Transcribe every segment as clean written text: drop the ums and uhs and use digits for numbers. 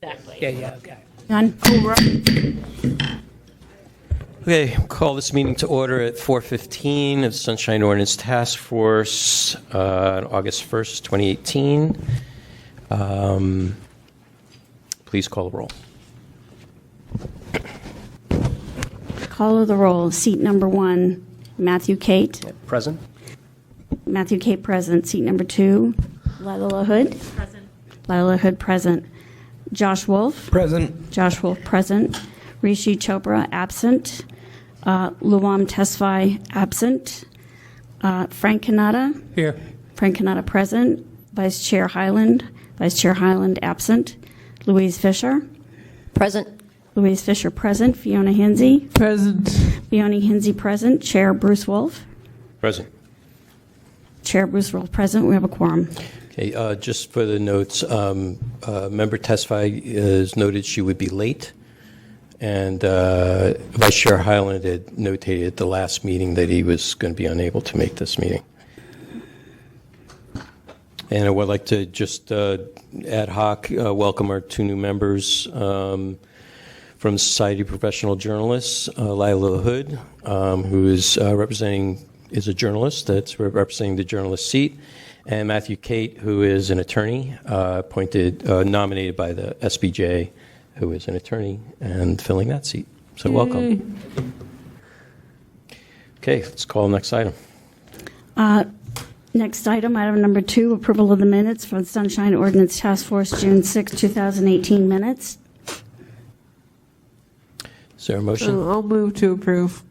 Exactly. Yeah, okay. Done. Okay, call this meeting to order at 4:15 of the Sunshine Ordinance Task Force on August 1st, 2018. Please call the roll. Call of the roll. Seat number 1, Matthew Cate. Present. Matthew Cate present. Seat number 2, Lila Hood. Present. Lila Hood present. Josh Wolf. Present. Josh Wolf present. Rishi Chopra absent. Luam Tesfaye absent. Frank Kanata. Here. Frank Kanata present. Vice Chair Highland. Vice Chair Highland absent. Louise Fisher. Present. Louise Fisher present. Fiona Hinsey. Present. Fiona Hinsey present. Chair Bruce Wolf. Present. Chair Bruce Wolf present. We have a quorum. Okay, just for the notes, Member Tesfaye is noted she would be late, and Vice Chair Highland had notated at the last meeting that he was going to be unable to make this meeting. And I would like to just ad hoc welcome our 2 new members from the Society of Professional Journalists, Lila Hood, who is is a journalist that's representing the journalist seat, and Matthew Cate, who is an attorney nominated by the SBJ, who is an attorney and filling that seat. So welcome. Okay, let's call the next item. Next item, item number 2, approval of the minutes for the Sunshine Ordinance Task Force June 6, 2018 minutes. Is there a motion? I'll move to approve.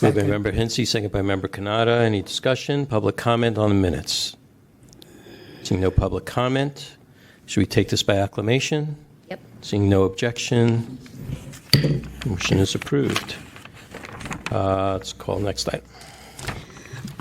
Moved by Member Hinsey, second by Member Kanata. Any discussion? Public comment on the minutes? Seeing no public comment, should we take this by acclamation? Yep. Seeing no objection, motion is approved. Let's call next item.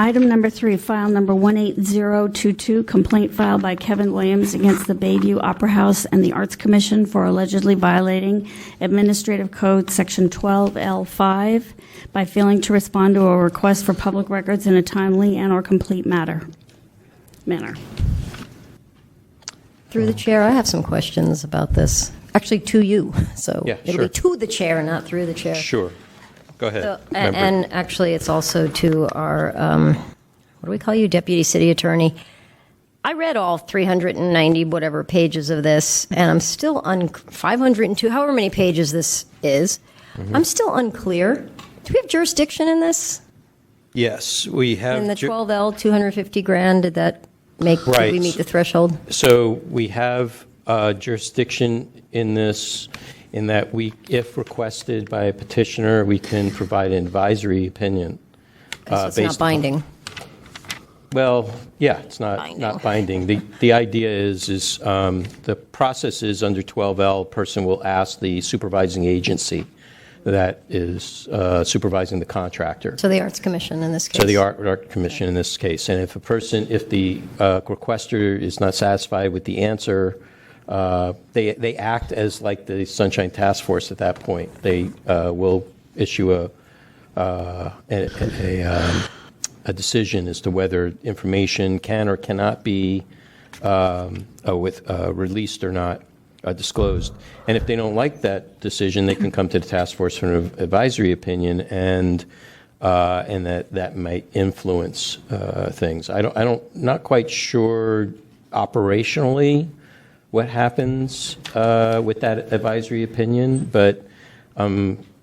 Item number 3, file number 18022, complaint filed by Kevin Williams against the Bayview Opera House and the Arts Commission for allegedly violating Administrative Code Section 12L5 by failing to respond to a request for public records in a timely and/or complete manner. Through the chair, I have some questions about this. Actually, to you. So Yeah, it'll sure. be to the chair, not through the chair. Sure. Go ahead. So, Member. and actually, it's also to our, what do we call you, Deputy City Attorney? I read all 390 whatever pages of this, and I'm still 502, however many pages this is. Mm-hmm. I'm still unclear. Do we have jurisdiction in this? Yes, we have. In the 12L, 250 grand, did that make, Right. did we meet the threshold? So we have jurisdiction in this, in that if requested by a petitioner, we can provide an advisory opinion. So it's based not binding. Well, yeah, it's not Binding. binding. The idea is the process is under 12L, a person will ask the supervising agency that is supervising the contractor. So the Arts Commission in this case. So the Art Commission in this case. And if the requester is not satisfied with the answer, they act as like the Sunshine Task Force at that point. They will issue a decision as to whether information can or cannot be released or not, disclosed. And if they don't like that decision, they can come to the task force for an advisory opinion, and that might influence things. Not quite sure operationally what happens with that advisory opinion, but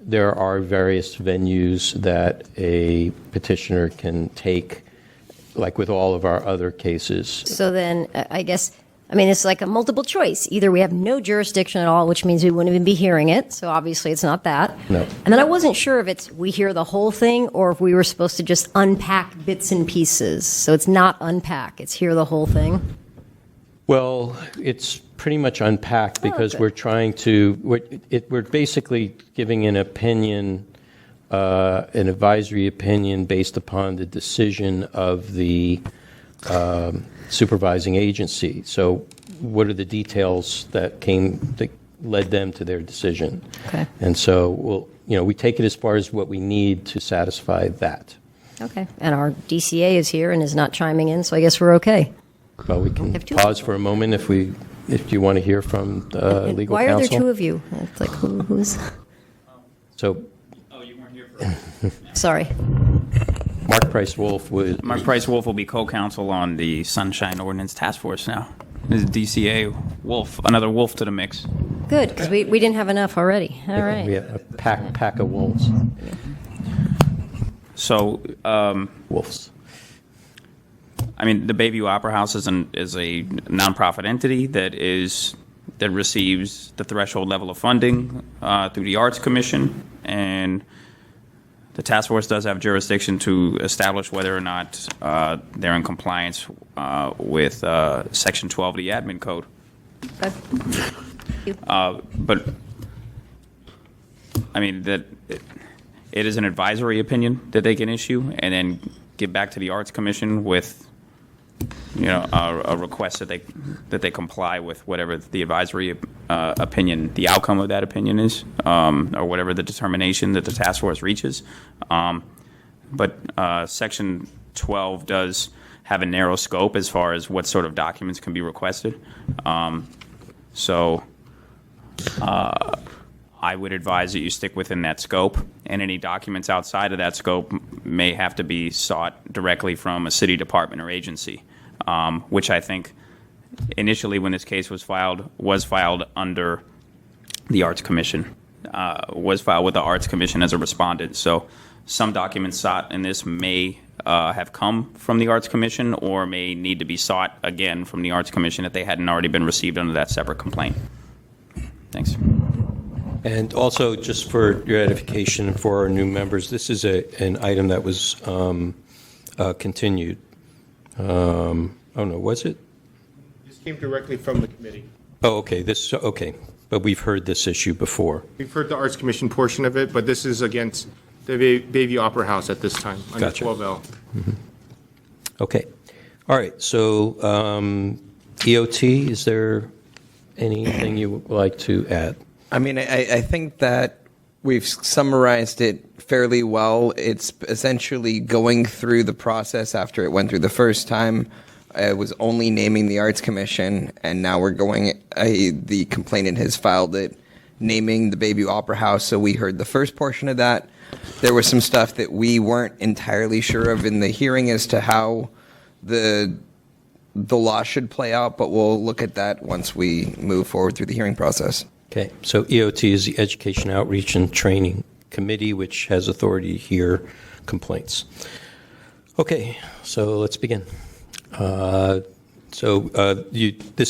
there are various venues that a petitioner can take, like with all of our other cases. So then, I guess, it's like a multiple choice. Either we have no jurisdiction at all, which means we wouldn't even be hearing it. So obviously it's not that. No. And then I wasn't sure if it's we hear the whole thing or if we were supposed to just unpack bits and pieces. So it's not unpack, it's hear the whole thing. Well, it's pretty much unpacked because okay. we're basically giving an opinion, an advisory opinion based upon the decision of the supervising agency. So what are the details that led them to their decision? Okay. And so we take it as far as what we need to satisfy that. Okay. And our DCA is here and is not chiming in, so I guess we're okay. Well, we can pause for a moment if we if you want to hear from legal Why counsel. are there two of you? It's like, who's? So, Sorry. Mark Price Wolf would. Mark Price Wolf will be co-counsel on the Sunshine Ordinance Task Force now. This is DCA Wolf, another wolf to the mix. Good, because we didn't have enough already. All right. We have a pack of wolves. So, Wolves. I mean, the Bayview Opera House is a nonprofit entity that receives the threshold level of funding through the Arts Commission, and the task force does have jurisdiction to establish whether or not they're in compliance with Section 12 of the Admin Code. Okay. But I mean that it is an advisory opinion that they can issue, and then get back to the Arts Commission with, a request that they comply with whatever the advisory opinion, the outcome of that opinion is, or whatever the determination that the task force reaches. But Section 12 does have a narrow scope as far as what sort of documents can be requested. So I would advise that you stick within that scope, and any documents outside of that scope may have to be sought directly from a city department or agency, which I think initially when this case was filed under the Arts Commission, was filed with the Arts Commission as a respondent. So some documents sought in this may have come from the Arts Commission or may need to be sought again from the Arts Commission if they hadn't already been received under that separate complaint. Thanks. And also, just for your edification for our new members, this is an item that was continued. Oh, no, was it? This came directly from the committee. Oh, okay. Okay. But we've heard this issue before. We've heard the Arts Commission portion of it, but this is against the Bayview Opera House at this time, under Gotcha. 12L. Mm-hmm. Okay. All right. So, EOT, is there anything you would like to add? I mean, I think that we've summarized it fairly well. It's essentially going through the process after it went through the first time. It was only naming the Arts Commission, and now we're going, the complainant has filed it, naming the Bayview Opera House. So we heard the first portion of that. There was some stuff that we weren't entirely sure of in the hearing as to how the law should play out, but we'll look at that once we move forward through the hearing process. Okay, so EOT is the Education Outreach and Training Committee, which has authority to hear complaints. Okay, so let's begin. This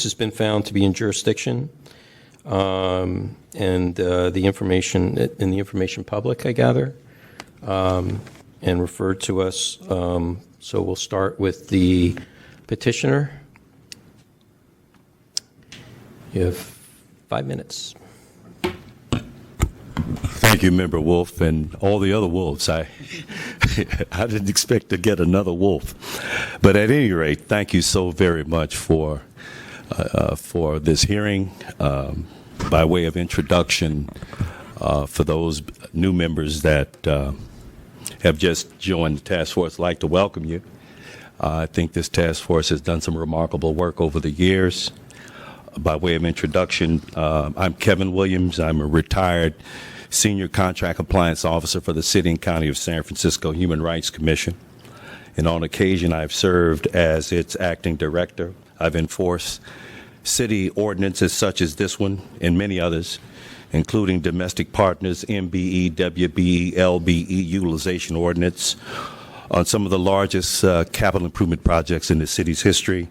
has been found to be in jurisdiction, and the information in the information public, I gather, and referred to us. So we'll start with the petitioner. You have 5 minutes. Thank you, Member Wolf, and all the other wolves. I didn't expect to get another wolf. But at any rate, thank you so very much for this hearing. By way of introduction, for those new members that have just joined the task force, I'd like to welcome you. I think this task force has done some remarkable work over the years. By way of introduction, I'm Kevin Williams. I'm a retired Senior Contract Compliance Officer for the City and County of San Francisco Human Rights Commission. And on occasion, I've served as its acting director. I've enforced city ordinances such as this one and many others, including domestic partners, MBE, WBE, LBE utilization ordinance on some of the largest capital improvement projects in the city's history,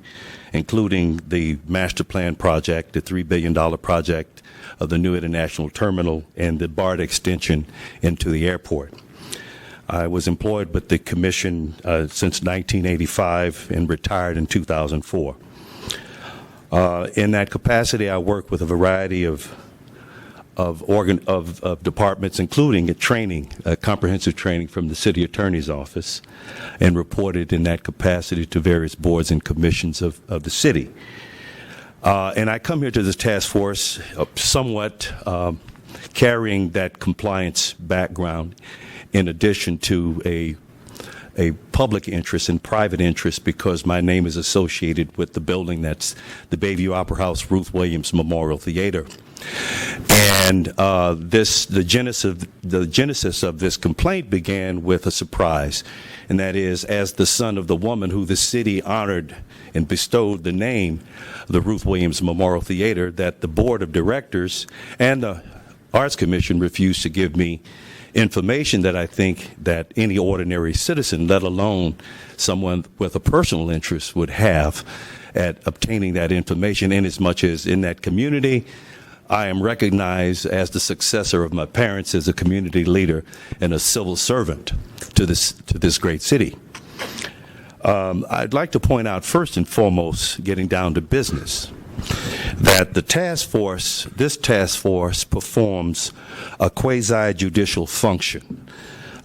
including the master plan project, the $3 billion project of the new international terminal, and the BART extension into the airport. I was employed with the commission since 1985 and retired in 2004. In that capacity, I worked with a variety of departments, including comprehensive training from the city attorney's office, and reported in that capacity to various boards and commissions of the city. And I come here to this task force somewhat carrying that compliance background, in addition to a public interest and private interest because my name is associated with the building that's the Bayview Opera House Ruth Williams Memorial Theater. And the genesis of this complaint began with a surprise, and that is, as the son of the woman who the city honored and bestowed the name, the Ruth Williams Memorial Theater, that the board of directors and the Arts Commission refused to give me information that I think that any ordinary citizen, let alone someone with a personal interest, would have at obtaining that information, in as much as in that community I am recognized as the successor of my parents as a community leader and a civil servant to this great city. I'd like to point out, first and foremost, getting down to business, that this task force performs a quasi-judicial function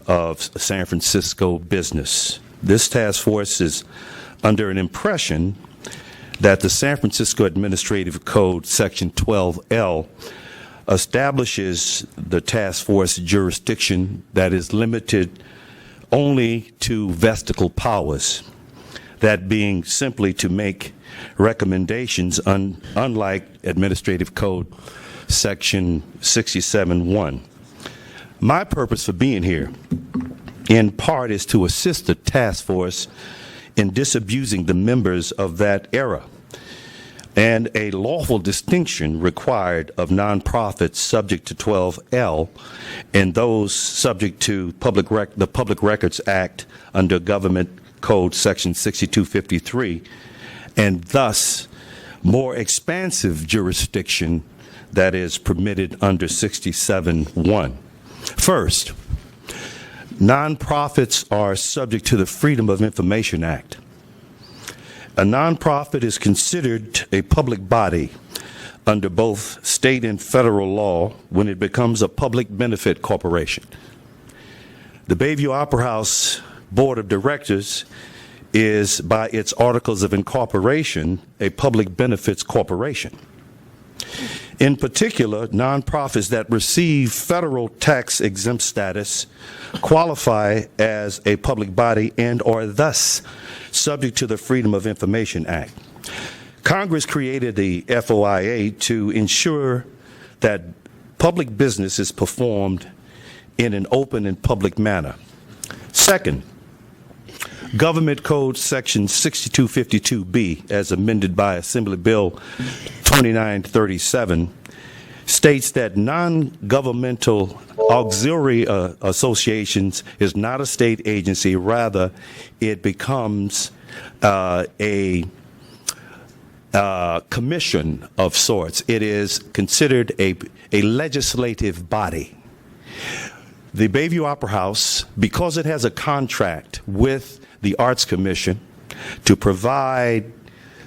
of San Francisco business. This task force is under an impression that the San Francisco Administrative Code, Section 12L, establishes the task force jurisdiction that is limited only to vestigial powers, that being simply to make recommendations, unlike Administrative Code Section 67(1). My purpose for being here, in part, is to assist the task force in disabusing the members of that era and a lawful distinction required of nonprofits subject to 12L and those subject to the Public Records Act under Government Code Section 6253, and thus more expansive jurisdiction that is permitted under 67(1). First, nonprofits are subject to the Freedom of Information Act. A nonprofit is considered a public body under both state and federal law when it becomes a public benefit corporation. The Bayview Opera House Board of Directors is, by its Articles of Incorporation, a public benefits corporation. In particular, nonprofits that receive federal tax exempt status qualify as a public body and are thus subject to the Freedom of Information Act. Congress created the FOIA to ensure that public business is performed in an open and public manner. Second, Government Code Section 6252B, as amended by Assembly Bill 2937, states that non-governmental auxiliary associations is not a state agency. Rather, it becomes a commission of sorts. It is considered a legislative body. The Bayview Opera House, because it has a contract with the Arts Commission to provide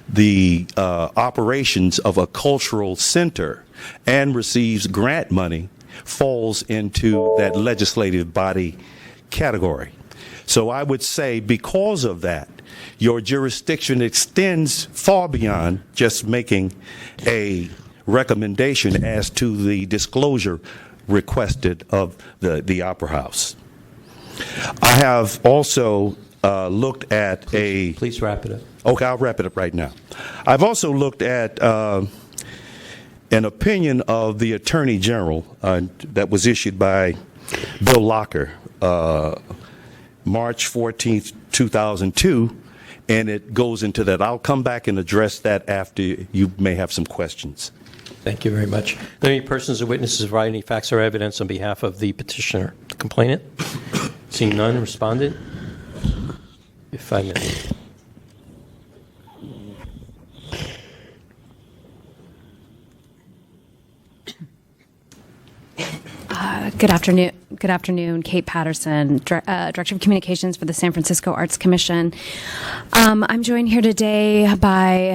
the operations of a cultural center and receives grant money, falls into that legislative body category. So I would say, because of that, your jurisdiction extends far beyond just making a recommendation as to the disclosure requested of the Opera House. I have also looked at Please wrap it up. Okay, I'll wrap it up right now. I've also looked at an opinion of the Attorney General that was issued by Bill Locker, March 14th, 2002, and it goes into that. I'll come back and address that after you may have some questions. Thank you very much. Are there any persons or witnesses provide any facts or evidence on behalf of the petitioner, the complainant? Seeing none, respondent? 5 minutes. Good afternoon. Good afternoon. Kate Patterson, Director of Communications for the San Francisco Arts Commission. I'm joined here today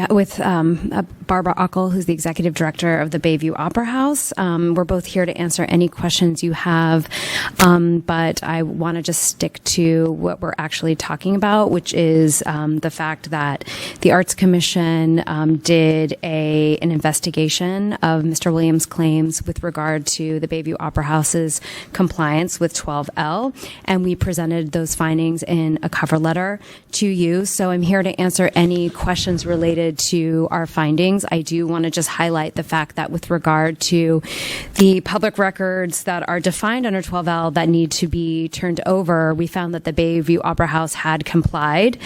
with Barbara Ockel, who's the Executive Director of the Bayview Opera House. We're both here to answer any questions you have, but I want to just stick to what we're actually talking about, which is the fact that the Arts Commission did an investigation of Mr. Williams' claims with regard to the Bayview Opera House's compliance compliance with 12L, and we presented those findings in a cover letter to you. So I'm here to answer any questions related to our findings. I do want to just highlight the fact that with regard to the public records that are defined under 12L that need to be turned over, we found that the Bayview Opera House had complied.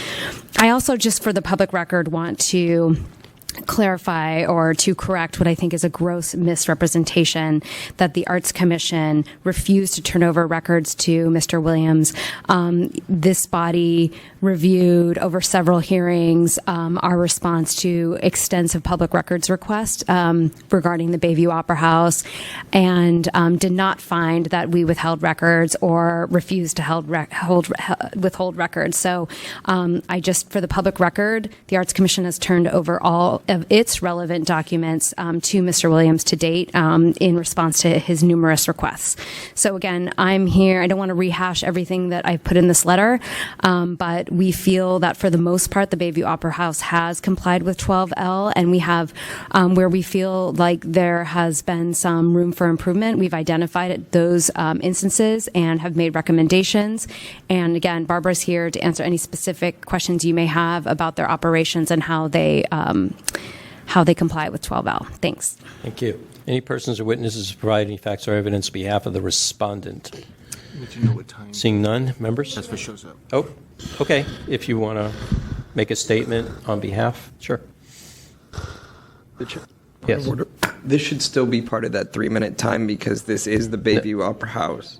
I also, just for the public record, want to clarify or to correct what I think is a gross misrepresentation that the Arts Commission refused to turn over records to Mr. Williams. This body reviewed over several hearings our response to extensive public records request regarding the Bayview Opera House, and did not find that we withheld records or refused to withhold records. So I just, for the public record, the Arts Commission has turned over all of its relevant documents to Mr. Williams to date in response to his numerous requests. So again, I'm here. I don't want to rehash everything that I've put in this letter, but we feel that for the most part, the Bayview Opera House has complied with 12L, and we have, where we feel like there has been some room for improvement, we've identified those instances and have made recommendations. And again, Barbara's here to answer any specific questions you may have about their operations and how they comply with 12L. Thanks. Thank you. Any persons or witnesses who provide any facts or evidence on behalf of the respondent? Let you know what time. Seeing none, members? That's what shows up. Oh, okay. If you want to make a statement on behalf, sure. Yes. This should still be part of that 3-minute time because this is the Bayview Opera House.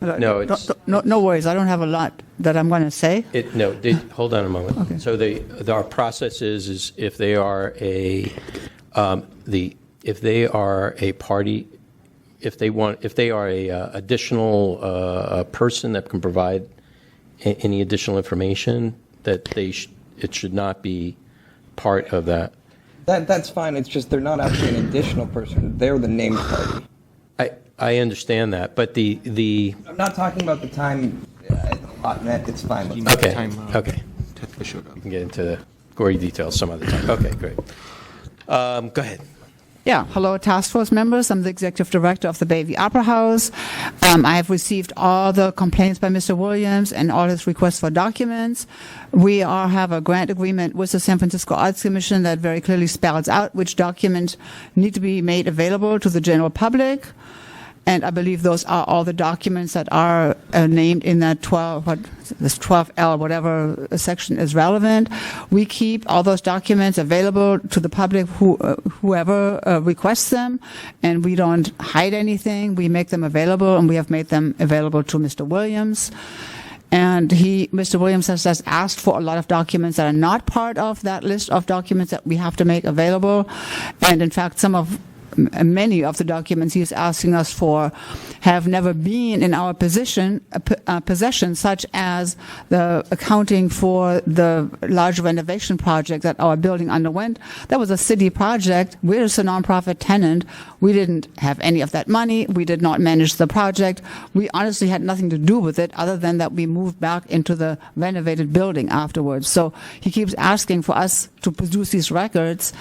No, it's no worries. I don't have a lot that I'm going to say. Hold on a moment. Okay. So our process is if they are a party, if they are a additional person that can provide any additional information, that it should not be part of that. That's fine. It's just they're not actually an additional person. They're the named party. I understand that, but the I'm not talking about the time. It's fine. okay. Okay. We can get into the gory details some other time. Okay, great. Go ahead. Yeah, hello, task force members. I'm the executive director of the Bayview Opera House. I have received all the complaints by Mr. Williams and all his requests for documents. We have a grant agreement with the San Francisco Arts Commission that very clearly spells out which documents need to be made available to the general public. And I believe those are all the documents that are named in that 12L, whatever section is relevant. We keep all those documents available to the public, whoever requests them, and we don't hide anything. We make them available, and we have made them available to Mr. Williams. And Mr. Williams has just asked for a lot of documents that are not part of that list of documents that we have to make available. And in fact, many of the documents he is asking us for have never been in our possession, such as the accounting for the large renovation project that our building underwent. That was a city project. We're just a nonprofit tenant. We didn't have any of that money. We did not manage the project. We honestly had nothing to do with it other than that we moved back into the renovated building afterwards. So he keeps asking for us to produce these records,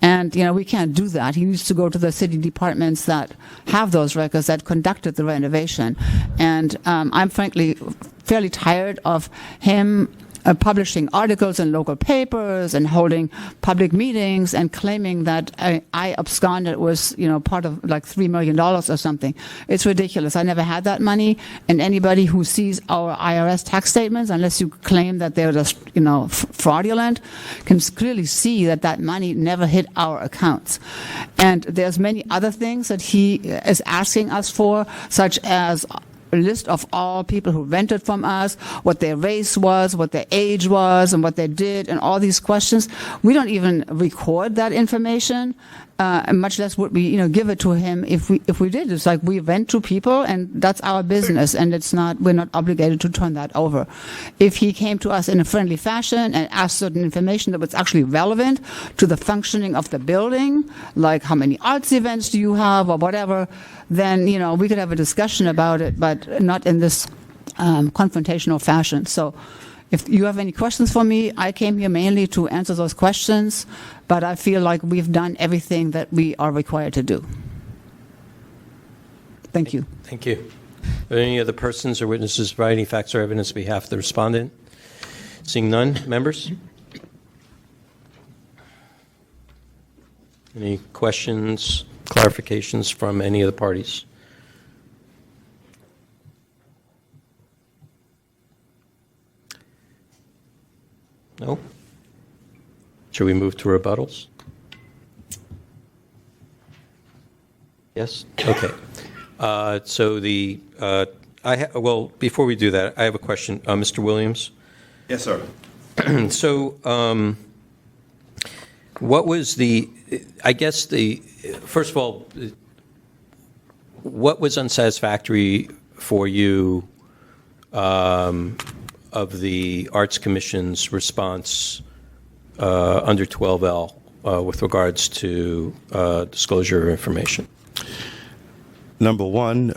and we can't do that. He needs to go to the city departments that have those records that conducted the renovation. And I'm frankly fairly tired of him publishing articles in local papers and holding public meetings and claiming that I absconded was, part of like $3 million or something. It's ridiculous. I never had that money. And anybody who sees our IRS tax statements, unless you claim that they're just, fraudulent, can clearly see that money never hit our accounts. And there's many other things that he is asking us for, such as a list of all people who rented from us, what their race was, what their age was, and what they did, and all these questions. We don't even record that information, and much less would we, give it to him if we did. It's like we rent to people, and that's our business, and we're not obligated to turn that over. If he came to us in a friendly fashion and asked certain information that was actually relevant to the functioning of the building, like how many arts events do you have or whatever, then, we could have a discussion about it, but not in this confrontational fashion. So if you have any questions for me, I came here mainly to answer those questions, but I feel like we've done everything that we are required to do. Thank you. Thank you. Are there any other persons or witnesses providing facts or evidence on behalf of the respondent? Seeing none, members? Any questions, clarifications from any of the parties? No? Should we move to rebuttals? Yes? Okay. Well, before we do that, I have a question. Mr. Williams? Yes, sir. So, what was first of all, what was unsatisfactory for you of the Arts Commission's response under 12L with regards to disclosure of information? Number one,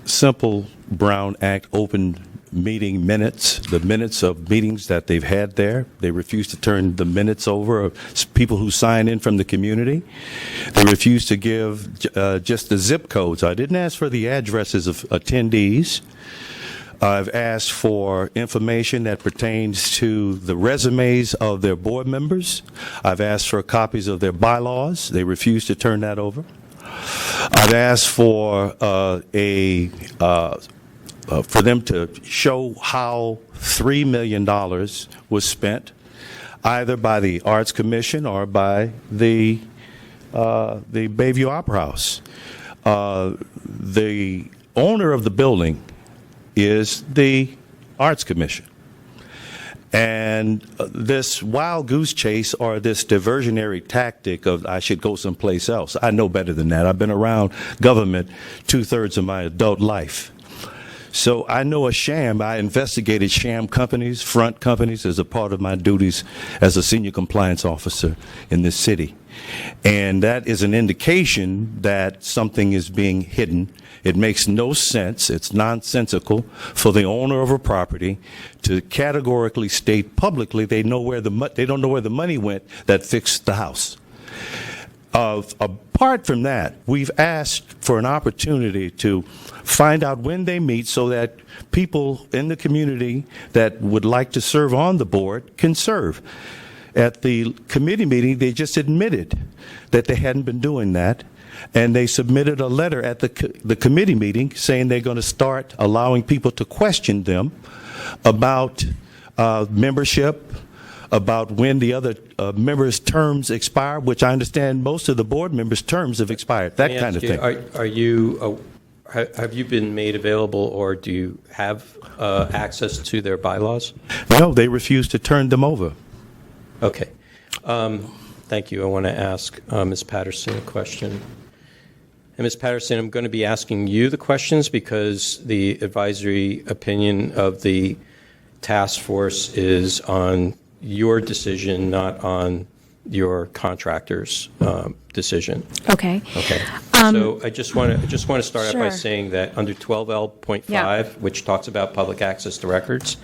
simple Brown Act open meeting minutes, the minutes of meetings that they've had there. They refuse to turn the minutes over of people who sign in from the community. They refuse to give just the zip codes. I didn't ask for the addresses of attendees. I've asked for information that pertains to the resumes of their board members. I've asked for copies of their bylaws. They refuse to turn that over. I've asked for for them to show how $3 million was spent, either by the Arts Commission or by the Bayview Opera House. The owner of the building is the Arts Commission. And this wild goose chase or this diversionary tactic of I should go someplace else, I know better than that. I've been around government 2/3 of my adult life. So I know a sham. I investigated sham companies, front companies, as a part of my duties as a senior compliance officer in this city. And that is an indication that something is being hidden. It makes no sense. It's nonsensical for the owner of a property to categorically state publicly they don't know where the money went that fixed the house. Apart from that, we've asked for an opportunity to find out when they meet so that people in the community that would like to serve on the board can serve. At the committee meeting, they just admitted that they hadn't been doing that, and they submitted a letter at the committee meeting saying they're going to start allowing people to question them about membership, about when the other members' terms expire, which I understand most of the board members' terms have expired, that kind of thing. Have you been made available, or do you have access to their bylaws? No, they refuse to turn them over. Okay. Thank you. I want to ask Ms. Patterson a question. And Ms. Patterson, I'm going to be asking you the questions because the advisory opinion of the task force is on your decision, not on your contractor's decision. Okay. Okay. So I just want to start out by Sure. saying that under 12L.5, Yeah. which talks about public access to records,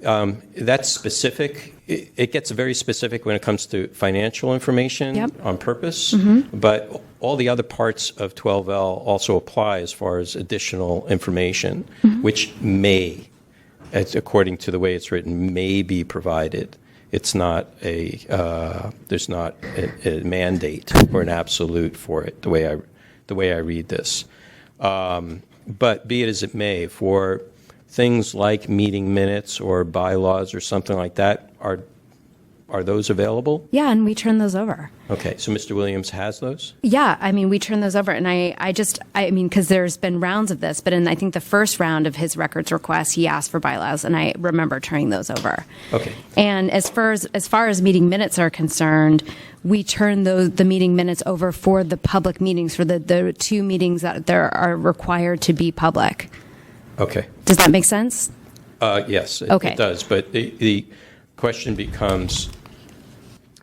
that's specific. It gets very specific when it comes to financial information Yep. on purpose, but all the other parts of 12L also apply as far as additional information, which may, according to the way it's written, may be provided. It's not there's not a mandate or an absolute for it, the way I read this. But be it as it may, for things like meeting minutes or bylaws or something like that, are those available? Yeah, and we turn those over. Okay, so Mr. Williams has those? Yeah, I mean, we turn those over, and I mean, because there's been rounds of this, but in I think the first round of his records request, he asked for bylaws, and I remember turning those over. Okay. And as far as meeting minutes are concerned, we turn the meeting minutes over for the public meetings, for the two meetings that there are required to be public. Okay. Does that make sense? Yes, Okay. it does. But the question becomes,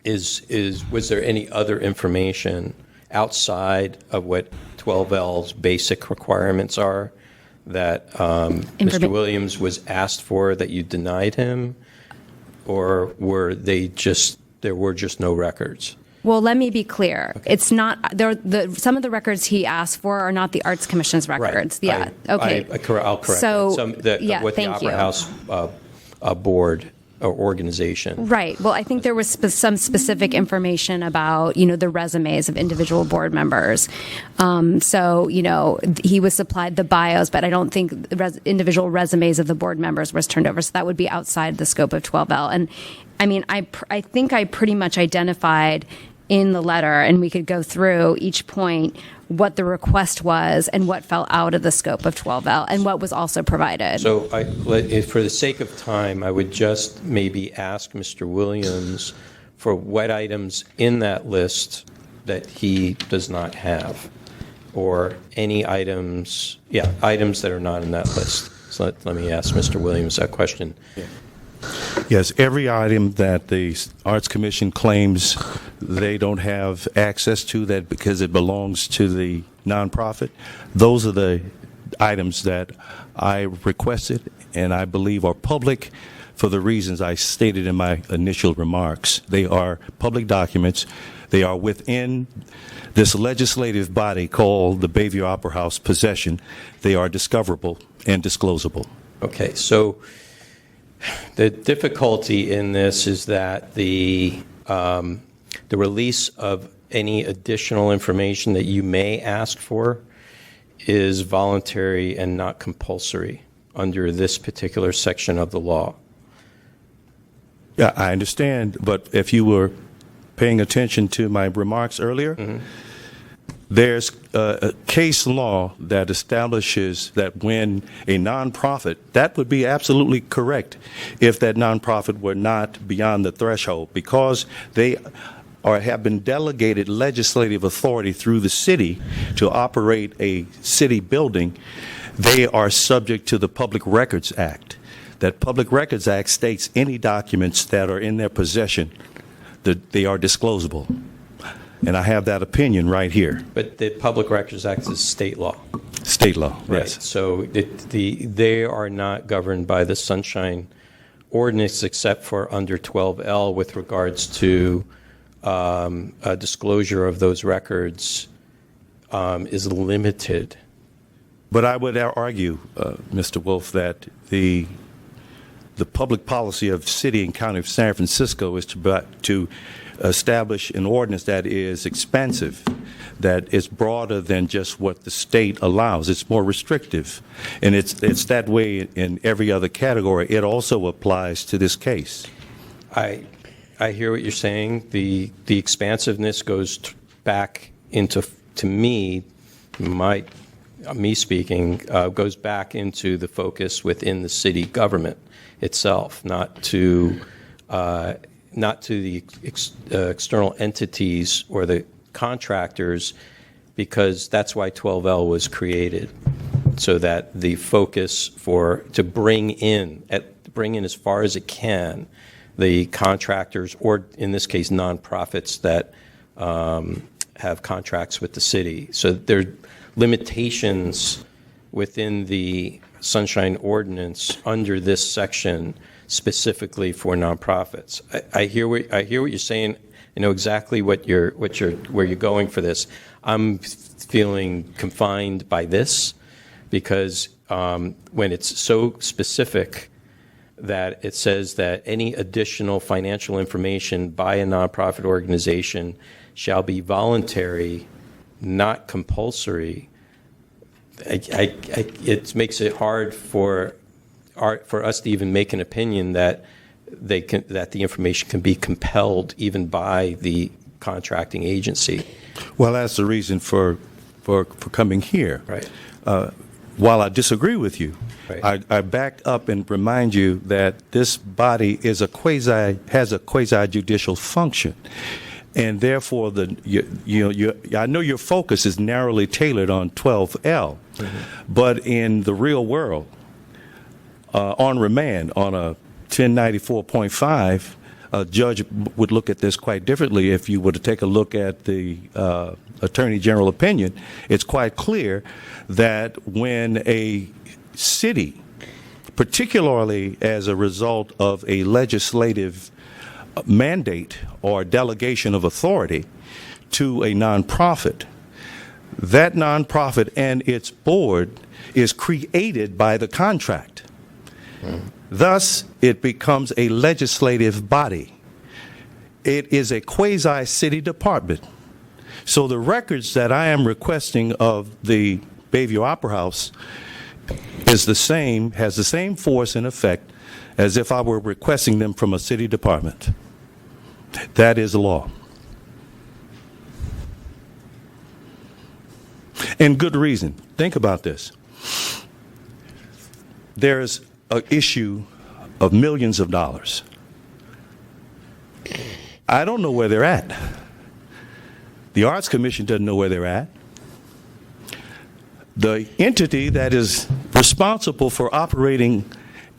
was there any other information outside of what 12L's basic requirements are that Mr. Williams was asked for that you denied him, or there were just no records? Well, let me be clear. It's not some of the records he asked for are not the Arts Commission's records. Right. Yeah. Okay. I'll correct So, that. What the thank you. Opera House board or organization. Right. Well, I think there was some specific information about, the resumes of individual board members. So, he was supplied the bios, but I don't think individual resumes of the board members was turned over. So that would be outside the scope of 12L. And I mean, I think I pretty much identified in the letter, and we could go through each point what the request was and what fell out of the scope of 12L and what was also provided. So for the sake of time, I would just maybe ask Mr. Williams for what items in that list that he does not have, or any items that are not in that list. So let me ask Mr. Williams that question. Yeah. Yes, every item that the Arts Commission claims they don't have access to that because it belongs to the nonprofit, those are the items that I requested and I believe are public for the reasons I stated in my initial remarks. They are public documents. They are within this legislative body called the Bayview Opera House possession. They are discoverable and disclosable. Okay, so the difficulty in this is that the release of any additional information that you may ask for is voluntary and not compulsory under this particular section of the law. Yeah, I understand, but if you were paying attention to my remarks earlier, there's a case law that establishes that when a nonprofit, that would be absolutely correct if that nonprofit were not beyond the threshold, because they have been delegated legislative authority through the city to operate a city building. They are subject to the Public Records Act. That Public Records Act states any documents that are in their possession, that they are disclosable. And I have that opinion right here. But the Public Records Act is state law. State law, Right. yes. So they are not governed by the Sunshine Ordinance except for under 12L with regards to a disclosure of those records is limited. But I would argue, Mr. Wolf, that the public policy of City and County of San Francisco is to establish an ordinance that is expansive, that is broader than just what the state allows. It's more restrictive, and it's that way in every other category. It also applies to this case. I hear what you're saying. The expansiveness goes back into, to me, me speaking, goes back into the focus within the city government itself, not to the external entities or the contractors, because that's why 12L was created, so that the focus to bring in as far as it can the contractors, or in this case nonprofits that have contracts with the city. So there are limitations within the Sunshine Ordinance under this section specifically for nonprofits. I hear what you're saying. I know exactly where you're going for this. I'm feeling confined by this because when it's so specific that it says that any additional financial information by a nonprofit organization shall be voluntary, not compulsory, it makes it hard for us to even make an opinion that that the information can be compelled even by the contracting agency. Well, that's the reason for coming here. Right. While I disagree with you, right. I back up and remind you that this body has a quasi judicial function, and therefore I know your focus is narrowly tailored on 12L, but in the real world, on remand on a 1094.5, a judge would look at this quite differently. If you were to take a look at the Attorney General opinion, it's quite clear that when a city, particularly as a result of a legislative mandate or delegation of authority to a nonprofit, that nonprofit and its board is created by the contract. Thus, it becomes a legislative body. It is a quasi-city department. So the records that I am requesting of the Bayview Opera House has the same force and effect as if I were requesting them from a city department. That is law. And good reason. Think about this. There's an issue of millions of dollars. I don't know where they're at. The Arts Commission doesn't know where they're at. The entity that is responsible for operating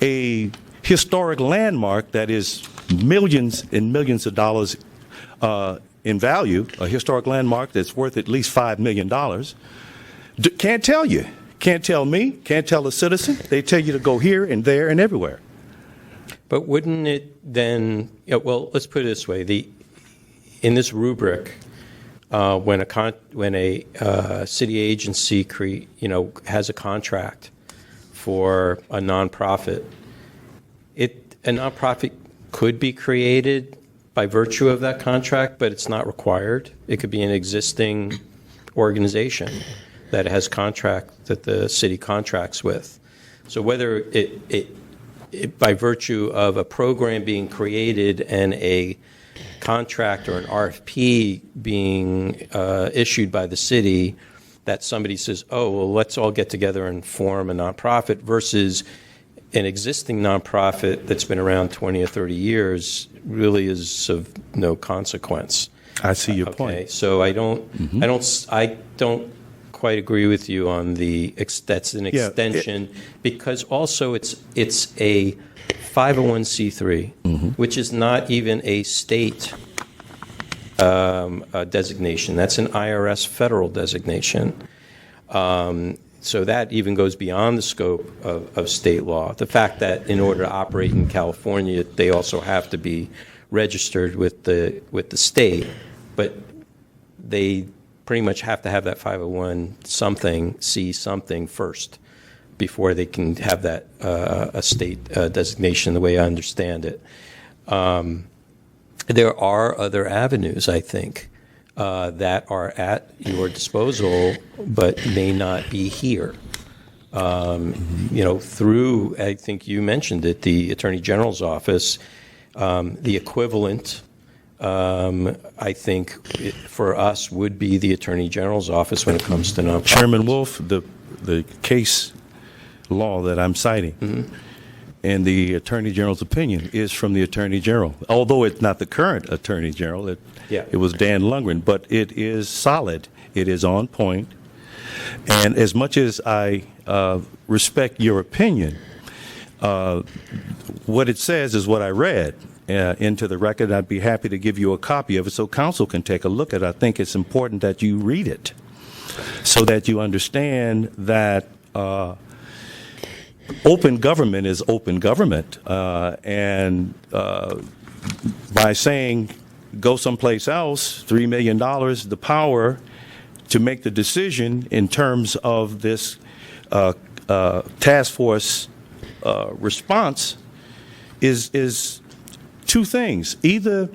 a historic landmark that is millions and millions of dollars in value, a historic landmark that's worth at least $5 million, can't tell you. Can't tell me, can't tell a citizen. They tell you to go here and there and everywhere. But wouldn't it then, well, let's put it this way. In this rubric, when a city agency has a contract for a nonprofit, a nonprofit could be created by virtue of that contract, but it's not required. It could be an existing organization that has contract that the city contracts with. So whether it by virtue of a program being created and a contract or an RFP being issued by the city, that somebody says, oh, well, let's all get together and form a nonprofit versus an existing nonprofit that's been around 20 or 30 years really is of no consequence. I see your Okay, point. so I don't quite agree with you on that's an extension because also it's a 501c3, which is not even a state designation. That's an IRS federal designation. So that even goes beyond the scope of state law. The fact that in order to operate in California, they also have to be registered with the state, but they pretty much have to have that 501 something, C something first before they can have that a state designation the way I understand it. There are other avenues, I think, that are at your disposal but may not be here. Through, I think you mentioned it, the Attorney General's office, the equivalent I think for us would be the Attorney General's office when it comes to nonprofits. Chairman Wolf, the case law that I'm citing and the Attorney General's opinion is from the Attorney General. Although it's not the current Attorney General, it was Dan Lundgren, but it is solid. It is on point. And as much as I respect your opinion, what it says is what I read into the record. I'd be happy to give you a copy of it so council can take a look at it. I think it's important that you read it so that you understand that open government is open government. And by saying go someplace else, $3 million, the power to make the decision in terms of this task force response is two things. Either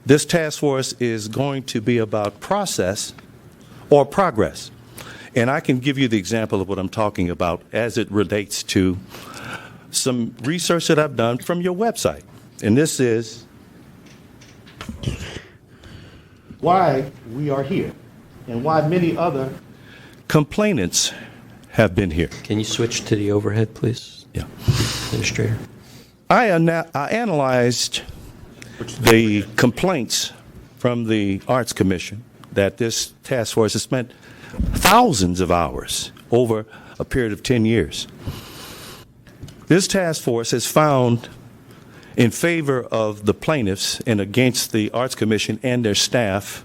this task force is going to be about process or progress. And I can give you the example of what I'm talking about as it relates to some research that I've done from your website. And this is why we are here and why many other complainants have been here. Can you switch to the overhead, please? Yeah. Administrator. I analyzed the complaints from the Arts Commission that this task force has spent thousands of hours over a period of 10 years. This task force has found in favor of the plaintiffs and against the Arts Commission and their staff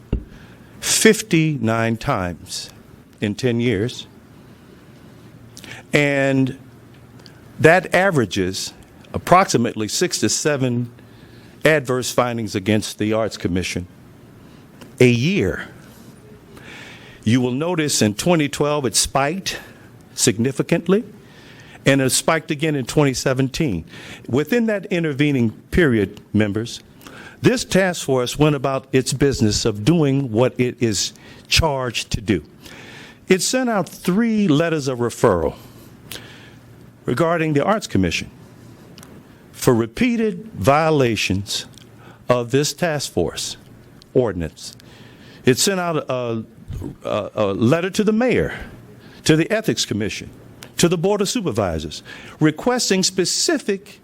59 times in 10 years. And that averages approximately 6 to 7 adverse findings against the Arts Commission a year. You will notice in 2012 it spiked significantly, and it spiked again in 2017. Within that intervening period, members, this task force went about its business of doing what it is charged to do. It sent out 3 letters of referral regarding the Arts Commission for repeated violations of this task force ordinance. It sent out a letter to the mayor, to the Ethics Commission, to the Board of Supervisors, requesting specific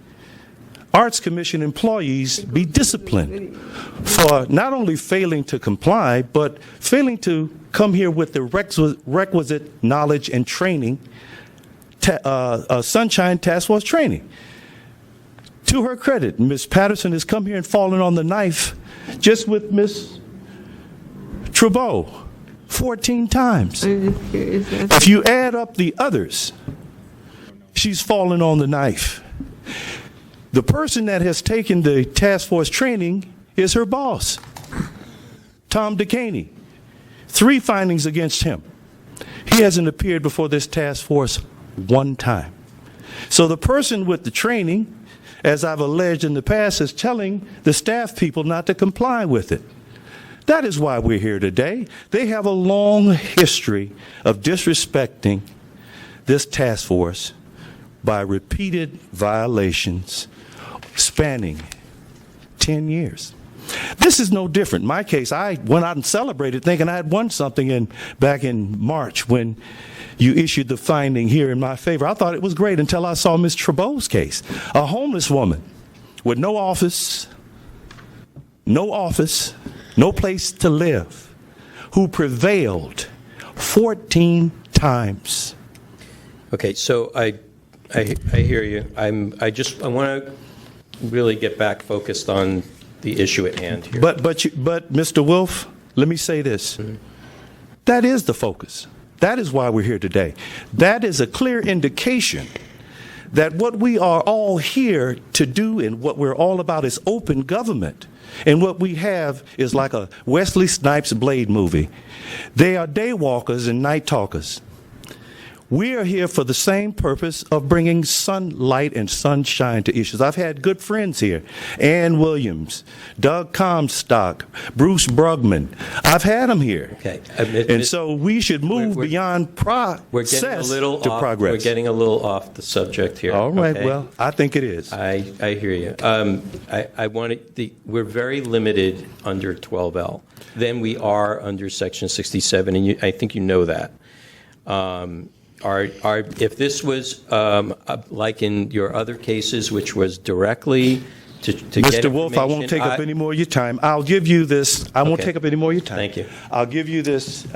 Arts Commission employees be disciplined for not only failing to comply, but failing to come here with the requisite knowledge and training, Sunshine Task Force training. To her credit, Ms. Patterson has come here and fallen on the knife just with Ms. Trudeau 14 times. If you add up the others, she's fallen on the knife. The person that has taken the task force training is her boss, Tom DeCaney. 3 findings against him. He hasn't appeared before this task force one time. So the person with the training, as I've alleged in the past, is telling the staff people not to comply with it. That is why we're here today. They have a long history of disrespecting this task force by repeated violations spanning 10 years. This is no different. In my case, I went out and celebrated thinking I had won something back in March when you issued the finding here in my favor. I thought it was great until I saw Ms. Trudeau's case, a homeless woman with no office, no place to live, who prevailed 14 times. Okay, so I hear you. I want to really get back focused on the issue at hand here. But Mr. Wolf, let me say this. Mm-hmm. That is the focus. That is why we're here today. That is a clear indication that what we are all here to do and what we're all about is open government. And what we have is like a Wesley Snipes Blade movie. They are day walkers and night talkers. We are here for the same purpose of bringing sunlight and sunshine to issues. I've had good friends here. Ann Williams, Doug Comstock, Bruce Brugman. I've had them here. Okay. And so we should move beyond process to progress. We're getting a little off the subject here. All right. Okay? Well, I think it is. I hear you. We're very limited under 12L. Then we are under Section 67, and I think you know that. If this was like in your other cases, which was directly to get Mr. Wolf, I won't take up any more of your time. I'll give you this. I won't take up any more of your time. Thank you. I'll give you this,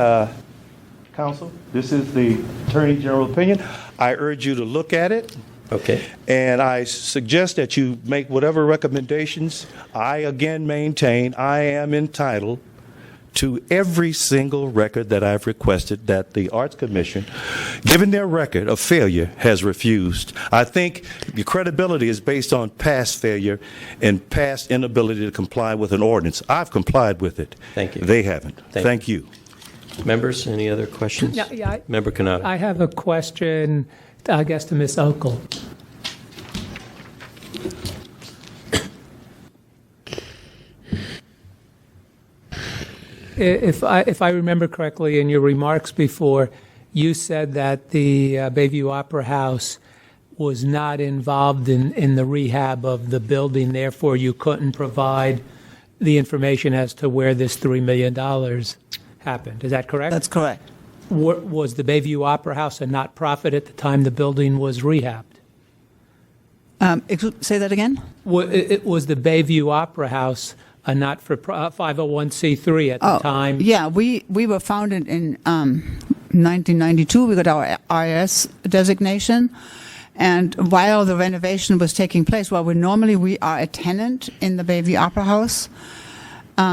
counsel. This is the Attorney General's opinion. I urge you to look at it. Okay. And I suggest that you make whatever recommendations. I again maintain I am entitled to every single record that I've requested that the Arts Commission, given their record of failure, has refused. I think the credibility is based on past failure and past inability to comply with an ordinance. I've complied with it. Thank you. They haven't. Thank you. Members, any other questions? Yeah, Member Canada. I have a question, I guess, to Ms. Okel. If I remember correctly in your remarks before, you said that the Bayview Opera House was not involved in the rehab of the building, therefore you couldn't provide the information as to where this $3 million happened. Is that correct? That's correct. Was the Bayview Opera House a not-profit at the time the building was rehabbed? Say that again? Was the Bayview Opera House a not-for-profit 501c3 at the time? Yeah, we were founded in 1992. We got our RS designation. And while the renovation was taking place, we are a tenant in the Bayview Opera House.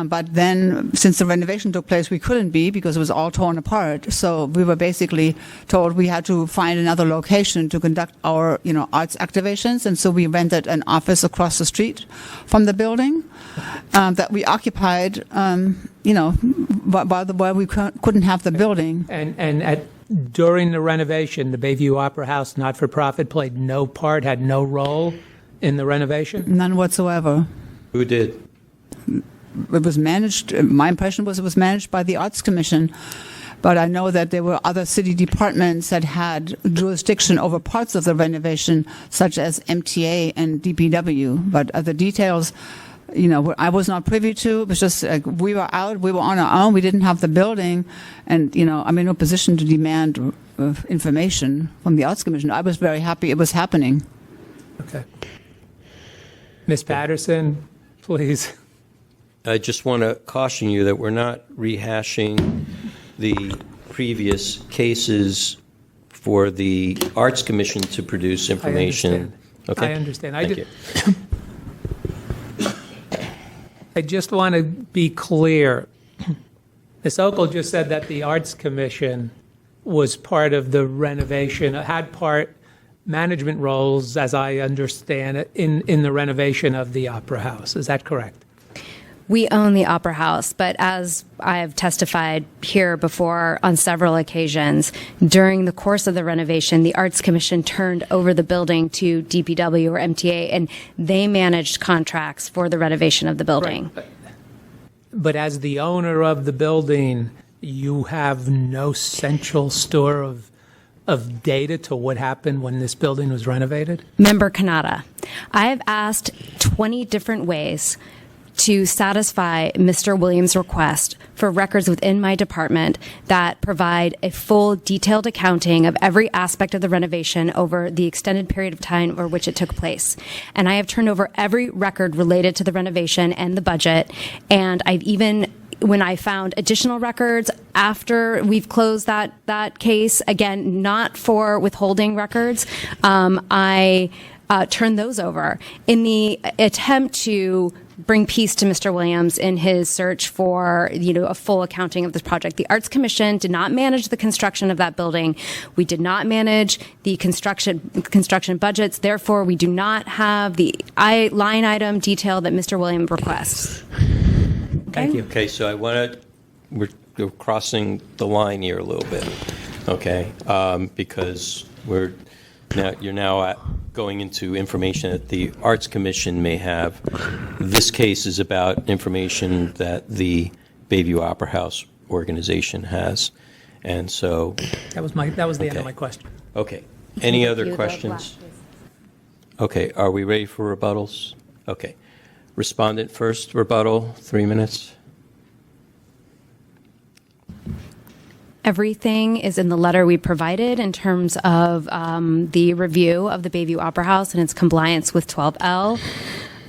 But then, since the renovation took place, we couldn't be because it was all torn apart. So we were basically told we had to find another location to conduct our, arts activations. And so we rented an office across the street from the building that we occupied, while we couldn't have the building. And during the renovation, the Bayview Opera House, not-for-profit, played no part, had no role in the renovation? None whatsoever. Who did? It was managed, my impression was it was managed by the Arts Commission, but I know that there were other city departments that had jurisdiction over parts of the renovation, such as MTA and DPW, but the details, I was not privy to. It was just we were out, we were on our own, we didn't have the building, and, I'm in no position to demand information from the Arts Commission. I was very happy it was happening. Okay. Ms. Patterson, please. I just want to caution you that we're not rehashing the previous cases for the Arts Commission to produce information. I understand. Thank you. I just want to be clear. Ms. Okel just said that the Arts Commission was part of the renovation, had part management roles, as I understand it, in the renovation of the Opera House. Is that correct? We own the Opera House, but as I have testified here before on several occasions, during the course of the renovation, the Arts Commission turned over the building to DPW or MTA, and they managed contracts for the renovation of the building. Right. But as the owner of the building, you have no central store of data to what happened when this building was renovated? Member Kanata, I have asked 20 different ways to satisfy Mr. Williams' request for records within my department that provide a full, detailed accounting of every aspect of the renovation over the extended period of time over which it took place. And I have turned over every record related to the renovation and the budget, and I've even, when I found additional records after we've closed that case, again, not for withholding records, I turned those over in the attempt to bring peace to Mr. Williams in his search for, a full accounting of this project. The Arts Commission did not manage the construction of that building. We did not manage the construction budgets. Therefore, we do not have the line item detail that Mr. Williams requests. Thank you. Okay, so we're crossing the line here a little bit, okay? Because you're now going into information that the Arts Commission may have. This case is about information that the Bayview Opera House organization has, and so that was the end of my question. Okay. Any other questions? Okay. Are we ready for rebuttals? Okay. Respondent first. Rebuttal. 3 minutes. Everything is in the letter we provided in terms of the review of the Bayview Opera House and its compliance with 12L.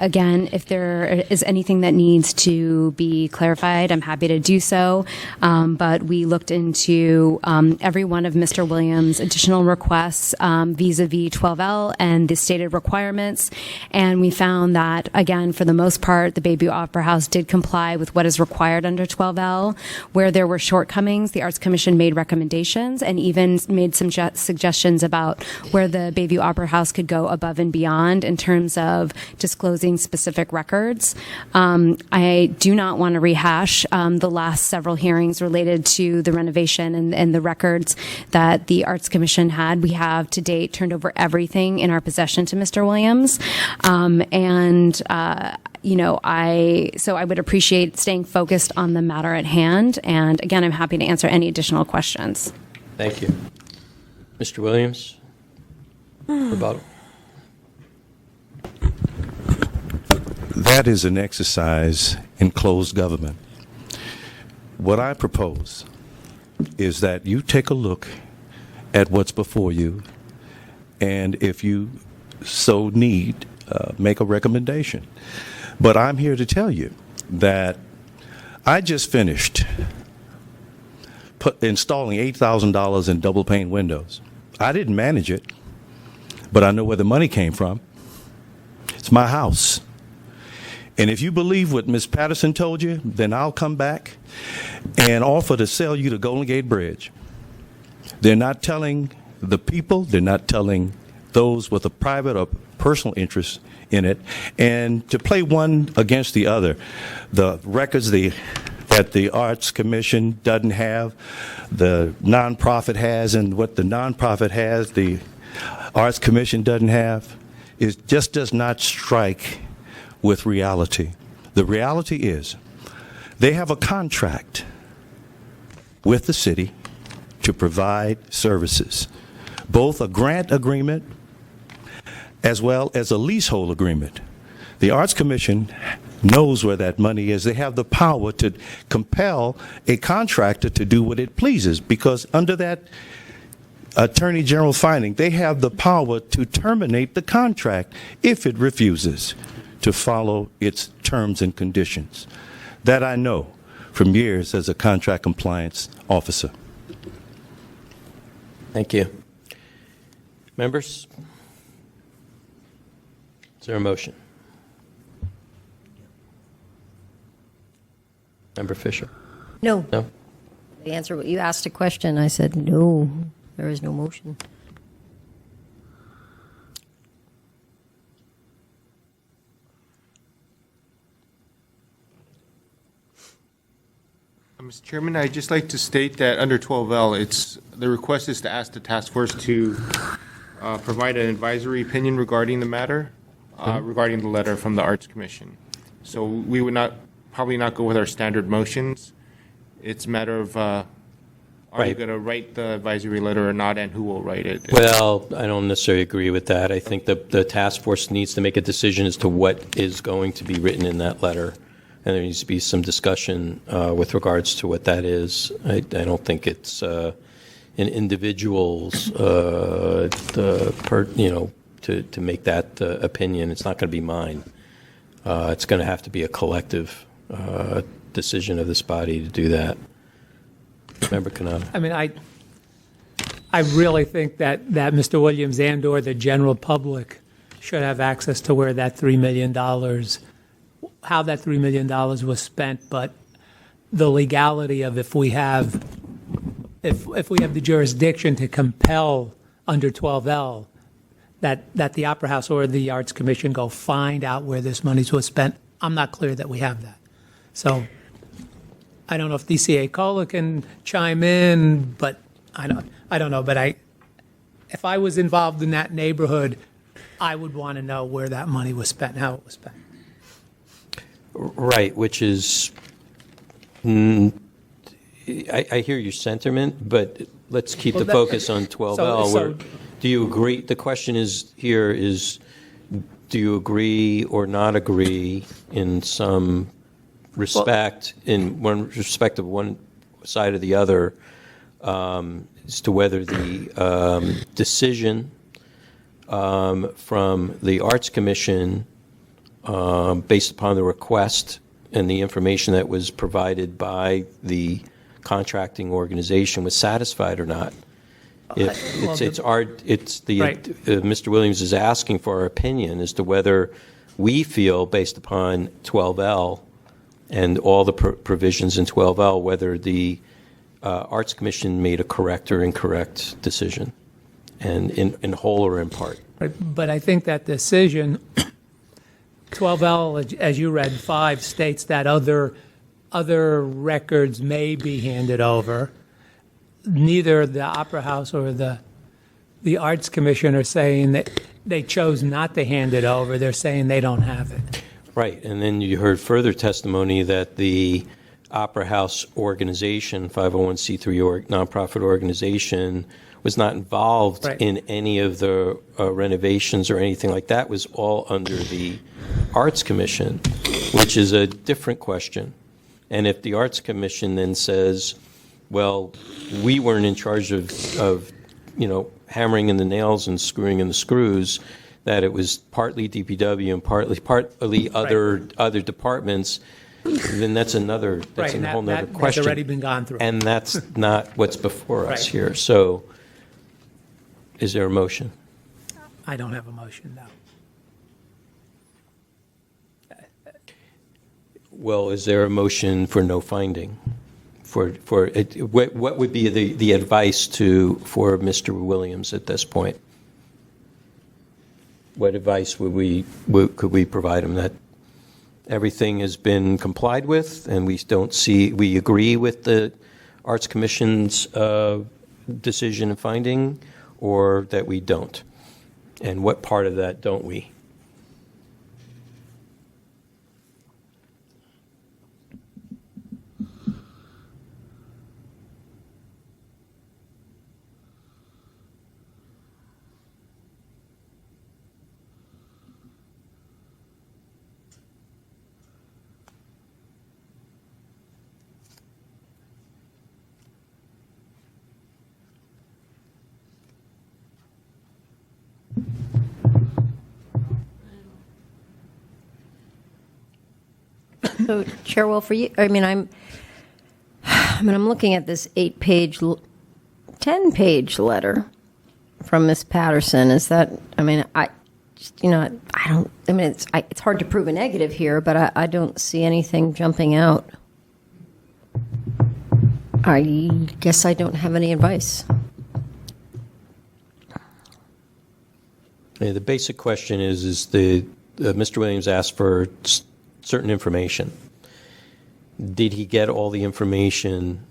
Again, if there is anything that needs to be clarified, I'm happy to do so. But we looked into every one of Mr. Williams' additional requests vis-a-vis 12L and the stated requirements. And we found that, again, for the most part, the Bayview Opera House did comply with what is required under 12L. Where there were shortcomings, the Arts Commission made recommendations and even made some suggestions about where the Bayview Opera House could go above and beyond in terms of disclosing specific records. I do not want to rehash the last several hearings related to the renovation and the records that the Arts Commission had. We have to date turned over everything in our possession to Mr. Williams. So I would appreciate staying focused on the matter at hand. And again, I'm happy to answer any additional questions. Thank you. Mr. Williams, rebuttal. That is an exercise in closed government. What I propose is that you take a look at what's before you, and if you so need, make a recommendation. But I'm here to tell you that I just finished installing $8,000 in double pane windows. I didn't manage it, but I know where the money came from. It's my house. And if you believe what Ms. Patterson told you, then I'll come back and offer to sell you the Golden Gate Bridge. They're not telling the people, they're not telling those with a private or personal interest in it, and to play one against the other. The records that the Arts Commission doesn't have, the nonprofit has, and what the nonprofit has, the Arts Commission doesn't have, it just does not strike with reality. The reality is they have a contract with the city to provide services, both a grant agreement as well as a leasehold agreement. The Arts Commission knows where that money is. They have the power to compel a contractor to do what it pleases, because under that Attorney General finding, they have the power to terminate the contract if it refuses to follow its terms and conditions. That I know from years as a contract compliance officer. Thank you. Members? Is there a motion? Member Fisher? No. No? The answer, you asked a question. I said, no, there is no motion. Mr. Chairman, I'd just like to state that under 12L, the request is to ask the task force to provide an advisory opinion regarding the matter, regarding the letter from the Arts Commission. So we would probably not go with our standard motions. It's a matter of are you going to write the advisory letter or not, and who will write it? Well, I don't necessarily agree with that. I think the task force needs to make a decision as to what is going to be written in that letter. And there needs to be some discussion with regards to what that is. I don't think it's an individual's, to make that opinion. It's not going to be mine. It's going to have to be a collective decision of this body to do that. Member Canada. I mean, I really think that Mr. Williams and/or the general public should have access to where that $3 million, how that $3 million was spent, but the legality of if we have the jurisdiction to compel under 12L that the Opera House or the Arts Commission go find out where this money was spent. I'm not clear that we have that. So I don't know if DCA Cola can chime in, but I don't know. But if I was involved in that neighborhood, I would want to know where that money was spent, how it was spent. Right, which is, I hear your sentiment, but let's keep the focus on 12L. Do you agree? The question is here is, do you agree or not agree in some respect, in one respect of one side or the other, as to whether the decision from the Arts Commission, based upon the request and the information that was provided by the contracting organization, was satisfied or not? Mr. Williams is asking for our opinion as to whether we feel, based upon 12L and all the provisions in 12L, whether the Arts Commission made a correct or incorrect decision, and in whole or in part. But I think that decision, 12L, as you read, 5 states that other records may be handed over. Neither the Opera House or the Arts Commission are saying that they chose not to hand it over. They're saying they don't have it. Right, and then you heard further testimony that the Opera House organization, 501c3 nonprofit organization, was not involved in any of the renovations or anything like that. It was all under the Arts Commission, which is a different question. And if the Arts Commission then says, well, we weren't in charge of hammering in the nails and screwing in the screws, that it was partly DPW and partly other departments, then that's a whole other question. That's already been gone through. And that's not what's before us here. So is there a motion? I don't have a motion, no. Well, is there a motion for no finding? For it, what would be the advice for Mr. Williams at this point? What advice could we provide him? That everything has been complied with, and we agree with the Arts Commission's decision and finding, or that we don't? And what part of that don't we? So, Chair Wolf, for you, I'm looking at this 10-page letter from Ms. Patterson. Is that? It's hard to prove a negative here, but I don't see anything jumping out. I guess I don't have any advice. The basic question is Mr. Williams asked for certain information. Did he get all the information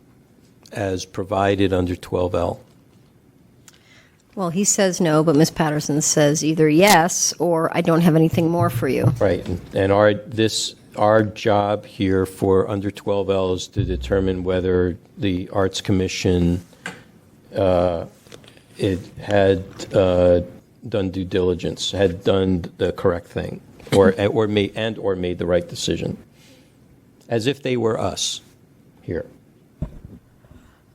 as provided under 12L? Well, he says no, but Ms. Patterson says either yes or I don't have anything more for you. Right, and our job here for under 12L is to determine whether the Arts Commission it had done due diligence, had done the correct thing, or made the right decision, as if they were us here,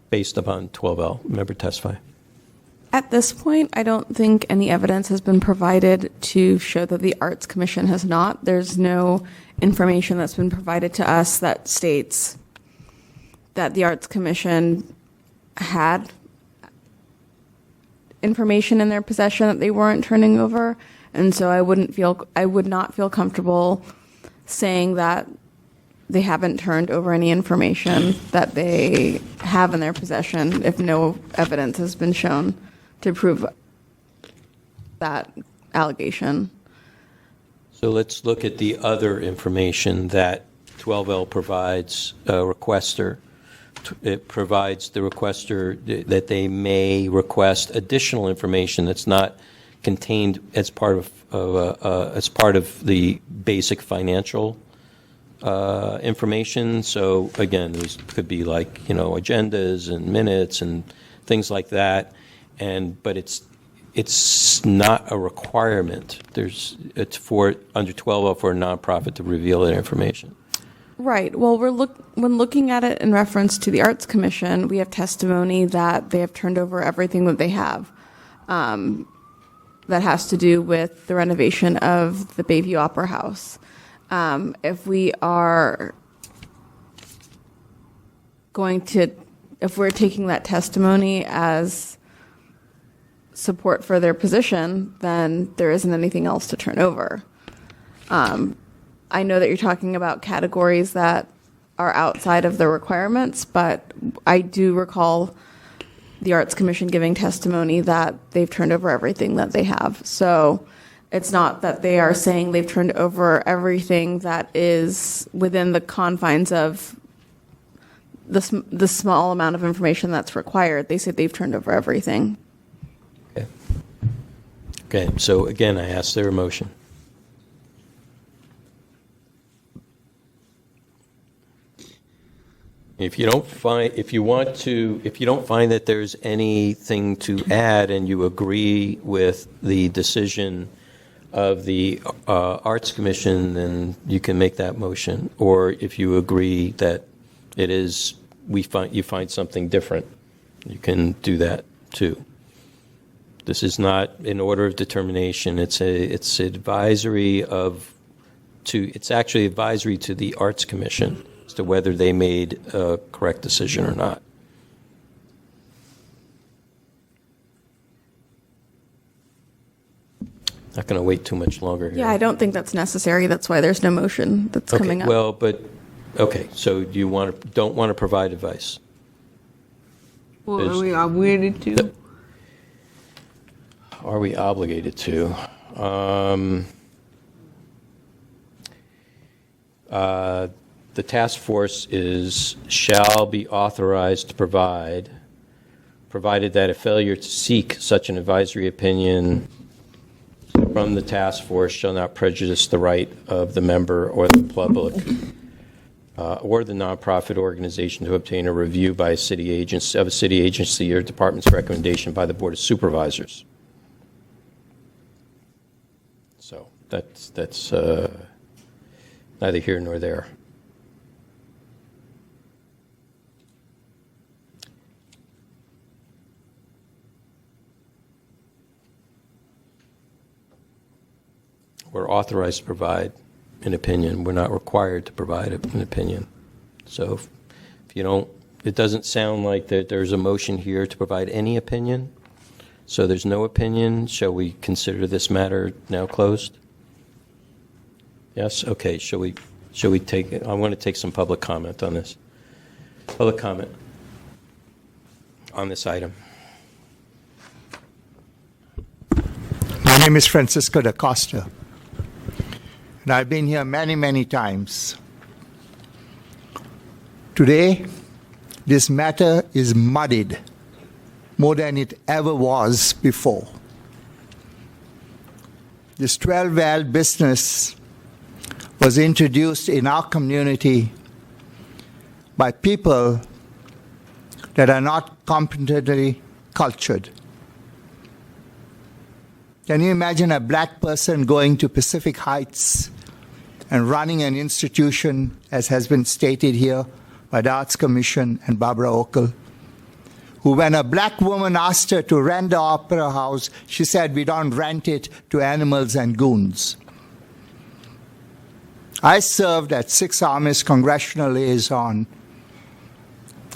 based upon 12L. Member testify. At this point, I don't think any evidence has been provided to show that the Arts Commission has not. There's no information that's been provided to us that states that the Arts Commission had information in their possession that they weren't turning over. And so I would not feel comfortable saying that they haven't turned over any information that they have in their possession if no evidence has been shown to prove that allegation. So let's look at the other information that 12L provides a requester. It provides the requester that they may request additional information that's not contained as part of the basic financial information. So again, these could be like agendas and minutes and things like that. But it's not a requirement. It's for under 12L for a nonprofit to reveal that information. Right. Well, when looking at it in reference to the Arts Commission, we have testimony that they have turned over everything that they have that has to do with the renovation of the Bayview Opera House. If we're taking that testimony as support for their position, then there isn't anything else to turn over. I know that you're talking about categories that are outside of the requirements, but I do recall the Arts Commission giving testimony that they've turned over everything that they have. So it's not that they are saying they've turned over everything that is within the confines of the small amount of information that's required. They said they've turned over everything. Okay. So again, I ask their motion. If you don't find that there's anything to add and you agree with the decision of the Arts Commission, then you can make that motion. Or if you agree that you find something different, you can do that too. This is not an order of determination. It's advisory it's actually advisory to the Arts Commission as to whether they made a correct decision or not. Not going to wait too much longer here. Yeah, I don't think that's necessary. That's why there's no motion that's coming up. Well, but Okay, so you don't want to provide advice? Well, are we obligated to? Are we obligated to? The task force shall be authorized to provide, provided that a failure to seek such an advisory opinion from the task force shall not prejudice the right of the member or the public or the nonprofit organization to obtain a review by a city agency or department's recommendation by the Board of Supervisors. So that's neither here nor there. We're authorized to provide an opinion. We're not required to provide an opinion. So if you don't, it doesn't sound like that there's a motion here to provide any opinion. So there's no opinion. Shall we consider this matter now closed? Yes? Okay. Shall we take it? I want to take some public comment on this. Public comment on this item. My name is Francisco da Costa, and I've been here many, many times. Today, this matter is muddied more than it ever was before. This 12-well business was introduced in our community by people that are not competently cultured. Can you imagine a black person going to Pacific Heights and running an institution, as has been stated here by the Arts Commission and Barbara Okel, who, when a black woman asked her to rent the opera house, she said, "We don't rent it to animals and goons." I served as 6th Army's congressional liaison,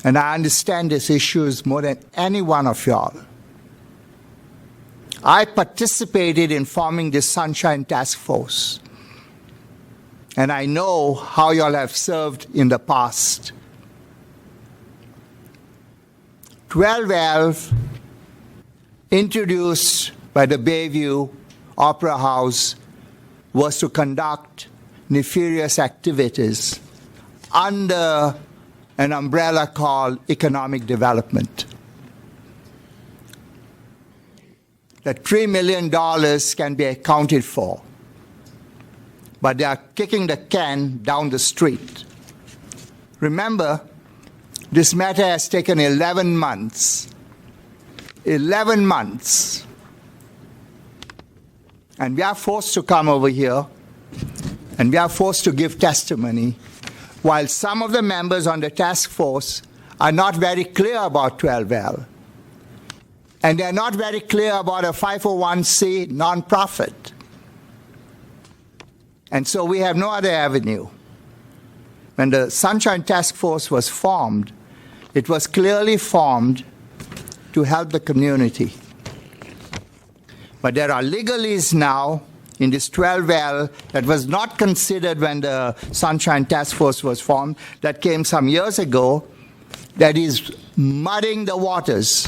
and I understand these issues more than any one of y'all. I participated in forming the Sunshine Task Force, and I know how y'all have served in the past. 12-well introduced by the Bayview Opera House was to conduct nefarious activities under an umbrella called economic development. That $3 million can be accounted for, but they are kicking the can down the street. Remember, this matter has taken 11 months. 11 months. And we are forced to come over here, and we are forced to give testimony, while some of the members on the task force are not very clear about 12-well. And they're not very clear about a 501c nonprofit. And so we have no other avenue. When the Sunshine Task Force was formed, it was clearly formed to help the community. But there are legalese now in this 12-well that was not considered when the Sunshine Task Force was formed, that came some years ago, that is muddying the waters.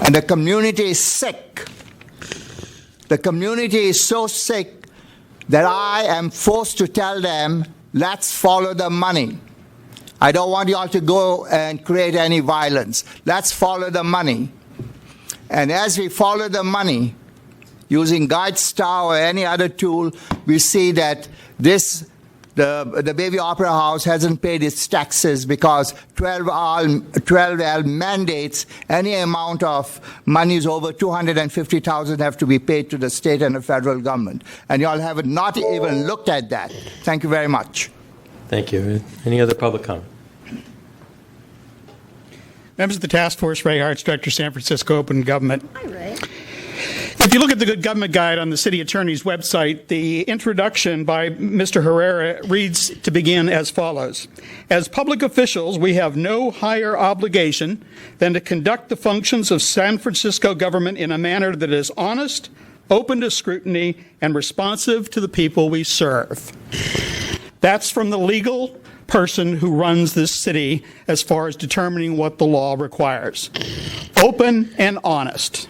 And the community is sick. The community is so sick that I am forced to tell them, let's follow the money. I don't want you all to go and create any violence. Let's follow the money. And as we follow the money, using GuideStar or any other tool, we see that the Bayview Opera House hasn't paid its taxes because 12-well mandates any amount of monies over $250,000 have to be paid to the state and the federal government. And y'all have not even looked at that. Thank you very much. Thank you. Any other public comment? Members of the task force, Ray Hartz, Director, San Francisco Open Government. Hi, Ray. If you look at the Good Government Guide on the City Attorney's website, the introduction by Mr. Herrera reads to begin as follows. As public officials, we have no higher obligation than to conduct the functions of San Francisco government in a manner that is honest, open to scrutiny, and responsive to the people we serve. That's from the legal person who runs this city as far as determining what the law requires. Open and honest.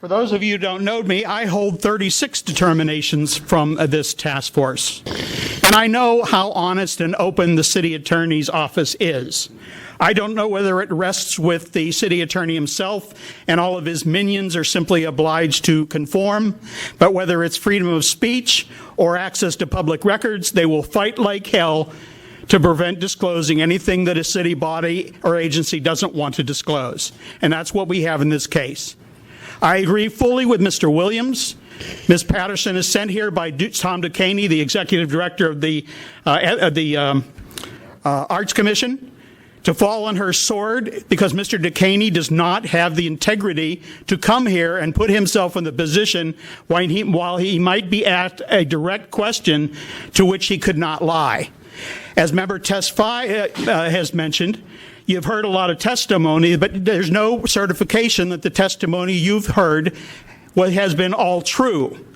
For those of you who don't know me, I hold 36 determinations from this task force. And I know how honest and open the city attorney's office is. I don't know whether it rests with the city attorney himself and all of his minions are simply obliged to conform, but whether it's freedom of speech or access to public records, they will fight like hell to prevent disclosing anything that a city body or agency doesn't want to disclose. And that's what we have in this case. I agree fully with Mr. Williams. Ms. Patterson is sent here by Tom DeCaney, the executive director of the Arts Commission, to fall on her sword because Mr. DeCaney does not have the integrity to come here and put himself in the position while he might be asked a direct question to which he could not lie. As Member Tesfaye has mentioned, you've heard a lot of testimony, but there's no certification that the testimony you've heard has been all true.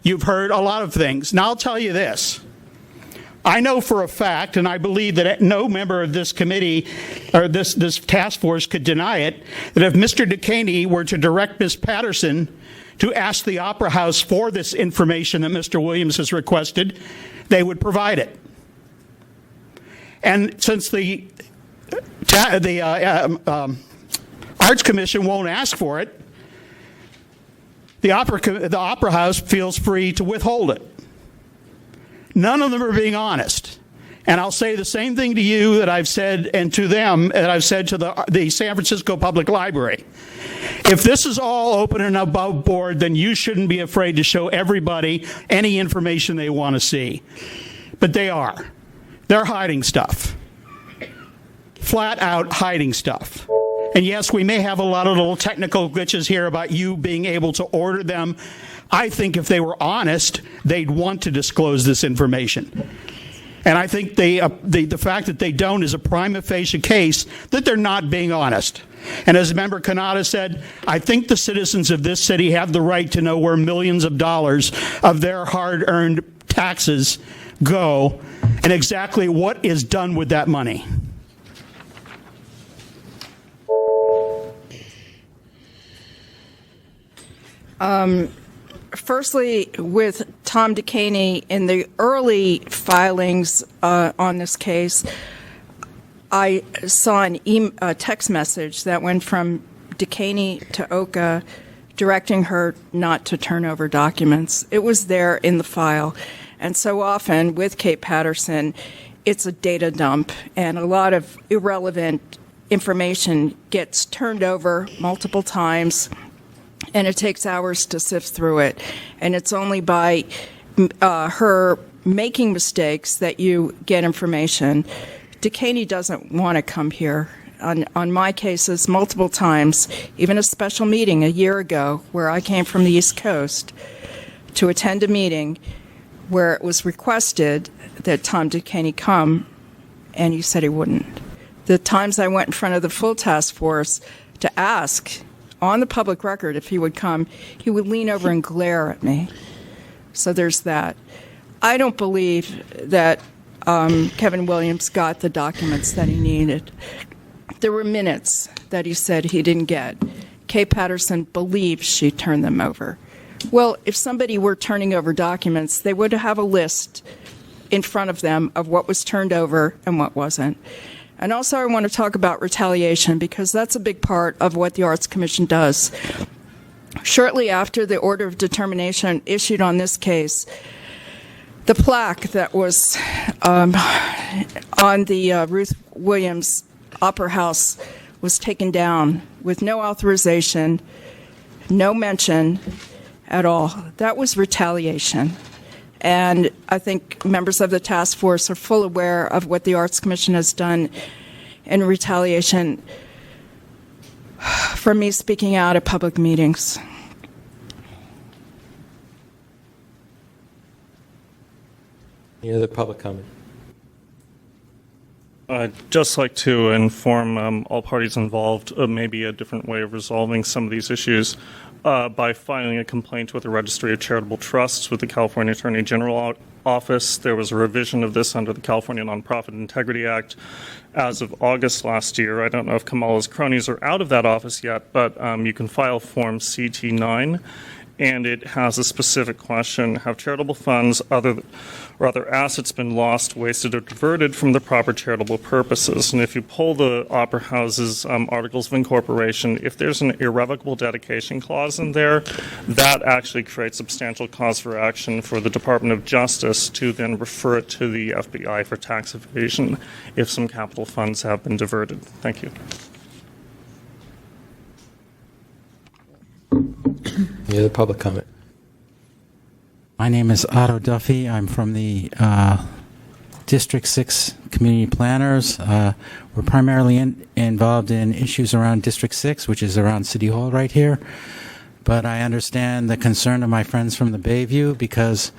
You've heard a lot of things. Now, I'll tell you this. I know for a fact, and I believe that no member of this committee or this task force could deny it, that if Mr. DeCaney were to direct Ms. Patterson to ask the Opera House for this information that Mr. Williams has requested, they would provide it. And since the Arts Commission won't ask for it, the Opera House feels free to withhold it. None of them are being honest. And I'll say the same thing to you that I've said and to them that I've said to the San Francisco Public Library. If this is all open and above board, then you shouldn't be afraid to show everybody any information they want to see. But they are. They're hiding stuff. Flat out hiding stuff. And yes, we may have a lot of little technical glitches here about you being able to order them. I think if they were honest, they'd want to disclose this information. And I think the fact that they don't is a prima facie case that they're not being honest. And as Member Kanata said, I think the citizens of this city have the right to know where millions of dollars of their hard-earned taxes go and exactly what is done with that money. Firstly, with Tom DeCaney, in the early filings on this case, I saw a text message that went from DeCaney to Oka directing her not to turn over documents. It was there in the file. And so often with Kate Patterson, it's a data dump, and a lot of irrelevant information gets turned over multiple times, and it takes hours to sift through it. And it's only by her making mistakes that you get information. DeCaney doesn't want to come here. On my cases, multiple times, even a special meeting a year ago where I came from the East Coast to attend a meeting where it was requested that Tom DeCaney come, and he said he wouldn't. The times I went in front of the full task force to ask on the public record if he would come, he would lean over and glare at me. So there's that. I don't believe that Kevin Williams got the documents that he needed. There were minutes that he said he didn't get. Kate Patterson believes she turned them over. Well, if somebody were turning over documents, they would have a list in front of them of what was turned over and what wasn't. And also I want to talk about retaliation, because that's a big part of what the Arts Commission does. Shortly after the order of determination issued on this case, the plaque that was on the Ruth Williams Opera House was taken down with no authorization, no mention at all. That was retaliation. And I think members of the task force are full aware of what the Arts Commission has done in retaliation for me speaking out at public meetings. Any other public comment? I'd just like to inform all parties involved of maybe a different way of resolving some of these issues by filing a complaint with the Registry of Charitable Trusts with the California Attorney General Office. There was a revision of this under the California Nonprofit Integrity Act as of August last year. I don't know if Kamala's cronies are out of that office yet, but you can file Form CT9, and it has a specific question: have charitable funds or other assets been lost, wasted, or diverted from the proper charitable purposes? And if you pull the Opera House's Articles of Incorporation, if there's an irrevocable dedication clause in there, that actually creates substantial cause for action for the Department of Justice to then refer it to the FBI for tax evasion if some capital funds have been diverted. Thank you. Any other public comment? My name is Otto Duffy. I'm from the District 6 Community Planners. We're primarily involved in issues around District 6, which is around City Hall right here. But I understand the concern of my friends from the Bayview, because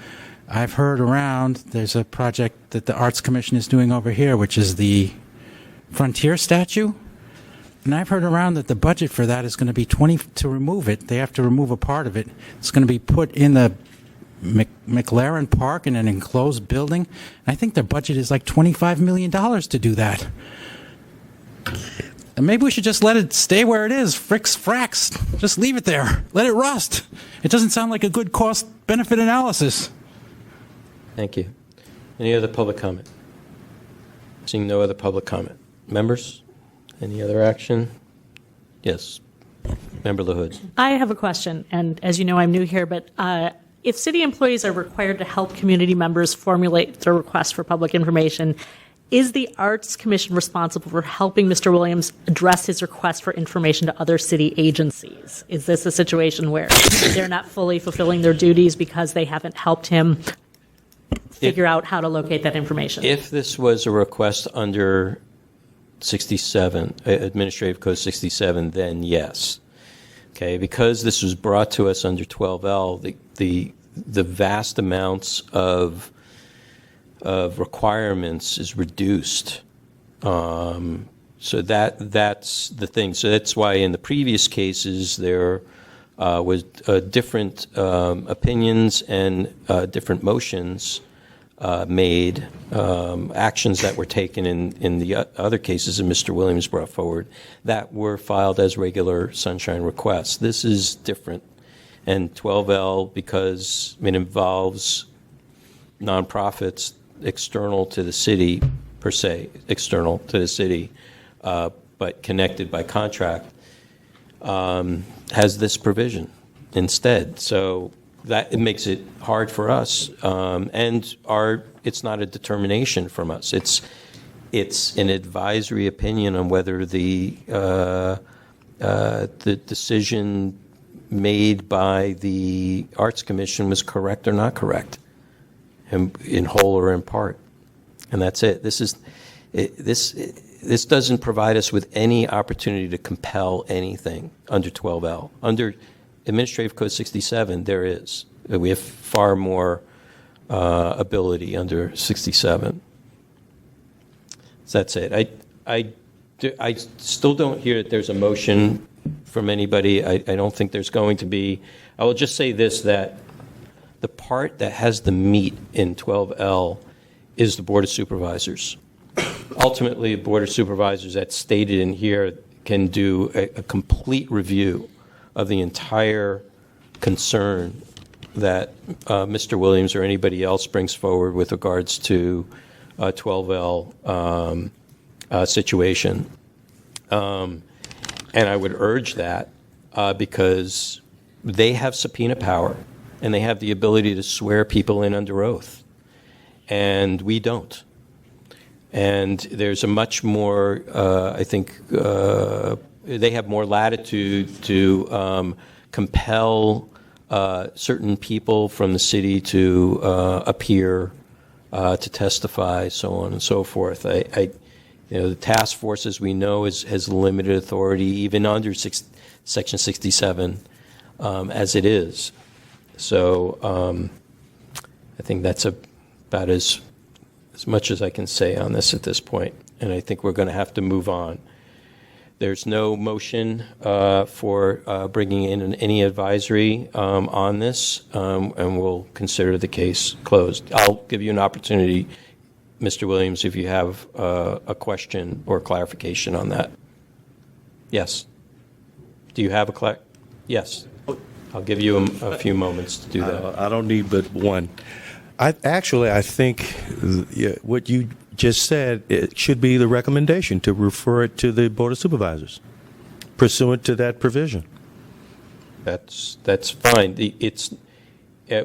I've heard around there's a project that the Arts Commission is doing over here, which is the Frontier statue. And I've heard around that the budget for that is going to be to remove it. They have to remove a part of it. It's going to be put in the McLaren Park in an enclosed building. I think the budget is like $25 million to do that. And maybe we should just let it stay where it is. Fracks. Just leave it there. Let it rust. It doesn't sound like a good cost-benefit analysis. Thank you. Any other public comment? Seeing no other public comment. Members, any other action? Yes. Member LaHood. I have a question, and as you know, I'm new here, but if city employees are required to help community members formulate their request for public information, is the Arts Commission responsible for helping Mr. Williams address his request for information to other city agencies? Is this a situation where they're not fully fulfilling their duties because they haven't helped him figure out how to locate that information? If this was a request under 67, Administrative Code 67, then yes. Okay, because this was brought to us under 12L, the vast amounts of requirements is reduced. So that's the thing. So that's why in the previous cases there was different opinions and different motions made, actions that were taken in the other cases that Mr. Williams brought forward that were filed as regular sunshine requests. This is different. And 12L, because it involves nonprofits external to the city, per se, external to the city, but connected by contract, has this provision instead. So that it makes it hard for us, and it's not a determination from us. It's an advisory opinion on whether the decision made by the Arts Commission was correct or not correct, in whole or in part, and that's it. This doesn't provide us with any opportunity to compel anything under 12L. Under Administrative Code 67, there is. We have far more ability under 67. So that's it. I still don't hear that there's a motion from anybody. I don't think there's going to be. I will just say this, that the part that has the meat in 12L is the Board of Supervisors. Ultimately, the Board of Supervisors, that's stated in here, can do a complete review of the entire concern that Mr. Williams or anybody else brings forward with regards to 12L situation. And I would urge that because they have subpoena power and they have the ability to swear people in under oath. And we don't. And there's a much more, I think, they have more latitude to compel certain people from the city to appear, to testify, so on and so forth. The task force, as we know, has limited authority, even under Section 67, as it is. So I think that's about as much as I can say on this at this point. and I think we're going to have to move on. There's no motion for bringing in any advisory on this, and we'll consider the case closed. I'll give you an opportunity, Mr. Williams, if you have a question or clarification on that. Yes. Do you have a Yes. I'll give you a few moments to do that. I don't need but one. I think what you just said, it should be the recommendation to refer it to the Board of Supervisors, pursuant to that provision. That's fine.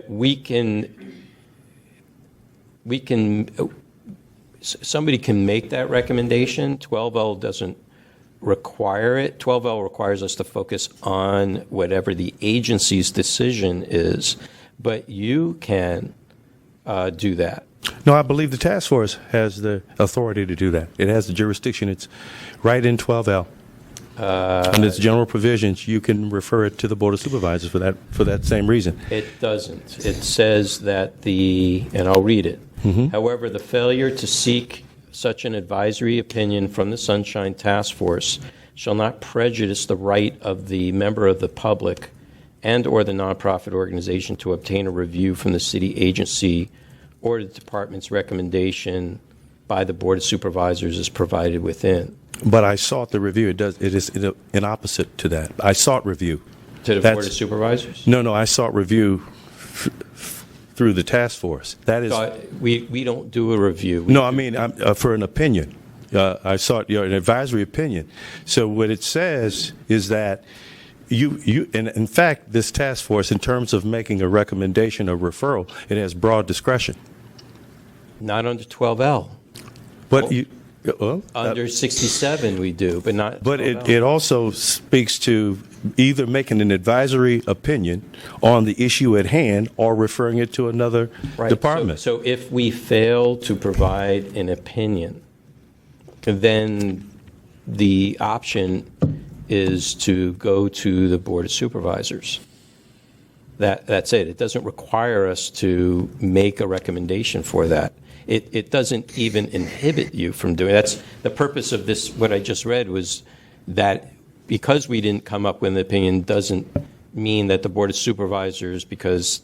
We can somebody can make that recommendation. 12L doesn't require it. 12L requires us to focus on whatever the agency's decision is, but you can do that. No, I believe the task force has the authority to do that. It has the jurisdiction. It's right in 12L. Under its general provisions, you can refer it to the Board of Supervisors for that same reason. It doesn't. It says that and I'll read it. Mm-hmm. However, the failure to seek such an advisory opinion from the Sunshine Task Force shall not prejudice the right of the member of the public and or the nonprofit organization to obtain a review from the city agency or the department's recommendation by the Board of Supervisors is provided within. But I sought the review. It is an opposite to that. I sought review. To the Board of Supervisors? No, I sought review through the task force. That is, we don't do a review. For an opinion. I sought an advisory opinion. So what it says is that and in fact, this task force, in terms of making a recommendation of referral, it has broad discretion. Not under 12L. But under 67 we do, but not. But it also speaks to either making an advisory opinion on the issue at hand or referring it to another department. So if we fail to provide an opinion, then the option is to go to the Board of Supervisors. That's it. It doesn't require us to make a recommendation for that. It doesn't even inhibit you from doing it. That's the purpose of this. What I just read was that because we didn't come up with an opinion doesn't mean that the Board of Supervisors, because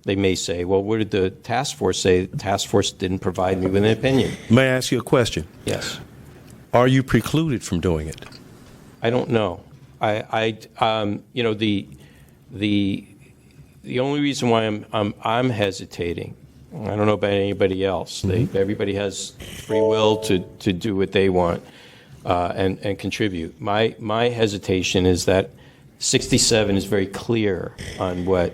they may say, well, what did the task force say? The task force didn't provide me with an opinion. May I ask you a question? Yes. Are you precluded from doing it? I don't know. The only reason why I'm hesitating, I don't know about anybody else. Everybody has free will to do what they want and contribute. My hesitation is that 67 is very clear on what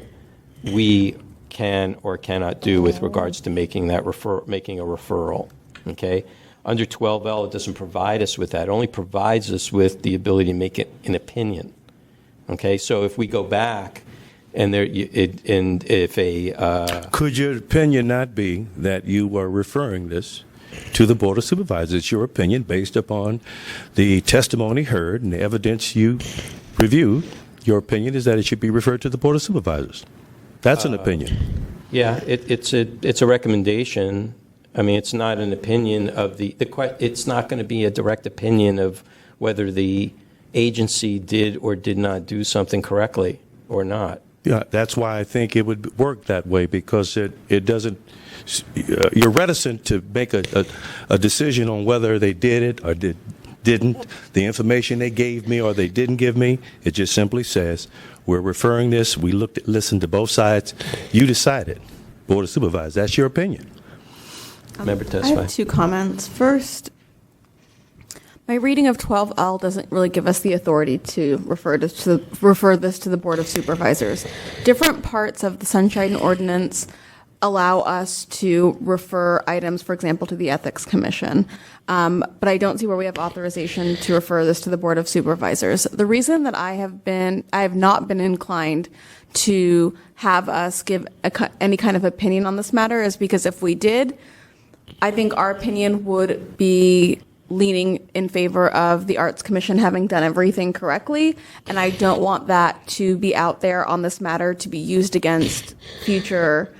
we can or cannot do with regards to making a referral. Okay. Under 12L, it doesn't provide us with that. It only provides us with the ability to make it an opinion. Okay, so if we go back and could your opinion not be that you are referring this to the Board of Supervisors? It's your opinion based upon the testimony heard and the evidence you reviewed. Your opinion is that it should be referred to the Board of Supervisors. That's an opinion. Yeah, it's a recommendation. I mean, it's not an opinion of it's not going to be a direct opinion of whether the agency did or did not do something correctly or not. Yeah, that's why I think it would work that way, because it doesn't. You're reticent to make a decision on whether they did it or didn't. The information they gave me or they didn't give me, it just simply says we're referring this. We listened to both sides. You decided, Board of Supervisors. That's your opinion. Member I testify. have two comments. First, my reading of 12L doesn't really give us the authority to refer this to the Board of Supervisors. Different parts of the Sunshine Ordinance allow us to refer items, for example, to the Ethics Commission. But I don't see where we have authorization to refer this to the Board of Supervisors. The reason that I have not been inclined to have us give any kind of opinion on this matter is because if we did, I think our opinion would be leaning in favor of the Arts Commission having done everything correctly, and I don't want that to be out there on this matter to be used against future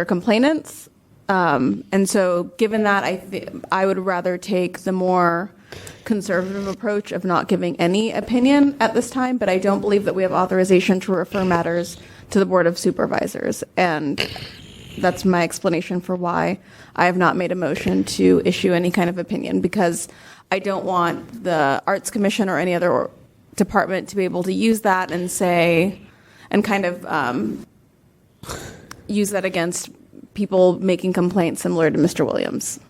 complainants. And so given that, I would rather take the more conservative approach of not giving any opinion at this time, but I don't believe that we have authorization to refer matters to the Board of Supervisors. And that's my explanation for why I have not made a motion to issue any kind of opinion, because I don't want the Arts Commission or any other department to be able to use that and say, and kind of use that against people making complaints similar to Mr. Williams.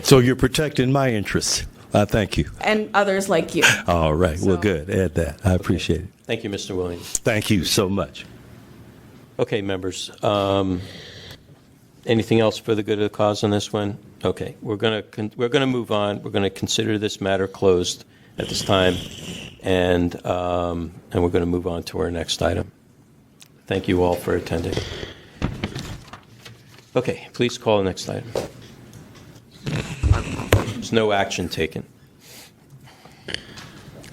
So you're protecting my interests. Thank you. And others like you. All right. Well, good. Add that. I appreciate it. Thank you, Mr. Williams. Thank you so much. Okay, members. Anything else for the good of the cause on this one? Okay, we're going to move on. We're going to consider this matter closed at this time, and we're going to move on to our next item. Thank you all for attending. Okay, please call the next item. There's no action taken.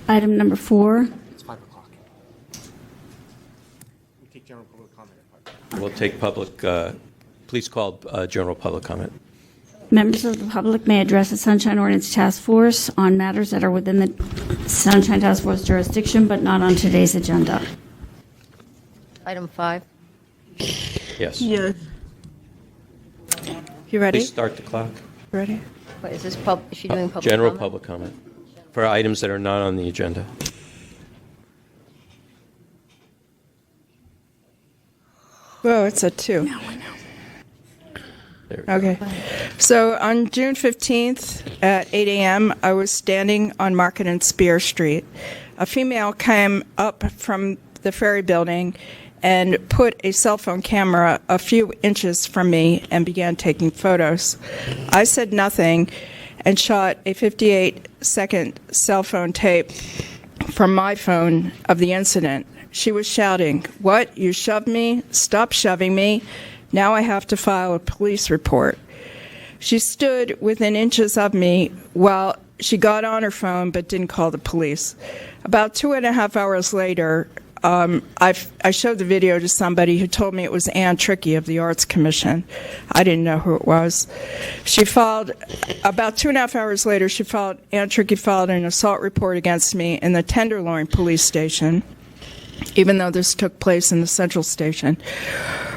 Item number 4. It's 5 o'clock. We take general public comment at 5 o'clock. We'll take public. Please call general public comment. Members of the public may address the Sunshine Ordinance Task Force on matters that are within the Sunshine Task Force jurisdiction, but not on today's agenda. Item 5. Yes. Yes. You ready? Please start the clock. Ready? What, is she doing public General comment? public comment for items that are not on the agenda. Whoa, it's a 2. Okay. So on June 15th at 8 a.m., I was standing on Market and Spear Street. A female came up from the ferry building and put a cell phone camera a few inches from me and began taking photos. I said nothing and shot a 58-second cell phone tape from my phone of the incident. She was shouting, "What? You shoved me? Stop shoving me. Now I have to file a police report." She stood within inches of me while she got on her phone but didn't call the police. About 2.5 hours later, I showed the video to somebody who told me it was Ann Trickey of the Arts Commission. I didn't know who it was. She filed, about 2.5 hours later, Ann Trickey filed an assault report against me in the Tenderloin police station, even though this took place in the Central Station.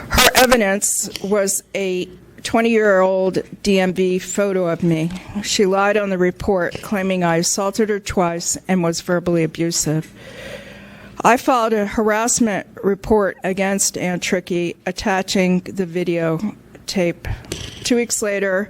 Her evidence was a 20-year-old DMV photo of me. She lied on the report, claiming I assaulted her twice and was verbally abusive. I filed a harassment report against Ann Trickey, attaching the video tape. 2 weeks later,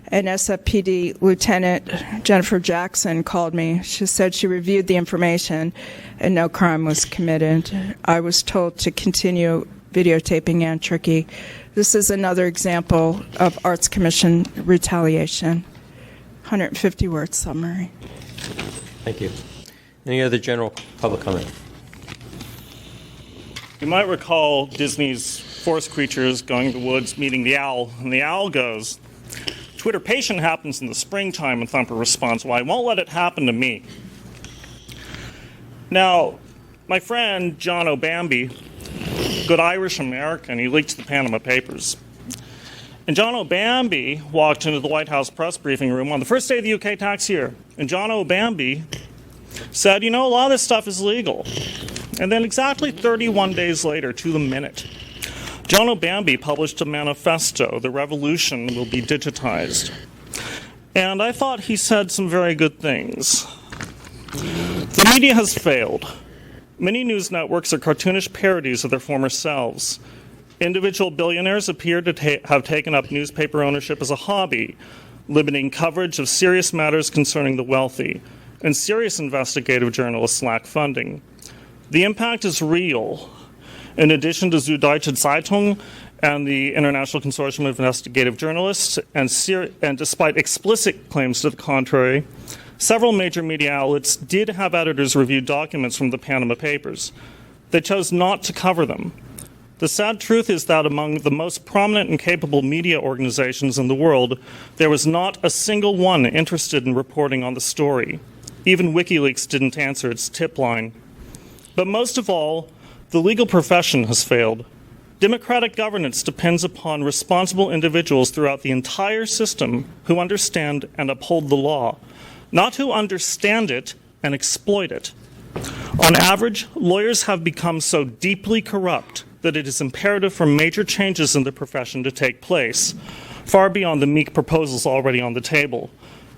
an SFPD Lieutenant Jennifer Jackson called me. She said she reviewed the information and no crime was committed. I was told to continue videotaping Ann Trickey. This is another example of Arts Commission retaliation. 150-word summary. Thank you. Any other general public comment? You might recall Disney's forest creatures going to the woods, meeting the owl, and the owl goes, "Twitterpation happens in the springtime," and Thumper responds, "Well, I won't let it happen to me." Now, my friend John O'Bamby, good Irish American, he leaked the Panama Papers. And John O'Bamby walked into the White House press briefing room on the first day of the UK tax year. And John O'Bamby said, "You know, a lot of this stuff is legal." And then exactly 31 days later, to the minute, John O'Bamby published a manifesto, "The revolution will be digitized." And I thought he said some very good things. The media has failed. Many news networks are cartoonish parodies of their former selves. Individual billionaires appear to have taken up newspaper ownership as a hobby, limiting coverage of serious matters concerning the wealthy, and serious investigative journalists lack funding. The impact is real. In addition to Süddeutsche Zeitung and the International Consortium of Investigative Journalists, and despite explicit claims to the contrary, several major media outlets did have editors review documents from the Panama Papers. They chose not to cover them. The sad truth is that among the most prominent and capable media organizations in the world, there was not a single one interested in reporting on the story. Even WikiLeaks didn't answer its tip line. But most of all, the legal profession has failed. Democratic governance depends upon responsible individuals throughout the entire system who understand and uphold the law, not who understand it and exploit it. On average, lawyers have become so deeply corrupt that it is imperative for major changes in the profession to take place, far beyond the meek proposals already on the table.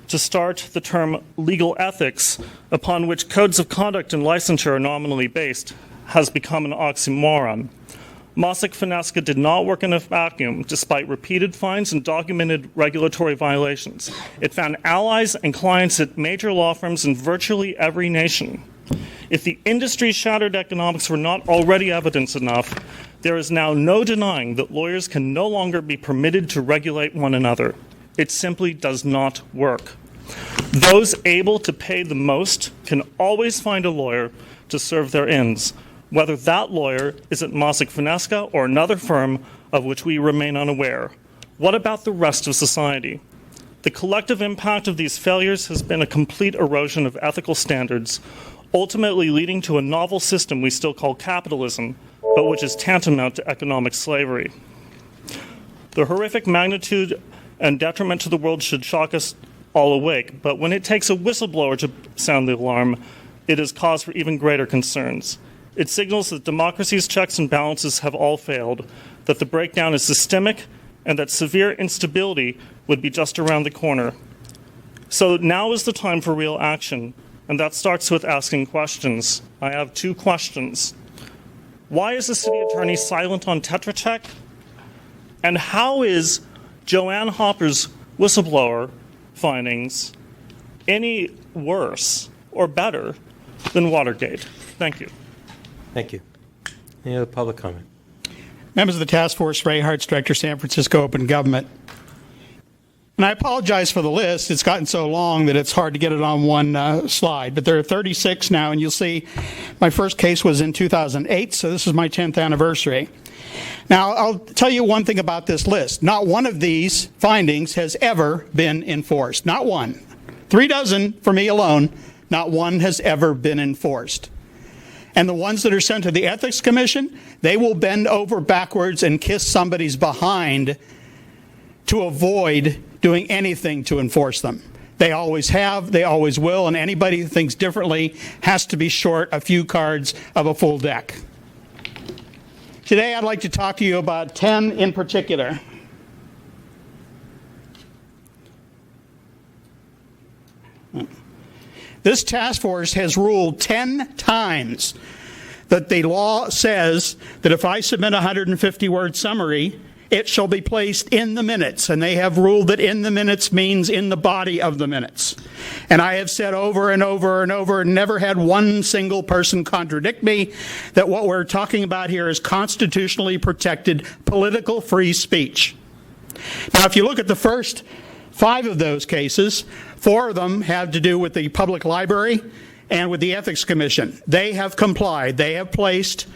To start, the term legal ethics, upon which codes of conduct and licensure are nominally based, has become an oxymoron. Mossack Finesca did not work in a vacuum, despite repeated fines and documented regulatory violations. It found allies and clients at major law firms in virtually every nation. If the industry's shattered economics were not already evidence enough, there is now no denying that lawyers can no longer be permitted to regulate one another. It simply does not work. Those able to pay the most can always find a lawyer to serve their ends, whether that lawyer is at Mossack Finesca or another firm of which we remain unaware. What about the rest of society? The collective impact of these failures has been a complete erosion of ethical standards, ultimately leading to a novel system we still call capitalism, but which is tantamount to economic slavery. The horrific magnitude and detriment to the world should shock us all awake, but when it takes a whistleblower to sound the alarm, it is cause for even greater concerns. It signals that democracy's checks and balances have all failed, that the breakdown is systemic, and that severe instability would be just around the corner. So now is the time for real action, and that starts with asking questions. I have 2 questions. Why is the city attorney silent on Tetra Tech? And how is Joanne Hopper's whistleblower findings any worse or better than Watergate? Thank you. Thank you. Any other public comment? Members of the task force, Ray Hartz, Director, San Francisco Open Government. And I apologize for the list. It's gotten so long that it's hard to get it on one slide. But there are 36 now, and you'll see my first case was in 2008, so this is my 10th anniversary. Now, I'll tell you one thing about this list. Not one of these findings has ever been enforced. Not one. 3 dozen for me alone, not one has ever been enforced. And the ones that are sent to the Ethics Commission, they will bend over backwards and kiss somebody's behind to avoid doing anything to enforce them. They always have, they always will, and anybody who thinks differently has to be short a few cards of a full deck. Today I'd like to talk to you about 10 in particular. This task force has ruled 10 times that the law says that if I submit a 150-word summary, it shall be placed in the minutes. And they have ruled that in the minutes means in the body of the minutes. And I have said over and over and over, and never had one single person contradict me, that what we're talking about here is constitutionally protected political free speech. Now, if you look at the first 5 of those cases, 4 of them have to do with the public library and with the Ethics Commission. They have complied. They have placed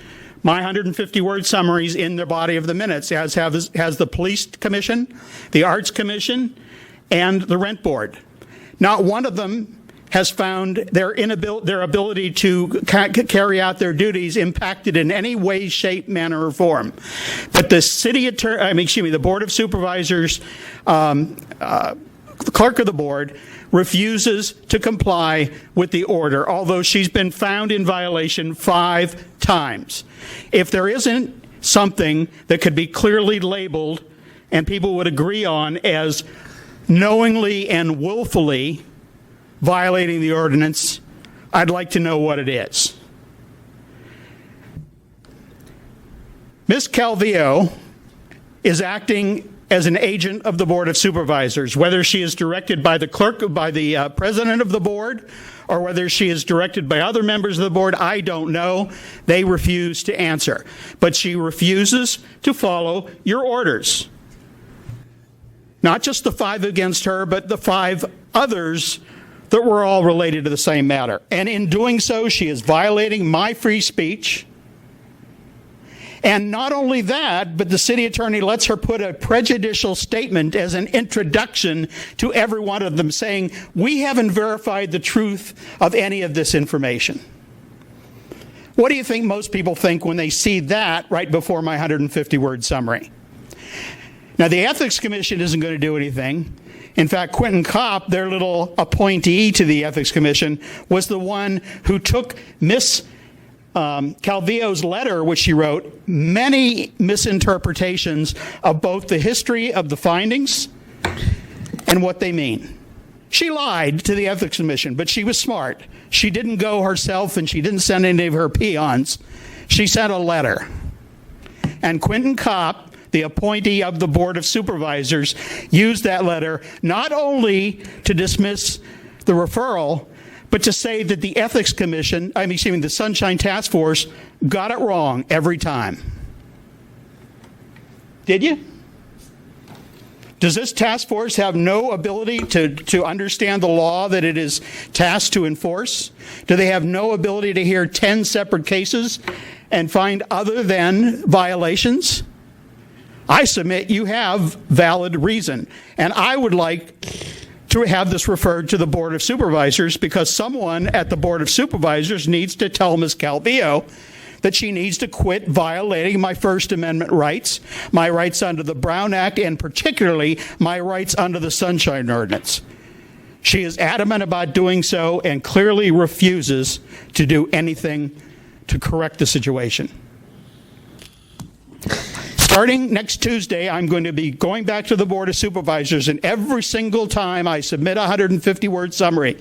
my 150-word summaries in the body of the minutes, as has the Police Commission, the Arts Commission, and the Rent Board. Not one of them has found their ability to carry out their duties impacted in any way, shape, manner, or form. But the the Board of Supervisors, the clerk of the board, refuses to comply with the order, although she's been found in violation 5 times. If there isn't something that could be clearly labeled and people would agree on as knowingly and willfully violating the ordinance, I'd like to know what it is. Ms. Calvillo is acting as an agent of the Board of Supervisors, whether she is directed by the president of the board, or whether she is directed by other members of the board, I don't know. They refuse to answer. But she refuses to follow your orders. Not just the 5 against her, but the 5 others that were all related to the same matter. And in doing so, she is violating my free speech. And not only that, but the city attorney lets her put a prejudicial statement as an introduction to every one of them, saying, we haven't verified the truth of any of this information. What do you think most people think when they see that right before my 150-word summary? Now, the Ethics Commission isn't going to do anything. In fact, Quentin Kopp, their little appointee to the Ethics Commission, was the one who took Miss Calvillo's letter, which she wrote, many misinterpretations of both the history of the findings and what they mean. She lied to the Ethics Commission, but she was smart. She didn't go herself and she didn't send any of her peons. She sent a letter. And Quentin Kopp, the appointee of the Board of Supervisors, used that letter not only to dismiss the referral, but to say that the Ethics Commission, the Sunshine Task Force, got it wrong every time. Did you? Does this task force have no ability to understand the law that it is tasked to enforce? Do they have no ability to hear 10 separate cases and find other than violations? I submit you have valid reason, and I would like to have this referred to the Board of Supervisors, because someone at the Board of Supervisors needs to tell Ms. Calvillo that she needs to quit violating my First Amendment rights, my rights under the Brown Act, and particularly my rights under the Sunshine Ordinance. She is adamant about doing so and clearly refuses to do anything to correct the situation. Starting next Tuesday, I'm going to be going back to the Board of Supervisors, and every single time I submit a 150-word summary,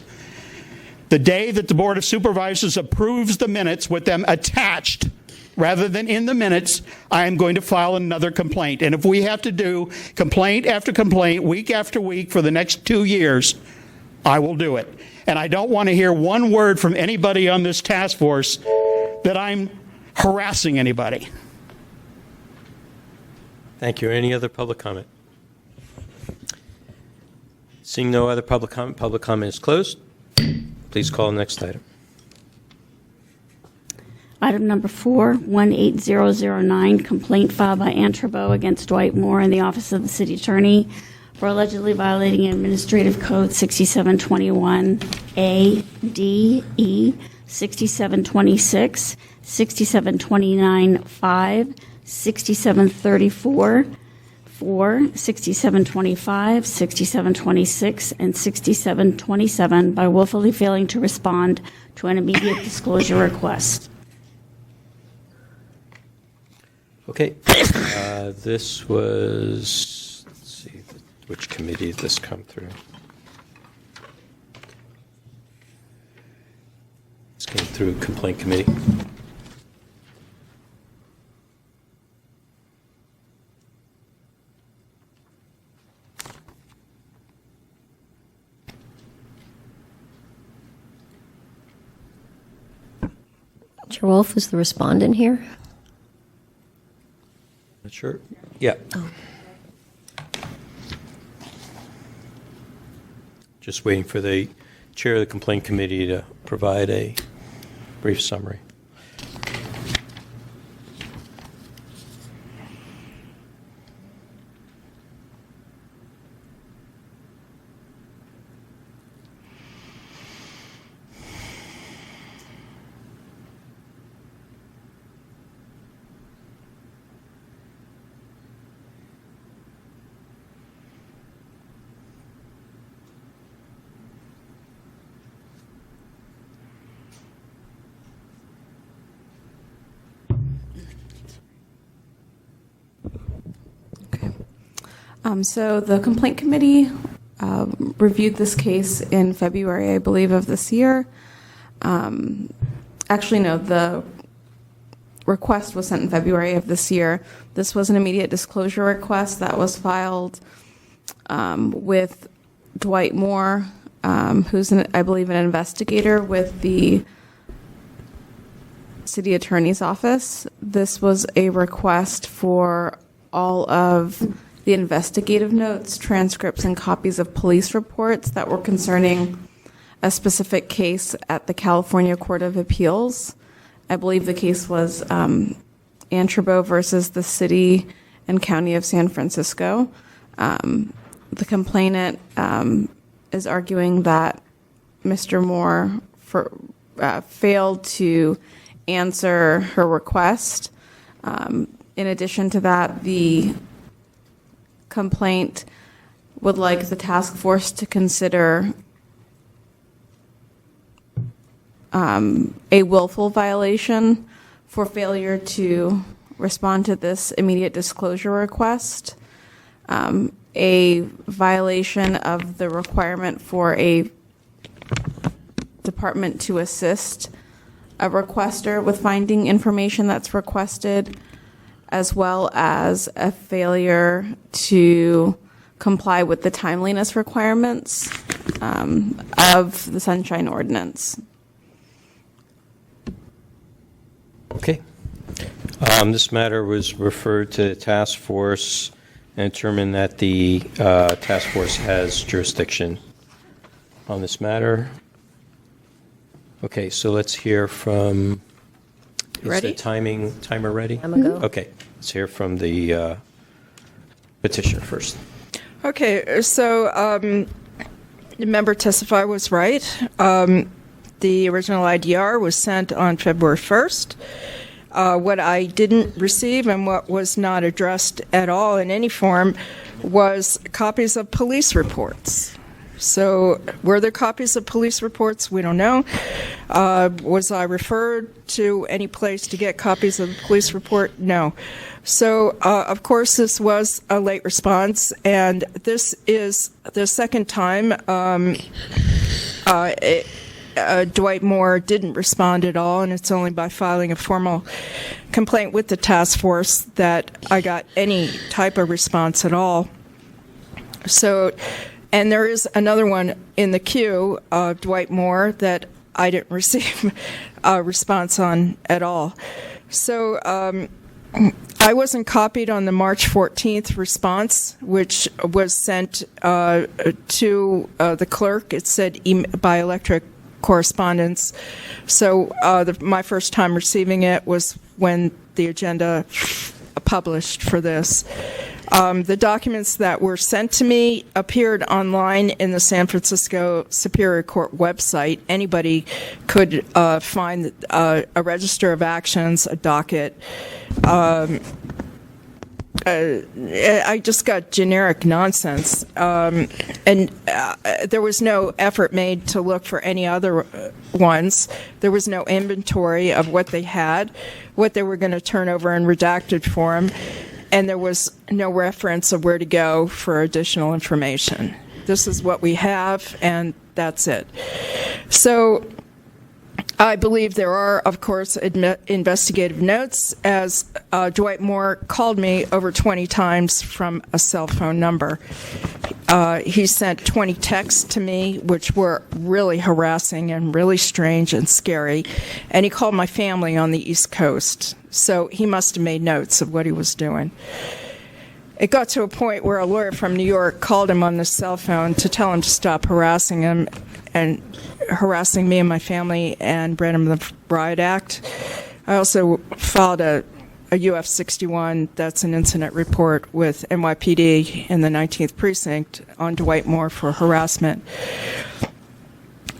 the day that the Board of Supervisors approves the minutes with them attached rather than in the minutes, I am going to file another complaint. And if we have to do complaint after complaint, week after week for the next 2 years, I will do it. And I don't want to hear one word from anybody on this task force that I'm harassing anybody. Thank you. Any other public comment? Seeing no other public comment is closed. Please call the next item. Item number 4, 18009, complaint filed by Antrabo against Dwight Moore in the Office of the City Attorney for allegedly violating Administrative Code 6721 A, D, E, 6726, 6729 5, 6734, 4, 6725, 6726, and 6727 by willfully failing to respond to an immediate disclosure request. Okay. This was, let's see, which committee did this come through? This came through Complaint Committee. Chair Wolf, is the respondent here? Not sure. Yeah. Oh. Just waiting for the chair of the Complaint Committee to provide a brief summary. So the complaint committee reviewed this case in February, I believe, of this year. Actually, no, the request was sent in February of this year. This was an immediate disclosure request that was filed with Dwight Moore, who's, I believe, an investigator with the city attorney's office. This was a request for all of the investigative notes, transcripts, and copies of police reports that were concerning a specific case at the California Court of Appeals. I believe the case was Antrabo versus the City and County of San Francisco. The complainant is arguing that Mr. Moore failed to answer her request. In addition to that, the complaint would like the task force to consider a willful violation for failure to respond to this immediate disclosure request, a violation of the requirement for a department to assist a requester with finding information that's requested, as well as a failure to comply with the timeliness requirements of the Sunshine Ordinance. Okay. This matter was referred to the task force and determined that the task force has jurisdiction on this matter. Okay, so let's hear from. Ready? Is the timer ready? I'm a go. Okay, let's hear from the petitioner first. Okay, so the member testify was right. The original IDR was sent on February 1st. What I didn't receive and what was not addressed at all in any form was copies of police reports. So were there copies of police reports? We don't know. Was I referred to any place to get copies of the police report? No. So, of course, this was a late response, and this is the second time Dwight Moore didn't respond at all, and it's only by filing a formal complaint with the task force that I got any type of response at all. So, and there is another one in the queue of Dwight Moore that I didn't receive a response on at all. So I wasn't copied on the March 14th response, which was sent to the clerk. It said by electric correspondence. So my first time receiving it was when the agenda published for this. The documents that were sent to me appeared online in the San Francisco Superior Court website. Anybody could find a register of actions, a docket. I just got generic nonsense. And there was no effort made to look for any other ones. There was no inventory of what they had, what they were going to turn over in redacted form. And there was no reference of where to go for additional information. This is what we have, and that's it. So I believe there are, of course, investigative notes, as Dwight Moore called me over 20 times from a cell phone number. He sent 20 texts to me, which were really harassing and really strange and scary. And he called my family on the East Coast. So he must have made notes of what he was doing. It got to a point where a lawyer from New York called him on the cell phone to tell him to stop harassing him and harassing me and my family and read him the Riot Act. I also filed a UF 61, that's an incident report with NYPD in the 19th Precinct on Dwight Moore for harassment.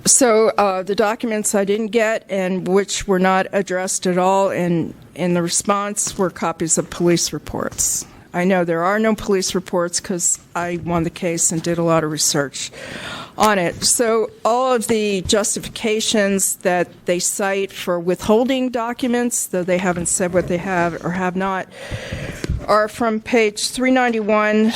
So the documents I didn't get and which were not addressed at all in the response were copies of police reports. I know there are no police reports because I won the case and did a lot of research on it. So all of the justifications that they cite for withholding documents, though they haven't said what they have or have not, are from page 391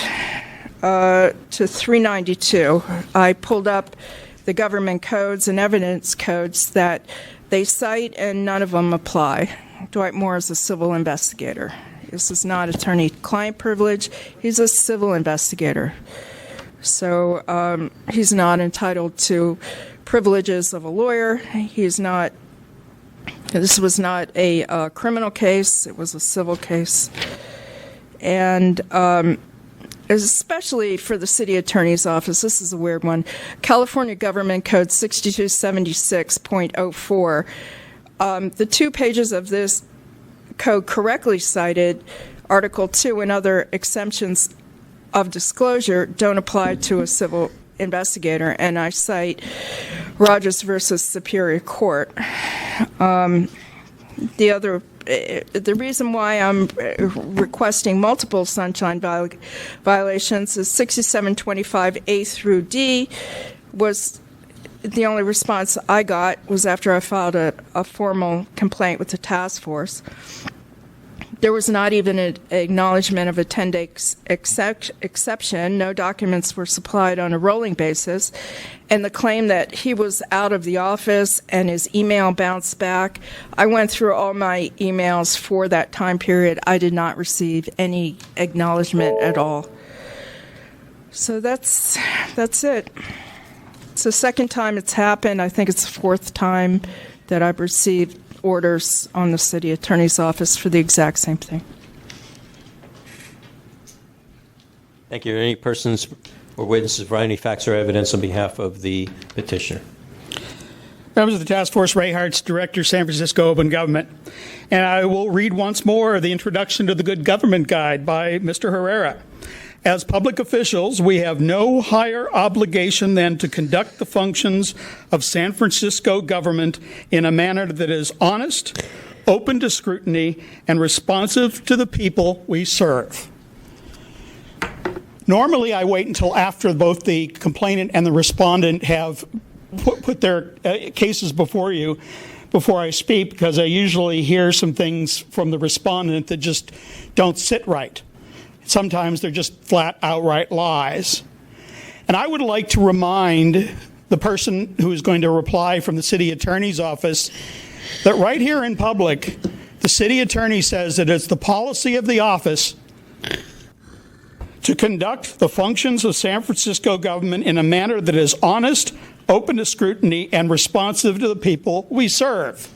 to 392. I pulled up the government codes and evidence codes that they cite, and none of them apply. Dwight Moore is a civil investigator. This is not attorney-client privilege. He's a civil investigator. So he's not entitled to privileges of a lawyer. He's not. This was not a criminal case. It was a civil case. And especially for the city attorney's office, this is a weird one. California Government Code 6276.04. The 2 pages of this code correctly cited Article 2 and other exemptions of disclosure don't apply to a civil investigator, and I cite Rogers versus Superior Court. the reason why I'm requesting multiple sunshine violations is 6725A through D was the only response I got was after I filed a formal complaint with the task force. There was not even an acknowledgement of a 10-day exception. No documents were supplied on a rolling basis. And the claim that he was out of the office and his email bounced back, I went through all my emails for that time period. I did not receive any acknowledgement at all. So that's it. It's the second time it's happened. I think it's the fourth time that I've received orders on the city attorney's office for the exact same thing. Thank you. Any persons or witnesses provide any facts or evidence on behalf of the petitioner? Members of the task force, Ray Hartz, Director, San Francisco Open Government. And I will read once more the introduction to the Good Government Guide by Mr. Herrera. As public officials, we have no higher obligation than to conduct the functions of San Francisco government in a manner that is honest, open to scrutiny, and responsive to the people we serve. Normally, I wait until after both the complainant and the respondent have put their cases before you before I speak, because I usually hear some things from the respondent that just don't sit right. Sometimes they're just flat, outright lies. And I would like to remind the person who is going to reply from the city attorney's office that right here in public, the city attorney says that it's the policy of the office to conduct the functions of San Francisco government in a manner that is honest, open to scrutiny, and responsive to the people we serve.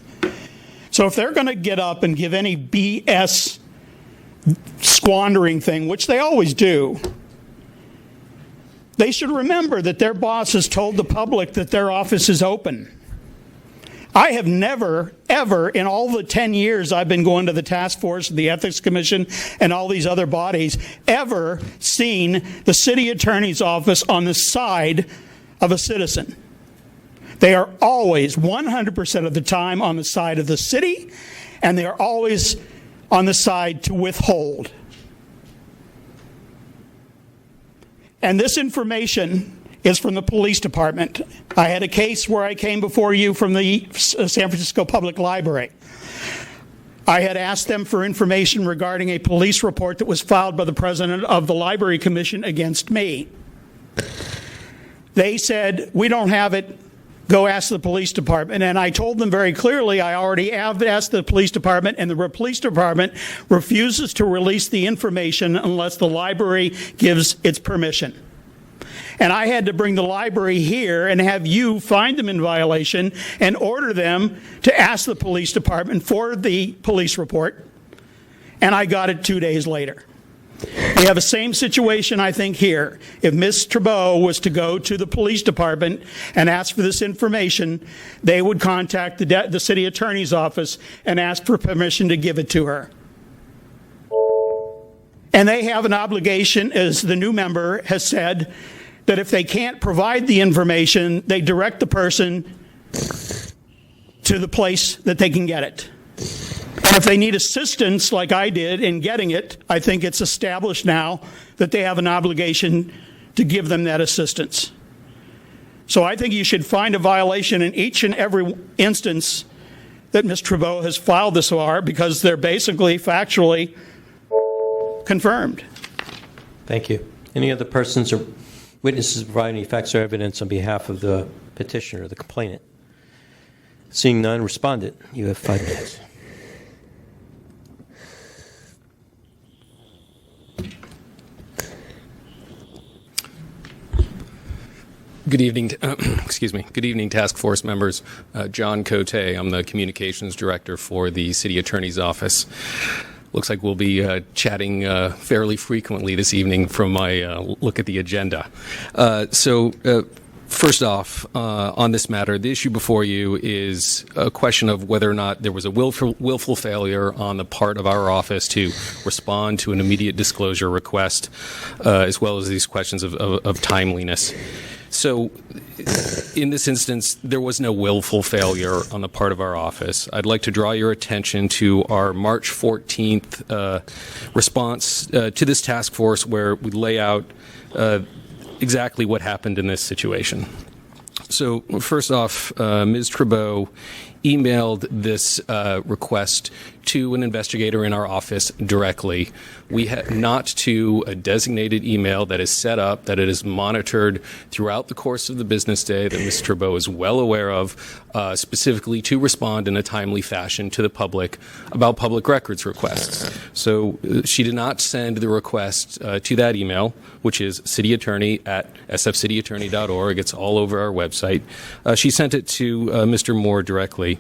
So if they're going to get up and give any BS squandering thing, which they always do, they should remember that their boss has told the public that their office is open. I have never, ever, in all the 10 years I've been going to the task force, the Ethics Commission, and all these other bodies, ever seen the city attorney's office on the side of a citizen. They are always, 100% of the time, on the side of the city, and they are always on the side to withhold. And this information is from the police department. I had a case where I came before you from the San Francisco Public Library. I had asked them for information regarding a police report that was filed by the president of the Library Commission against me. They said, we don't have it. Go ask the police department. And I told them very clearly I already have asked the police department, and the police department refuses to release the information unless the library gives its permission. And I had to bring the library here and have you find them in violation and order them to ask the police department for the police report. And I got it 2 days later. We have the same situation, I think, here. If Ms. Trabeau was to go to the police department and ask for this information, they would contact the city attorney's office and ask for permission to give it to her. And they have an obligation, as the new member has said, that if they can't provide the information, they direct the person to the place that they can get it. And if they need assistance, like I did, in getting it, I think it's established now that they have an obligation to give them that assistance. So I think you should find a violation in each and every instance that Ms. Trabeau has filed this far, because they're basically factually confirmed. Thank you. Any other persons or witnesses provide any facts or evidence on behalf of the petitioner or the complainant? Seeing none, respondent, you have 5 minutes. Good evening. Excuse me. Good evening, task force members. John Cote. I'm the communications director for the city attorney's office. Looks like we'll be chatting fairly frequently this evening from my look at the agenda. First off, on this matter, the issue before you is a question of whether or not there was a willful failure on the part of our office to respond to an immediate disclosure request, as well as these questions of timeliness. So, in this instance, there was no willful failure on the part of our office. I'd like to draw your attention to our March 14th response to this task force, where we lay out exactly what happened in this situation. So, first off, Ms. Trabeau emailed this request to an investigator in our office directly. We had not to a designated email that is set up, that it is monitored throughout the course of the business day, that Ms. Trabeau is well aware of, specifically to respond in a timely fashion to the public about public records requests. So she did not send the request to that email, which is cityattorney@sfcityattorney.org. It's all over our website. She sent it to Mr. Moore directly.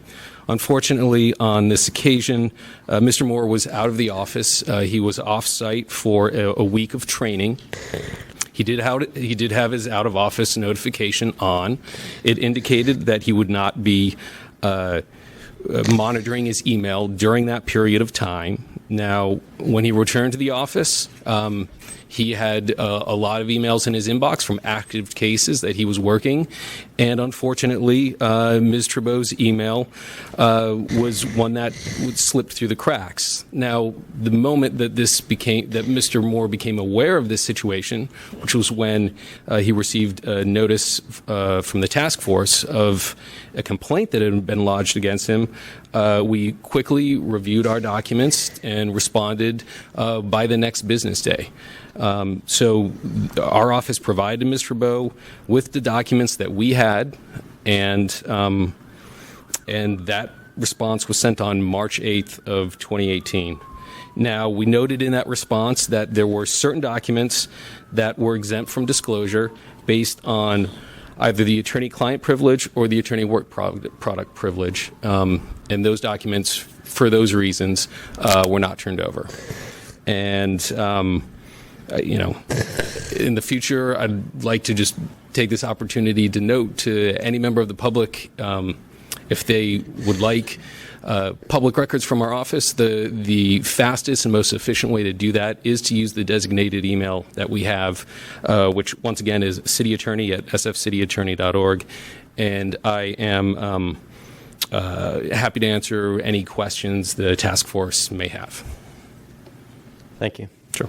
Unfortunately, on this occasion, Mr. Moore was out of the office. He was off-site for a week of training. He did have his out-of-office notification on. It indicated that he would not be monitoring his email during that period of time. Now, when he returned to the office, he had a lot of emails in his inbox from active cases that he was working, and unfortunately, Ms. Trabeau's email was one that slipped through the cracks. Now, the moment that Mr. Moore became aware of this situation, which was when he received a notice from the task force of a complaint that had been lodged against him, we quickly reviewed our documents and responded by the next business day. So our office provided Ms. Trabeau with the documents that we had, and that response was sent on March 8th of 2018. Now, we noted in that response that there were certain documents that were exempt from disclosure based on either the attorney-client privilege or the attorney-work product privilege, and those documents, for those reasons, were not turned over. And in the future, I'd like to just take this opportunity to note to any member of the public, if they would like public records from our office, the fastest and most efficient way to do that is to use the designated email that we have, which once again is cityattorney@sfcityattorney.org. And I am happy to answer any questions the task force may have. Thank you. Sure.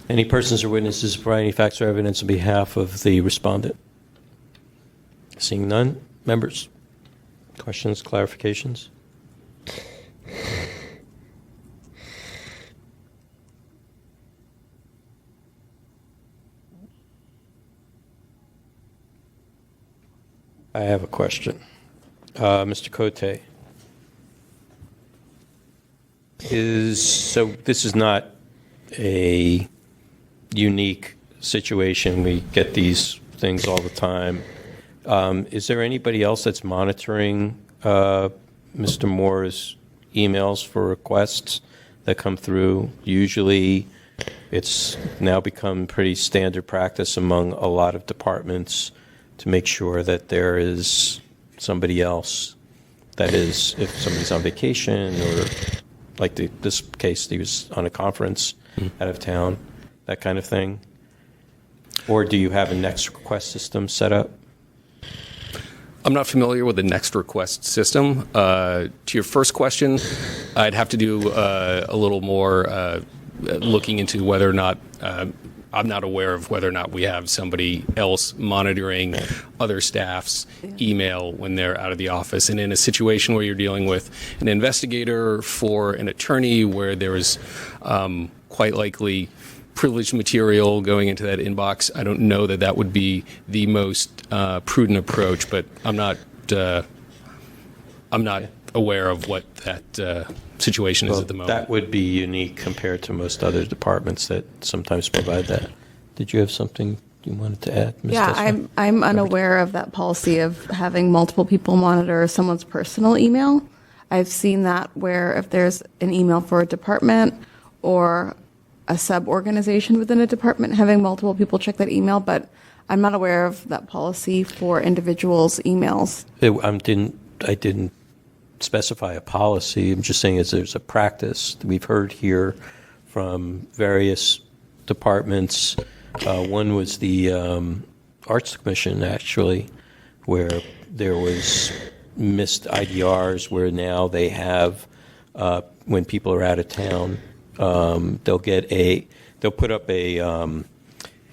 Any persons or witnesses provide any facts or evidence on behalf of the respondent? Seeing none, members? Questions, clarifications? I have a question. Mr. Cote. So this is not a unique situation. We get these things all the time. Is there anybody else that's monitoring Mr. Moore's emails for requests that come through? Usually it's now become pretty standard practice among a lot of departments to make sure that there is somebody else, that is, if somebody's on vacation or like this case, he was on a conference out of town, that kind of thing? Or do you have a next request system set up? I'm not familiar with the next request system. To your first question, I'd have to do a little more looking into whether or not I'm not aware of whether or not we have somebody else monitoring other staff's email when they're out of the office. And in a situation where you're dealing with an investigator for an attorney where there is quite likely privileged material going into that inbox, I don't know that that would be the most prudent approach, but I'm not aware of what that situation is at the moment. That would be unique compared to most other departments that sometimes provide that. Did you have something you wanted to add, Ms. Yeah, Tessler? I'm unaware of that policy of having multiple people monitor someone's personal email. I've seen that where if there's an email for a department or a sub-organization within a department, having multiple people check that email, but I'm not aware of that policy for individuals' emails. I didn't specify a policy. I'm just saying there's a practice that we've heard here from various departments. One was the Arts Commission, actually, where there was missed IDRs, where now they have, when people are out of town, they'll put up an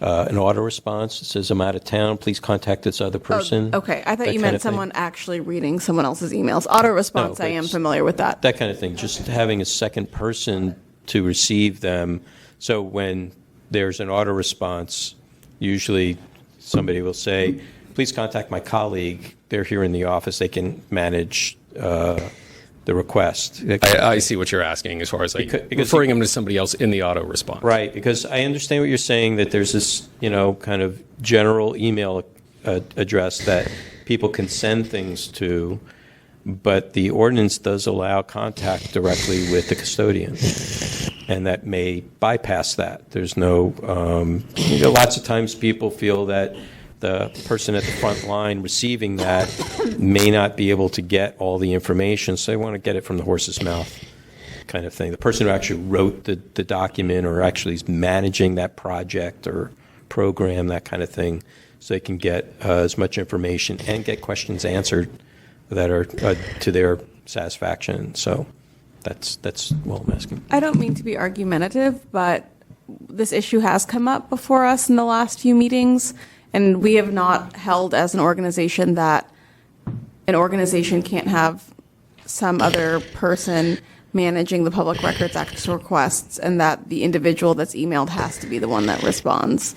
auto response that says, I'm out of town, please contact this other person. Oh, okay, I thought That you kind meant of thing. someone actually reading someone else's emails. Auto response, No, I am it's- familiar with that. That kind of thing, just having a second person to receive them. So when there's an auto response, usually somebody will say, please contact my colleague. They're here in the office. They can manage the request. I see what you're asking as far as like referring them to somebody else in the auto response. Right, because I understand what you're saying, that there's this, kind of general email address that people can send things to, but the ordinance does allow contact directly with the custodian, and that may bypass that. There's no, lots of times people feel that the person at the front line receiving that may not be able to get all the information, so they want to get it from the horse's mouth, kind of thing. The person who actually wrote the document or actually is managing that project or program, that kind of thing, so they can get as much information and get questions answered that are to their satisfaction. So that's what I'm asking. I don't mean to be argumentative, but this issue has come up before us in the last few meetings, and we have not held as an organization that an organization can't have some other person managing the public records access requests, and that the individual that's emailed has to be the one that responds.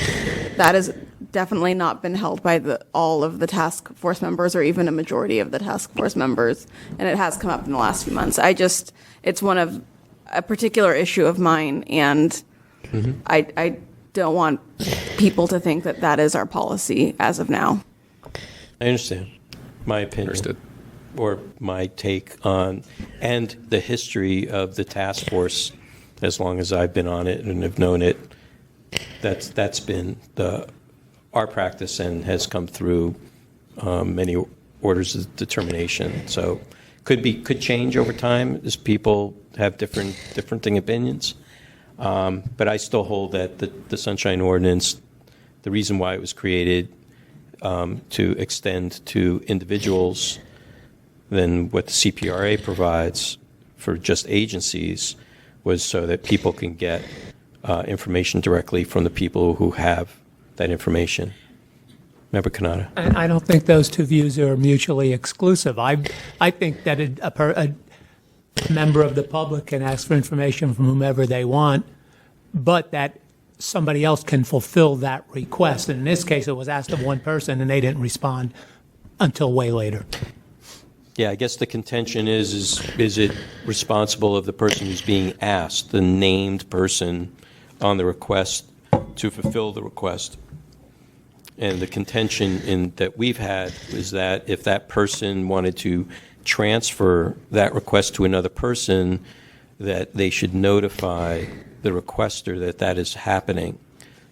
That has definitely not been held by all of the task force members, or even a majority of the task force members, and it has come up in the last few months. It's one of a particular issue of mine, and I don't want people to think that that is our policy as of now. I understand. My opinion. Understood. Or my take on, and the history of the task force, as long as I've been on it and have known it, that's been our practice and has come through many orders of determination. So could change over time as people have different opinions. But I still hold that the Sunshine Ordinance, the reason why it was created, to extend to individuals than what the CPRA provides for just agencies, was so that people can get information directly from the people who have that information. Member Kanata. I don't think those two views are mutually exclusive. I think that a member of the public can ask for information from whomever they want, but that somebody else can fulfill that request. And in this case, it was asked of one person, and they didn't respond until way later. Yeah, I guess the contention is it responsible of the person who's being asked, the named person on the request, to fulfill the request? And the contention that we've had is that if that person wanted to transfer that request to another person, that they should notify the requester that is happening.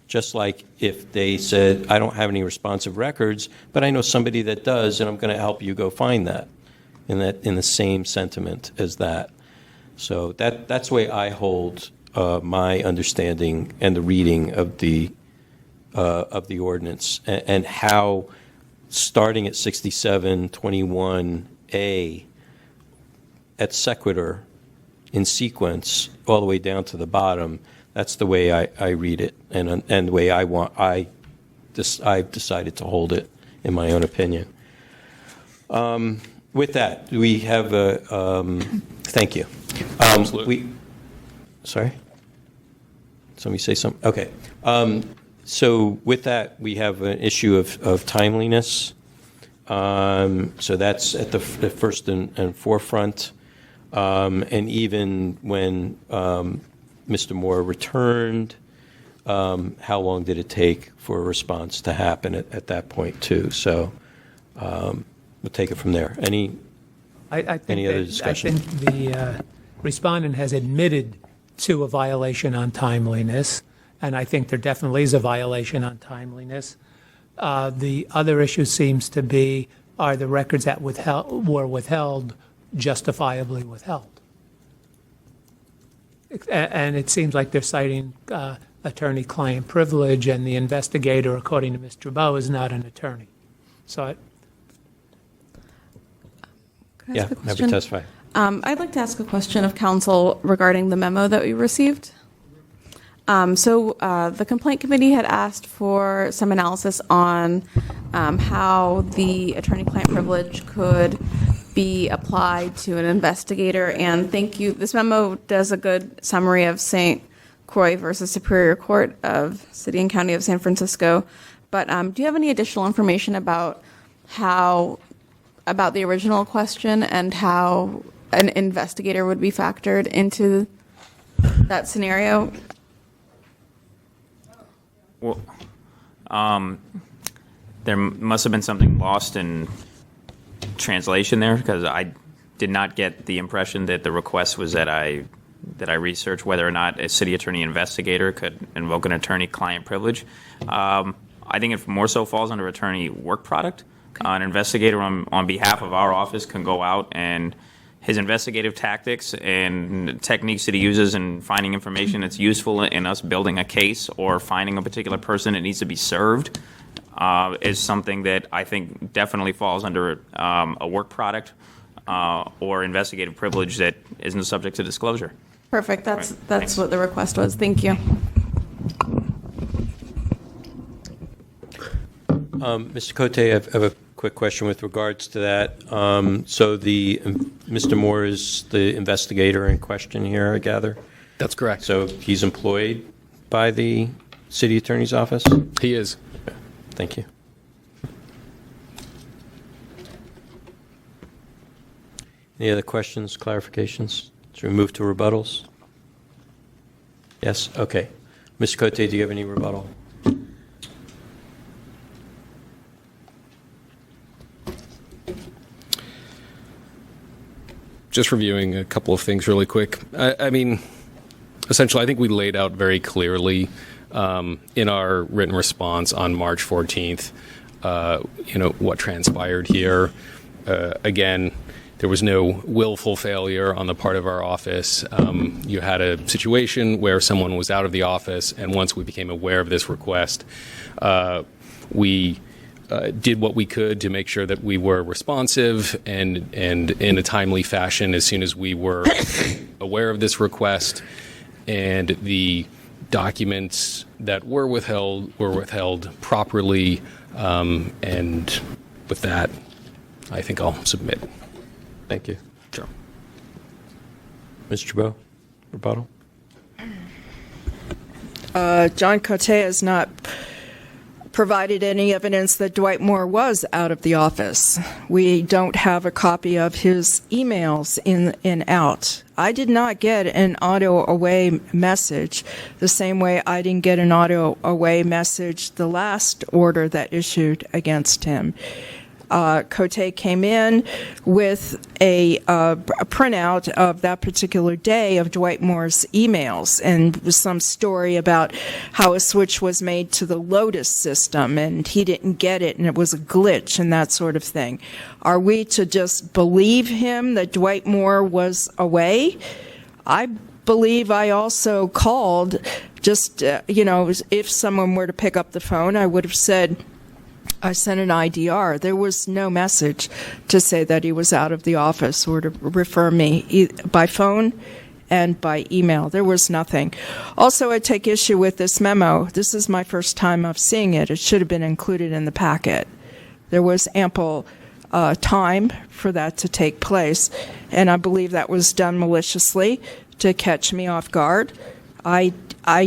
Just like if they said, I don't have any responsive records, but I know somebody that does, and I'm going to help you go find that. In the same sentiment as that. So that's the way I hold my understanding and the reading of the ordinance, and how starting at 6721A at sequitur in sequence all the way down to the bottom. That's the way I read it, and the way I've decided to hold it in my own opinion. With that, we have a thank you. Sorry? Somebody say something? Okay. So with that, we have an issue of timeliness. So that's at the first and forefront. And even when Mr. Moore returned, how long did it take for a response to happen at that point, too? So we'll take it from there. Any other discussion? I think the respondent has admitted to a violation on timeliness, and I think there definitely is a violation on timeliness. The other issue seems to be, are the records that were withheld justifiably withheld? And it seems like they're citing attorney-client privilege, and the investigator, according to Mr. Bowe, is not an attorney. So Can I Yeah, ask a have question? you testify. I'd like to ask a question of counsel regarding the memo that we received. The complaint committee had asked for some analysis on how the attorney-client privilege could be applied to an investigator. And thank you. This memo does a good summary of St. Croix versus Superior Court of City and County of San Francisco. But do you have any additional information about the original question and how an investigator would be factored into that scenario? Well, there must have been something lost in translation there, because I did not get the impression that the request was that I research whether or not a city attorney investigator could invoke an attorney-client privilege. I think it more so falls under attorney work product. An investigator on behalf of our office can go out, and his investigative tactics and techniques that he uses in finding information that's useful in us building a case or finding a particular person that needs to be served is something that I think definitely falls under a work product or investigative privilege that isn't subject to disclosure. Perfect. That's Thanks. what the request was. Thank you. Mr. Cote, I have a quick question with regards to that. So Mr. Moore is the investigator in question here, I gather? That's correct. So he's employed by the city attorney's office? He is. Okay. Thank you. Any other questions, clarifications? Should we move to rebuttals? Yes? Okay. Mr. Cote, do you have any rebuttal? Just reviewing a couple of things really quick. I mean, essentially, I think we laid out very clearly in our written response on March 14th, what transpired here. Again, there was no willful failure on the part of our office. You had a situation where someone was out of the office, and once we became aware of this request, we did what we could to make sure that we were responsive and in a timely fashion as soon as we were aware of this request. And the documents that were withheld properly. And with that, I think I'll submit. Thank you. Sure. Mr. Bowe, rebuttal? John Cote has not provided any evidence that Dwight Moore was out of the office. We don't have a copy of his emails in and out. I did not get an auto away message the same way I didn't get an auto away message the last order that issued against him. Cote came in with a printout of that particular day of Dwight Moore's emails, and was some story about how a switch was made to the Lotus system and he didn't get it and it was a glitch and that sort of thing. Are we to just believe him that Dwight Moore was away? I believe I also called just, if someone were to pick up the phone, I would have said, I sent an IDR. There was no message to say that he was out of the office or to refer me by phone and by email. There was nothing. Also, I take issue with this memo. This is my first time of seeing it. It should have been included in the packet. There was ample time for that to take place, and I believe that was done maliciously to catch me off guard. I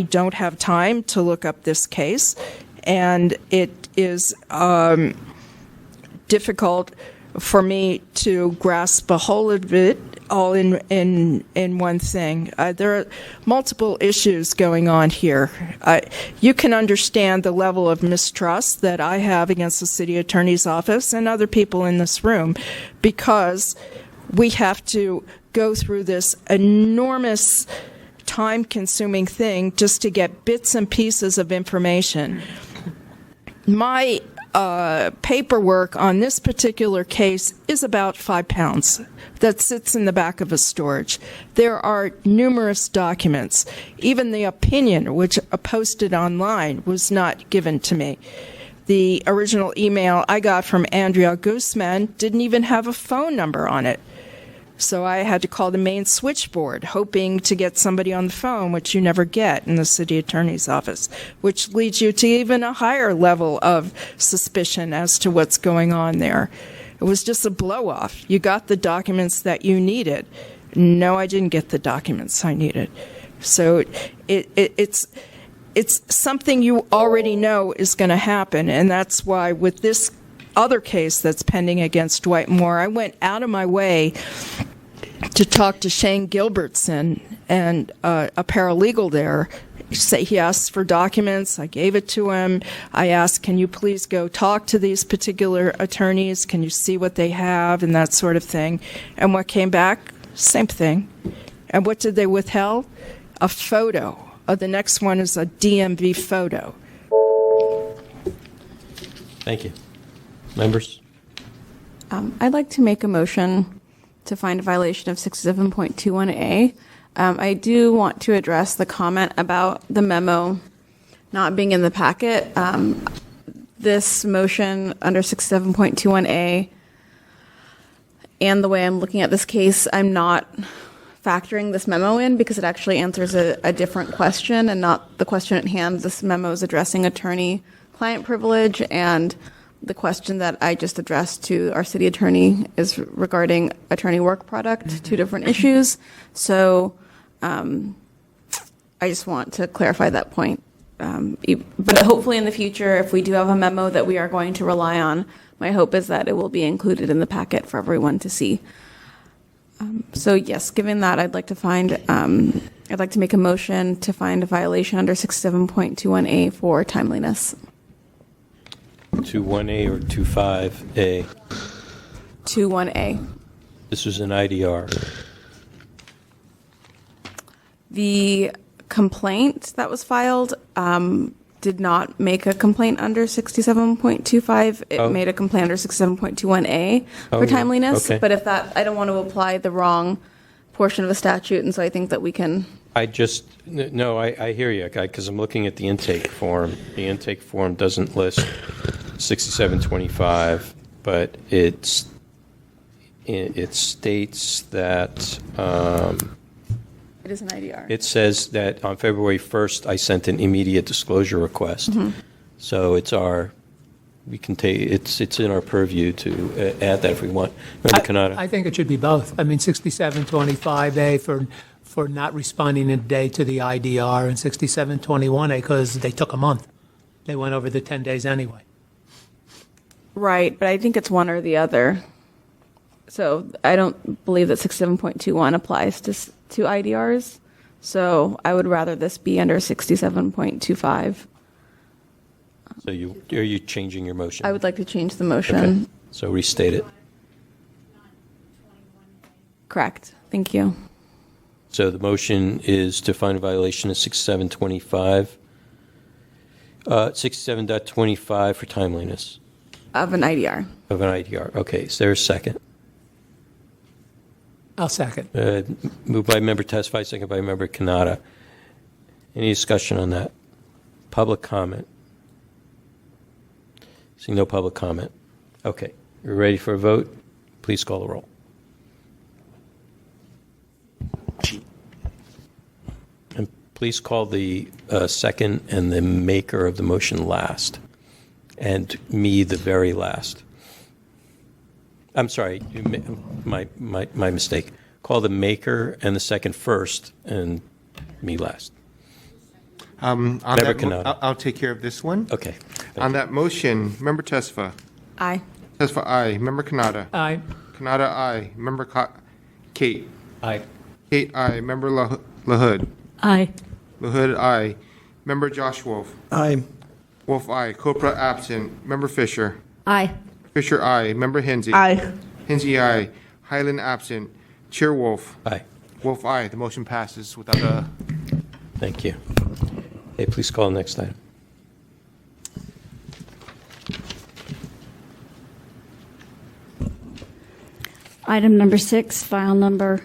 don't have time to look up this case, and it is difficult for me to grasp a whole of it all in one thing. There are multiple issues going on here. You can understand the level of mistrust that I have against the city attorney's office and other people in this room, because we have to go through this enormous time-consuming thing just to get bits and pieces of information. My paperwork on this particular case is about 5 pounds that sits in the back of a storage. There are numerous documents. Even the opinion, which posted online, was not given to me. The original email I got from Andrea Guzman didn't even have a phone number on it. So I had to call the main switchboard, hoping to get somebody on the phone, which you never get in the city attorney's office, which leads you to even a higher level of suspicion as to what's going on there. It was just a blow-off. You got the documents that you needed. No, I didn't get the documents I needed. So it's something you already know is going to happen, and that's why with this other case that's pending against Dwight Moore, I went out of my way to talk to Shane Gilbertson and a paralegal there. He asked for documents. I gave it to him. I asked, can you please go talk to these particular attorneys? Can you see what they have and that sort of thing? And what came back? Same thing. And what did they withhold? A photo. The next one is a DMV photo. Thank you. Members? I'd like to make a motion to find a violation of 67.21A. I do want to address the comment about the memo not being in the packet. This motion under 67.21A and the way I'm looking at this case, I'm not factoring this memo in because it actually answers a different question and not the question at hand. This memo is addressing attorney-client privilege, and the question that I just addressed to our city attorney is regarding attorney work product, two different issues. So I just want to clarify that point. But hopefully in the future, if we do have a memo that we are going to rely on, my hope is that it will be included in the packet for everyone to see. So yes, given that, I'd like to make a motion to find a violation under 67.21A for timeliness. 21A or 25A? 21A. This was an IDR. The complaint that was filed did not make a complaint under 67.25. It made a complaint under 67.21A for timeliness. Okay. But if that, I don't want to apply the wrong portion of the statute, and so I think that we can. I hear you, because I'm looking at the intake form. The intake form doesn't list 6725, but it states that it is an IDR. It says that on February 1st, I sent an immediate disclosure request. Mm-hmm. So it's in our purview to add that if we want. Member Canada? I think it should be both. I mean, 6725A for not responding in a day to the IDR, and 6721A because they took a month. They went over the 10 days anyway. Right, but I think it's one or the other. So I don't believe that 67.21 applies to IDRs. So I would rather this be under 67.25. So are you changing your motion? I would like to change the motion. Okay. So restate it. Correct. Thank you. So the motion is to find a violation of 6725, 67.25 for timeliness. Of an IDR. Of an IDR. Okay. Is there a second? I'll second. Moved by Member Tesfaye, second by Member Canada. Any discussion on that? Public comment? Seeing no public comment. Okay. You're ready for a vote? Please call the roll. And please call the second and the maker of the motion last, and me the very last. I'm sorry, my mistake. Call the maker and the second first, and me last. I'll take care of this one. Okay. On that motion, Member Tesfaye. Aye. Tesfaye, aye. Member Canada. Aye. Canada, aye. Member Kate. Aye. Kate, aye. Member LaHood. Aye. LaHood, aye. Member Josh Wolf. Aye. Wolf, aye. Copra, absent. Member Fisher. Aye. Fisher, aye. Member Hinsey. Aye. Hinsey, aye. Highland, absent. Chair Wolf. Aye. Wolf, aye. The motion passes without a... Thank you. Okay, please call the next item. Item number 6, file number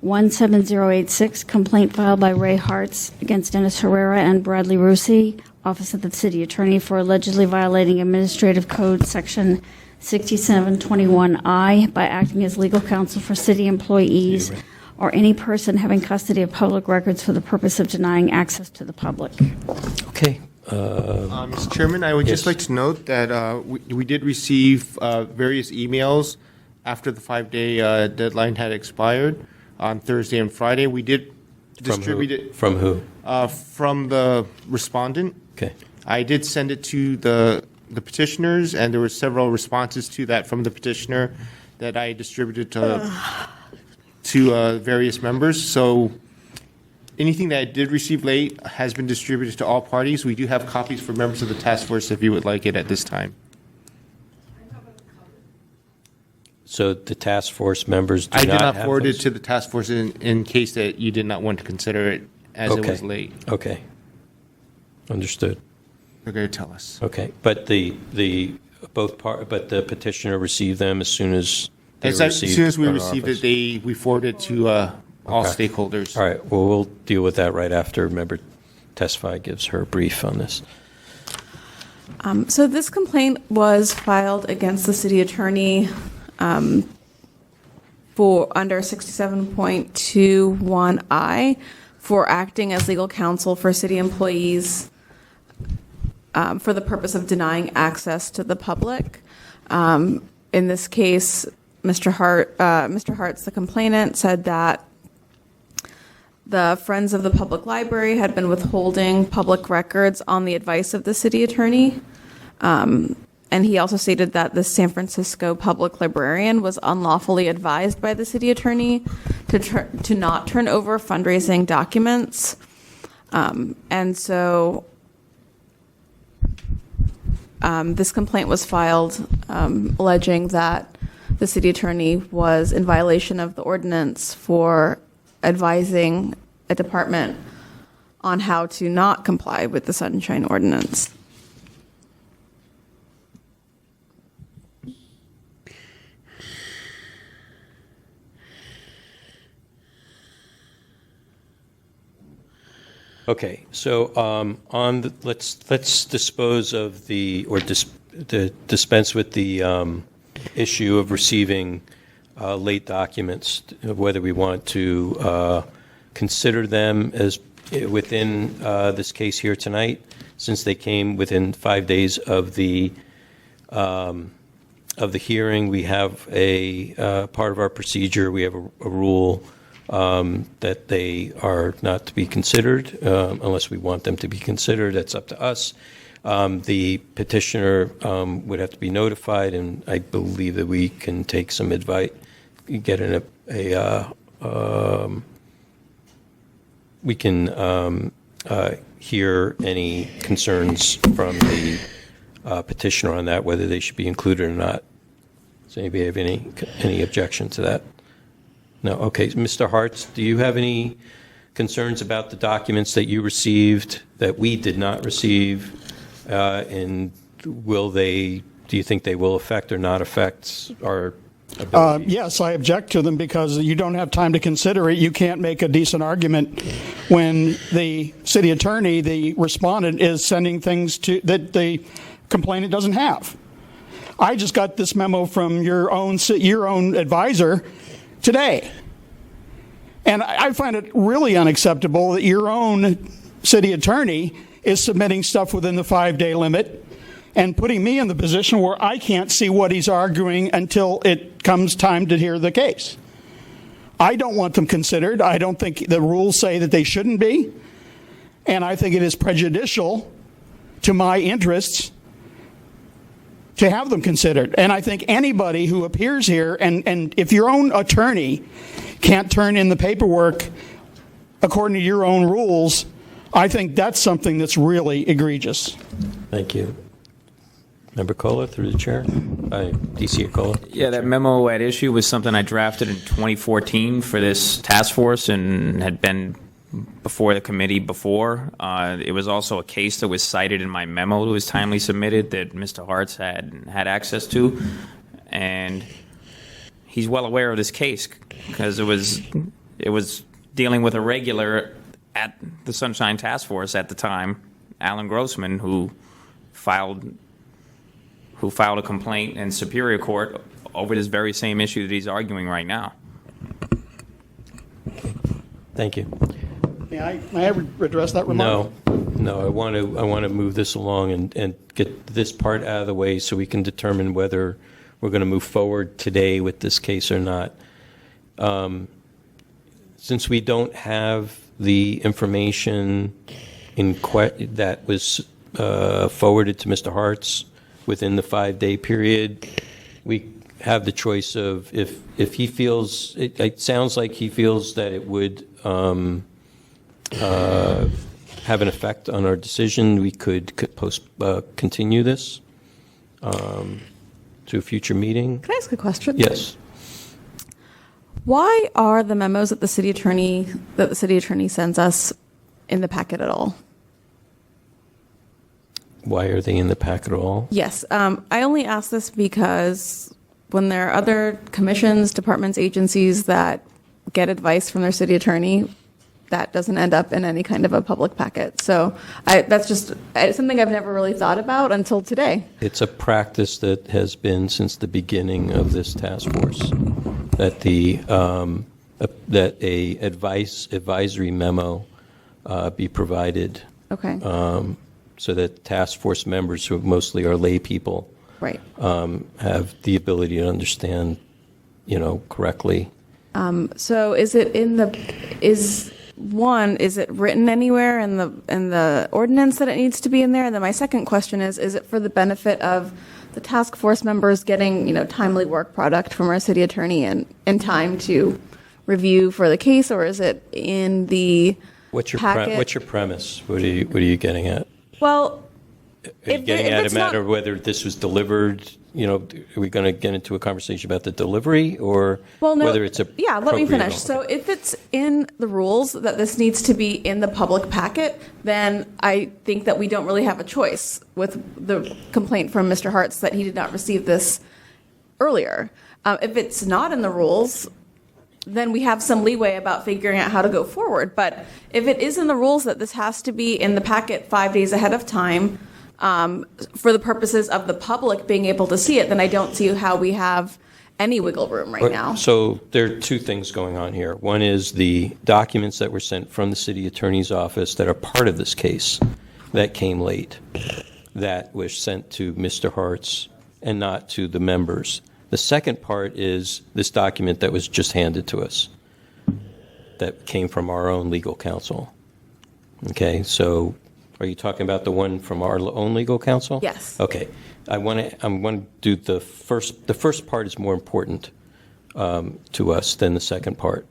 17086, complaint filed by Ray Hartz against Dennis Herrera and Bradley Rusi, Office of the City Attorney, for allegedly violating Administrative Code Section 6721I by acting as legal counsel for city employees or any person having custody of public records for the purpose of denying access to the public. Okay. Mr. Chairman, I would just like to note that we did receive various emails after the 5-day deadline had expired on Thursday and Friday. We did distribute it. From who? From the respondent. Okay. I did send it to the petitioners, and there were several responses to that from the petitioner that I distributed to various members. So anything that I did receive late has been distributed to all parties. We do have copies for members of the task force if you would like it at this time. So the task force members do I not did not have forward those? it to the task force in case that you did not want to consider it as it was late. Okay. Understood. They're going to tell us. Okay. But the petitioner received them as soon as they As received soon as we our received office? it, we forwarded it to all Okay. stakeholders. All right. Well, we'll deal with that right after member testify gives her brief on this. So this complaint was filed against the city attorney for under 67.21I for acting as legal counsel for city employees for the purpose of denying access to the public. In this case, Mr. Hart's, the complainant, said that the Friends of the Public Library had been withholding public records on the advice of the city attorney. And he also stated that the San Francisco public librarian was unlawfully advised by the city attorney to not turn over fundraising documents. And so this complaint was filed alleging that the city attorney was in violation of the ordinance for advising a department on how to not comply with the Sunshine Ordinance. Okay, so let's dispose of dispense with the issue of receiving late documents, whether we want to consider them as within this case here tonight, since they came within 5 days of the hearing. We have a part of our procedure. We have a rule that they are not to be considered unless we want them to be considered. That's up to us. The petitioner would have to be notified, and I believe that we can take some advice, get we can hear any concerns from the petitioner on that, whether they should be included or not. Does anybody have any objection to that? No. Okay. Mr. Hartz, do you have any concerns about the documents that you received that we did not receive? And do you think they will affect or not affect our ability? Yes, I object to them because you don't have time to consider it. You can't make a decent argument when the city attorney, the respondent, is sending things that the complainant doesn't have. I just got this memo from your own advisor today. And I find it really unacceptable that your own city attorney is submitting stuff within the 5-day limit and putting me in the position where I can't see what he's arguing until it comes time to hear the case. I don't want them considered. I don't think the rules say that they shouldn't be. And I think it is prejudicial to my interests to have them considered. And I think anybody who appears here, and if your own attorney can't turn in the paperwork according to your own rules, I think that's something that's really egregious. Thank you. Member Kohler, through the chair. DC Kohler. Yeah, that memo at issue was something I drafted in 2014 for this task force and had been before the committee before. It was also a case that was cited in my memo that was timely submitted that Mr. Hartz had access to. And he's well aware of this case because it was dealing with a regular at the Sunshine Task Force at the time, Alan Grossman, who filed a complaint in Superior Court over this very same issue that he's arguing right now. Thank you. May I address that remark? No. I want to move this along and get this part out of the way so we can determine whether we're going to move forward today with this case or not. Since we don't have the information that was forwarded to Mr. Hartz within the 5-day period, we have the choice of if he feels it sounds like he feels that it would have an effect on our decision, we could continue this to a future meeting. Can I ask a question? Yes. Why are the memos that the city attorney sends us in the packet at all? Why are they in the packet at all? Yes. I only ask this because when there are other commissions, departments, agencies that get advice from their city attorney, that doesn't end up in any kind of a public packet. So that's just something I've never really thought about until today. It's a practice that has been since the beginning of this task force, that that a advisory memo be provided. Okay. So that task force members, who mostly are lay people, right, have the ability to understand, correctly. So is it is it written anywhere in the ordinance that it needs to be in there? And then my second question is it for the benefit of the task force members getting, timely work product from our city attorney in time to review for the case, or is it in the packet? What's your premise? What are you getting at? Well, are you getting at a matter of whether this was delivered? Are we going to get into a conversation about the delivery, or whether it's let me finish. So if it's in the rules that this needs to be in the public packet, then I think that we don't really have a choice with the complaint from Mr. Hartz that he did not receive this earlier. If it's not in the rules, then we have some leeway about figuring out how to go forward. But if it is in the rules that this has to be in the packet 5 days ahead of time, for the purposes of the public being able to see it, then I don't see how we have any wiggle room right now. So there are two things going on here. One is the documents that were sent from the city attorney's office that are part of this case that came late, that was sent to Mr. Hartz and not to the members. The second part is this document that was just handed to us that came from our own legal counsel. Okay, so are you talking about the one from our own legal counsel? Yes. Okay. I want to do the first. The first part is more important to us than the second part.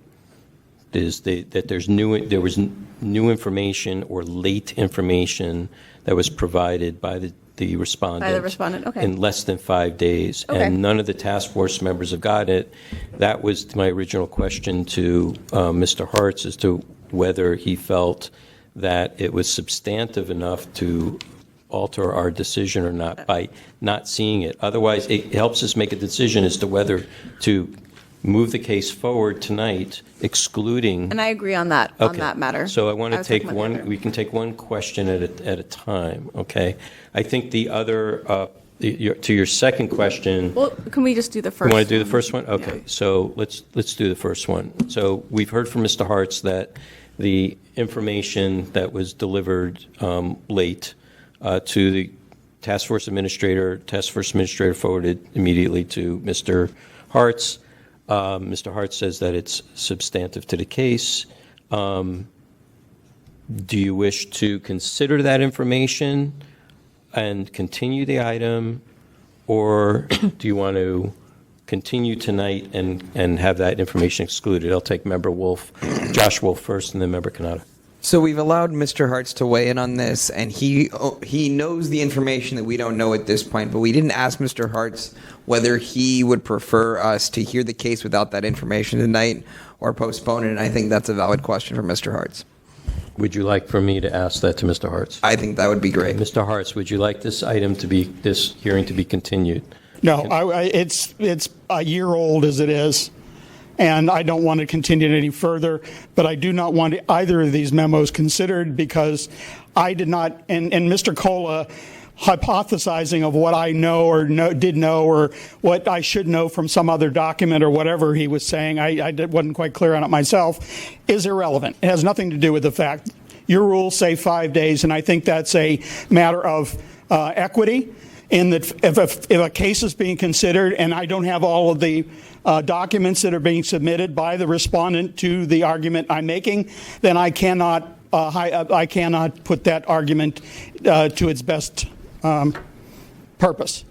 Is that there was new information or late information that was provided by the respondent. By the respondent, okay. In less than 5 days, okay. And none of the task force members have got it. That was my original question to Mr. Hartz as to whether he felt that it was substantive enough to alter our decision or not by not seeing it. Otherwise, it helps us make a decision as to whether to move the case forward tonight, excluding. And I agree on that, okay. On that matter. So I want to take one, we can take one question at a time, okay? I think the other, to your second question. Well, can we just do the first You want to do the first one? Okay, yeah. So let's do the first one. So we've heard from Mr. Hartz that the information that was delivered late to the task force administrator forwarded immediately to Mr. Hartz. Mr. Hartz says that it's substantive to the case. Do you wish to consider that information and continue the item, or do you want to continue tonight and have that information excluded? I'll take Member Wolf, Josh Wolf first, and then Member Canada. So we've allowed Mr. Hartz to weigh in on this, and he knows the information that we don't know at this point, but we didn't ask Mr. Hartz whether he would prefer us to hear the case without that information tonight or postpone it, and I think that's a valid question for Mr. Hartz. Would you like for me to ask that to Mr. Hartz? I think that would be great. Mr. Hartz, would you like this hearing to be continued? No, it's a year old as it is, and I don't want to continue it any further, but I do not want either of these memos considered because I did not, and Mr. Cola hypothesizing of what I know or did know or what I should know from some other document or whatever he was saying, I wasn't quite clear on it myself, is irrelevant. It has nothing to do with the fact. Your rules say 5 days, and I think that's a matter of equity in that if a case is being considered and I don't have all of the documents that are being submitted by the respondent to the argument I'm making, then I cannot put that argument to its best purpose.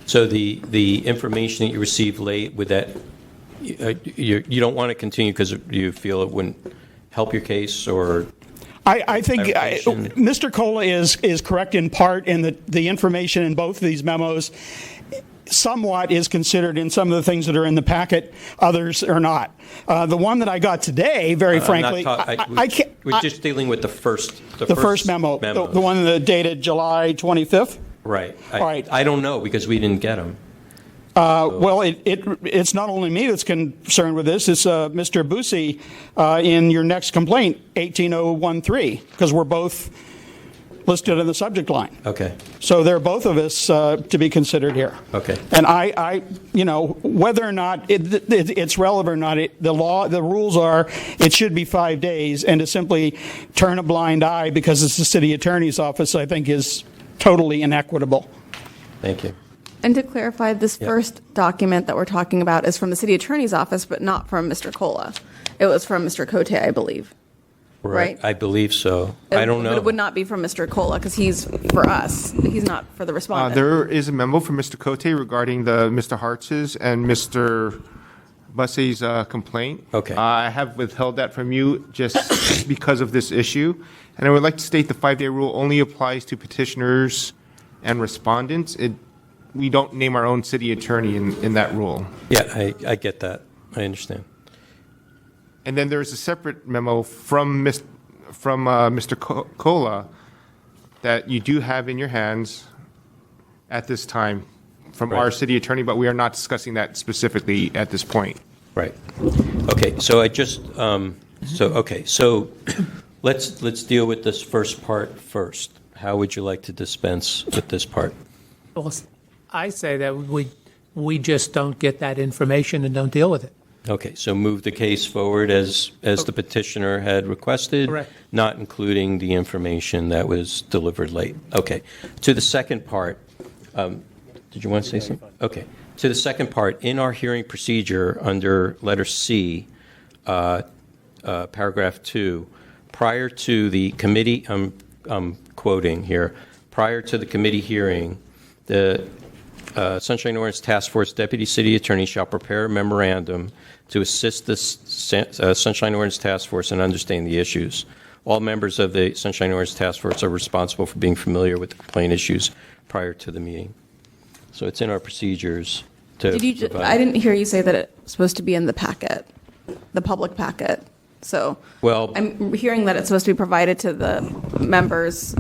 So the information that you received late, would that you don't want to continue because you feel it wouldn't help your case, or? I think Mr. Cola is correct in part in that the information in both of these memos somewhat is considered in some of the things that are in the packet, others are not. The one that I got today, very frankly, I can't. We're just dealing with the first memo, the one that dated July 25th. Right. Right. I don't know because we didn't get them. Well, it's not only me that's concerned with this. It's Mr. Busey in your next complaint, 18013, because we're both listed in the subject line. Okay. So they're both of us to be considered here. Okay. And I whether or not it's relevant or not, the rules are it should be 5 days, and to simply turn a blind eye because it's the city attorney's office, I think, is totally inequitable. Thank you. And to clarify, this first document that we're talking about is from the city attorney's office, but not from Mr. Cola. It was from Mr. Cote, I believe. Right? I believe so. I don't know. But it would not be from Mr. Cola because he's for us. He's not for the respondent. There is a memo from Mr. Cote regarding the Mr. Hartz's and Mr. Bussey's complaint. Okay. I have withheld that from you just because of this issue. And I would like to state the 5-day rule only applies to petitioners and respondents. We don't name our own city attorney in that rule. Yeah, I get that. I understand. And then there's a separate memo from Mr. Cola that you do have in your hands at this time from our city attorney, but we are not discussing that specifically at this point. Right. Okay. So I just so let's deal with this first part first. How would you like to dispense with this part? Well, I say that we just don't get that information and don't deal with it. Okay, so move the case forward as the petitioner had requested, Correct. Not including the information that was delivered late. Okay. To the second part, did you want to say something? Okay. To the second part, in our hearing procedure under letter C, paragraph 2, prior to the committee, I'm quoting here, prior to the committee hearing, the Sunshine Ordinance Task Force Deputy City Attorney shall prepare a memorandum to assist the Sunshine Ordinance Task Force in understanding the issues. All members of the Sunshine Ordinance Task Force are responsible for being familiar with the complaint issues prior to the meeting. So it's in our procedures to provide. I didn't hear you say that it's supposed to be in the packet, the public packet. So I'm hearing that it's supposed to be provided to the members.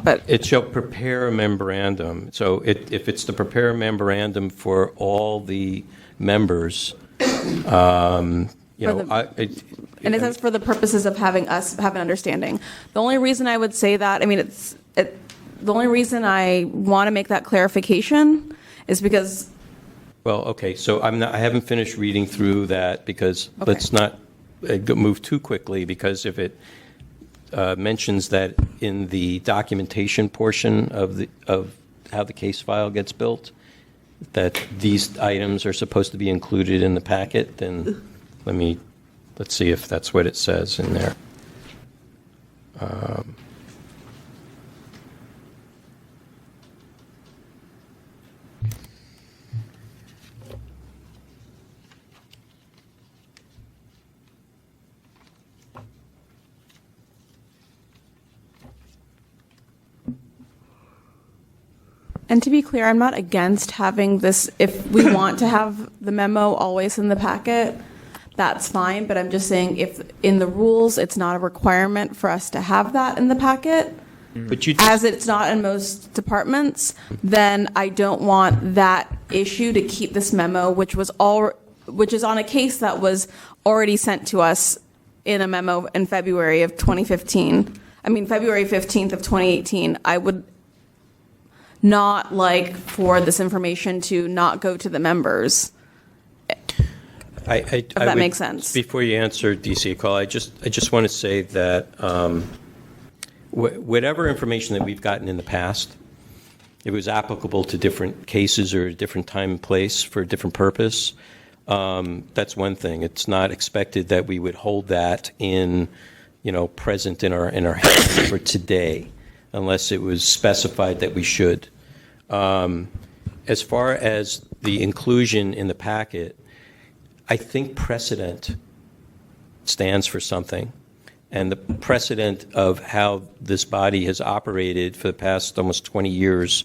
But it shall prepare a memorandum. So if it's to prepare a memorandum for all the members, and it says for the purposes of having us have an understanding. The only reason I would say that, the only reason I want to make that clarification is because. Well, okay. So I haven't finished reading through that because let's not move too quickly, because if it mentions that in the documentation portion of how the case file gets built, that these items are supposed to be included in the packet, then let's see if that's what it says in there. And to be clear, I'm not against having this. If we want to have the memo always in the packet, that's fine. But I'm just saying if in the rules it's not a requirement for us to have that in the packet, But you as it's not in most departments, then I don't want that issue to keep this memo, which is on a case that was already sent to us in a memo in February of 2015. I mean, February 15th of 2018. I would not like for this information to not go to the members. If that makes sense. Before you answer, DC call, I just want to say that whatever information that we've gotten in the past, it was applicable to different cases or a different time and place for a different purpose. That's one thing. It's not expected that we would hold that present in our hands for today, unless it was specified that we should. As far as the inclusion in the packet, I think precedent stands for something. And the precedent of how this body has operated for the past almost 20 years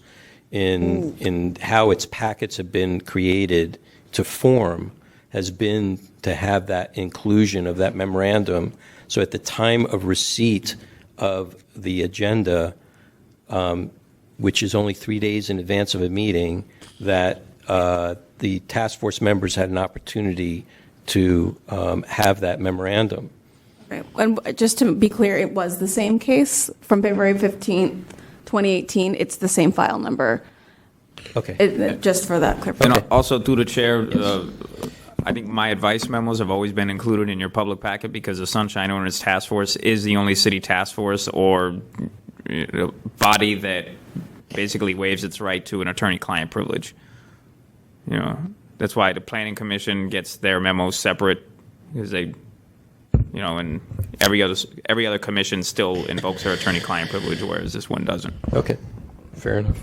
in how its packets have been created to form has been to have that inclusion of that memorandum. So at the time of receipt of the agenda, which is only 3 days in advance of a meeting, that the task force members had an opportunity to have that memorandum. Right. And just to be clear, it was the same case from February 15th, 2018. It's the same file number. Okay. Just for that clarification. And also, through the chair, I think my advice memos have always been included in your public packet because the Sunshine Ordinance Task Force is the only city task force or body that basically waives its right to an attorney-client privilege. That's why the Planning Commission gets their memos separate because they, and every other commission still invokes their attorney-client privilege, whereas this one doesn't. Okay, fair enough.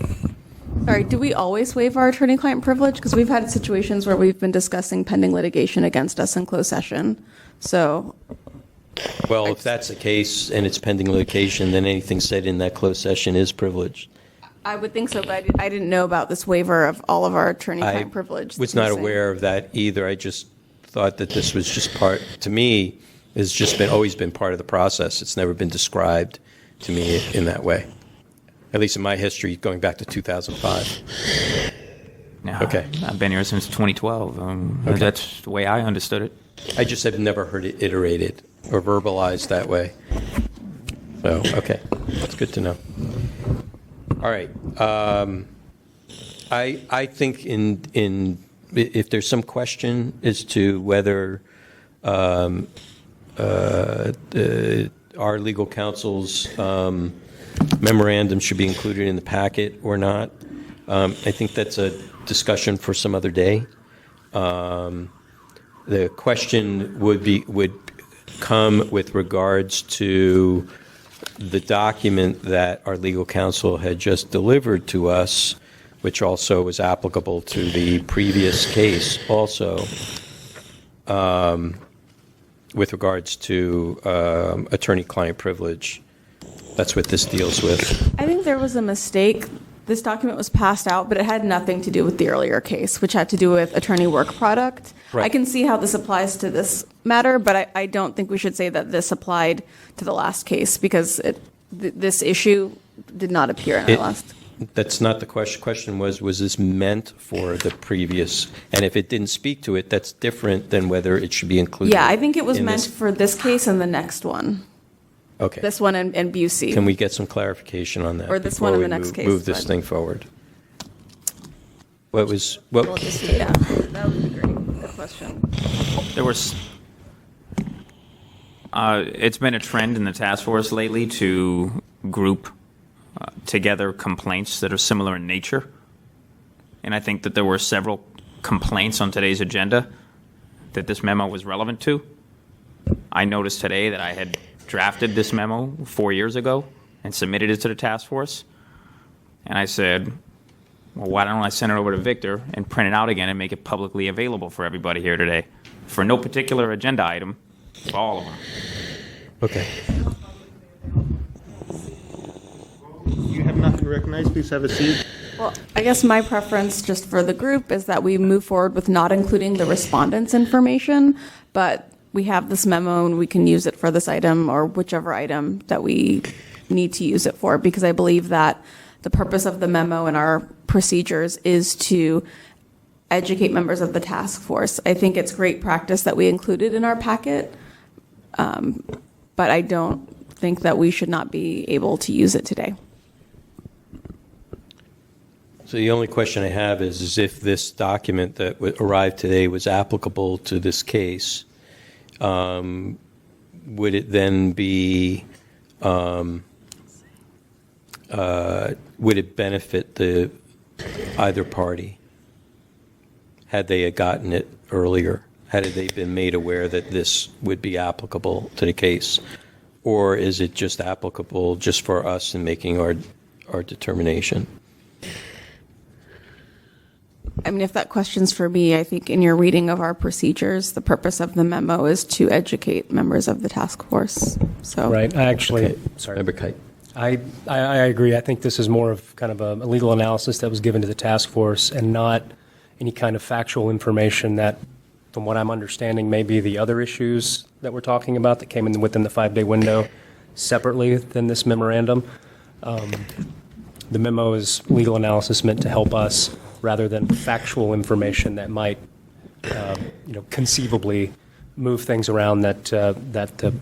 All right, do we always waive our attorney-client privilege? Because we've had situations where we've been discussing pending litigation against us in closed session. So, well, if that's the case and it's pending litigation, then anything said in that closed session is privileged. I would think so, but I didn't know about this waiver of all of our attorney-client privilege. I was not aware of that either. I just thought that this was just part, to me, has just always been part of the process. It's never been described to me in that way. At least in my history, going back to 2005. No, okay. I've been here since 2012. Okay. That's the way I understood it. I just have never heard it iterated or verbalized that way. So, okay. That's good to know. All right. I think if there's some question as to whether our legal counsel's memorandum should be included in the packet or not, I think that's a discussion for some other day. The question would come with regards to the document that our legal counsel had just delivered to us, which also was applicable to the previous case also, with regards to attorney-client privilege. That's what this deals with. I think there was a mistake. This document was passed out, but it had nothing to do with the earlier case, which had to do with attorney work product. Right. I can see how this applies to this matter, but I don't think we should say that this applied to the last case because this issue did not appear in our last. That's not the question. Question was this meant for the previous? And if it didn't speak to it, that's different than whether it should be included. Yeah, I think it was meant for this case and the next one. Okay. This one and Busey. Can we get some clarification on that? Or this one and the next case. Move this thing forward. Yeah, that would be great. Good question. There was. It's been a trend in the task force lately to group together complaints that are similar in nature, and I think that there were several complaints on today's agenda that this memo was relevant to. I noticed today that I had drafted this memo 4 years ago and submitted it to the task force, and I said, well, why don't I send it over to Victor and print it out again and make it publicly available for everybody here today for no particular agenda item, for all of them. Okay. You have nothing to recognize. Please have a seat. Well, I guess my preference just for the group is that we move forward with not including the respondents' information, but we have this memo and we can use it for this item or whichever item that we need to use it for, because I believe that the purpose of the memo and our procedures is to educate members of the task force. I think it's great practice that we include it in our packet, but I don't think that we should not be able to use it today. So the only question I have is if this document that arrived today was applicable to this case, would it then be, would it benefit either party had they gotten it earlier? Had they been made aware that this would be applicable to the case? Or is it just applicable just for us in making our determination? I mean, if that question's for me, I think in your reading of our procedures, the purpose of the memo is to educate members of the task force. So right. I actually, okay. sorry. Member Kite. I agree. I think this is more of kind of a legal analysis that was given to the task force and not any kind of factual information that, from what I'm understanding, may be the other issues that we're talking about that came in within the 5-day window separately than this memorandum. The memo is legal analysis meant to help us rather than factual information that might, conceivably move things around that the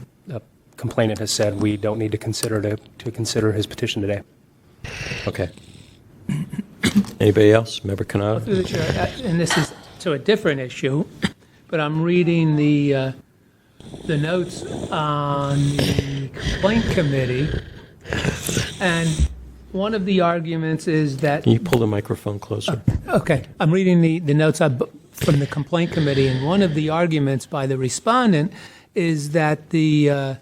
complainant has said we don't need to consider to consider his petition today. Okay. Anybody else? Member Canada? Through the chair, and this is to a different issue, but I'm reading the notes on the complaint committee, and one of the arguments is that... Can you pull the microphone closer? Okay. I'm reading the notes from the complaint committee, and one of the arguments by the respondent is that the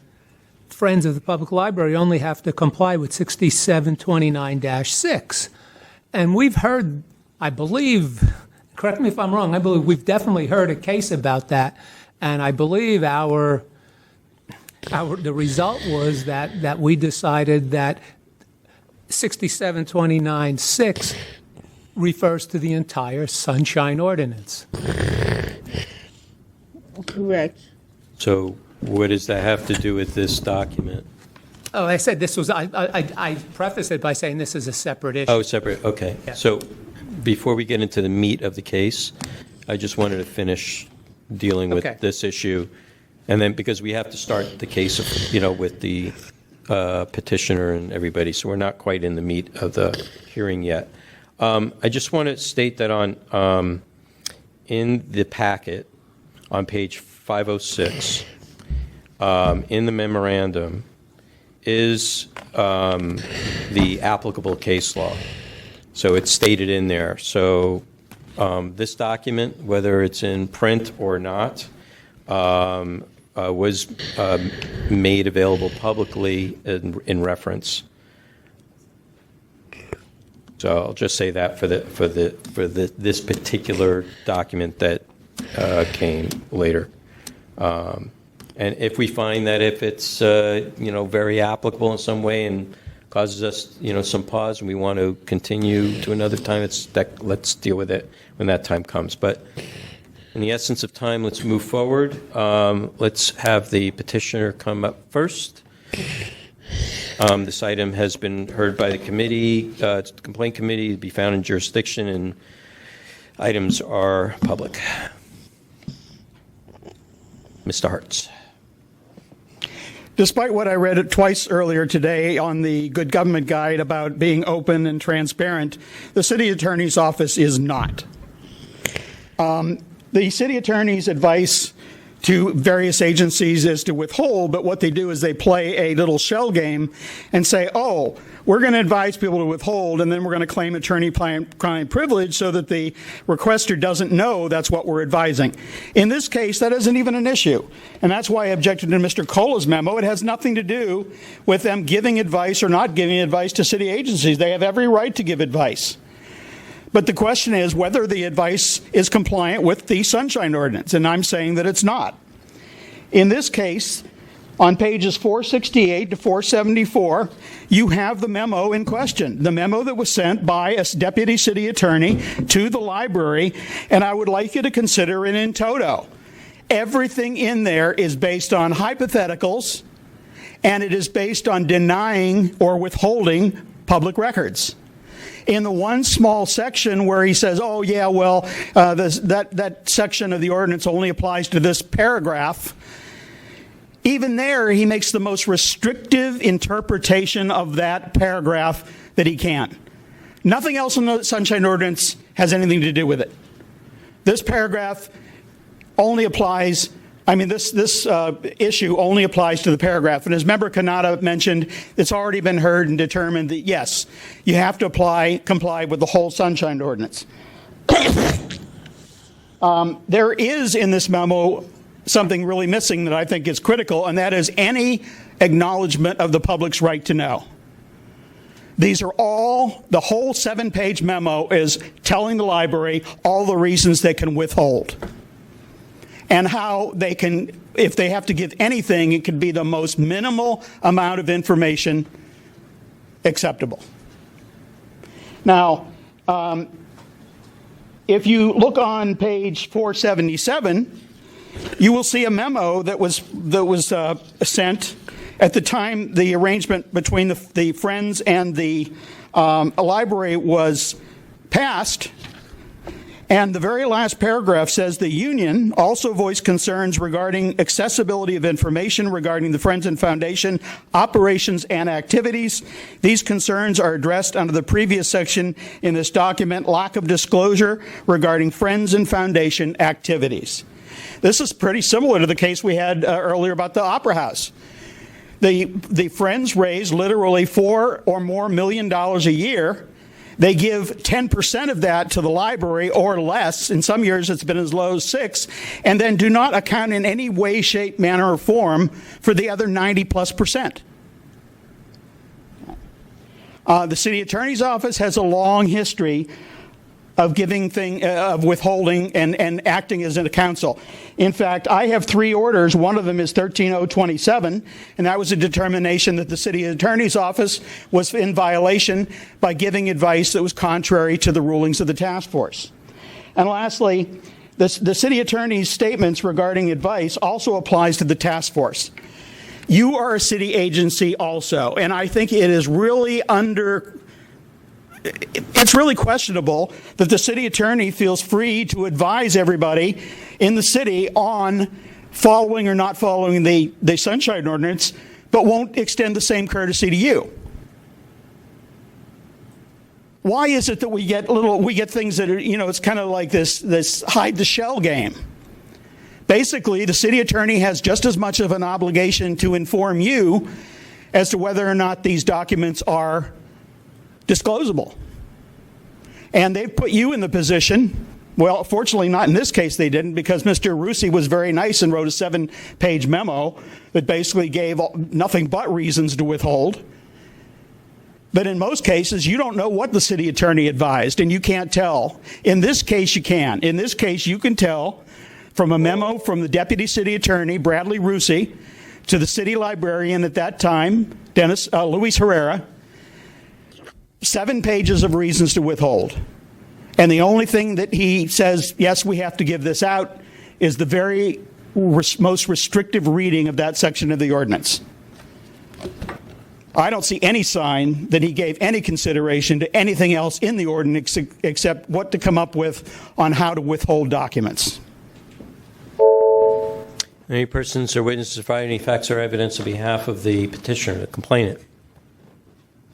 Friends of the Public Library only have to comply with 6729-6. And we've heard, I believe, correct me if I'm wrong, I believe we've definitely heard a case about that, and I believe the result was that we decided that 6729-6 refers to the entire Sunshine Ordinance. Correct. So what does that have to do with this document? Oh, I said this was, I prefaced it by saying this is a separate issue. Oh, separate, okay. Yeah. So before we get into the meat of the case, I just wanted to finish dealing with this issue. And then, because we have to start the case, with the petitioner and everybody, so we're not quite in the meat of the hearing yet. I just want to state that in the packet, on page 506, in the memorandum, is the applicable case law. So it's stated in there. So this document, whether it's in print or not, was made available publicly in reference. So I'll just say that for this particular document that came later. And if we find that if it's very applicable in some way and causes us some pause and we want to continue to another time, let's deal with it when that time comes. But in the essence of time, let's move forward. Let's have the petitioner come up first. This item has been heard by the committee, complaint committee, to be found in jurisdiction, and items are public. Mr. Hartz. Despite what I read twice earlier today on the Good Government Guide about being open and transparent, the city attorney's office is not. The city attorney's advice to various agencies is to withhold, but what they do is they play a little shell game and say, oh, we're going to advise people to withhold, and then we're going to claim attorney-client privilege so that the requester doesn't know that's what we're advising. In this case, that isn't even an issue, and that's why I objected to Mr. Cola's memo. It has nothing to do with them giving advice or not giving advice to city agencies. They have every right to give advice. But the question is whether the advice is compliant with the Sunshine Ordinance, and I'm saying that it's not. In this case, on pages 468 to 474, you have the memo in question, the memo that was sent by a deputy city attorney to the library, and I would like you to consider it in toto. Everything in there is based on hypotheticals and it is based on denying or withholding public records. In the one small section where he says, oh, yeah, well, that section of the ordinance only applies to this paragraph, even there he makes the most restrictive interpretation of that paragraph that he can. Nothing else in the Sunshine Ordinance has anything to do with it. This paragraph only applies, this issue only applies to the paragraph. And as Member Kanata mentioned, it's already been heard and determined that, yes, you have to comply with the whole Sunshine Ordinance. There is in this memo something really missing that I think is critical, and that is any acknowledgement of the public's right to know. These are all, the whole 7-page memo is telling the library all the reasons they can withhold. And how they can, if they have to give anything, it could be the most minimal amount of information acceptable. Now, if you look on page 477, you will see a memo that was sent at the time the arrangement between the Friends and the library was passed. And the very last paragraph says the union also voiced concerns regarding accessibility of information regarding the Friends and Foundation operations and activities. These concerns are addressed under the previous section in this document, lack of disclosure regarding Friends and Foundation activities. This is pretty similar to the case we had earlier about the Opera House. The Friends raise literally $4 or more million a year. They give 10% of that to the library or less. In some years, it's been as low as 6%, and then do not account in any way, shape, manner, or form for the other 90+%. The city attorney's office has a long history of of withholding and acting as a counsel. In fact, I have 3 orders. One of them is 13027, and that was a determination that the city attorney's office was in violation by giving advice that was contrary to the rulings of the task force. And lastly, the city attorney's statements regarding advice also applies to the task force. You are a city agency also, and I think it is really it's really questionable that the city attorney feels free to advise everybody in the city on following or not following the Sunshine Ordinance, but won't extend the same courtesy to you. Why is it that we get things that are, it's kind of like this hide the shell game? Basically, the city attorney has just as much of an obligation to inform you as to whether or not these documents are disclosable. And they've put you in the position, well, fortunately not in this case they didn't, because Mr. Rusi was very nice and wrote a 7-page memo that basically gave nothing but reasons to withhold. But in most cases, you don't know what the city attorney advised, and you can't tell. In this case, you can. In this case, you can tell from a memo from the deputy city attorney, Bradley Rusi, to the city librarian at that time, Luis Herrera, 7 pages of reasons to withhold. And the only thing that he says, yes, we have to give this out, is the very most restrictive reading of that section of the ordinance. I don't see any sign that he gave any consideration to anything else in the ordinance except what to come up with on how to withhold documents. Any persons or witnesses provide any facts or evidence on behalf of the petitioner, the complainant?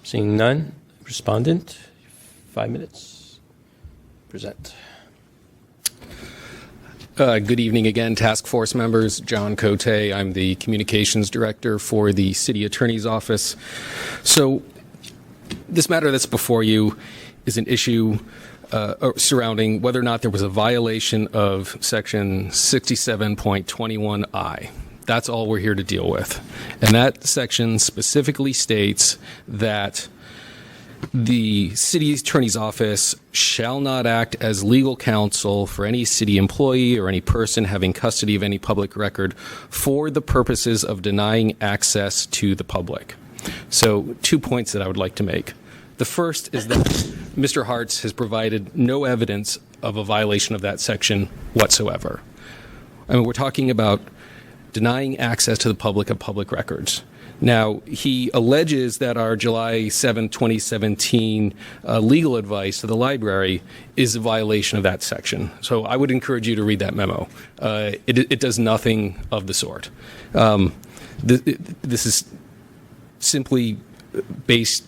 Seeing none. Respondent, 5 minutes. Present. Good evening again, task force members. John Cote. I'm the communications director for the city attorney's office. So this matter that's before you is an issue surrounding whether or not there was a violation of section 67.21I. That's all we're here to deal with. And that section specifically states that the city attorney's office shall not act as legal counsel for any city employee or any person having custody of any public record for the purposes of denying access to the public. So 2 points that I would like to make. The first is that Mr. Hartz has provided no evidence of a violation of that section whatsoever. I mean, we're talking about denying access to the public of public records. Now, he alleges that our July 7, 2017 legal advice to the library is a violation of that section. So I would encourage you to read that memo. It does nothing of the sort. This is simply based,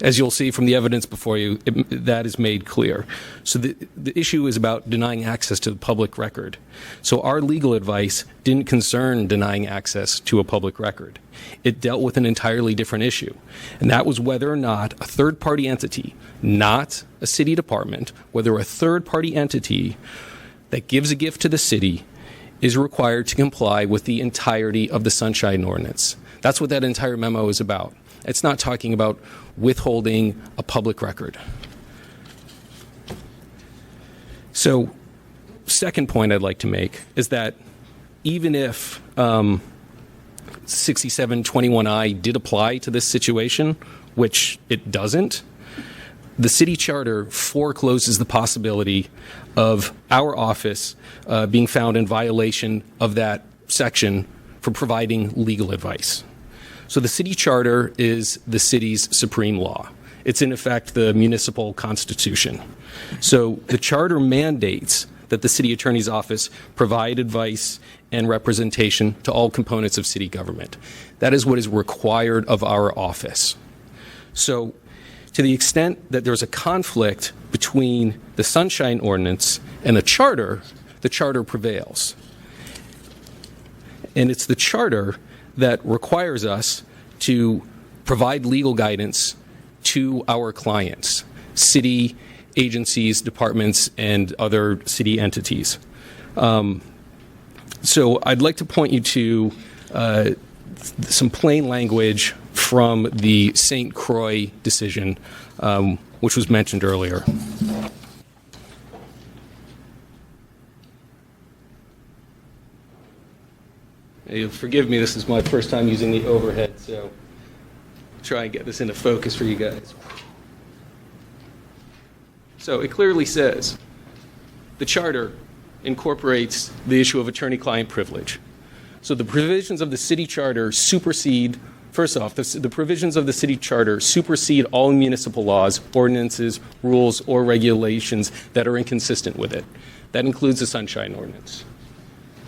as you'll see from the evidence before you, that is made clear. So the issue is about denying access to the public record. So our legal advice didn't concern denying access to a public record. It dealt with an entirely different issue, and that was whether or not a third-party entity, not a city department, whether a third-party entity that gives a gift to the city is required to comply with the entirety of the Sunshine Ordinance. That's what that entire memo is about. It's not talking about withholding a public record. So, second point I'd like to make is that even if 6721I did apply to this situation, which it doesn't, the city charter forecloses the possibility of our office being found in violation of that section for providing legal advice. So the city charter is the city's supreme law. It's in effect the municipal constitution. So the charter mandates that the city attorney's office provide advice and representation to all components of city government. That is what is required of our office. So to the extent that there's a conflict between the Sunshine Ordinance and the charter prevails. And it's the charter that requires us to provide legal guidance to our clients, city agencies, departments, and other city entities. So I'd like to point you to some plain language from the St. Croix decision, which was mentioned earlier. You'll forgive me, this is my first time using the overhead, so I'll try and get this into focus for you guys. So it clearly says the charter incorporates the issue of attorney-client privilege. So the provisions of the city charter supersede, first off, the provisions of the city charter supersede all municipal laws, ordinances, rules, or regulations that are inconsistent with it. That includes the Sunshine Ordinance.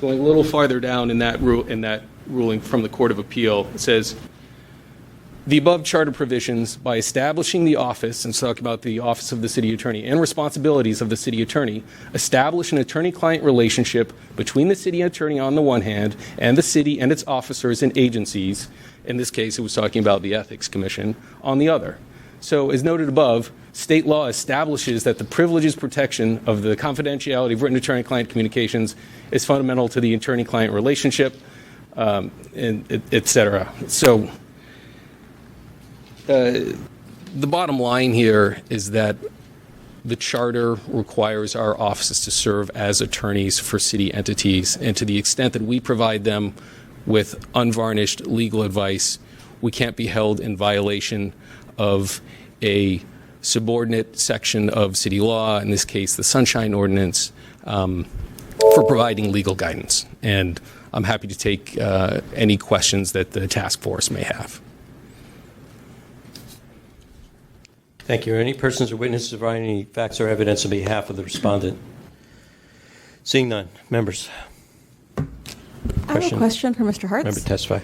Going a little farther down in that ruling from the Court of Appeal, it says, the above charter provisions, by establishing the office, and talk about the office of the city attorney and responsibilities of the city attorney, establish an attorney-client relationship between the city attorney on the one hand and the city and its officers and agencies. In this case, it was talking about the Ethics Commission on the other. So, as noted above, state law establishes that the privileges protection of the confidentiality of written attorney-client communications is fundamental to the attorney-client relationship, and et cetera. So, the bottom line here is that the charter requires our offices to serve as attorneys for city entities, and to the extent that we provide them with unvarnished legal advice, we can't be held in violation of a subordinate section of city law, in this case the Sunshine Ordinance, for providing legal guidance. And I'm happy to take any questions that the task force may have. Thank you. Are any persons or witnesses providing any facts or evidence on behalf of the respondent? Seeing none. Members? I have a question for Mr. Hartz. Member, testify.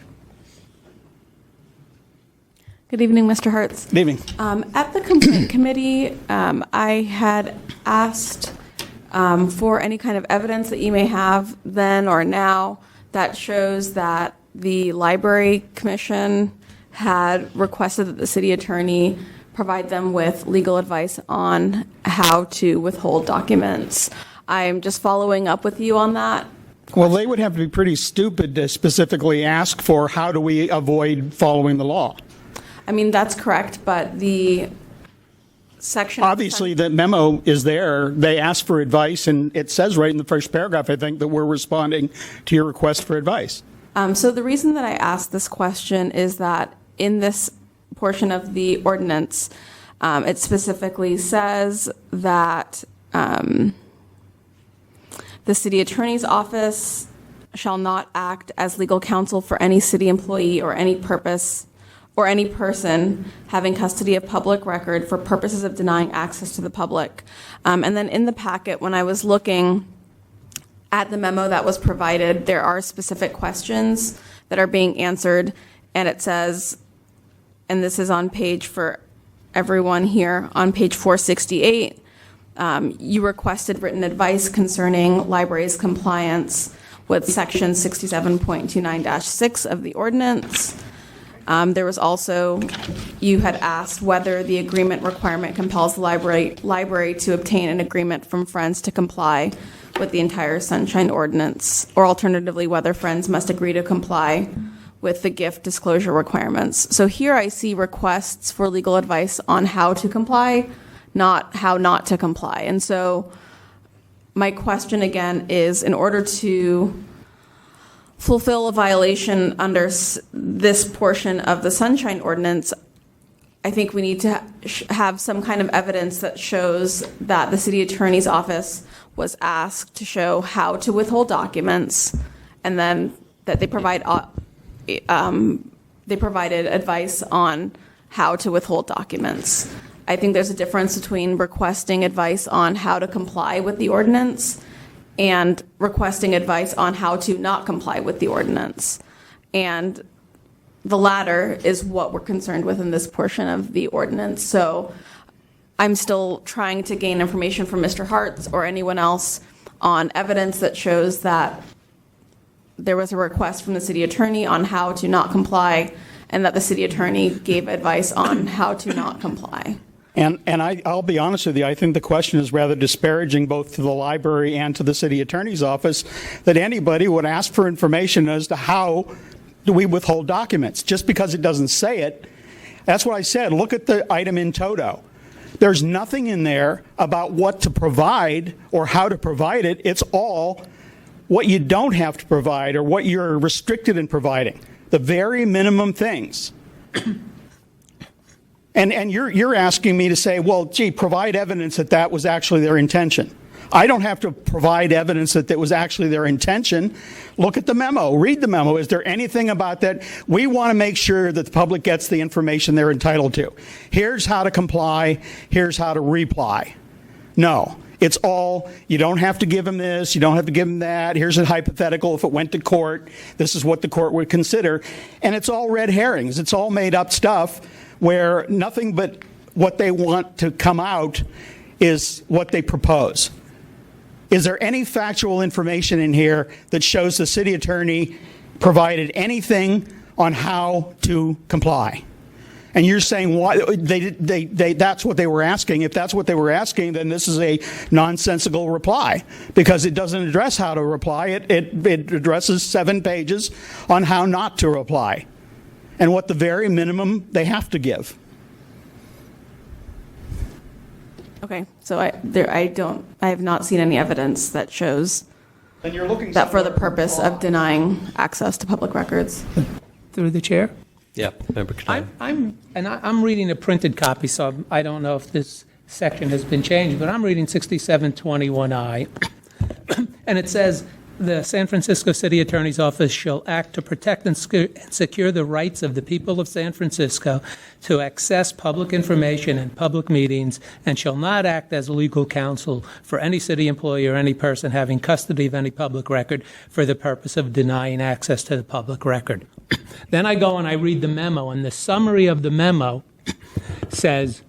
Good evening, Mr. Hartz. Good evening. At the complaint committee, I had asked for any kind of evidence that you may have then or now that shows that the Library Commission had requested that the city attorney provide them with legal advice on how to withhold documents. I'm just following up with you on that. Well, they would have to be pretty stupid to specifically ask for how do we avoid following the law. I mean, that's correct, but the section... Obviously, the memo is there. They asked for advice, and it says right in the first paragraph, I think, that we're responding to your request for advice. So the reason that I asked this question is that in this portion of the ordinance, it specifically says that the city attorney's office shall not act as legal counsel for any city employee or any purpose or any person having custody of public record for purposes of denying access to the public. And then in the packet, when I was looking at the memo that was provided, there are specific questions that are being answered, and it says, and this is on page for everyone here, on page 468, you requested written advice concerning libraries' compliance with section 67.29-6 of the ordinance. There was also, you had asked whether the agreement requirement compels the library to obtain an agreement from Friends to comply with the entire Sunshine Ordinance, or alternatively, whether Friends must agree to comply with the gift disclosure requirements. So here I see requests for legal advice on how to comply, not how not to comply. And so my question again is, in order to fulfill a violation under this portion of the Sunshine Ordinance, I think we need to have some kind of evidence that shows that the city attorney's office was asked to show how to withhold documents, and then that they provided advice on how to withhold documents. I think there's a difference between requesting advice on how to comply with the ordinance and requesting advice on how to not comply with the ordinance. And the latter is what we're concerned with in this portion of the ordinance. So I'm still trying to gain information from Mr. Hartz or anyone else on evidence that shows that there was a request from the city attorney on how to not comply, and that the city attorney gave advice on how to not comply. And I'll be honest with you, I think the question is rather disparaging both to the library and to the city attorney's office, that anybody would ask for information as to how do we withhold documents. Just because it doesn't say it, that's what I said. Look at the item in toto. There's nothing in there about what to provide or how to provide it. It's all what you don't have to provide or what you're restricted in providing. The very minimum things. And you're asking me to say, well, gee, provide evidence that that was actually their intention. I don't have to provide evidence that that was actually their intention. Look at the memo. Read the memo. Is there anything about that? We want to make sure that the public gets the information they're entitled to. Here's how to comply. Here's how to reply. No. It's all, you don't have to give them this, you don't have to give them that. Here's a hypothetical. If it went to court, this is what the court would consider. And it's all red herrings. It's all made up stuff where nothing but what they want to come out is what they propose. Is there any factual information in here that shows the city attorney provided anything on how to comply? And you're saying why that's what they were asking. If that's what they were asking, then this is a nonsensical reply, because it doesn't address how to reply. It addresses 7 pages on how not to reply and what the very minimum they have to give. Okay, so I have not seen any evidence that shows that for the purpose of denying access to public records. Through the chair? Yeah, Member Canal. I'm reading a printed copy, so I don't know if this section has been changed, but I'm reading 6721I, and it says, the San Francisco City Attorney's Office shall act to protect and secure the rights of the people of San Francisco to access public information and public meetings, and shall not act as legal counsel for any city employee or any person having custody of any public record for the purpose of denying access to the public record. Then I go and I read the memo, and the summary of the memo says,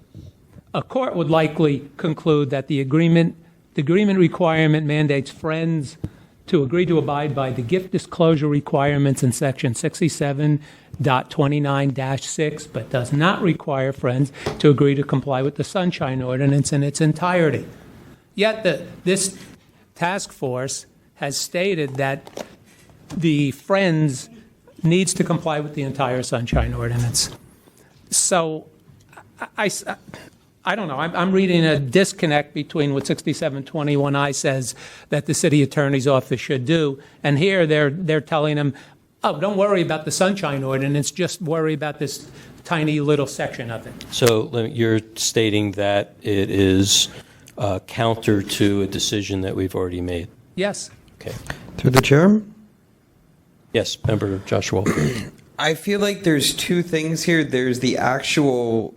a court would likely conclude that the agreement requirement mandates Friends to agree to abide by the gift disclosure requirements in section 67.29-6, but does not require Friends to agree to comply with the Sunshine Ordinance in its entirety. Yet this task force has stated that the Friends needs to comply with the entire Sunshine Ordinance. So I don't know. I'm reading a disconnect between what 6721I says that the city attorney's office should do, and here they're telling them, oh, don't worry about the Sunshine Ordinance, just worry about this tiny little section of it. So you're stating that it is counter to a decision that we've already made? Yes. Okay. Through the chair? Yes, Member Joshua Wolf. I feel like there's two things here. There's the actual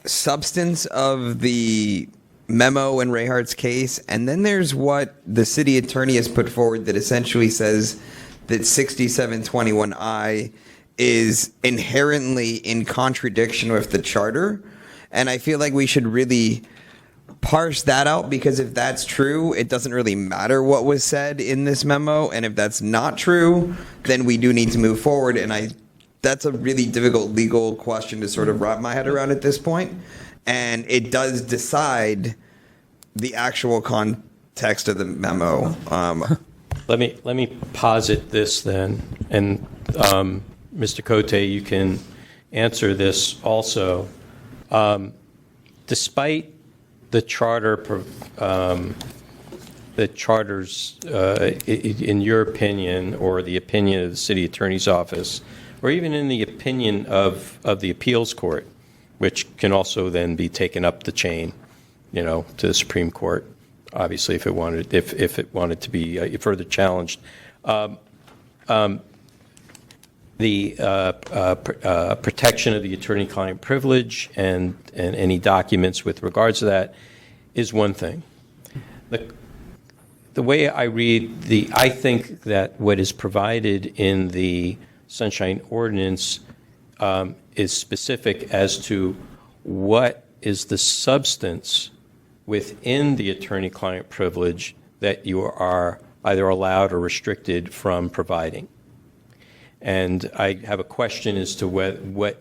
substance of the memo in Rayhart's case, and then there's what the city attorney has put forward that essentially says that 6721I is inherently in contradiction with the charter. And I feel like we should really parse that out, because if that's true, it doesn't really matter what was said in this memo. And if that's not true, then we do need to move forward. And that's a really difficult legal question to sort of wrap my head around at this point. And it does decide the actual context of the memo. Let me posit this then, and Mr. Cote, you can answer this also. Despite the charter's, in your opinion, or the opinion of the city attorney's office, or even in the opinion of the appeals court, which can also then be taken up the chain, to the Supreme Court, obviously, if it wanted to be further challenged. The protection of the attorney-client privilege and any documents with regards to that is one thing. The way I read I think that what is provided in the Sunshine Ordinance is specific as to what is the substance within the attorney-client privilege that you are either allowed or restricted from providing. And I have a question as to what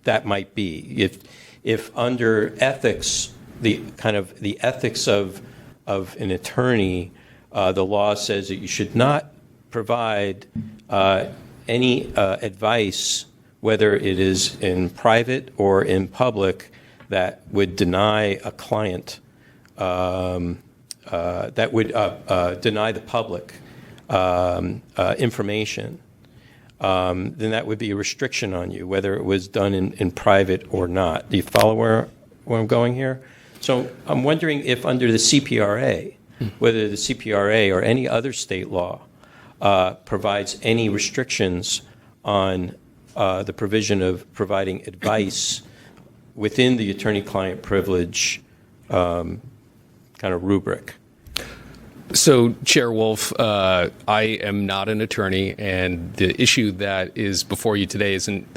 that might be. If under ethics, the ethics of an attorney, the law says that you should not provide any advice, whether it is in private or in public, that would deny a client, that would deny the public information, then that would be a restriction on you, whether it was done in private or not. Do you follow where I'm going here? So I'm wondering if under the CPRA, whether the CPRA or any other state law provides any restrictions on the provision of providing advice within the attorney-client privilege kind of rubric. So, Chair Wolf, I am not an attorney, and the issue that is before you today isn't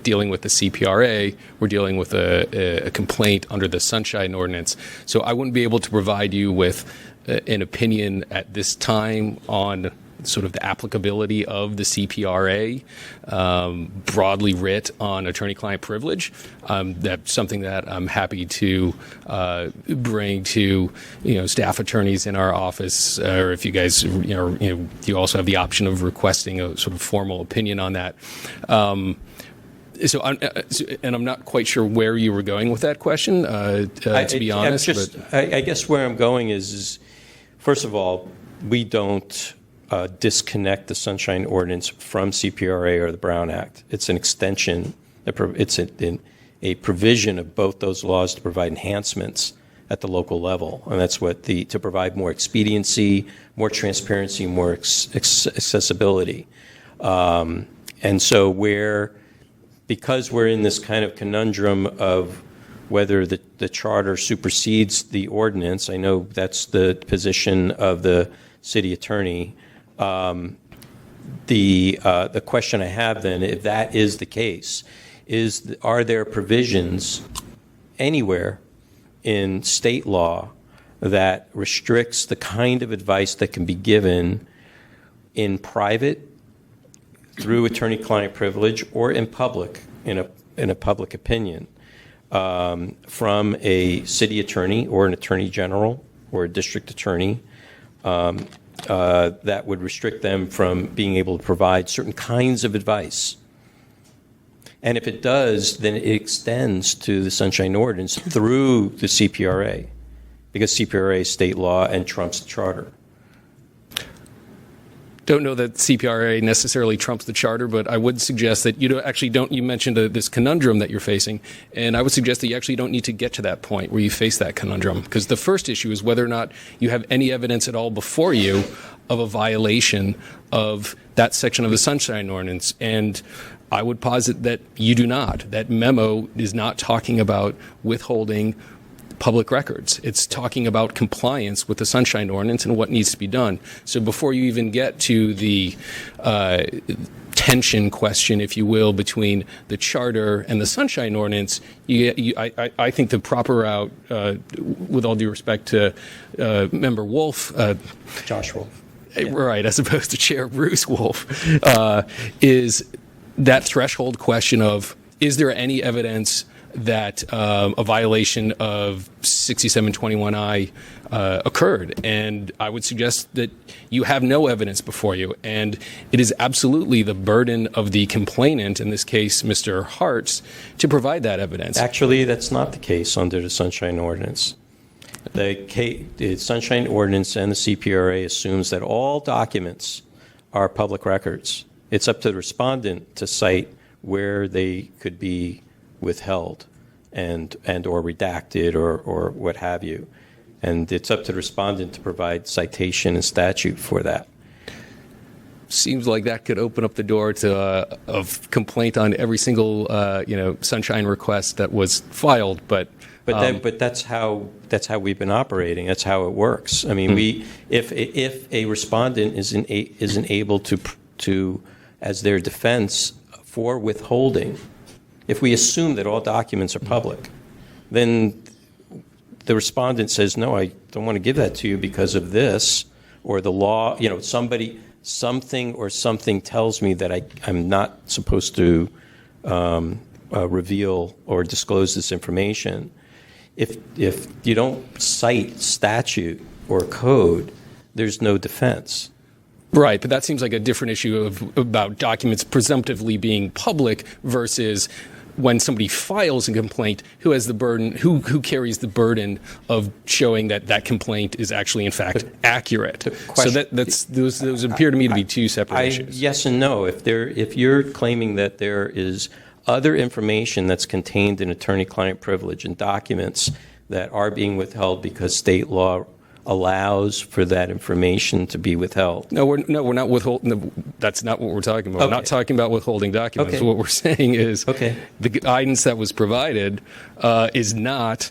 dealing with the CPRA. We're dealing with a complaint under the Sunshine Ordinance. So I wouldn't be able to provide you with an opinion at this time on sort of the applicability of the CPRA, broadly writ on attorney-client privilege. That's something that I'm happy to bring to staff attorneys in our office, or if you guys you also have the option of requesting a sort of formal opinion on that. I'm not quite sure where you were going with that question, to be honest. I guess where I'm going is first of all, we don't disconnect the Sunshine Ordinance from CPRA or the Brown Act. It's an extension. It's a provision of both those laws to provide enhancements at the local level, and that's what to provide more expediency, more transparency, more accessibility. And so because we're in this kind of conundrum of whether the charter supersedes the ordinance, I know that's the position of the city attorney. The question I have then, if that is the case, are there provisions anywhere in state law that restricts the kind of advice that can be given in private through attorney-client privilege or in public, in a public opinion, from a city attorney or an attorney general or a district attorney, that would restrict them from being able to provide certain kinds of advice? And if it does, then it extends to the Sunshine Ordinance through the CPRA, because CPRA is state law and trumps the charter. don't know that CPRA necessarily trumps the charter, but I would suggest that you mentioned this conundrum that you're facing, and I would suggest that you actually don't need to get to that point where you face that conundrum, because the first issue is whether or not you have any evidence at all before you of a violation of that section of the Sunshine Ordinance, and I would posit that you do not. That memo is not talking about withholding public records. It's talking about compliance with the Sunshine Ordinance and what needs to be done. So before you even get to the tension question, if you will, between the charter and the Sunshine Ordinance, I think the proper route, with all due respect to Member Wolf, Josh Wolf. Right, as opposed to Chair Bruce Wolf, is that threshold question of, is there any evidence that a violation of 6721I occurred? And I would suggest that you have no evidence before you, and it is absolutely the burden of the complainant, in this case Mr. Hartz, to provide that evidence. Actually, that's not the case under the Sunshine Ordinance. The Sunshine Ordinance and the CPRA assumes that all documents are public records. It's up to the respondent to cite where they could be withheld and or redacted or what have you. And it's up to the respondent to provide citation and statute for that. Seems like that could open up the door to a complaint on every single Sunshine request that was filed, but that's how we've been operating. That's how it works. I mean, if a respondent isn't able to as their defense for withholding, if we assume that all documents are public, then the respondent says, no, I don't want to give that to you because of this, or the law, something tells me that I'm not supposed to reveal or disclose this information. If you don't cite statute or code, there's no defense. Right, but that seems like a different issue about documents presumptively being public versus when somebody files a complaint, who has the burden, who carries the burden of showing that that complaint is actually, in fact, accurate. So those appear to me to be two separate issues. Yes and no. If you're claiming that there is other information that's contained in attorney-client privilege and documents that are being withheld because state law allows for that information to be withheld. No, we're not withholding. No, that's not what we're talking about. Okay. We're not talking about withholding documents. Okay. What we're saying is the guidance that was provided is not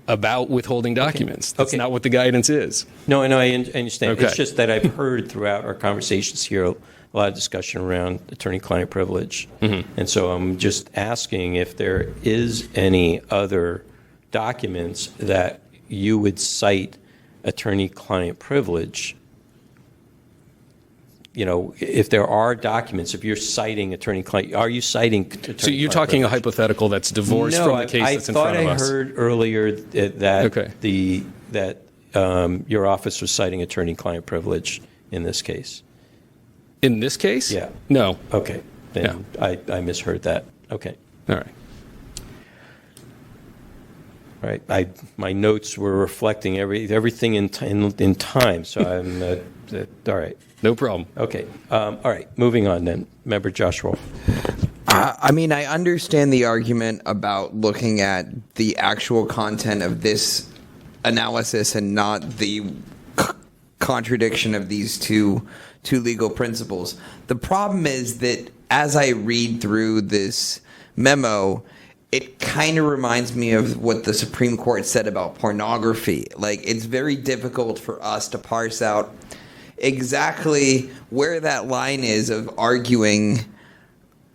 about withholding documents. That's not what the guidance is. No, I understand. Okay. It's just that I've heard throughout our conversations here a lot of discussion around attorney-client privilege. Mm-hmm. And so I'm just asking if there is any other documents that you would cite attorney-client privilege. If there are documents, if you're citing attorney-client, are you citing attorney-client So you're talking privilege? A hypothetical that's divorced from the case that's in front of us. I thought I heard earlier that your office was citing attorney-client privilege in this case. In this case? Yeah. No. Okay. Then I misheard that. Okay. All right. Right. My notes were reflecting everything in time. So I'm all right. No problem. Okay. All right. Moving on then. Member Joshua. I mean, I understand the argument about looking at the actual content of this analysis and not the contradiction of these two legal principles. The problem is that as I read through this memo, it kind of reminds me of what the Supreme Court said about pornography. Like, it's very difficult for us to parse out exactly where that line is of arguing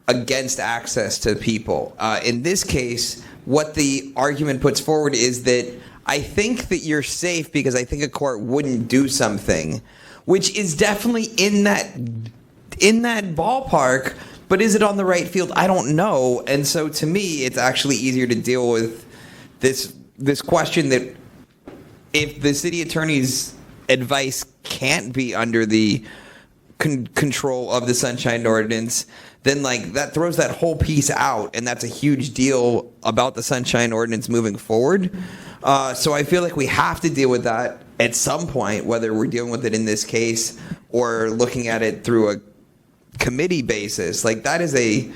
against access to people. In this case, what the argument puts forward is that I think that you're safe because I think a court wouldn't do something, which is definitely in that ballpark. But is it on the right field? I don't know. And so to me, it's actually easier to deal with this question that if the city attorney's advice can't be under the control of the Sunshine Ordinance, then that throws that whole piece out, and that's a huge deal about the Sunshine Ordinance moving forward. So I feel like we have to deal with that at some point, whether we're dealing with it in this case or looking at it through a committee basis, like that is the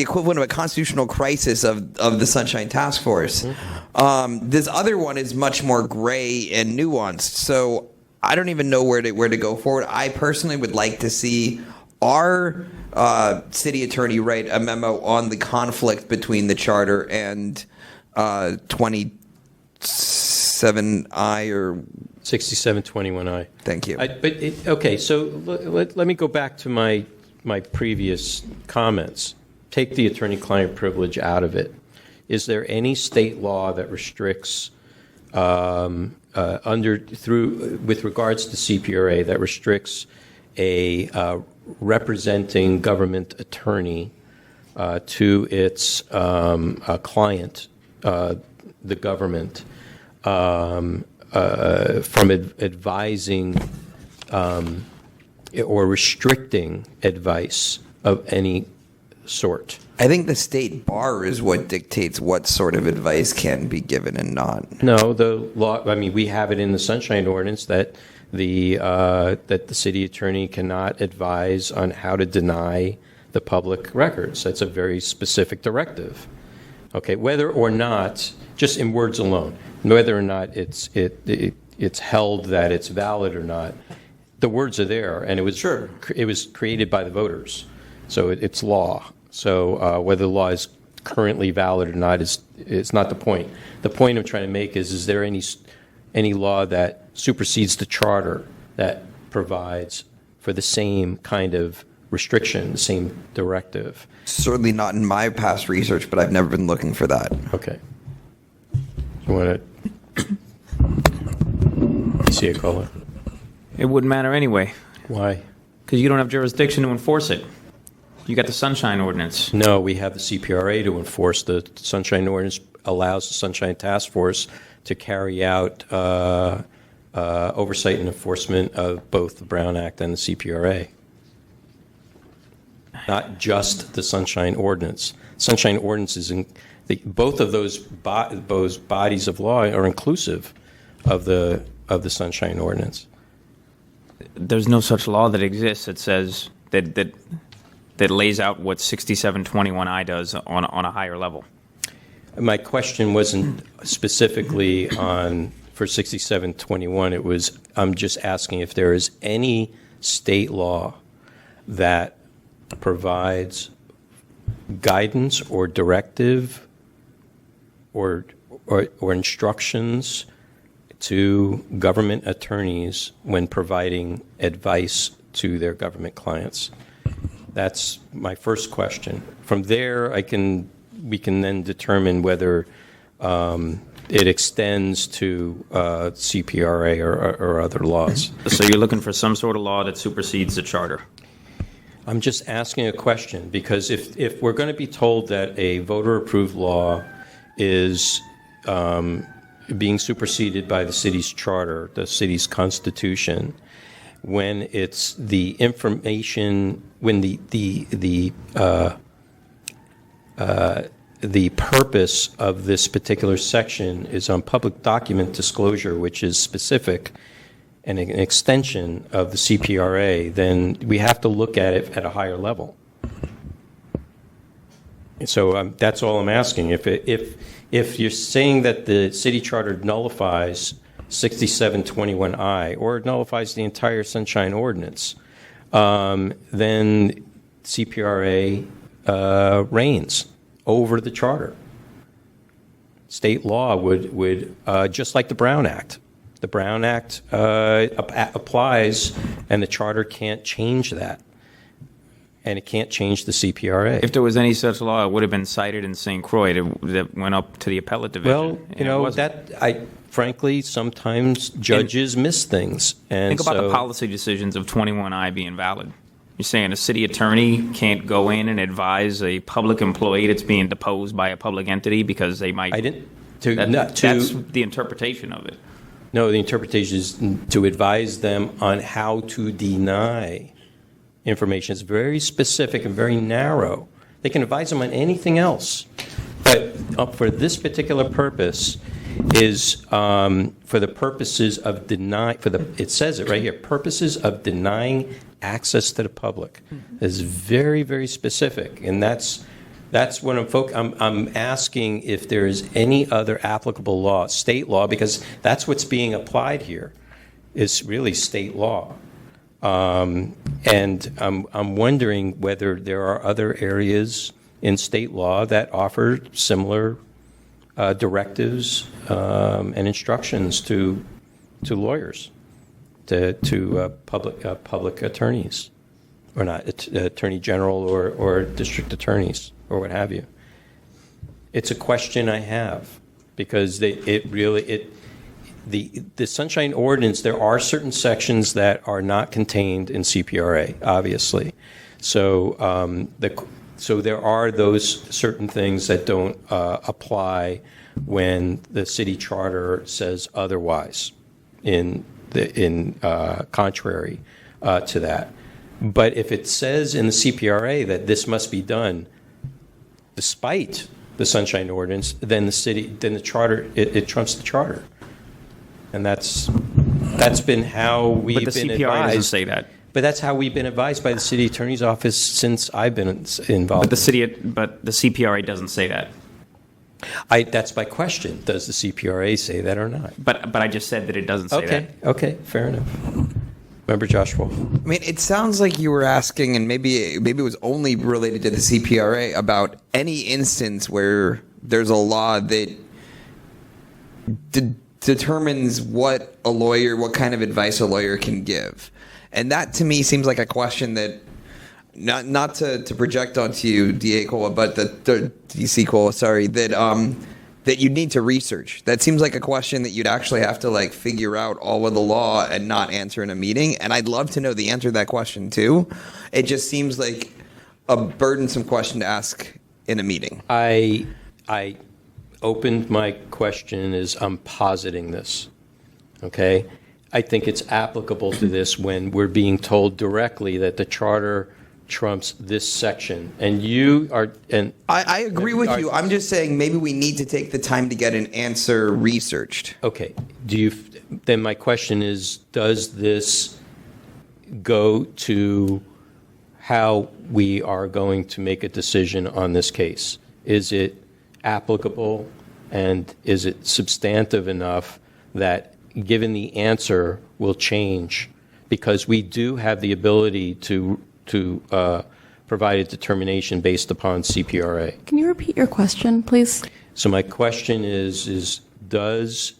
equivalent of a constitutional crisis of the Sunshine Task Force. This other one is much more gray and nuanced. So I don't even know where to go forward. I personally would like to see our city attorney write a memo on the conflict between the charter and 27I or 6721I. Thank you. Okay, so let me go back to my previous comments. Take the attorney-client privilege out of it. Is there any state law that restricts with regards to CPRA that restricts a representing government attorney to its client, the government, from advising or restricting advice of any sort? I think the state bar is what dictates what sort of advice can be given and not. No, the law. I mean, we have it in the Sunshine Ordinance that the city attorney cannot advise on how to deny the public records. That's a very specific directive. Okay, whether or not, just in words alone, whether or not it's held that it's valid or not, the words are there, and it was created by the voters, so it's law. So whether the law is currently valid or not is not the point. The point I'm trying to make is there any law that supersedes the charter that provides for the same kind of restriction, the same directive? Certainly not in my past research, but I've never been looking for that. Okay. You want to see a caller? It wouldn't matter anyway. Why? Because you don't have jurisdiction to enforce it. You got the Sunshine Ordinance. No, we have the CPRA to enforce. The Sunshine Ordinance allows the Sunshine Task Force to carry out oversight and enforcement of both the Brown Act and the CPRA. Not just the Sunshine Ordinance. Sunshine Ordinance is both of those bodies of law are inclusive of the Sunshine Ordinance. There's no such law that exists that says that lays out what 6721I does on a higher level. My question wasn't specifically for 6721. It was, I'm just asking if there is any state law that provides guidance or directive or instructions to government attorneys when providing advice to their government clients. That's my first question. From there, we can then determine whether it extends to CPRA or other laws. So you're looking for some sort of law that supersedes the charter? I'm just asking a question because if we're going to be told that a voter-approved law is being superseded by the city's charter, the city's constitution, when it's the information, when the purpose of this particular section is on public document disclosure, which is specific and an extension of the CPRA, then we have to look at it at a higher level. So that's all I'm asking. If you're saying that the city charter nullifies 6721I or it nullifies the entire Sunshine Ordinance, then CPRA reigns over the charter. State law would just like the Brown Act. The Brown Act applies, and the charter can't change that. And it can't change the CPRA. If there was any such law, it would have been cited in St. Croix that went up to the appellate division. Well, frankly, sometimes judges miss things. And think about the policy decisions of 21I being valid. You're saying a city attorney can't go in and advise a public employee that's being deposed by a public entity because they might. That's the interpretation of it. No, the interpretation is to advise them on how to deny information. It's very specific and very narrow. They can advise them on anything else. But for this particular purpose, is for the purposes of it says it right here, purposes of denying access to the public. Is very, very specific, and that's what I'm asking if there is any other applicable law, state law, because that's what's being applied here. Is really state law. And I'm wondering whether there are other areas in state law that offer similar directives and instructions to lawyers, to public attorneys, or not attorney general or district attorneys or what have you. It's a question I have because the Sunshine Ordinance, there are certain sections that are not contained in CPRA, obviously. So so there are those certain things that don't apply when the city charter says otherwise, in contrary to that. But if it says in the CPRA that this must be done despite the Sunshine Ordinance, then the charter, it trumps the charter. And that's been how we've been advised. But the CPRA doesn't say that. But that's how we've been advised by the city attorney's office since I've been involved. But the CPRA doesn't say that. That's my question. Does the CPRA say that or not? But I just said that it doesn't say that. Okay, fair enough. Member Joshua. I mean, it sounds like you were asking, and maybe it was only related to the CPRA, about any instance where there's a law that determines what kind of advice a lawyer can give. And that to me seems like a question that, not to project onto you, DA Cola, but DC Cola, sorry, that you'd need to research. That seems like a question that you'd actually have to figure out all of the law and not answer in a meeting. And I'd love to know the answer to that question too. It just seems like a burdensome question to ask in a meeting. I opened my question as I'm positing this, okay? I think it's applicable to this when we're being told directly that the charter trumps this section. And you are... and I agree with you. I'm just saying maybe we need to take the time to get an answer researched. Okay. Then my question is, does this go to how we are going to make a decision on this case? Is it applicable, and is it substantive enough that given the answer will change? Because we do have the ability to provide a determination based upon CPRA. Can you repeat your question, please? So my question is does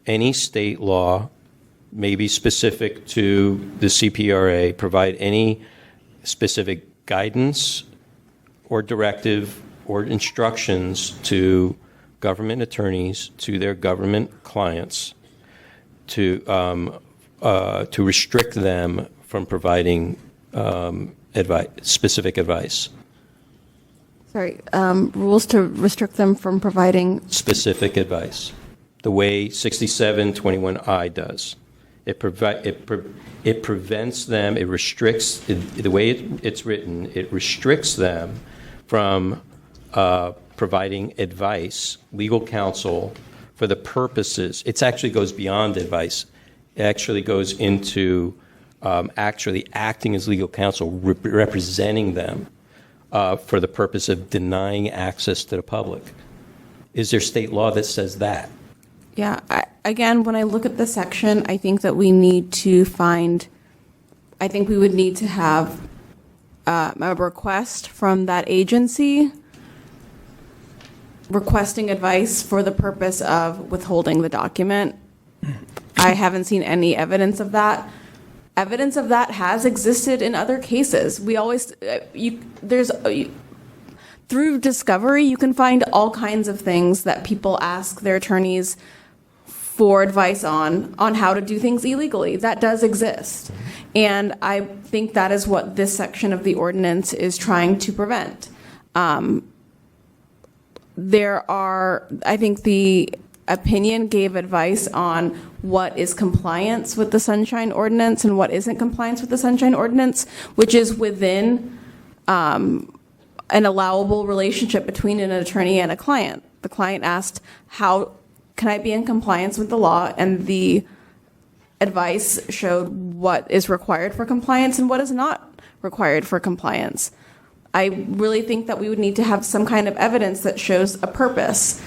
any state law, maybe specific to the CPRA, provide any specific guidance or directive or instructions to government attorneys, to their government clients, to restrict them from providing specific advice? Sorry, rules to restrict them from providing specific advice, the way 6721I does. It prevents them. It restricts the way it's written. It restricts them from providing advice, legal counsel, for the purposes. It actually goes beyond advice. It actually goes into actually acting as legal counsel, representing them for the purpose of denying access to the public. Is there state law that says that? Yeah. Again, when I look at the section, I think that we need to I think we would need to have a request from that agency requesting advice for the purpose of withholding the document. I haven't seen any evidence of that. Evidence of that has existed in other cases. We always, through discovery, you can find all kinds of things that people ask their attorneys for advice on how to do things illegally. That does exist. And I think that is what this section of the ordinance is trying to prevent. I think the opinion gave advice on what is compliance with the Sunshine Ordinance and what isn't compliance with the Sunshine Ordinance, which is within an allowable relationship between an attorney and a client. The client asked, how can I be in compliance with the law? And the advice showed what is required for compliance and what is not required for compliance. I really think that we would need to have some kind of evidence that shows a purpose,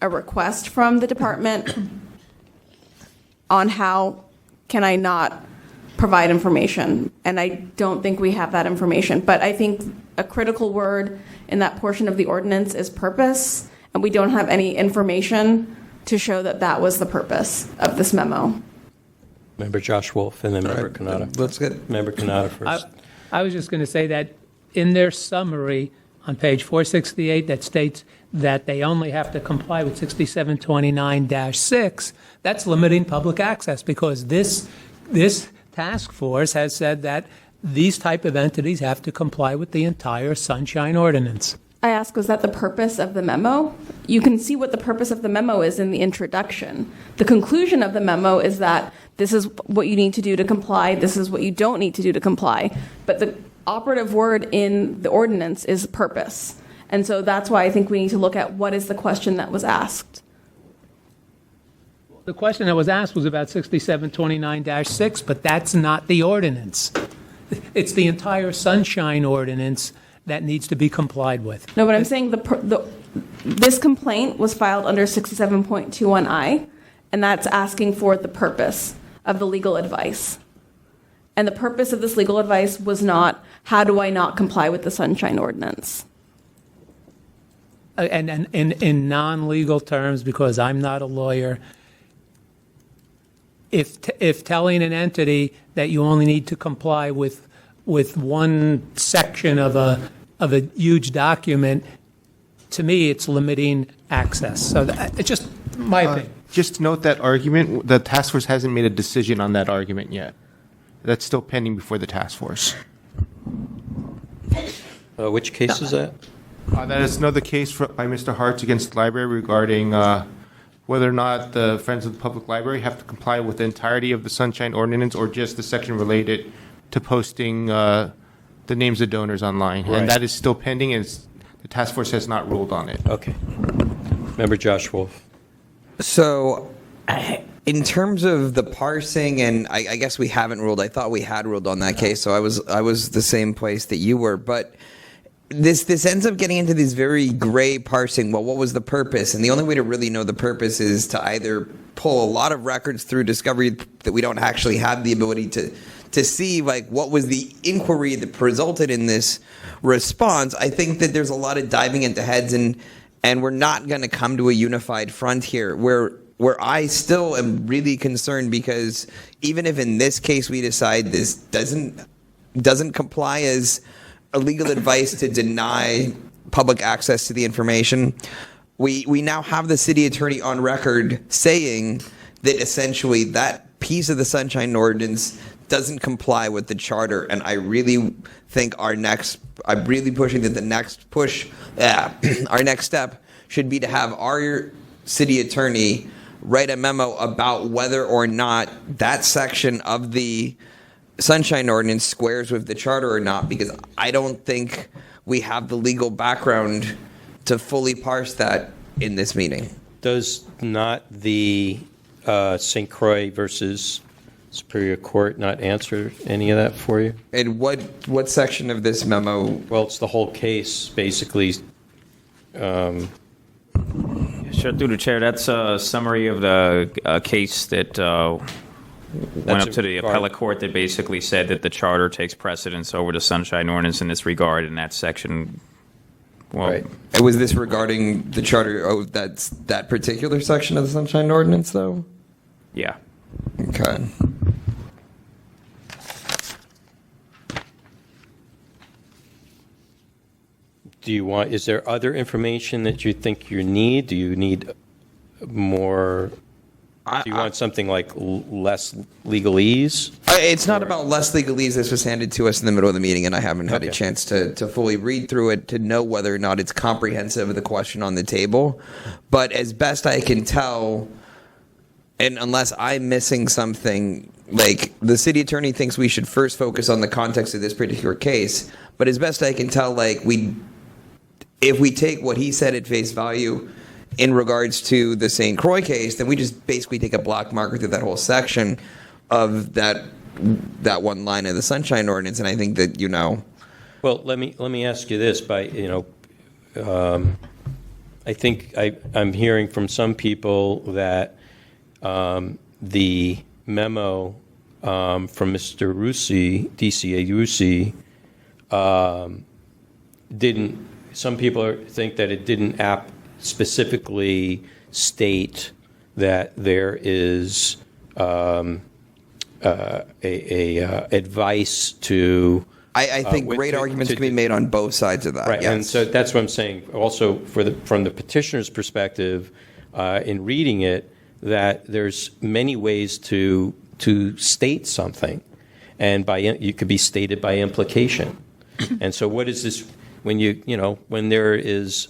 a request from the department on how can I not provide information. And I don't think we have that information. But I think a critical word in that portion of the ordinance is purpose, and we don't have any information to show that that was the purpose of this memo. Member Josh Wolf, and then Member Kanata. Let's get Member Kanata first. I was just going to say that in their summary on page 468 that states that they only have to comply with 6729-6, that's limiting public access, because this task force has said that these type of entities have to comply with the entire Sunshine Ordinance. I ask, was that the purpose of the memo? You can see what the purpose of the memo is in the introduction. The conclusion of the memo is that this is what you need to do to comply, this is what you don't need to do to comply. But the operative word in the ordinance is purpose. And so that's why I think we need to look at what is the question that was asked. The question that was asked was about 6729-6, but that's not the ordinance. It's the entire Sunshine Ordinance that needs to be complied with. No, but I'm saying this complaint was filed under 67.21I, and that's asking for the purpose of the legal advice. And the purpose of this legal advice was not, how do I not comply with the Sunshine Ordinance? And in non-legal terms, because I'm not a lawyer, if telling an entity that you only need to comply with one section of a huge document, to me, it's limiting access. So it's just my opinion. Just note that argument. The task force hasn't made a decision on that argument yet. That's still pending before the task force. Which case is that? That is another case by Mr. Hartz against the library regarding whether or not the Friends of the Public Library have to comply with the entirety of the Sunshine Ordinance or just the section related to posting the names of donors online. Right. And that is still pending, and the task force has not ruled on it. Okay. Member Josh Wolf. So, in terms of the parsing, and I guess we haven't ruled. I thought we had ruled on that case, so I was the same place that you were. But this ends up getting into this very gray parsing. Well, what was the purpose? And the only way to really know the purpose is to either pull a lot of records through discovery that we don't actually have the ability to see, like, what was the inquiry that resulted in this response. I think that there's a lot of diving into heads, and we're not going to come to a unified front here. Where I still am really concerned, because even if in this case we decide this doesn't comply as a legal advice to deny public access to the information, we now have the city attorney on record saying that essentially that piece of the Sunshine Ordinance doesn't comply with the charter. And I really think I'm really pushing that our next step should be to have our city attorney write a memo about whether or not that section of the Sunshine Ordinance squares with the charter or not, because I don't think we have the legal background to fully parse that in this meeting. Does not the St. Croix versus Superior Court not answer any of that for you? And what section of this memo? Well, it's the whole case, basically. Sure, through the chair, that's a summary of the case that went up to the appellate court that basically said that the charter takes precedence over the Sunshine Ordinance in this regard, in that section. Well, right. And was this regarding the charter? Oh, that's that particular section of the Sunshine Ordinance, though? Yeah. Okay. Is there other information that you think you need? Do you need more? Do you want something like less legalese? It's not about less legalese. This was handed to us in the middle of the meeting, and I haven't had a chance to fully read through it to know whether or not it's comprehensive of the question on the table. But as best I can tell, and unless I'm missing something, like, the city attorney thinks we should first focus on the context of this particular case. But as best I can tell, like, if we take what he said at face value, in regards to the St. Croix case, then we just basically take a block marker through that whole section of that one line of the Sunshine Ordinance. And I think that, Well, let me ask you this. I think I'm hearing from some people that the memo from Mr. Russi, DCA Russi, didn't. Some people think that it didn't specifically state that there is advice to. I think great arguments can be made on both sides of that. Right, yes. and so that's what I'm saying. Also, from the petitioner's perspective, in reading it, that there's many ways to state something, and you could be stated by implication. And so, what is this? When when there is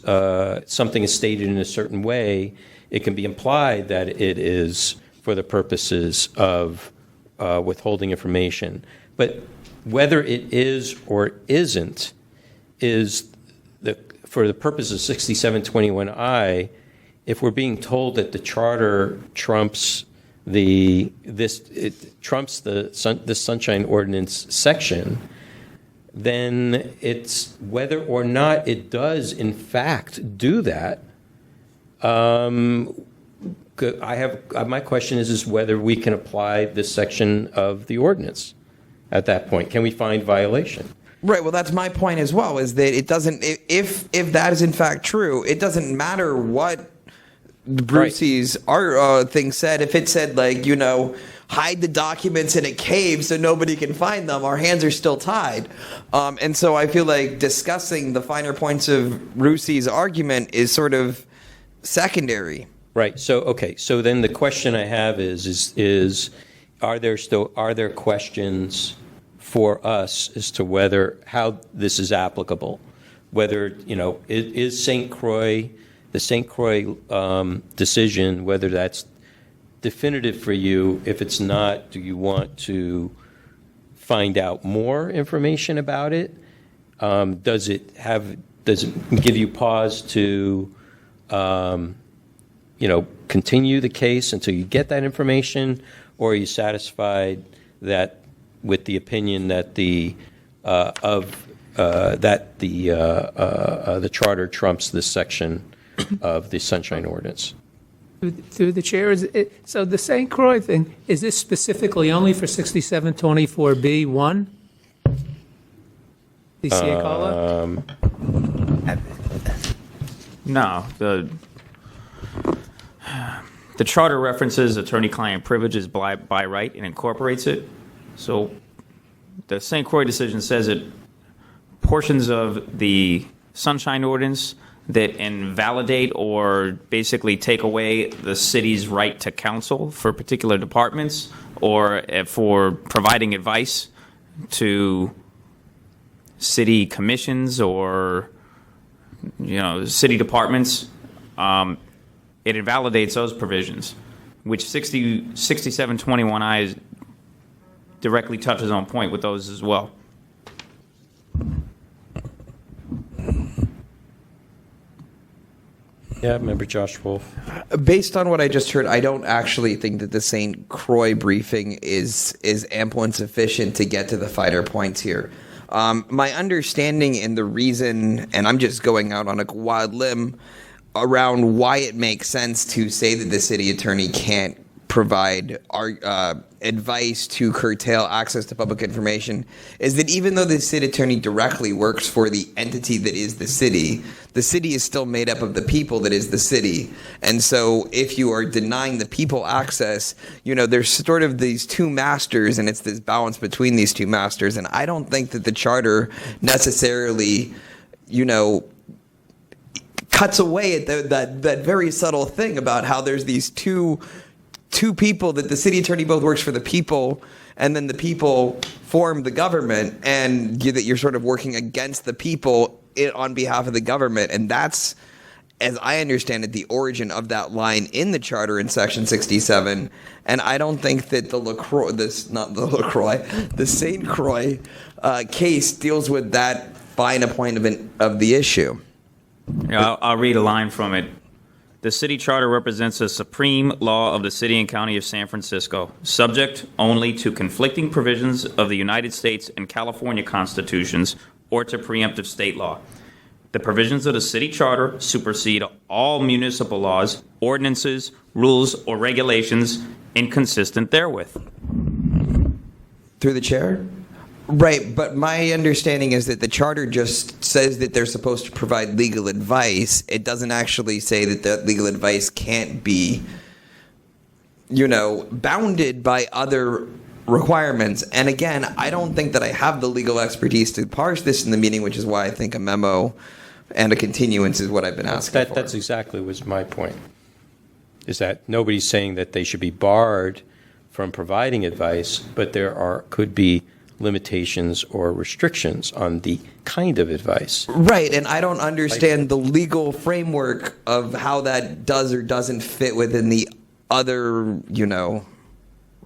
something is stated in a certain way, it can be implied that it is for the purposes of withholding information, but whether it is or isn't is for the purpose of 6721I. If we're being told that the charter trumps the Sunshine Ordinance section, then it's whether or not it does in fact do that. My question is whether we can apply this section of the ordinance. At that point, can we find violation? Right. Well, that's my point as well. Is that it doesn't. If that is in fact true, it doesn't matter what Brucey's thing said. If it said hide the documents in a cave so nobody can find them, our hands are still tied. And so I feel like discussing the finer points of Brucey's argument is sort of secondary. Right. So So then the question I have is are there questions for us as to how this is applicable? Whether is St. Croix, the St. Croix decision, whether that's definitive for you? If it's not, do you want to find out more information about it? Does it give you pause to continue the case until you get that information, or are you satisfied that with the opinion that the charter trumps this section of the Sunshine Ordinance? Through the chair, so the St. Croix thing, is this specifically only for 6724B1? DCA call-up? No, the charter references attorney-client privileges by right and incorporates it. So the St. Croix decision says that portions of the Sunshine Ordinance that invalidate or basically take away the city's right to counsel for particular departments or for providing advice to city commissions or city departments, it invalidates those provisions, which 6721I directly touches on point with those as well. Yeah, Member Josh Wolf. Based on what I just heard, I don't actually think that the St. Croix briefing is ample and sufficient to get to the finer points here. My understanding and the reason, and I'm just going out on a wild limb, around why it makes sense to say that the city attorney can't provide advice to curtail access to public information is that even though the city attorney directly works for the entity that is the city is still made up of the people that is the city. And so if you are denying the people access, there's sort of these two masters, and it's this balance between these two masters. And I don't think that the charter necessarily, cuts away at that very subtle thing about how there's these two people that the city attorney both works for the people, and then the people form the government, and that you're sort of working against the people on behalf of the government. And that's, as I understand it, the origin of that line in the charter in Section 67. And I don't think that the St. Croix case deals with that fine a point of the issue. I'll read a line from it. The city charter represents the supreme law of the city and county of San Francisco, subject only to conflicting provisions of the United States and California constitutions or to preemptive state law. The provisions of the city charter supersede all municipal laws, ordinances, rules, or regulations inconsistent therewith. Through the chair? Right, but my understanding is that the charter just says that they're supposed to provide legal advice. It doesn't actually say that that legal advice can't be, bounded by other requirements. And again, I don't think that I have the legal expertise to parse this in the meeting, which is why I think a memo and a continuance is what I've been asking for. That's exactly was my point, is that nobody's saying that they should be barred from providing advice, but there could be limitations or restrictions on the kind of advice. Right, and I don't understand the legal framework of how that does or doesn't fit within the other,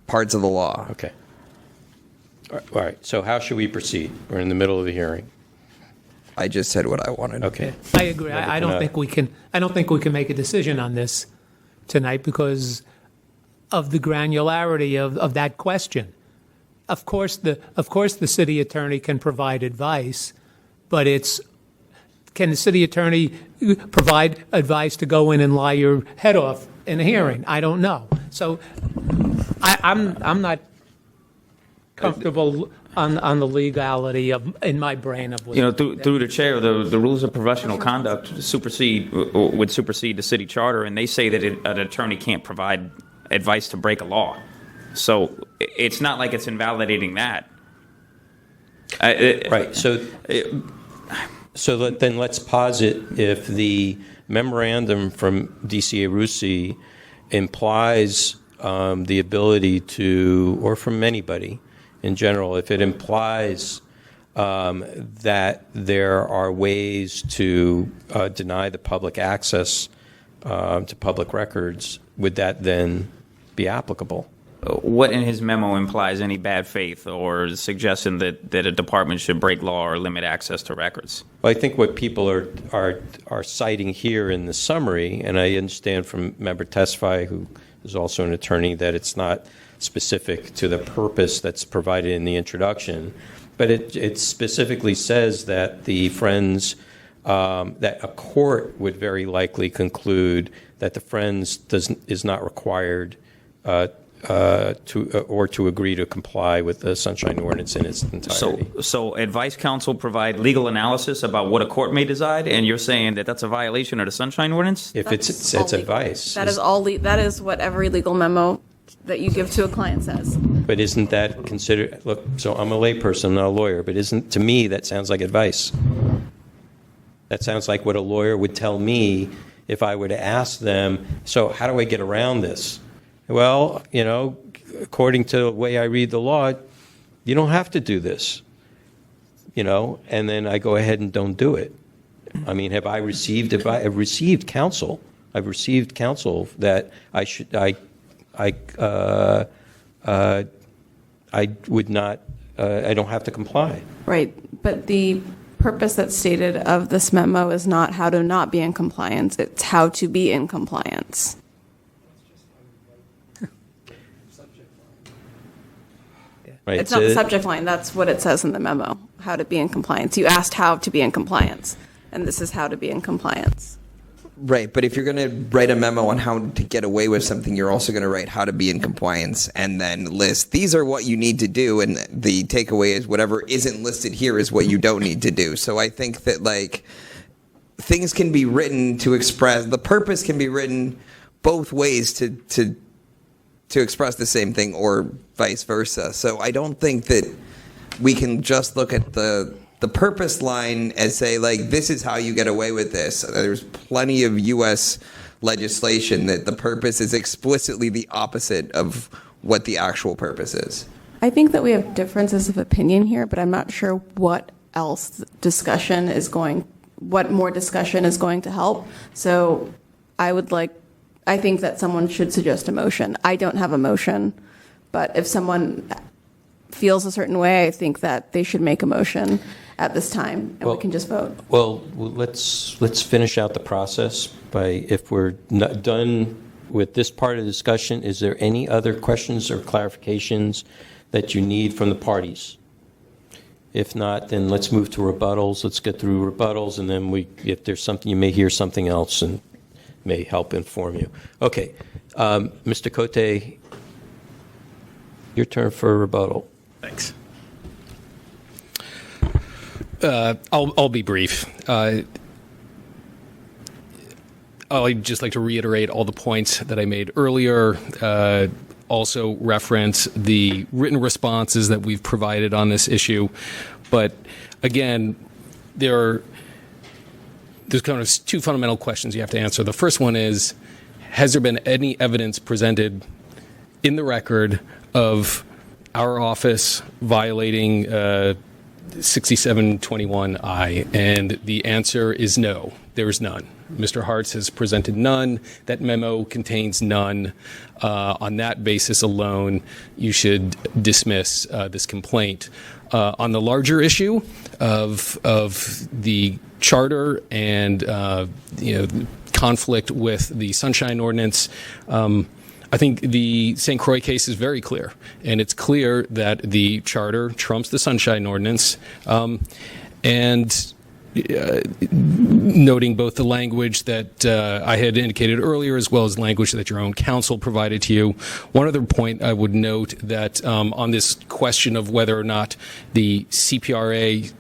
parts of the law. Okay. All right, so how should we proceed? We're in the middle of the hearing. I just said what I wanted. Okay. I agree. I don't think we can make a decision on this tonight because of the granularity of that question. Of course, the city attorney can provide advice, but can the city attorney provide advice to go in and lie your head off in a hearing? I don't know. So I'm not comfortable on the legality in my brain of what through the chair, the rules of professional conduct would supersede the city charter, and they say that an attorney can't provide advice to break a law. So it's not like it's invalidating that. Right. So then let's posit if the memorandum from DCA Russi implies the ability to, or from anybody in general, if it implies that there are ways to deny the public access to public records, would that then be applicable? What in his memo implies any bad faith or suggestion that a department should break law or limit access to records? Well, I think what people are citing here in the summary, and I understand from Member Tesfaye, who is also an attorney, that it's not specific to the purpose that's provided in the introduction, but it specifically says that the Friends, that a court would very likely conclude that the Friends is not required to agree to comply with the Sunshine Ordinance in its entirety. So advice counsel provide legal analysis about what a court may decide, and you're saying that that's a violation of the Sunshine Ordinance? If it's advice. That is what every legal memo that you give to a client says. But isn't that considered? Look, so I'm a layperson, I'm not a lawyer, but to me that sounds like advice. That sounds like what a lawyer would tell me if I were to ask them. So how do I get around this? Well, according to the way I read the law, you don't have to do this, and then I go ahead and don't do it. I mean, I've received counsel. I've received counsel that I would not, I don't have to comply. Right, but the purpose that's stated of this memo is not how to not be in compliance, it's how to be in compliance. Right. It's not the subject line. That's what it says in the memo, how to be in compliance. You asked how to be in compliance, and this is how to be in compliance. Right, but if you're going to write a memo on how to get away with something, you're also going to write how to be in compliance and then list, these are what you need to do, and the takeaway is whatever isn't listed here is what you don't need to do. So I think that, things can be written to express, the purpose can be written both ways to express the same thing or vice versa. So I don't think that we can just look at the purpose line and say, this is how you get away with this. There's plenty of U.S. legislation that the purpose is explicitly the opposite of what the actual purpose is. I think that we have differences of opinion here, but I'm not sure what more discussion is going to help. So I think that someone should suggest a motion. I don't have a motion, but if someone feels a certain way, I think that they should make a motion. at this time, and we can just vote. Well, let's finish out the process by, if we're not done with this part of the discussion, is there any other questions or clarifications that you need from the parties? If not, then let's move to rebuttals. Let's get through rebuttals, and then if there's something, you may hear something else and may help inform you. Okay, Mr. Cote, your turn for a rebuttal. Thanks. I'll be brief. I'd just like to reiterate all the points that I made earlier. Also reference the written responses that we've provided on this issue. But again, there's kind of two fundamental questions you have to answer. The first one is, has there been any evidence presented in the record of our office violating 6721I? And the answer is no, there is none. Mr. Hartz has presented none. That memo contains none. On that basis alone, you should dismiss this complaint. On the larger issue of the charter and conflict with the Sunshine Ordinance, I think the St. Croix case is very clear, and it's clear that the charter trumps the Sunshine Ordinance, and noting both the language that I had indicated earlier as well as language that your own counsel provided to you. One other point I would note that on this question of whether or not the CPRA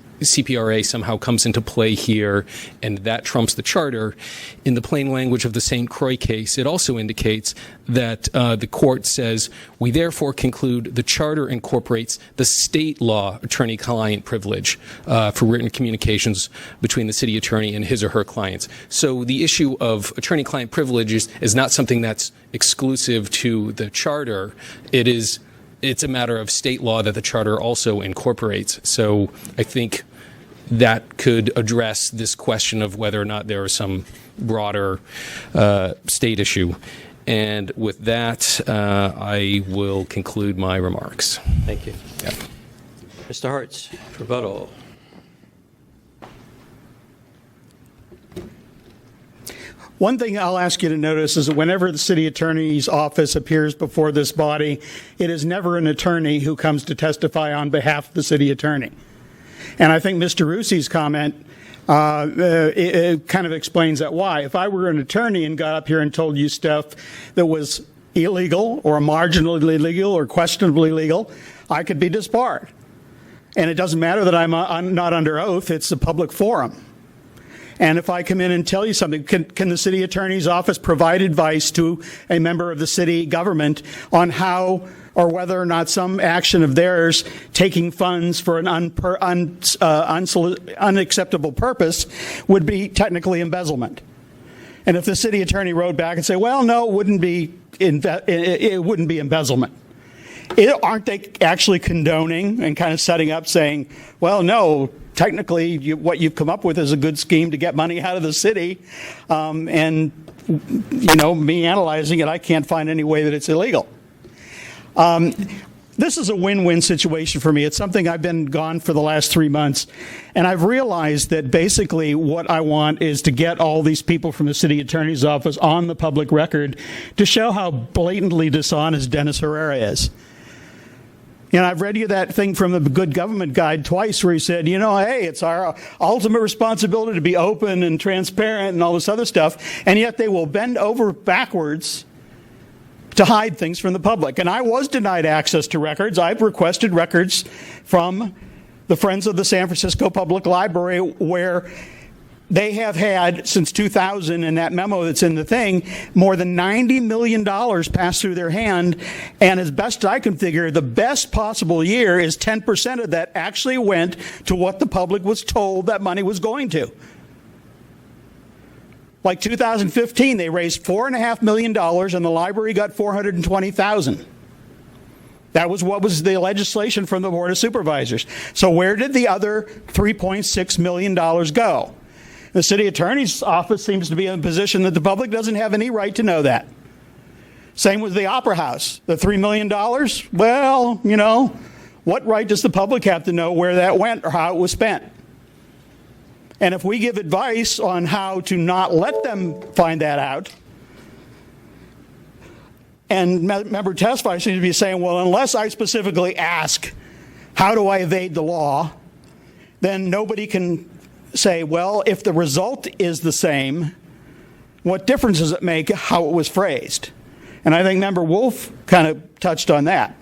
somehow comes into play here and that trumps the charter, in the plain language of the St. Croix case, it also indicates that the court says, we therefore conclude the charter incorporates the state law attorney-client privilege for written communications between the city attorney and his or her clients. So the issue of attorney-client privileges is not something that's exclusive to the charter. It's a matter of state law that the charter also incorporates. So I think that could address this question of whether or not there is some broader state issue. And with that, I will conclude my remarks. Thank you. Yeah. Mr. Hartz, rebuttal. One thing I'll ask you to notice is that whenever the city attorney's office appears before this body, it is never an attorney who comes to testify on behalf of the city attorney. And I think Mr. Rusi's comment it kind of explains that why. If I were an attorney and got up here and told you stuff that was illegal or marginally illegal or questionably legal, I could be disbarred. And it doesn't matter that I'm not under oath. It's a public forum. And if I come in and tell you something, can the city attorney's office provide advice to a member of the city government on how or whether or not some action of theirs taking funds for an unacceptable purpose would be technically embezzlement? And if the city attorney wrote back and said, well, no, it wouldn't be embezzlement. Aren't they actually condoning and kind of setting up saying, well, no, technically what you've come up with is a good scheme to get money out of the city, and me analyzing it, I can't find any way that it's illegal. This is a win-win situation for me. It's something I've been gone for the last 3 months, and I've realized that basically what I want is to get all these people from the city attorney's office on the public record to show how blatantly dishonest Dennis Herrera is. I've read you that thing from the Good Government Guide twice where he said, hey, it's our ultimate responsibility to be open and transparent and all this other stuff, and yet they will bend over backwards to hide things from the public. And I was denied access to records. I've requested records from the Friends of the San Francisco Public Library, where they have had, since 2000, in that memo that's in the thing, more than $90 million passed through their hand. And as best I can figure, the best possible year is 10% of that actually went to what the public was told that money was going to. Like 2015, they raised $4.5 million, and the library got $420,000. That was what was the legislation from the Board of Supervisors. So where did the other $3.6 million go? The city attorney's office seems to be in a position that the public doesn't have any right to know that. Same with the Opera House. The $3 million? Well, what right does the public have to know where that went or how it was spent? And if we give advice on how to not let them find that out, and member testifier seems to be saying, well, unless I specifically ask, how do I evade the law, then nobody can say, well, if the result is the same, what difference does it make how it was phrased? And I think member Wolf kind of touched on that.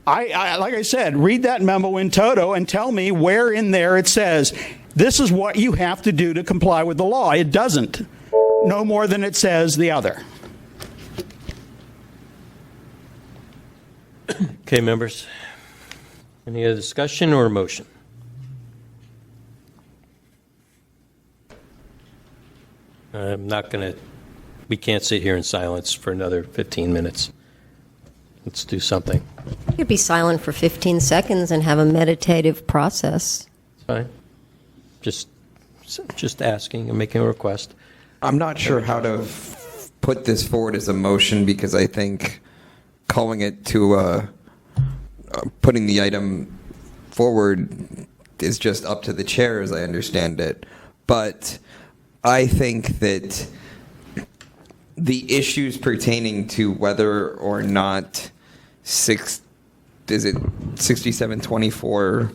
I like I said, read that memo in toto and tell me where in there it says, this is what you have to do to comply with the law. It doesn't. No more than it says the other. Okay, members. Any other discussion or motion? I'm not going to, we can't sit here in silence for another 15 minutes. Let's do something. You could be silent for 15 seconds and have a meditative process. It's fine. Just asking and making a request. I'm not sure how to put this forward as a motion because I think calling it to putting the item forward is just up to the chair as I understand it. But I think that the issues pertaining to whether or not 6724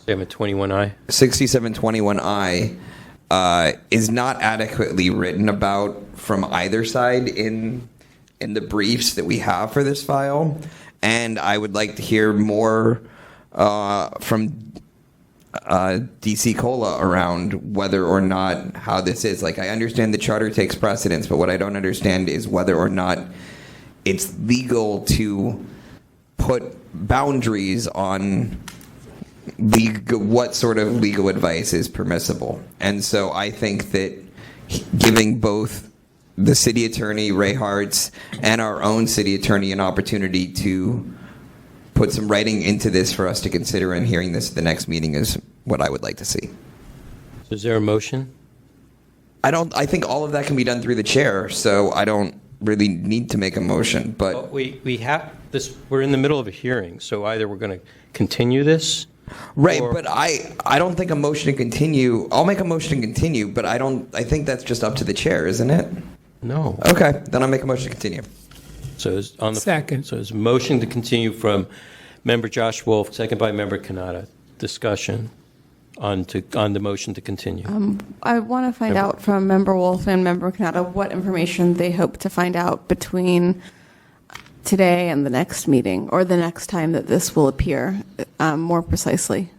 6721I 6721I is not adequately written about from either side in the briefs that we have for this file, and I would like to hear more from DC Cola around whether or not how this is. Like, I understand the charter takes precedence, but what I don't understand is whether or not it's legal to put boundaries on what sort of legal advice is permissible. And so I think that giving both the city attorney, Ray Hartz, and our own city attorney an opportunity to put some writing into this for us to consider and hearing this at the next meeting is what I would like to see. So is there a motion? I think all of that can be done through the chair, so I don't really need to make a motion. But well, we have this. We're in the middle of a hearing, so either we're going to continue this, right? But I don't think a motion to continue. I'll make a motion to continue, but I think that's just up to the chair, isn't it? No. Okay, then I'll make a motion to continue. So it's on the second. So it's a motion to continue from member Josh Wolf, second by member Kanata. Discussion on the motion to continue. I want to find out from member Wolf and member Kanata what information they hope to find out between today and the next meeting, or the next time that this will appear, more precisely.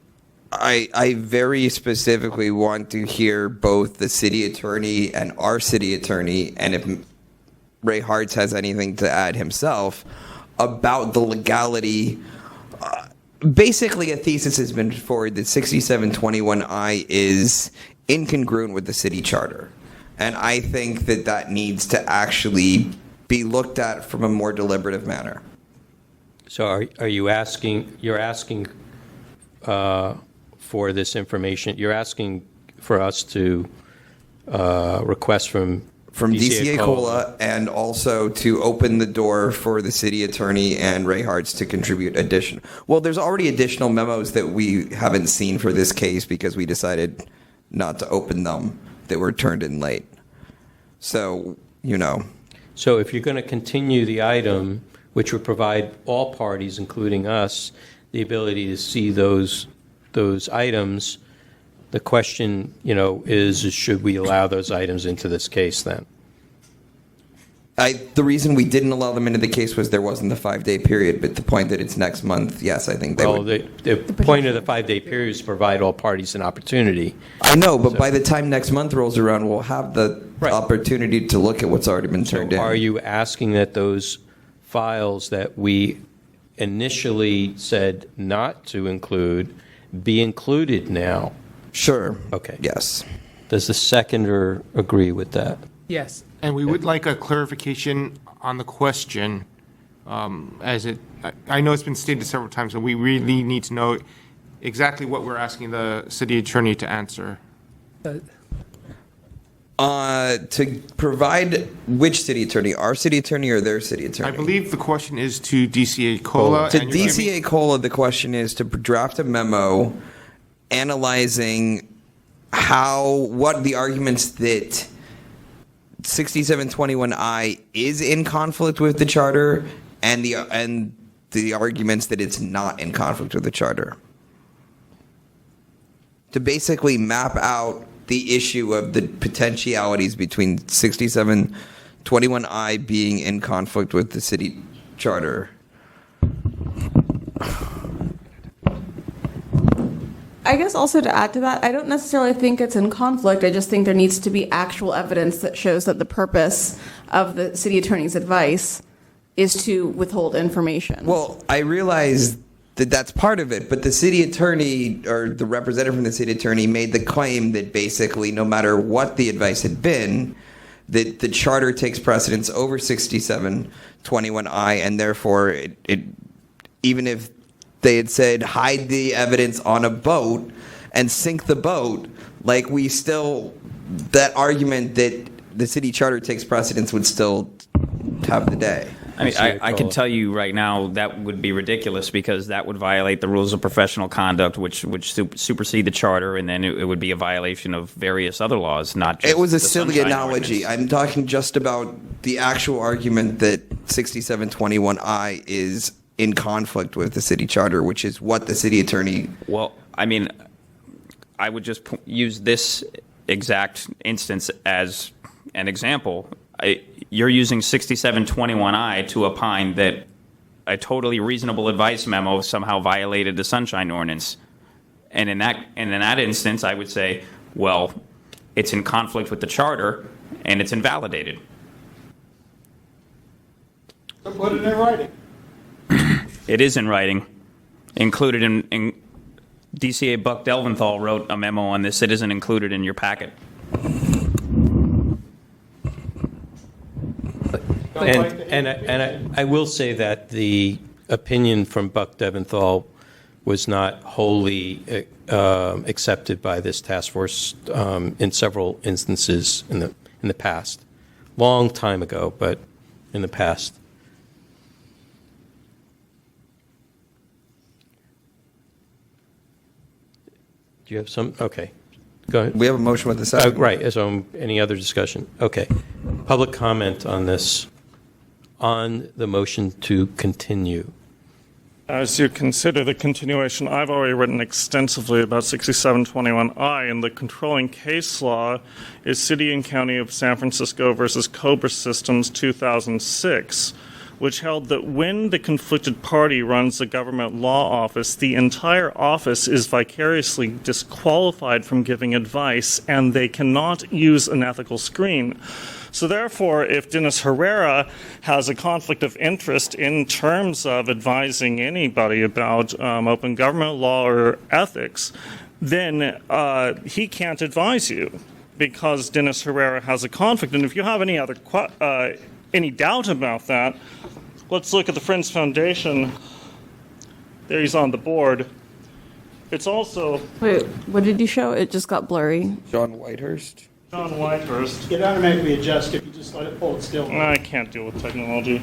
I very specifically want to hear both the city attorney and our city attorney, and if Ray Hartz has anything to add himself, about the legality. Basically, a thesis has been forwarded that 6721I is incongruent with the city charter. And I think that needs to actually be looked at from a more deliberative manner. So are you asking, you're asking for this information, you're asking for us to request from DCA Cola, and also to open the door for the city attorney and Ray Hartz to contribute additional. Well, there's already additional memos that we haven't seen for this case because we decided not to open them, that were turned in late. So, So if you're going to continue the item, which would provide all parties, including us, the ability to see those items, the question, is should we allow those items into this case then? The reason we didn't allow them into the case was there wasn't the 5-day period, but the point that it's next month, yes, I think they would. The point of the 5-day period is to provide all parties an opportunity. I know, but by the time next month rolls around, we'll have the opportunity to look at what's already been turned in. Are you asking that those files that we initially said not to include be included now? Sure. Okay. Yes. Does the seconder agree with that? Yes. And we would like a clarification on the question, I know it's been stated several times, and we really need to know exactly what we're asking the city attorney to answer. To provide which city attorney? Our city attorney or their city attorney? I believe the question is to DCA Cola. To DCA Cola, the question is to draft a memo analyzing what the arguments that 6721I is in conflict with the charter and the arguments that it's not in conflict with the charter. To basically map out the issue of the potentialities between 6721I being in conflict with the city charter. I guess also to add to that, I don't necessarily think it's in conflict. I just think there needs to be actual evidence that shows that the purpose of the city attorney's advice is to withhold information. Well, I realize that that's part of it, but the city attorney or the representative from the city attorney made the claim that basically no matter what the advice had been, that the charter takes precedence over 6721I, and therefore it even if they had said hide the evidence on a boat and sink the boat, like we still, that argument that the city charter takes precedence would still have the day. I mean, I can tell you right now that would be ridiculous because that would violate the rules of professional conduct, which supersede the charter, and then it would be a violation of various other laws, not just It was a the silly Sunshine analogy. Ordinance. I'm talking just about the actual argument that 6721I is in conflict with the city charter, which is what the city attorney... Well, I mean, I would just use this exact instance as an example. You're using 6721I to opine that a totally reasonable advice memo somehow violated the Sunshine Ordinance. And in that instance, I would say, well, it's in conflict with the charter and it's invalidated. So put it in writing. It is in writing, included in DCA Buck Delventhal wrote a memo on this. It isn't included in your packet. And I will say that the opinion from Buck Delventhal was not wholly accepted by this task force in several instances in the past, long time ago, but in the past. Do you have some? Okay. Go ahead. We have a motion with the second. Right. So any other discussion? Okay. Public comment on this, on the motion to continue. As you consider the continuation, I've already written extensively about 6721I, and the controlling case law is City and County of San Francisco versus Cobra Systems 2006, which held that when the conflicted party runs the government law office, the entire office is vicariously disqualified from giving advice, and they cannot use an ethical screen. So therefore, if Dennis Herrera has a conflict of interest in terms of advising anybody about open government law or ethics, then he can't advise you because Dennis Herrera has a conflict. And if you have any doubt about that, let's look at the Friends Foundation. There he's on the board. It's also... Wait, what did you show? It just got blurry. John Whitehurst. John Whitehurst. It automatically adjusts if you just let it hold still. I can't deal with technology.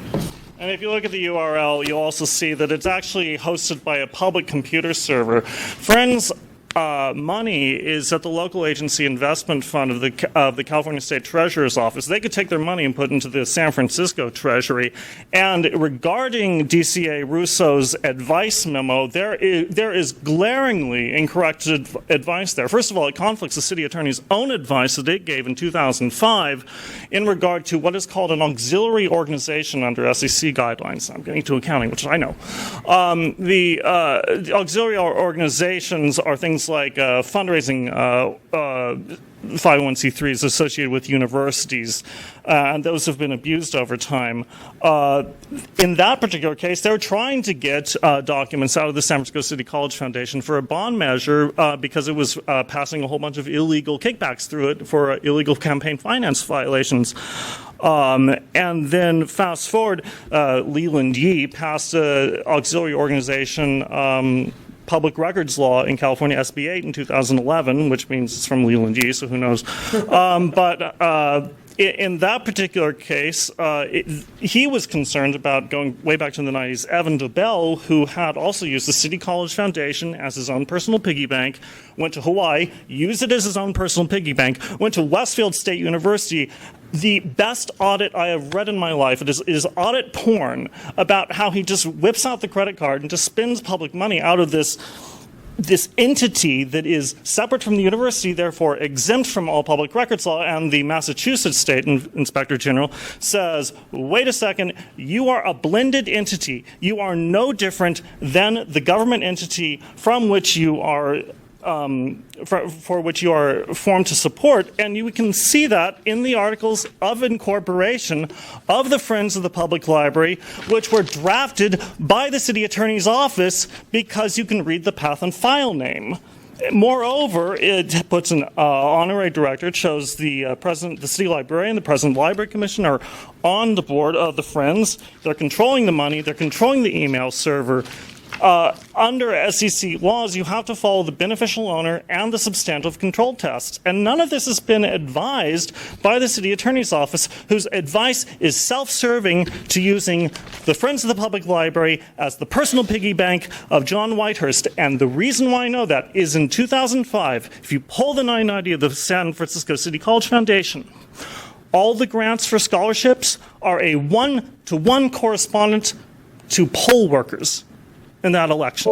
And if you look at the URL, you'll also see that it's actually hosted by a public computer server. Friends money is at the local agency investment fund of the California State Treasurer's Office. They could take their money and put it into the San Francisco Treasury. And regarding DCA Russo's advice memo, there is glaringly incorrect advice there. First of all, it conflicts the city attorney's own advice that it gave in 2005 in regard to what is called an auxiliary organization under SEC guidelines. I'm getting to accounting, which I know. The auxiliary organizations are things like fundraising 501c3s associated with universities, and those have been abused over time. In that particular case, they're trying to get documents out of the San Francisco City College Foundation for a bond measure because it was passing a whole bunch of illegal kickbacks through it for illegal campaign finance violations. And then fast forward, Leland Yee passed an auxiliary organization public records law in California, SB 8 in 2011, which means it's from Leland Yee, so who knows. But In that particular case, he was concerned about going way back to the 90s. Evan DeBell, who had also used the City College Foundation as his own personal piggy bank, went to Hawaii, used it as his own personal piggy bank, went to Westfield State University. The best audit I have read in my life is audit porn about how he just whips out the credit card and just spends public money out of this entity that is separate from the university, therefore exempt from all public records law. And the Massachusetts State Inspector General says, wait a second, you are a blended entity. You are no different than the government entity from which you are for which you are formed to support, and you can see that in the articles of incorporation of the Friends of the Public Library, which were drafted by the City Attorney's Office, because you can read the path and file name. Moreover, it puts an honorary director. It shows the president, the city librarian, the president of the library commission are on the board of the Friends. They're controlling the money. They're controlling the email server. Under SEC laws, you have to follow the beneficial owner and the substantive control test. And none of this has been advised by the City Attorney's Office, whose advice is self-serving to using the Friends of the Public Library as the personal piggy bank of John Whitehurst. And the reason why I know that is in 2005, if you pull the 990 of the San Francisco City College Foundation, all the grants for scholarships are a one-to-one correspondent to poll workers in that election.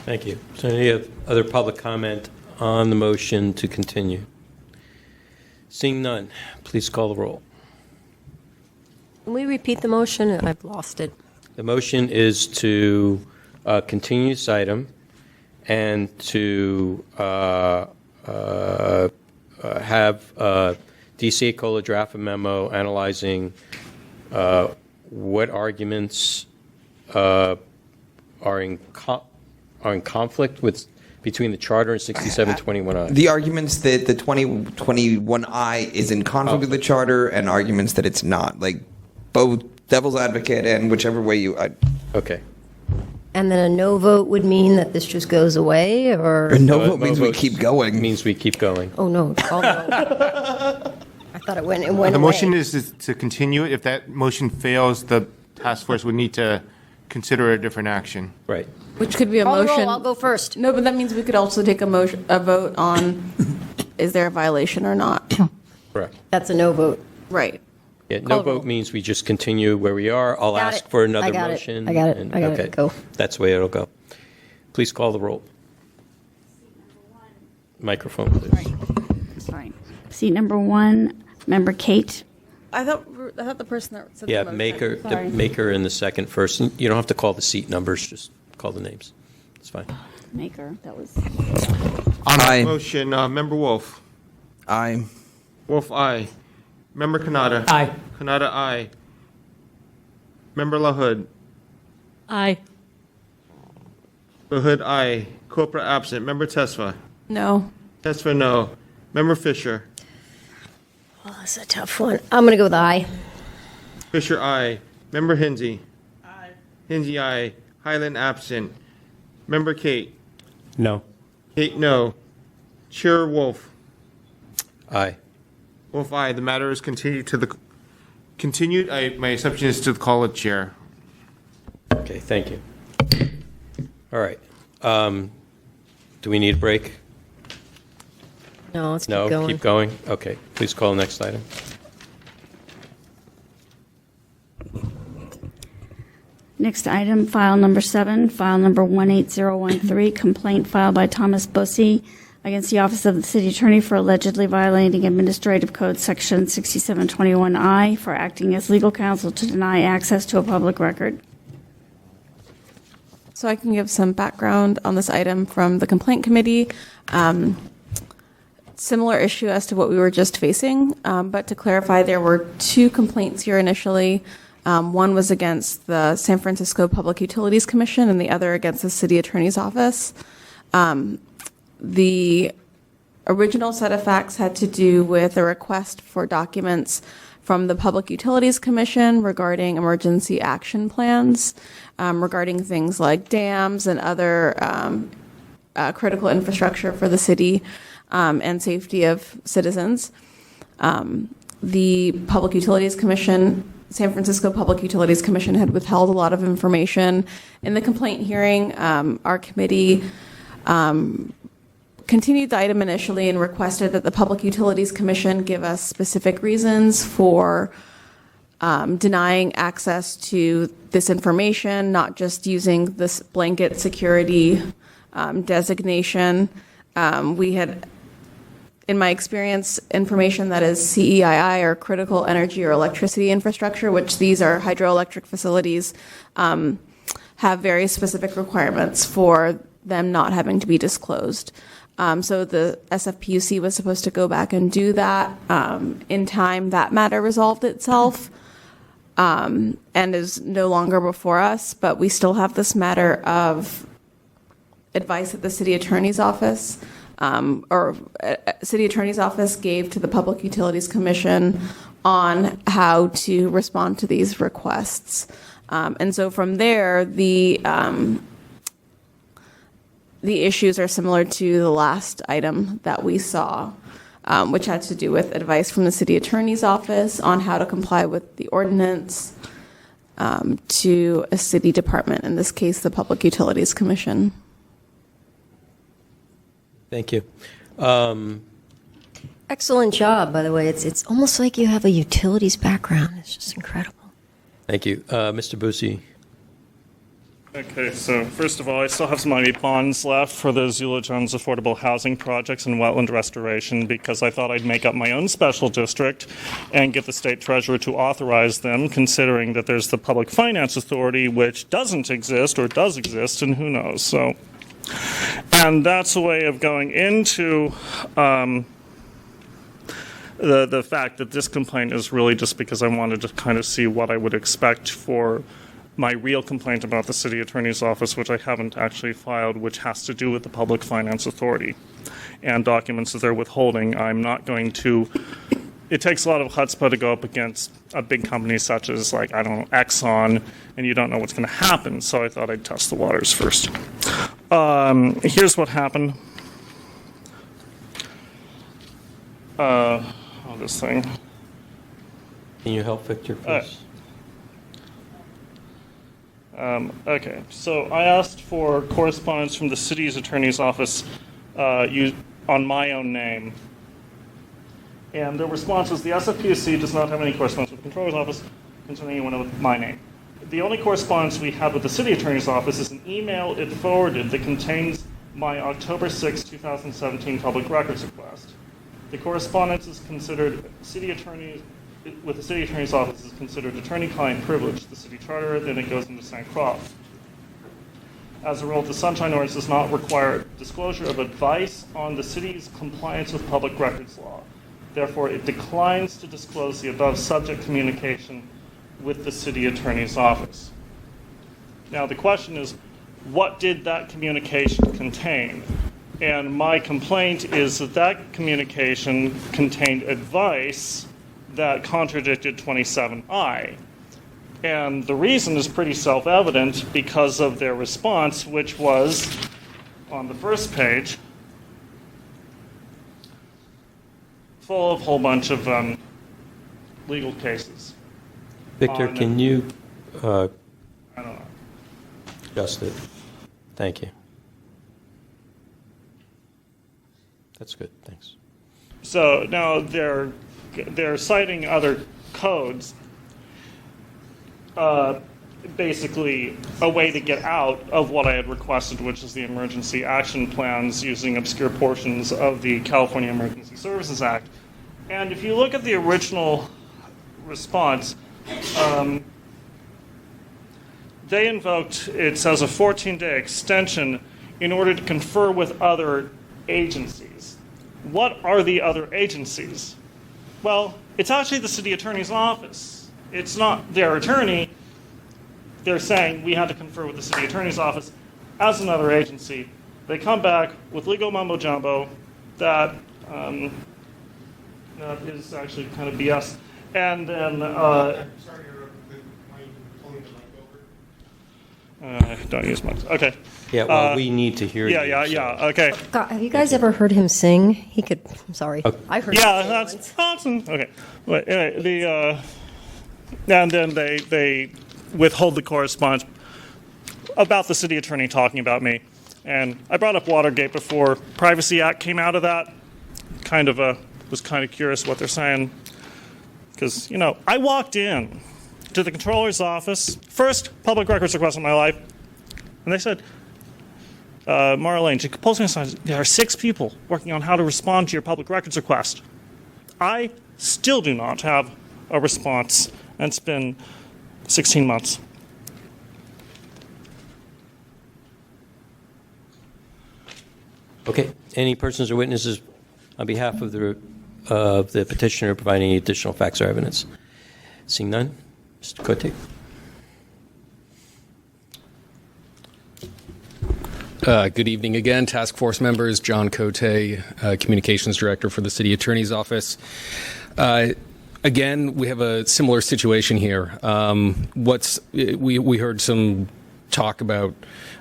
Thank you. Is there any other public comment on the motion to continue? Seeing none, please call the roll. Can we repeat the motion? I've lost it. The motion is to continue this item and to have DCA Cola draft a memo analyzing what arguments are in conflict between the charter and 6721I. The arguments that the 2021I is in conflict with the charter, and arguments that it's not, like both devil's advocate and whichever way you. Okay. And then a no vote would mean that this just goes away, or A no vote means we keep going. Means we keep going. Oh no! Oh, no. I thought it went away. The motion is to continue it. If that motion fails, the task force would need to consider a different action. Right. Which could be a Call the roll, motion. I'll go first. No, but that means we could also take a vote on is there a violation or not. Correct. That's a no vote. Right. Yeah, no vote means we just continue where we are. I'll Got ask it. for another I got it. motion. I got it. and- I got okay. it. Go. That's the way it'll go. Please call the roll. Microphone, please. Sorry. Seat number 1, member Kate. I thought the person that said Yeah, the motion. maker, Sorry. the maker in the second first. You don't have to call the seat numbers, just call the names. It's fine. Maker, that was. On Aye. that motion, Member Wolf. Aye. Wolf, aye. Member Kanata. Aye. Kanata, aye. Member LaHood. Aye. LaHood, aye. Copra absent. Member Tesfa. No. Tesfa, no. Member Fisher. Oh, that's a tough one. I'm going to go with aye. Fisher, aye. Member Hinsey. Aye. Hinsey, aye. Highland, absent. Member Kate. No. Kate, no. Chair Wolf. Aye. Wolf, aye. The matter is continued. My assumption is to call it chair. Okay, thank you. All right. Do we need a break? No, let's keep No, going. keep going? Okay, please call the next item. Next item, file number 7, file number 18013, complaint filed by Thomas Bussey against the Office of the City Attorney for allegedly violating Administrative Code Section 6721I for acting as legal counsel to deny access to a public record. So I can give some background on this item from the complaint committee. Similar issue as to what we were just facing, but to clarify, there were 2 complaints here initially. One was against the San Francisco Public Utilities Commission and the other against the City Attorney's Office. The original set of facts had to do with a request for documents from the Public Utilities Commission regarding emergency action plans, regarding things like dams and other critical infrastructure for the city and safety of citizens. The Public Utilities Commission, San Francisco Public Utilities Commission, had withheld a lot of information in the complaint hearing. Our committee continued the item initially and requested that the Public Utilities Commission give us specific reasons for denying access to this information, not just using this blanket security designation. We had, in my experience, information that is CEII, or critical energy or electricity infrastructure, which these are hydroelectric facilities, have very specific requirements for them not having to be disclosed. So the SFPUC was supposed to go back and do that. In time, that matter resolved itself and is no longer before us, but we still have this matter of advice that the city attorney's office city attorney's office gave to the Public Utilities Commission on how to respond to these requests. And so from there, the issues are similar to the last item that we saw, which had to do with advice from the city attorney's office on how to comply with the ordinance to a city department, in this case, the Public Utilities Commission. Thank you. Excellent job, by the way. It's almost like you have a utilities background. It's just incredible. Thank you. Mr. Busey. Okay, so first of all, I still have some money bonds left for the Zula Jones affordable housing projects and wetland restoration, because I thought I'd make up my own special district and get the state treasurer to authorize them, considering that there's the Public Finance Authority, which doesn't exist or does exist, and who knows. So, and that's a way of going into the fact that this complaint is really just because I wanted to kind of see what I would expect for my real complaint about the city attorney's office, which I haven't actually filed, which has to do with the Public Finance Authority and documents that they're withholding. I'm not going to. It takes a lot of chutzpah to go up against a big company such as, like, I don't know, Exxon, and you don't know what's going to happen. So I thought I'd test the waters first. Here's what happened. This thing. Can you help Victor, please? Okay, so I asked for correspondence from the city's attorney's office on my own name. And the response was the SFPUC does not have any correspondence with the controller's office concerning anyone with my name. The only correspondence we had with the city attorney's office is an email it forwarded that contains my October 6, 2017 public records request. The correspondence is considered with the city attorney's office is considered attorney-client privilege, the city charter, then it goes into St. Croix. As a result, the Sunshine Ordinance does not require disclosure of advice on the city's compliance with public records law. Therefore, it declines to disclose the above subject communication with the city attorney's office. Now, the question is, what did that communication contain? And my complaint is that that communication contained advice that contradicted 27I. And the reason is pretty self-evident because of their response, which was on the first page, full of a whole bunch of legal cases. Victor, can you I don't know. adjust it? Thank you. That's good, thanks. So now they're citing other codes, basically a way to get out of what I had requested, which is the emergency action plans using obscure portions of the California Emergency Services Act. And if you look at the original response, they invoked, it says, a 14-day extension in order to confer with other agencies. What are the other agencies? Well, it's actually the city attorney's office. It's not their attorney. They're saying we had to confer with the city attorney's office as another agency. They come back with legal mumbo jumbo that is actually kind of BS. And then Don't use much. Okay. Yeah, well, we need to hear you. Yeah. Okay. God, have you guys ever heard him sing? He could. I'm sorry. I heard. Yeah, him that's awesome. Okay. But anyway, and then they withhold the correspondence about the city attorney talking about me, and I brought up Watergate before. Privacy Act came out of that. Was kind of curious what they're saying, because I walked in to the controller's office, first public records request in my life, and they said, Marlene, to compose me, there are 6 people working on how to respond to your public records request. I still do not have a response, and it's been 16 months. Okay. Any persons or witnesses on behalf of the petitioner providing any additional facts or evidence? Seeing none, Mr. Cote. Good evening again, task force members. John Cote, Communications Director for the City Attorney's Office. Again, we have a similar situation here. We heard some talk about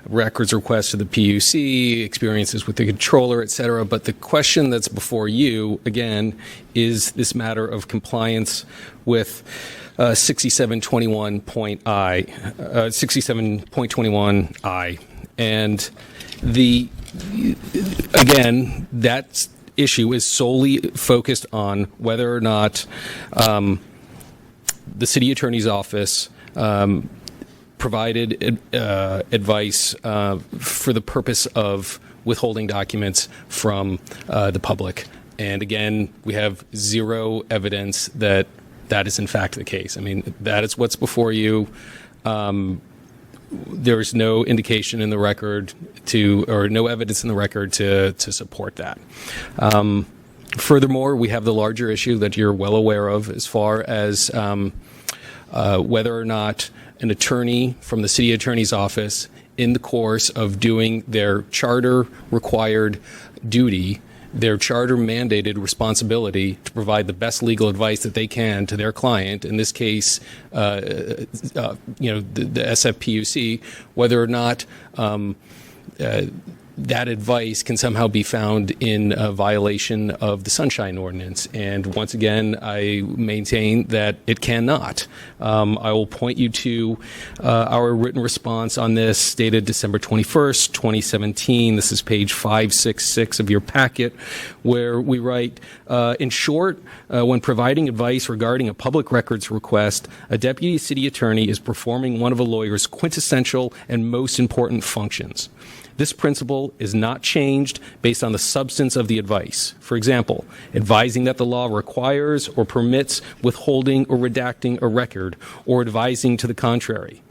records requests to the PUC, experiences with the controller, et cetera. But the question that's before you, again, is this matter of compliance with 67.21I. And again, that issue is solely focused on whether or not the city attorney's office provided advice for the purpose of withholding documents from the public. And again, we have zero evidence that that is in fact the case. I mean, that is what's before you. There is no indication in the record or no evidence in the record to support that. Furthermore, we have the larger issue that you're well aware of as far as whether or not an attorney from the city attorney's office, in the course of doing their charter required duty, their charter mandated responsibility to provide the best legal advice that they can to their client, in this case, the SFPUC, whether or not that advice can somehow be found in a violation of the Sunshine Ordinance. And once again, I maintain that it cannot. I will point you to our written response on this, dated December 21st, 2017. This is page 566 of your packet, where we write, in short, when providing advice regarding a public records request, a deputy city attorney is performing one of a lawyer's quintessential and most important functions. This principle is not changed based on the substance of the advice. For example, advising that the law requires or permits withholding or redacting a record, or advising to the contrary.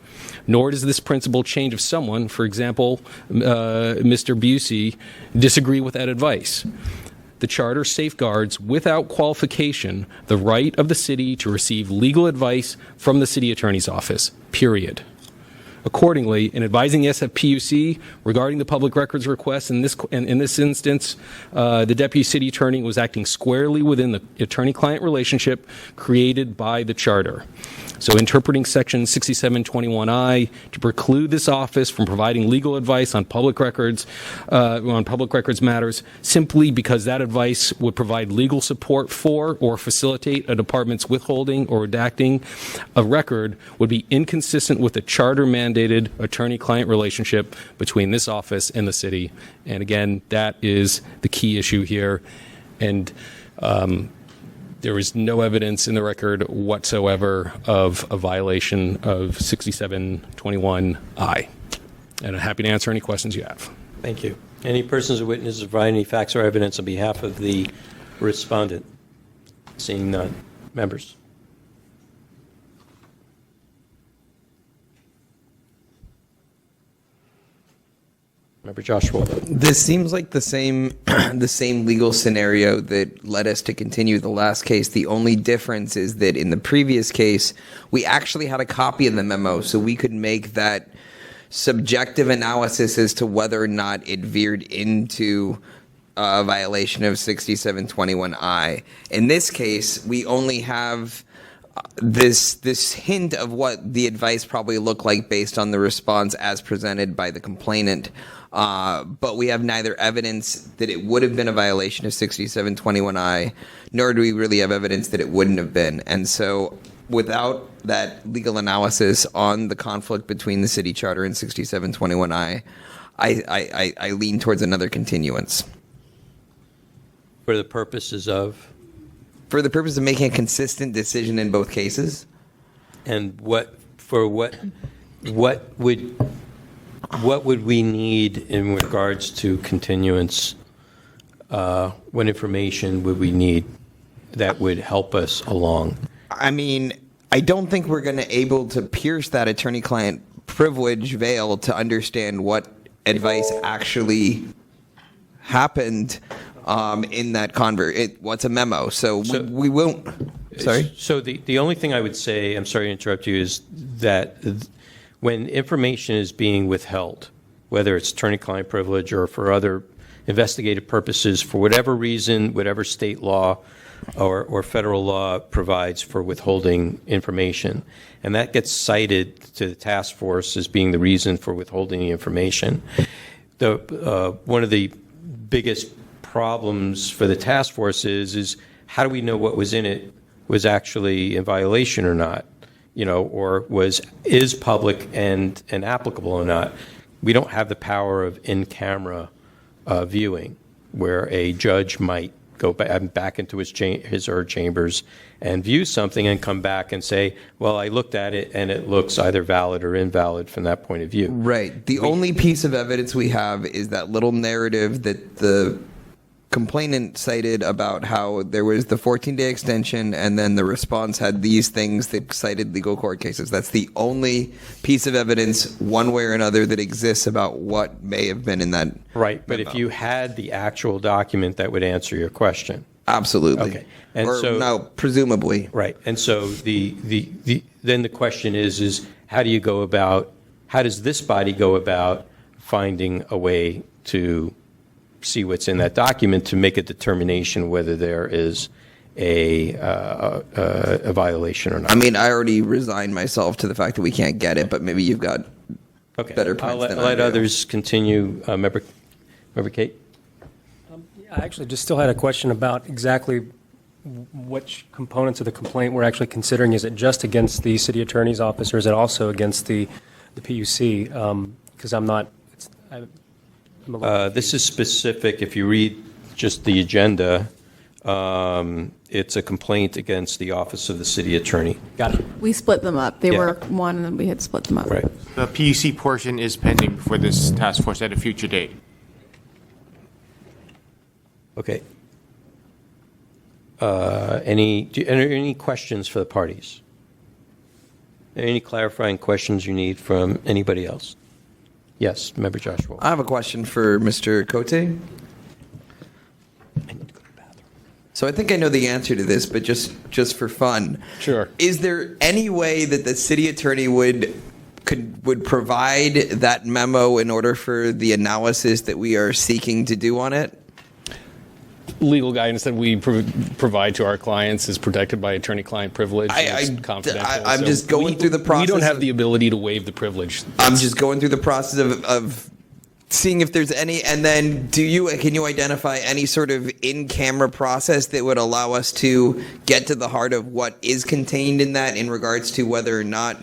Nor does this principle change if someone, for example, Mr. Busey, disagree with that advice. The Charter safeguards, without qualification, the right of the city to receive legal advice from the city attorney's office, period. Accordingly, in advising the SFPUC regarding the public records request in this instance, the deputy city attorney was acting squarely within the attorney-client relationship created by the charter. So interpreting section 6721I to preclude this office from providing legal advice on public records matters simply because that advice would provide legal support for or facilitate a department's withholding or redacting a record would be inconsistent with the charter mandated attorney-client relationship between this office and the city. And again, that is the key issue here. And there is no evidence in the record whatsoever of a violation of 6721I. And I'm happy to answer any questions you have. Thank you. Any persons or witnesses provide any facts or evidence on behalf of the respondent? Seeing none. Members? Member Joshua. This seems like the same legal scenario that led us to continue the last case. The only difference is that in the previous case, we actually had a copy of the memo, so we could make that subjective analysis as to whether or not it veered into a violation of 6721I. In this case, we only have this hint of what the advice probably looked like based on the response as presented by the complainant. But we have neither evidence that it would have been a violation of 6721I, nor do we really have evidence that it wouldn't have been. And so without that legal analysis on the conflict between the city charter and 6721I, I lean towards another continuance. For the purposes of? For the purpose of making a consistent decision in both cases. And what would we need in regards to continuance? What information would we need that would help us along? I mean, I don't think we're going to able to pierce that attorney-client privilege veil to understand what advice actually happened in that what's a memo. So we won't. Sorry? So the only thing I would say, I'm sorry to interrupt you, is that when information is being withheld, whether it's attorney-client privilege or for other investigative purposes, for whatever reason, whatever state law or federal law provides for withholding information, and that gets cited to the task force as being the reason for withholding the information, one of the biggest problems for the task force is how do we know what was in it was actually in violation or not, or is public and applicable or not. We don't have the power of in-camera viewing, where a judge might go back into his or her chambers and view something and come back and say, well, I looked at it and it looks either valid or invalid from that point of view. Right. The only piece of evidence we have is that little narrative that the complainant cited about how there was the 14-day extension and then the response had these things that cited legal court cases. That's the only piece of evidence, one way or another, that exists about what may have been in that. Right, but if you had the actual document, that would answer your question. Absolutely. Okay. And presumably. Right. And so then the question is how does this body go about finding a way to see what's in that document to make a determination whether there is a violation or not? I mean, I already resigned myself to the fact that we can't get it, but maybe you've got better points than I do. I'll let others continue. Member Kate? I actually just still had a question about exactly which components of the complaint we're actually considering. Is it just against the city attorney's office, or is it also against the PUC? Because I'm not. This is specific. If you read just the agenda, it's a complaint against the office of the city attorney. Got it. We split them up. They were one, and we had split them up. Right. The PUC portion is pending for this task force at a future date. Okay. Any questions for the parties? Any clarifying questions you need from anybody else? Yes, Member Joshua. I have a question for Mr. Cote. So I think I know the answer to this, but just for fun. Sure. Is there any way that the city attorney would provide that memo in order for the analysis that we are seeking to do on it? Legal guidance that we provide to our clients is protected by attorney-client privilege. It's confidential. I'm just going through the process. We don't have the ability to waive the privilege. I'm just going through the process of seeing if there's any, and then can you identify any sort of in-camera process that would allow us to get to the heart of what is contained in that in regards to whether or not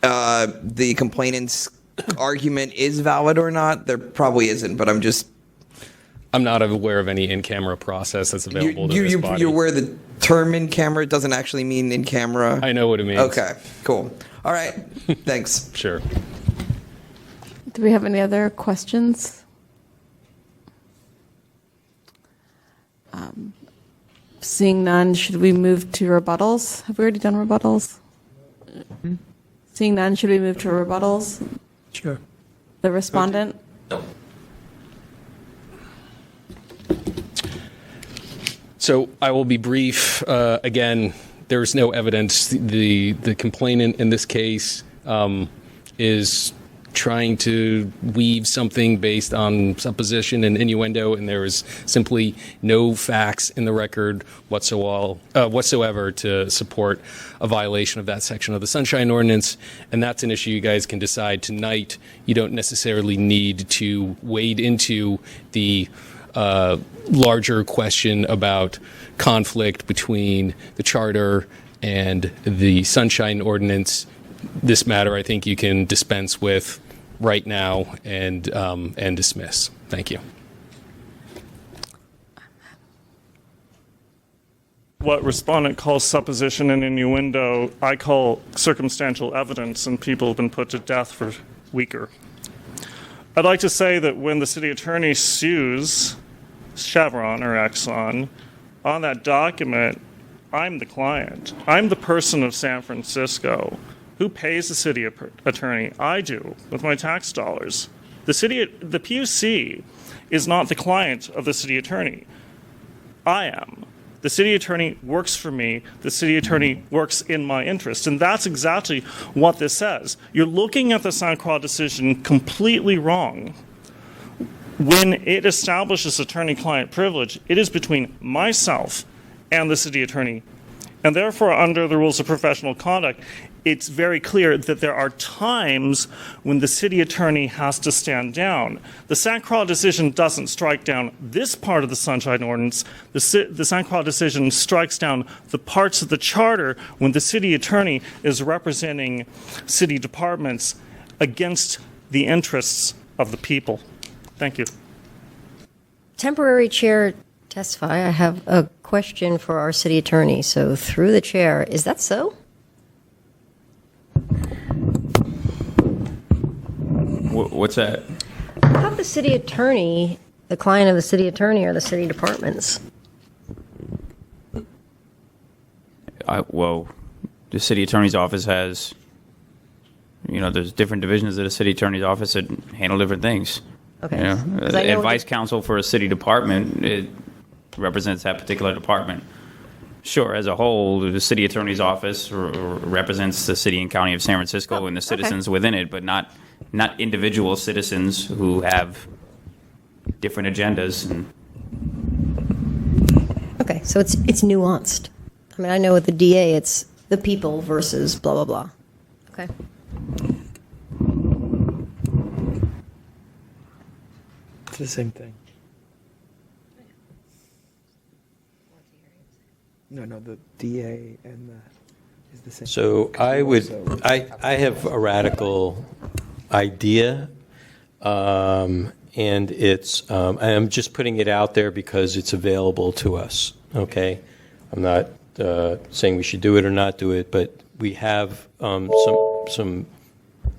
the complainant's argument is valid or not? There probably isn't, but I'm not aware of any in-camera process that's available to this body. You're aware the term in-camera doesn't actually mean in-camera? I know what it means. Okay, cool. All right, thanks. Sure. Do we have any other questions? Seeing none, should we move to rebuttals? Have we already done rebuttals? Mm-hmm. Seeing none, should we move to rebuttals? Sure. The respondent? So I will be brief. Again, there's no evidence. The complainant in this case is trying to weave something based on supposition and innuendo, and there is simply no facts in the record whatsoever to support a violation of that section of the Sunshine Ordinance, and that's an issue you guys can decide tonight. You don't necessarily need to wade into the larger question about conflict between the Charter and the Sunshine Ordinance. This matter, I think you can dispense with right now and dismiss. Thank you. What respondent calls supposition and innuendo, I call circumstantial evidence, and people have been put to death for weaker. I'd like to say that when the city attorney sues Chevron or Exxon on that document, I'm the client. I'm the person of San Francisco. Who pays the city attorney? I do, with my tax dollars. The PUC is not the client of the city attorney. I am. The city attorney works for me. The city attorney works in my interest. And that's exactly what this says. You're looking at the St. Croix decision completely wrong. When it establishes attorney-client privilege, it is between myself and the city attorney. And therefore, under the rules of professional conduct, it's very clear that there are times when the city attorney has to stand down. The St. Croix decision doesn't strike down this part of the Sunshine Ordinance. The St. Croix decision strikes down the parts of the Charter when the city attorney is representing city departments against the interests of the people. Thank you. Temporary chair testify. I have a question for our city attorney. So through the chair, is that so? What's that? How the city attorney, the client of the city attorney, or the city departments? Well, the city attorney's office has, there's different divisions of the city attorney's office that handle different things. Okay. The advice council for a city department, it represents that particular department. Sure, as a whole, the city attorney's office represents the city and county of San Francisco and the citizens within it, but not individual citizens who have different agendas. Okay, so it's nuanced. I mean, I know with the DA, it's the people versus blah, blah, blah. Okay. It's the same thing. No, the DA and is the same. So I have a radical idea, and I'm just putting it out there because it's available to us. Okay, I'm not saying we should do it or not do it, but we have some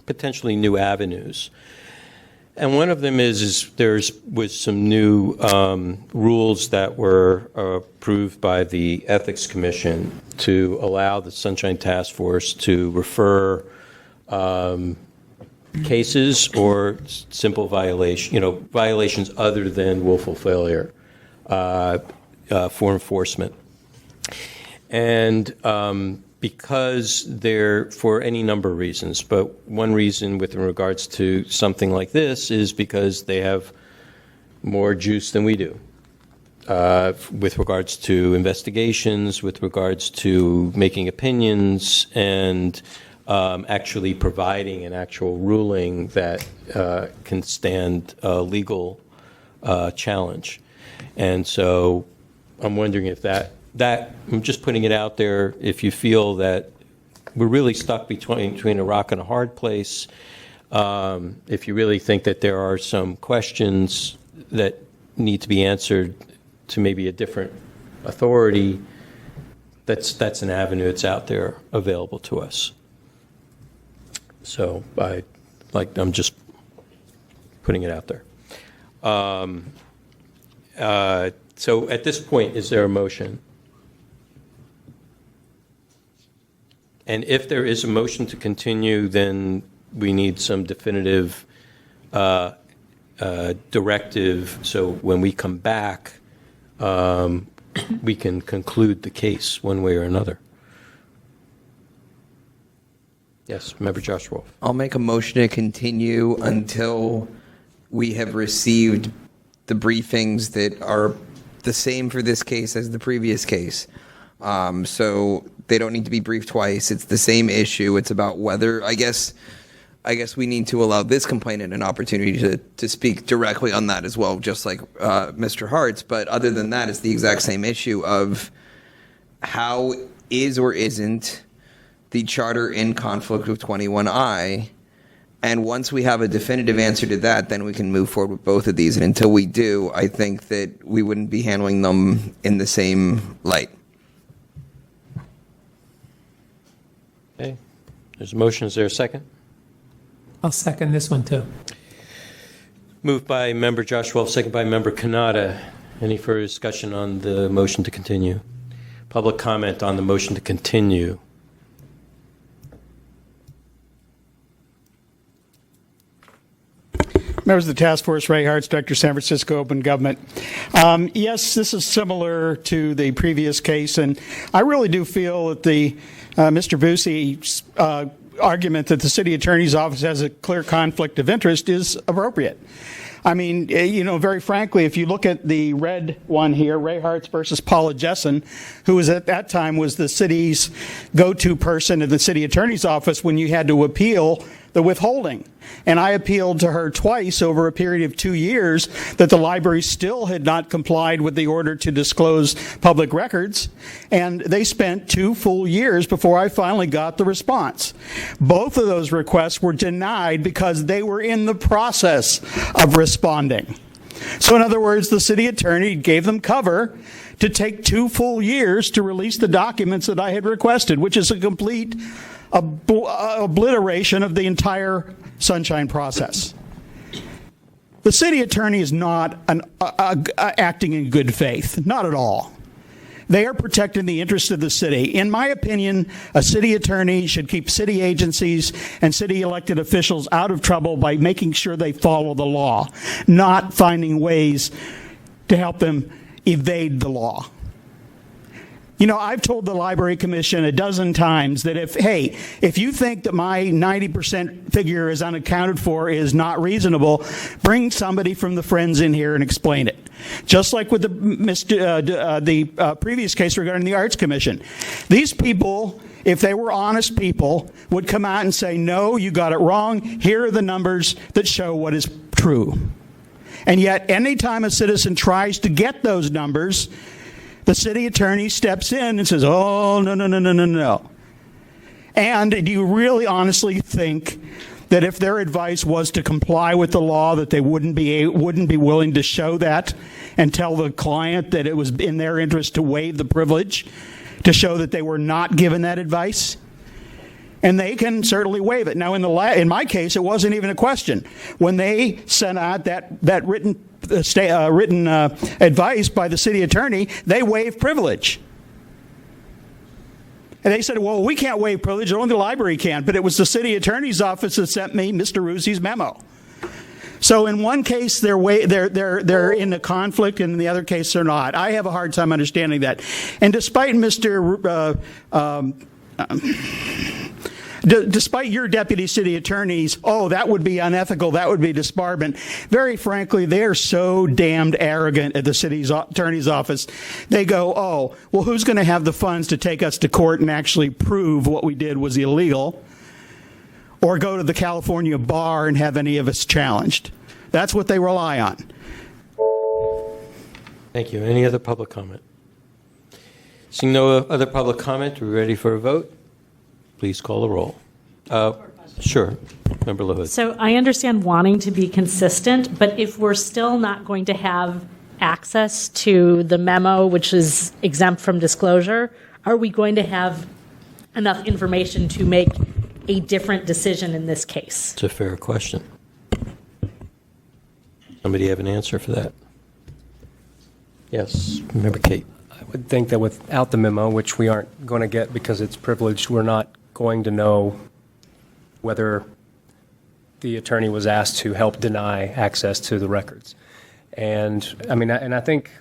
potentially new avenues. And one of them is was some new rules that were approved by the Ethics Commission to allow the Sunshine Task Force to refer cases or simple violations other than willful failure for enforcement. And because they're, for any number of reasons, but one reason with regards to something like this is because they have more juice than we do with regards to investigations, with regards to making opinions, and actually providing an actual ruling that can stand a legal challenge. And so I'm wondering if that I'm just putting it out there, if you feel that we're really stuck between a rock and a hard place, if you really think that there are some questions that need to be answered to maybe a different authority, that's an avenue that's out there available to us. So I'm just putting it out there. So at this point, is there a motion? And if there is a motion to continue, then we need some definitive directive, so when we come back, we can conclude the case one way or another. Yes, Member Josh Wolf. I'll make a motion to continue until we have received the briefings that are the same for this case as the previous case. So they don't need to be briefed twice. It's the same issue. It's about whether, I guess we need to allow this complainant an opportunity to speak directly on that as well, just like Mr. Hart's. But other than that, it's the exact same issue of how is or isn't the charter in conflict with 21I. And once we have a definitive answer to that, then we can move forward with both of these. And until we do, I think that we wouldn't be handling them in the same light. Okay. There's a motion. Is there a second? I'll second this one too. Moved by Member Josh Wolf, second by Member Kanata. Any further discussion on the motion to continue? Public comment on the motion to continue. Members of the task force, Ray Hartz, Director, San Francisco Open Government. Yes, this is similar to the previous case, and I really do feel that the Mr. Busey's argument that the city attorney's office has a clear conflict of interest is appropriate. I mean, very frankly, if you look at the red one here, Ray Hartz versus Paula Jessen, who was at that time was the city's go-to person in the city attorney's office when you had to appeal the withholding. And I appealed to her twice over a period of 2 years that the library still had not complied with the order to disclose public records. And they spent 2 full years before I finally got the response. Both of those requests were denied because they were in the process of responding. So in other words, the city attorney gave them cover to take 2 full years to release the documents that I had requested, which is a complete obliteration of the entire Sunshine process. The city attorney is not acting in good faith, not at all. They are protecting the interests of the city. In my opinion, a city attorney should keep city agencies and city elected officials out of trouble by making sure they follow the law, not finding ways to help them evade the law. I've told the Library Commission a dozen times that if you think that my 90% figure is unaccounted for is not reasonable, bring somebody from the Friends in here and explain it. Just like with the previous case regarding the Arts Commission. These people, if they were honest people, would come out and say, no, you got it wrong. Here are the numbers that show what is true. And yet, anytime a citizen tries to get those numbers, the city attorney steps in and says, oh, no. And do you really honestly think that if their advice was to comply with the law, that they wouldn't be willing to show that and tell the client that it was in their interest to waive the privilege to show that they were not given that advice? And they can certainly waive it. Now, in my case, it wasn't even a question. When they sent out that written advice by the city attorney, they waived privilege. And they said, well, we can't waive privilege, only the library can. But it was the city attorney's office that sent me Mr. Ruzi's memo. So in one case, they're in a conflict, and in the other case, they're not. I have a hard time understanding that. And despite despite your deputy city attorneys, that would be unethical, that would be disbarment. Very frankly, they're so damned arrogant at the city's attorney's office. They go, well, who's going to have the funds to take us to court and actually prove what we did was illegal? Or go to the California bar and have any of us challenged? That's what they rely on. Thank you. Any other public comment? Seeing no other public comment, are we ready for a vote? Please call the roll. Sure. Member LaHood. So I understand wanting to be consistent, but if we're still not going to have access to the memo, which is exempt from disclosure, are we going to have enough information to make a different decision in this case? It's a fair question. Somebody have an answer for that? Yes. Member Kate. I would think that without the memo, which we aren't going to get because it's privileged, we're not going to know whether the attorney was asked to help deny access to the records. And I think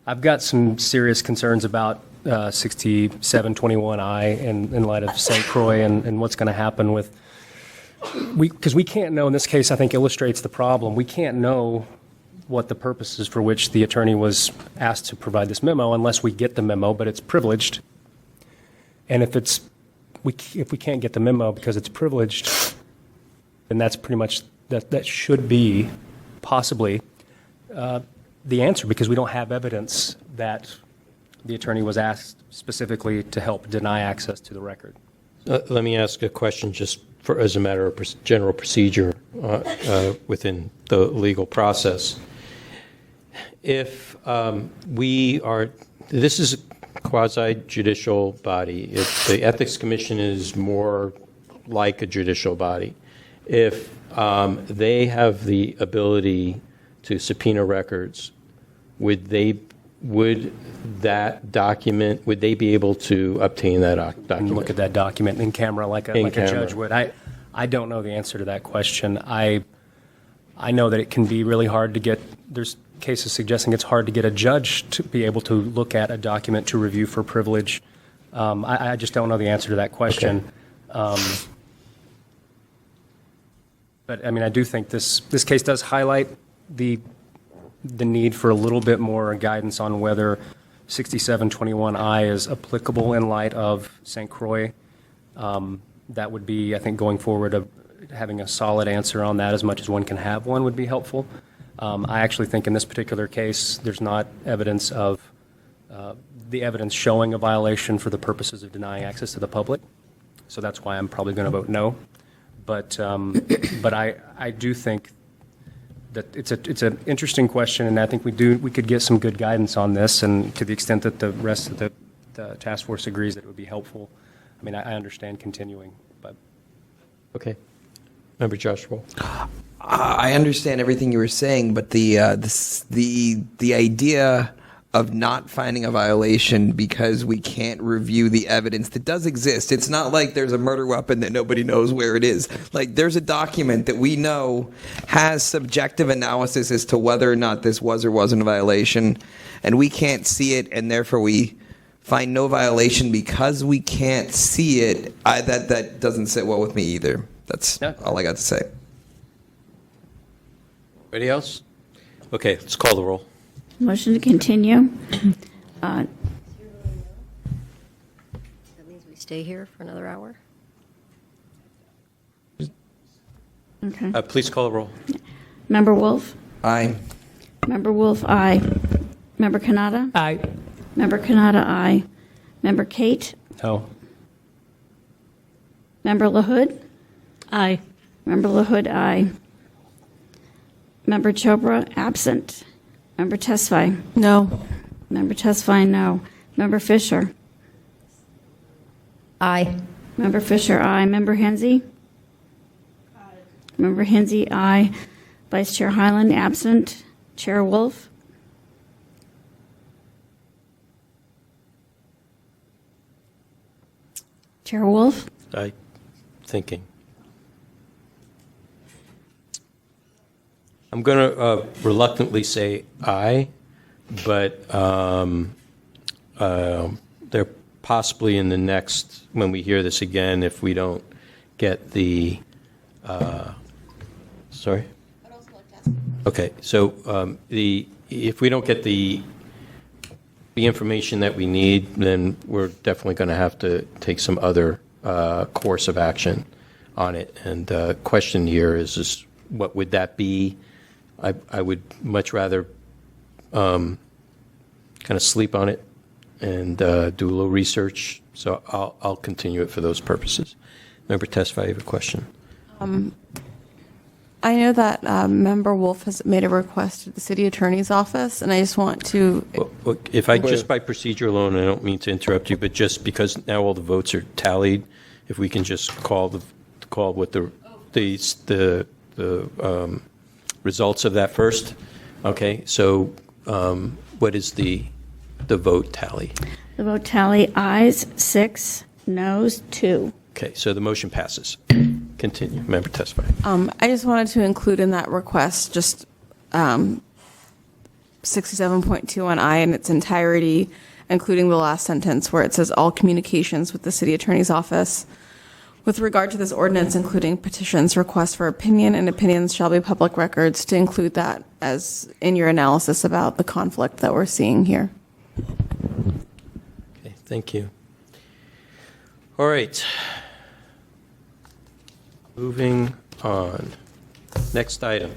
I've got some serious concerns about 6721I in light of St. Croix and what's going to happen with, because we can't know, in this case I think illustrates the problem, we can't know what the purposes for which the attorney was asked to provide this memo unless we get the memo, but it's privileged. And if we can't get the memo because it's privileged, then that's pretty much, that should be possibly the answer, because we don't have evidence that the attorney was asked specifically to help deny access to the record. Let me ask a question just as a matter of general procedure within the legal process. If this is a quasi-judicial body. If the Ethics Commission is more like a judicial body, if they have the ability to subpoena records, would they be able to obtain that document? And look at that document in camera like a judge would. I don't know the answer to that question. I know that it can be really hard to get, there's cases suggesting it's hard to get a judge to be able to look at a document to review for privilege. I just don't know the answer to that question. Okay. But I mean, I do think this case does highlight the need for a little bit more guidance on whether 6721I is applicable in light of St. Croix. That would be, I think, going forward, having a solid answer on that, as much as one can have one, would be helpful. I actually think in this particular case, there's not evidence of the evidence showing a violation for the purposes of denying access to the public. So that's why I'm probably going to vote no. But I do think that it's an interesting question, and I think we could get some good guidance on this, and to the extent that the rest of the task force agrees that it would be helpful. I mean, I understand continuing, but okay. Member Joshua. I understand everything you were saying, but the idea of not finding a violation because we can't review the evidence that does exist. It's not like there's a murder weapon that nobody knows where it is. Like, there's a document that we know has subjective analysis as to whether or not this was or wasn't a violation, and we can't see it, and therefore we find no violation because we can't see it. That doesn't sit well with me either. That's all I got to say. Anybody else? Okay, let's call the roll. Motion to continue. That means we stay here for another hour? Okay. Please call the roll. Member Wolf? Aye. Member Wolf, aye. Member Kanata? Aye. Member Kanata, aye. Member Kate? no. Member LaHood? Aye. Member LaHood, aye. Member Chopra, absent. Member Tesfaye? No. Member Tesfaye, no. Member Fisher? Aye. Member Fisher, aye. Member Hensy? Aye. Member Hensy, aye. Vice Chair Hyland, absent. Chair Wolf? Chair Wolf? I'm thinking. I'm going to reluctantly say aye, but they're possibly in the next, when we hear this again, if we don't get the, sorry? Okay, so if we don't get the information that we need, then we're definitely going to have to take some other course of action on it. And the question here is what would that be? I would much rather kind of sleep on it and do a little research. So I'll continue it for those purposes. Member Tesfaye, you have a question. I know that Member Wolf has made a request to the city attorney's office, and I just want to. Well, if I just by procedure alone, I don't mean to interrupt you, but just because now all the votes are tallied, if we can just call what the results of that first. Okay, so what is the vote tally? The vote tally, ayes 6, noes 2. Okay, so the motion passes. Continue. Member Tesfaye. I just wanted to include in that request just 67.21I in its entirety, including the last sentence where it says all communications with the city attorney's office with regard to this ordinance, including petitions, requests for opinion, and opinions shall be public records, to include that as in your analysis about the conflict that we're seeing here. Okay, thank you. All right. Moving on. Next item.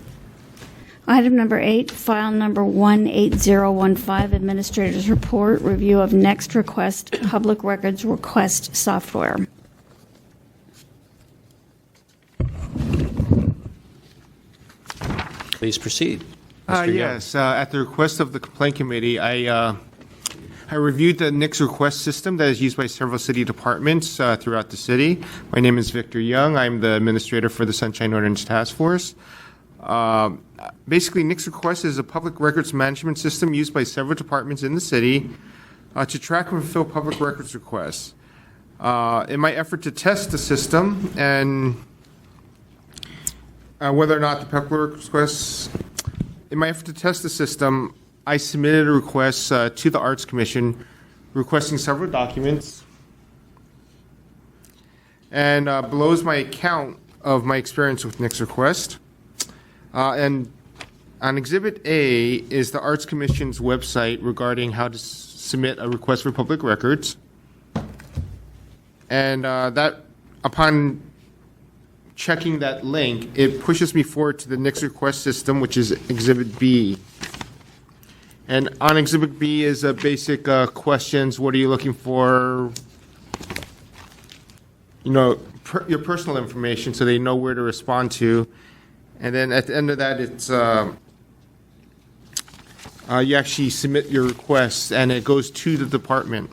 Item number 8, file number 18015, Administrator's Report, review of next request, public records request software. Please proceed. Mr. Young. Yes, at the request of the Complaint Committee, I reviewed the NICS request system that is used by several city departments throughout the city. My name is Victor Young. I'm the administrator for the Sunshine Ordinance Task Force. Basically, NICS request is a public records management system used by several departments in the city to track and fulfill public records requests. In my effort to test the system and whether or not the public records requests, in my effort to test the system, I submitted a request to the Arts Commission requesting several documents. And below is my account of my experience with NICS request. And on Exhibit A is the Arts Commission's website regarding how to submit a request for public records. And that, upon checking that link, it pushes me forward to the NICS request system, which is Exhibit B. And on Exhibit B is basic questions. What are you looking for? You know, your personal information, so they know where to respond to. And then at the end of that, it's you actually submit your request, and it goes to the department.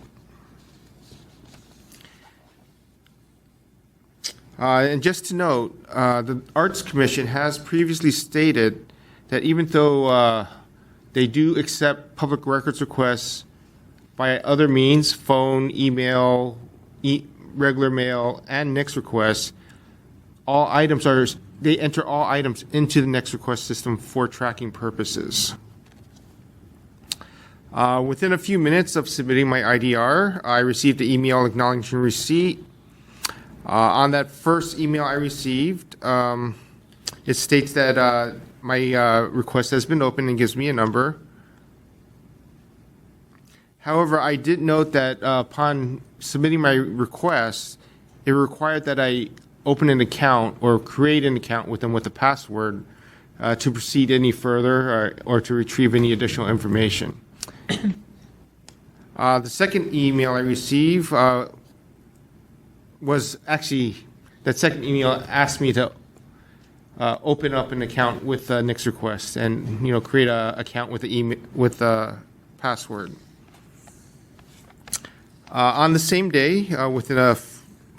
And just to note, the Arts Commission has previously stated that even though they do accept public records requests by other means, phone, email, regular mail, and NICS requests, they enter all items into the NICS request system for tracking purposes. Within a few minutes of submitting my IDR, I received an email acknowledging receipt. On that first email I received, it states that my request has been opened and gives me a number. However, I did note that upon submitting my request, it required that I open an account or create an account with them with a password to proceed any further or to retrieve any additional information. The second email I received was actually, that second email asked me to open up an account with NICS request and, you know, create an account with the email with a password. On the same day, within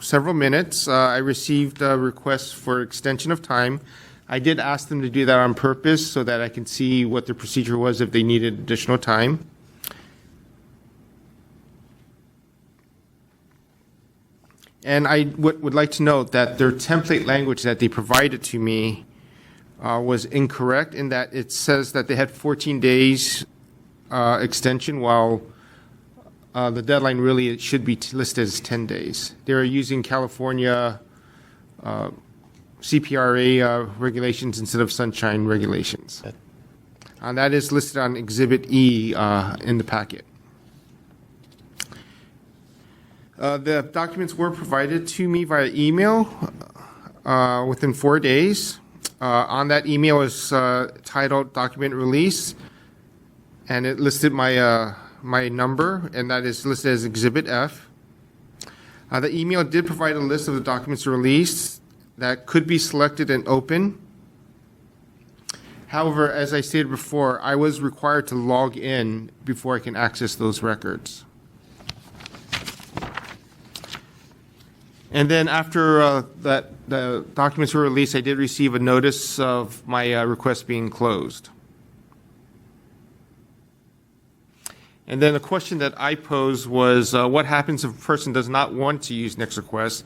several minutes, I received a request for extension of time. I did ask them to do that on purpose so that I can see what the procedure was if they needed additional time. And I would like to note that their template language that they provided to me was incorrect in that it says that they had 14 days extension while the deadline really should be listed as 10 days. They're using California CPRA regulations instead of sunshine regulations. And that is listed on Exhibit E in the packet. The documents were provided to me via email within 4 days. On that email was titled Document Release, and it listed my my number, and that is listed as Exhibit F. The email did provide a list of the documents released that could be selected and open. However, as I stated before, I was required to log in before I can access those records. And then after the documents were released, I did receive a notice of my request being closed. And then the question that I posed was, what happens if a person does not want to use NICS requests?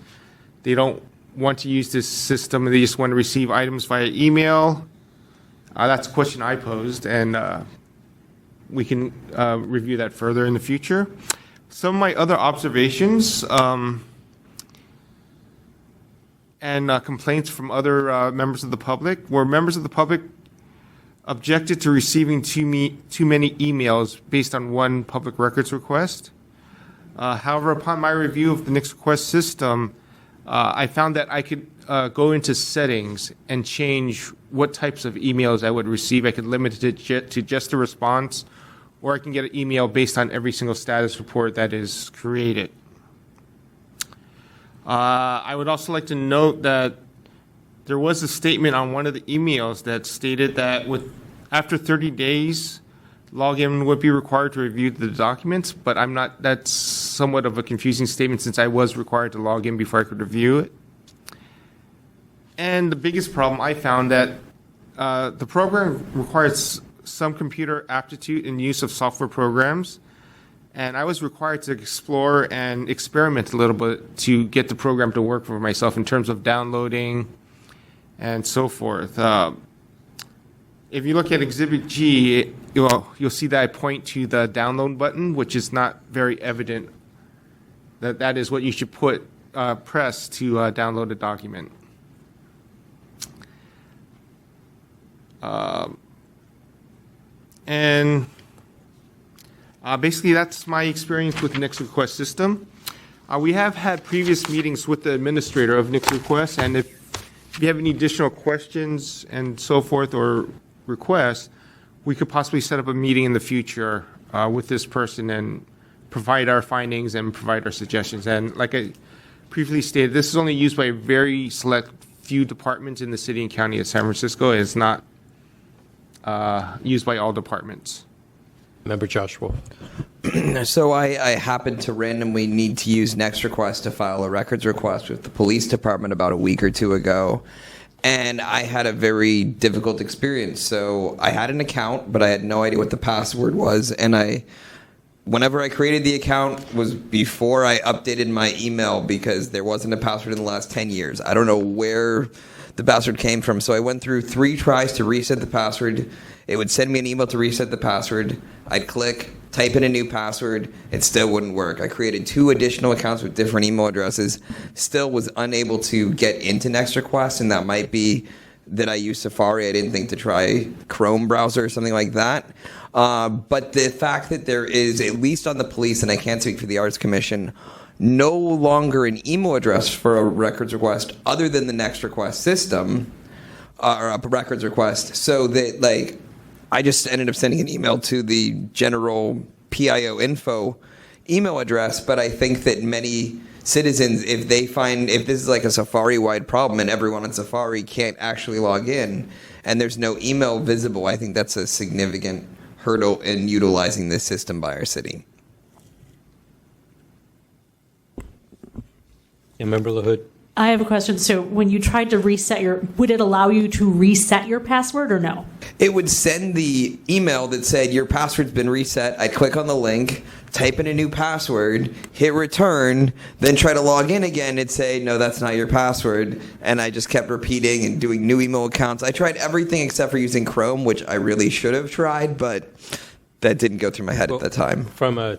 They don't want to use this system, they just want to receive items via email. That's a question I posed, and we can review that further in the future. Some of my other observations and complaints from other members of the public were members of the public objected to receiving too many emails based on one public records request. However, upon my review of the Next Request system, I found that I could go into settings and change what types of emails I would receive. I could limit it to just a response, or I can get an email based on every single status report that is created. I would also like to note that there was a statement on one of the emails that stated that after 30 days, login would be required to review the documents, but that's somewhat of a confusing statement since I was required to log in before I could review it. And the biggest problem I found that the program requires some computer aptitude and use of software programs, and I was required to explore and experiment a little bit to get the program to work for myself in terms of downloading and so forth. If you look at Exhibit G, you'll see that I point to the download button, which is not very evident that is what you should press to download a document. Basically, that's my experience with the Next Request system. We have had previous meetings with the administrator of Next Request, and if you have any additional questions and so forth or requests, we could possibly set up a meeting in the future with this person and provide our findings and provide our suggestions. And like I previously stated, this is only used by a very select few departments in the city and county of San Francisco. It's not used by all departments. Member Joshua. So I happened to randomly need to use Next Request to file a records request with the police department about a week or two ago. And I had a very difficult experience. So I had an account, but I had no idea what the password was. And whenever I created the account was before I updated my email because there wasn't a password in the last 10 years. I don't know where the password came from. So I went through 3 tries to reset the password. It would send me an email to reset the password. I'd click, type in a new password. It still wouldn't work. I created 2 additional accounts with different email addresses. Still was unable to get into Next Request, and that might be that I use Safari. I didn't think to try Chrome browser or something like that. But the fact that there is, at least on the police, and I can't speak for the Arts Commission, no longer an email address for a records request other than the Next Request system, or a records request, so that, I just ended up sending an email to the general PIO info email address, but I think that many citizens, if this is like a Safari-wide problem and everyone on Safari can't actually log in and there's no email visible, I think that's a significant hurdle in utilizing this system by our city. Yeah, Member LaHood. I have a question. So when you tried to would it allow you to reset your password or no? It would send the email that said your password's been reset. I'd click on the link, type in a new password, hit return, then try to log in again. It'd say, no, that's not your password. And I just kept repeating and doing new email accounts. I tried everything except for using Chrome, which I really should have tried, but that didn't go through my head at the time. From a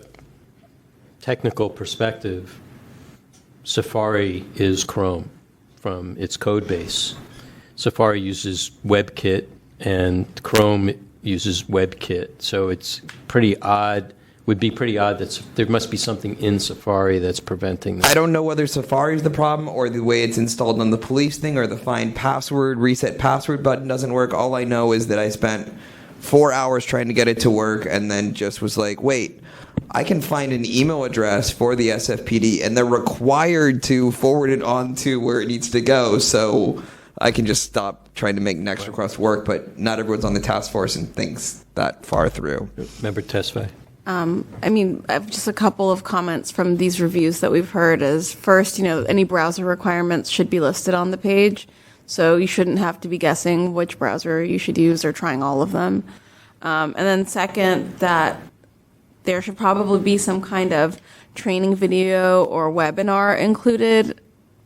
technical perspective, Safari is Chrome from its code base. Safari uses WebKit and Chrome uses WebKit. So it's pretty odd, would be pretty odd that there must be something in Safari that's preventing that. I don't know whether Safari is the problem or the way it's installed on the police thing or the find password, reset password button doesn't work. All I know is that I spent 4 hours trying to get it to work and then just was like, wait, I can find an email address for the SFPD and they're required to forward it on to where it needs to go. So I can just stop trying to make Next Request work, but not everyone's on the task force and thinks that far through. Member Tesfaye. I have just a couple of comments from these reviews that we've heard is first, any browser requirements should be listed on the page. So you shouldn't have to be guessing which browser you should use or trying all of them. And then second, that there should probably be some kind of training video or webinar included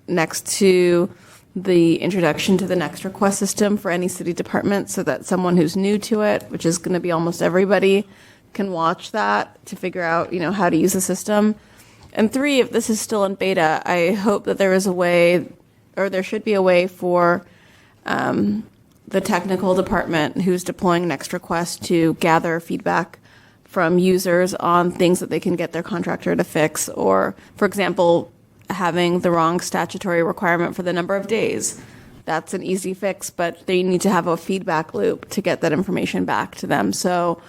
next to the introduction to the Next Request system for any city department so that someone who's new to it, which is going to be almost everybody, can watch that to figure out, how to use the system. And 3, if this is still in beta, I hope that there is a way, or there should be a way for the technical department who's deploying Next Request to gather feedback from users on things that they can get their contractor to fix, or, for example, having the wrong statutory requirement for the number of days. That's an easy fix, but they need to have a feedback loop to get that information back to them. So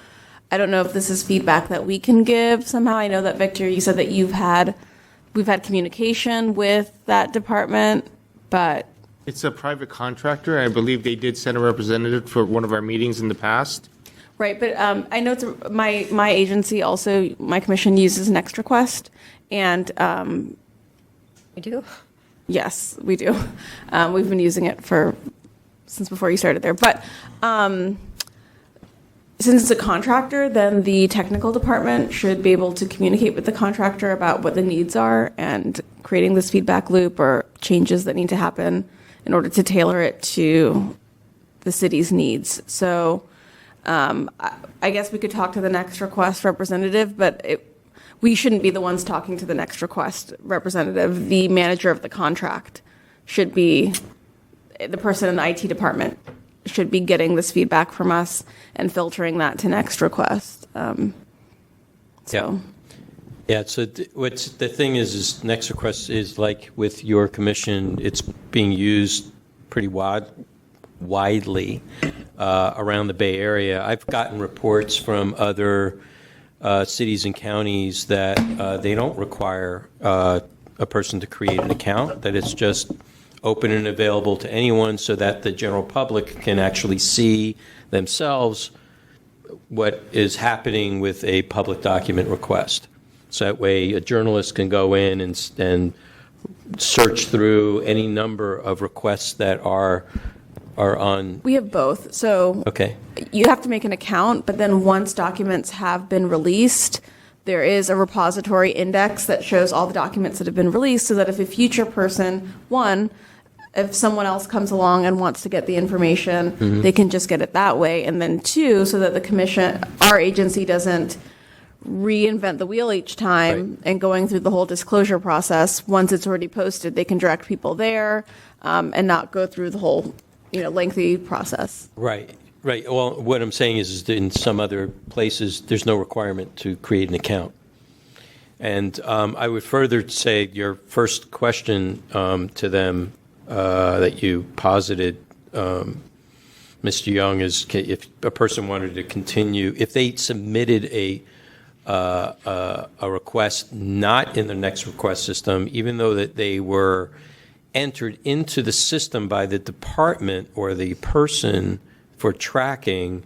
I don't know if this is feedback that we can give somehow. I know that, Victor, you said that we've had communication with that department, but It's a private contractor. I believe they did send a representative for one of our meetings in the past. right. But I know my agency also, my commission uses Next Request, and we do. Yes, we do. We've been using it since before you started there. But since it's a contractor, then the technical department should be able to communicate with the contractor about what the needs are and creating this feedback loop or changes that need to happen in order to tailor it to the city's needs. So I guess we could talk to the Next Request representative, but we shouldn't be the ones talking to the Next Request representative. The manager of the contract should be, the person in the IT department should be getting this feedback from us and filtering that to Next Request. Yeah, so what's the thing is Next Request is like with your commission, it's being used pretty widely around the Bay Area. I've gotten reports from other cities and counties that they don't require a person to create an account, that it's just open and available to anyone so that the general public can actually see themselves what is happening with a public document request. So that way a journalist can go in and search through any number of requests that are on. We have both. So Okay. you have to make an account, but then once documents have been released, there is a repository index that shows all the documents that have been released, so that if a future person, if someone else comes along and wants to get the information, they can just get it that way. And then 2, so that the commission, our agency, doesn't reinvent the wheel each time and going through the whole disclosure process. Once it's already posted, they can direct people there and not go through the whole lengthy process. Right. Well, what I'm saying is that in some other places, there's no requirement to create an account. And I would further say your first question to them that you posited, Mr. Young, is if a person wanted to continue, if they submitted a request not in the Next Request system, even though that they were entered into the system by the department or the person for tracking,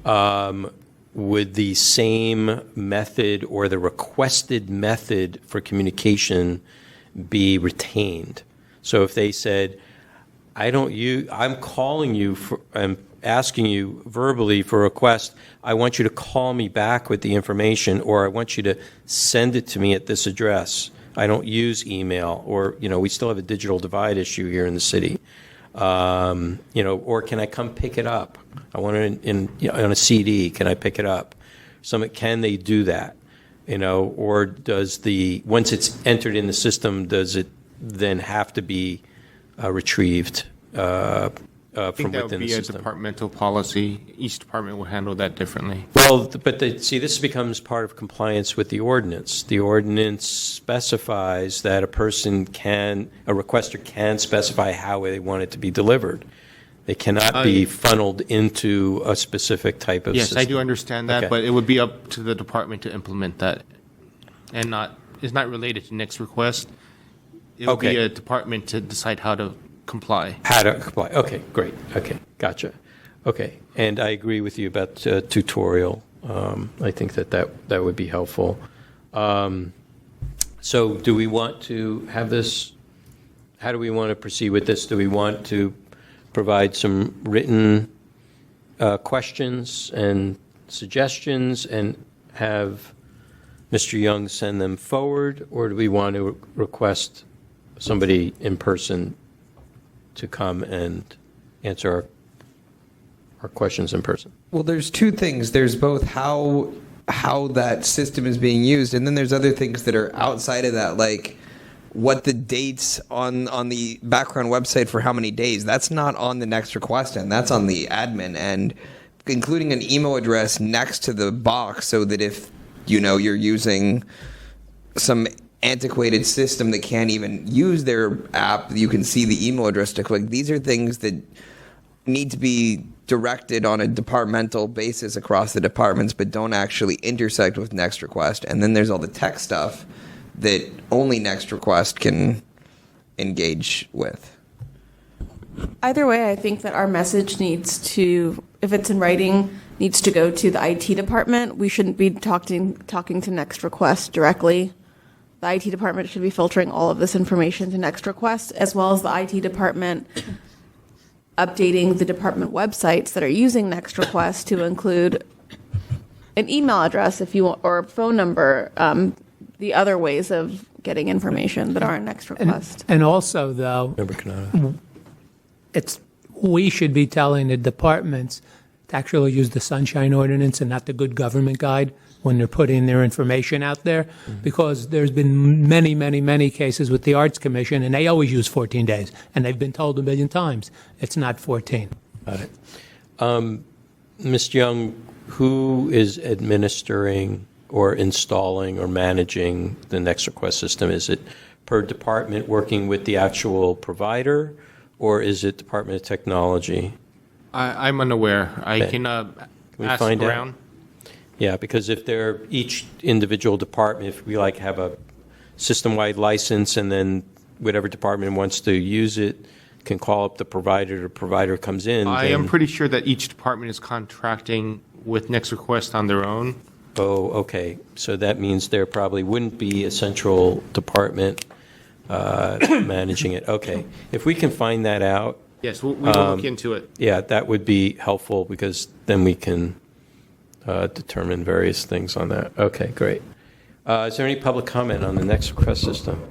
would the same method or the requested method for communication be retained? So if they said, I'm calling you, I'm asking you verbally for a request, I want you to call me back with the information, or I want you to send it to me at this address. I don't use email, or, we still have a digital divide issue here in the city. Or can I come pick it up? I want it on a CD. Can I pick it up? Can they do that? Or does once it's entered in the system, does it then have to be retrieved I from think that within would the be a system? departmental policy. Each department will handle that differently. Well, but this becomes part of compliance with the ordinance. The ordinance specifies that a requester can specify how they want it to be delivered. They cannot be funneled into a specific type of Yes, system. I do understand that, Okay. but it would be up to the department to implement that, and it's not related to Next Request. It would be a department to decide how to comply. How to comply. Okay, great. Okay, gotcha. Okay, and I agree with you about tutorial. I think that would be helpful. So do we want to have this, how do we want to proceed with this? Do we want to provide some written questions and suggestions and have Mr. Young send them forward, or do we want to request somebody in person to come and answer our questions in person? Well, there's 2 things. There's both how how that system is being used. And then there's other things that are outside of that, like what the dates on the background website for how many days. That's not on the next request end. That's on the admin end, including an email address next to the box so that if, you're using some antiquated system that can't even use their app, you can see the email address to click. These are things that need to be directed on a departmental basis across the departments, but don't actually intersect with Next Request. And then there's all the tech stuff that only Next Request can engage with. Either way, I think that our message needs to, if it's in writing, needs to go to the IT department. We shouldn't be talking to Next Request directly. The IT department should be filtering all of this information to Next Request, as well as the IT department updating the department websites that are using Next Request to include an email address if you want, or a phone number, the other ways of getting information that aren't Next Request. And also, though, we should be telling the departments to actually use the Sunshine Ordinance and not the Good Government Guide when they're putting their information out there, because there's been many, many, many cases with the Arts Commission, and they always use 14 days, and they've been told a million times it's not 14. Got it. Ms. Young, who is administering or installing or managing the Next Request system? Is it per department working with the actual provider, or is it Department of Technology? I'm unaware. I can ask around. Yeah, because if they're each individual department, if we have a system-wide license and then whatever department wants to use it can call up the provider comes in. I am pretty sure that each department is contracting with Next Request on their own. Oh, okay. So that means there probably wouldn't be a central department managing it. Okay. If we can find that out. Yes, we will look into it. Yeah, that would be helpful because then we can determine various things on that. Okay, great. Is there any public comment on the Next Request system?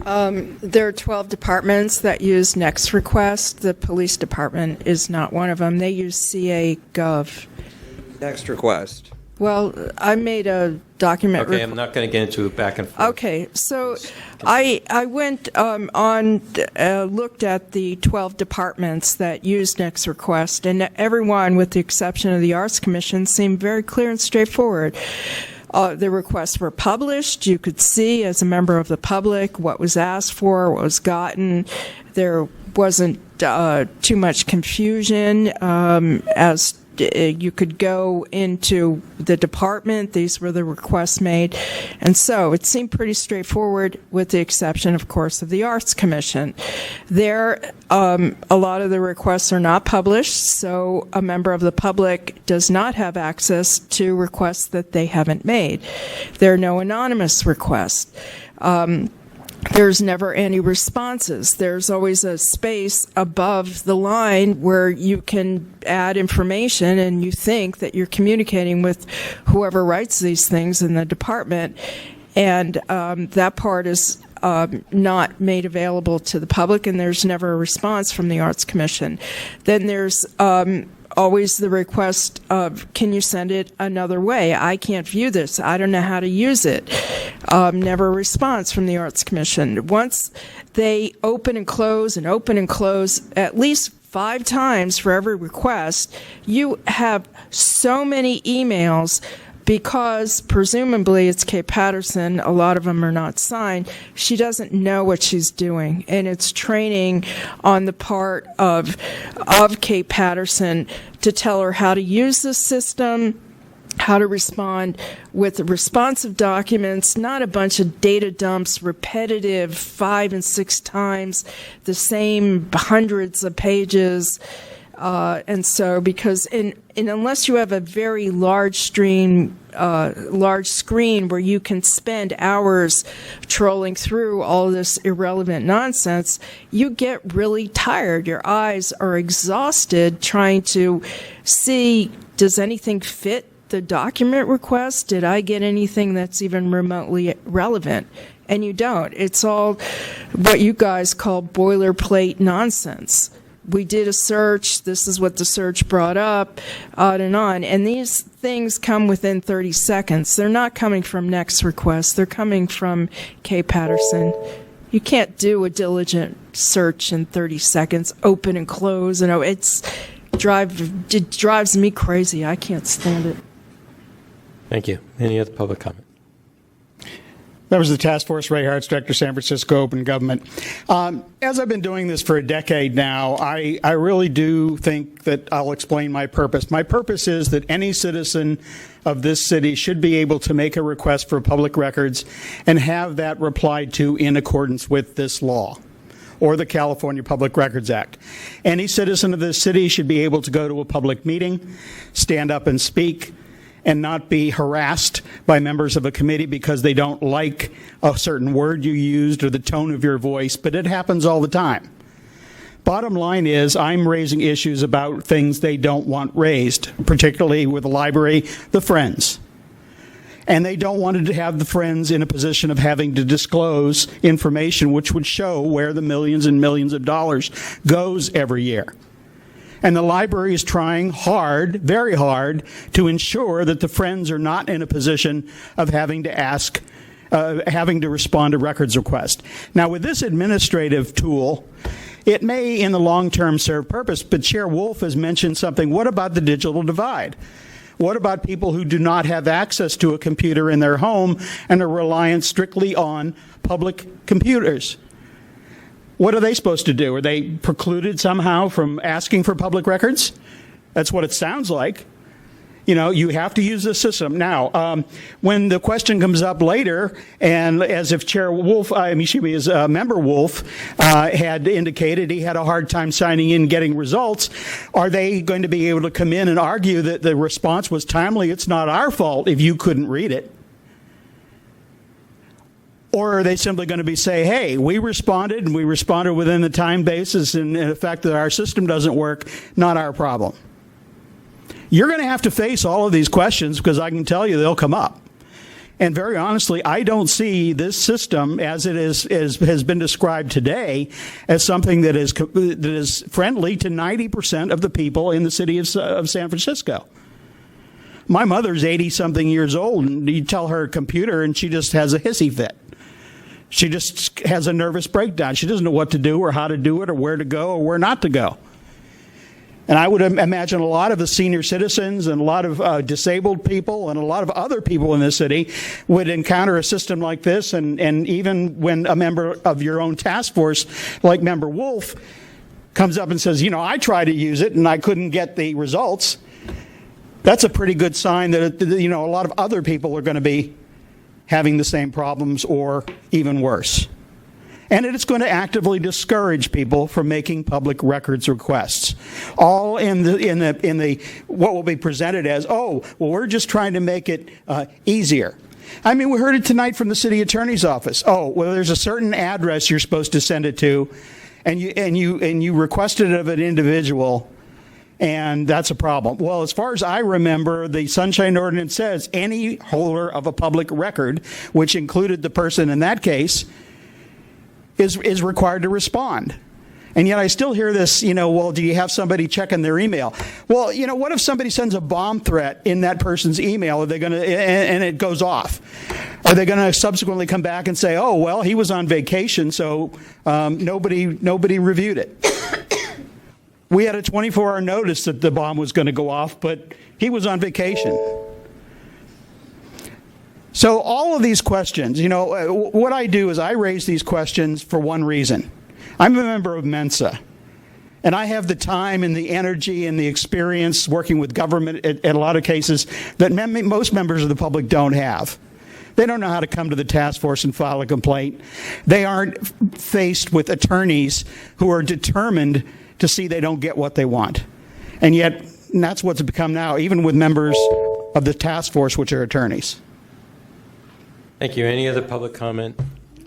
There are 12 departments that use Next Request. The police department is not one of them. They use CA.gov. Next Request. Well, I made a document. Okay, I'm not going to get into it back and forth. Okay, so I went looked at the 12 departments that use Next Request, and everyone, with the exception of the Arts Commission, seemed very clear and straightforward. The requests were published. You could see, as a member of the public, what was asked for, what was gotten. There wasn't too much confusion as you could go into the department. These were the requests made. And so it seemed pretty straightforward, with the exception, of course, of the Arts Commission. There, a lot of the requests are not published, so a member of the public does not have access to requests that they haven't made. There are no anonymous requests. There's never any responses. There's always a space above the line where you can add information and you think that you're communicating with whoever writes these things in the department. And that part is not made available to the public, and there's never a response from the Arts Commission. Then there's always the request of, can you send it another way? I can't view this. I don't know how to use it. Never a response from the Arts Commission. Once they open and close at least 5 times for every request, you have so many emails. Because presumably it's Kate Patterson, a lot of them are not signed, she doesn't know what she's doing. And it's training on the part of Kate Patterson to tell her how to use the system, how to respond with responsive documents, not a bunch of data dumps, repetitive 5 and 6 times, the same hundreds of pages. And so, because unless you have a very large screen where you can spend hours trolling through all this irrelevant nonsense, you get really tired. Your eyes are exhausted trying to see, does anything fit the document request? Did I get anything that's even remotely relevant? And you don't. It's all what you guys call boilerplate nonsense. we did a search, this is what the search brought up, on and on. And these things come within 30 seconds. They're not coming from Next Request. They're coming from Kay Patterson. You can't do a diligent search in 30 seconds, open and close. You know, it drives me crazy. I can't stand it. Thank you. Any other public comment? Members of the task force, Ray Hartz, Director, San Francisco Open Government. As I've been doing this for a decade now, I really do think that I'll explain my purpose. My purpose is that any citizen of this city should be able to make a request for public records and have that replied to in accordance with this law or the California Public Records Act. Any citizen of this city should be able to go to a public meeting, stand up and speak, and not be harassed by members of a committee because they don't like a certain word you used or the tone of your voice, but it happens all the time. Bottom line is, I'm raising issues about things they don't want raised, particularly with the library, the Friends. And they don't want to have the Friends in a position of having to disclose information which would show where the millions and millions of dollars goes every year. And the library is trying hard, very hard, to ensure that the Friends are not in a position of having to respond to records requests. Now, with this administrative tool, it may in the long term serve purpose, but Chair Wolf has mentioned something. What about the digital divide? What about people who do not have access to a computer in their home and are reliant strictly on public computers? What are they supposed to do? Are they precluded somehow from asking for public records? That's what it sounds like. You know, you have to use the system. Now, when the question comes up later, and as if Chair Wolf, as Member Wolf had indicated, he had a hard time signing in getting results, are they going to be able to come in and argue that the response was timely? It's not our fault if you couldn't read it. Or are they simply going to say, hey, we responded, and we responded within the time basis, and the fact that our system doesn't work, not our problem? You're going to have to face all of these questions because I can tell you they'll come up. And very honestly, I don't see this system as it has been described today as something that is friendly to 90% of the people in the city of San Francisco. My mother's 80-something years old, and you tell her computer, and she just has a hissy fit. She just has a nervous breakdown. She doesn't know what to do or how to do it or where to go or where not to go. And I would imagine a lot of the senior citizens and a lot of disabled people and a lot of other people in this city would encounter a system like this. And even when a member of your own task force, like Member Wolf, comes up and says, you know, I tried to use it and I couldn't get the results, that's a pretty good sign that, you know, a lot of other people are going to be having the same problems or even worse. And it's going to actively discourage people from making public records requests. All in the what will be presented as, oh, well, we're just trying to make it easier. I mean, we heard it tonight from the city attorney's office. Oh, well, there's a certain address you're supposed to send it to, and you requested it of an individual, and that's a problem. Well, as far as I remember, the Sunshine Ordinance says any holder of a public record, which included the person in that case, is required to respond. And yet I still hear this, you know, well, do you have somebody checking their email? Well, you know, what if somebody sends a bomb threat in that person's email? Are they going to, and it goes off? Are they going to subsequently come back and say, oh, well, he was on vacation, so nobody reviewed it? We had a 24-hour notice that the bomb was going to go off, but he was on vacation. So all of these questions, you know, what I do is I raise these questions for one reason. I'm a member of Mensa, and I have the time and the energy and the experience working with government in a lot of cases that most members of the public don't have. They don't know how to come to the task force and file a complaint. They aren't faced with attorneys who are determined to see they don't get what they want. And yet, that's what's become now, even with members of the task force, which are attorneys. Thank you. Any other public comment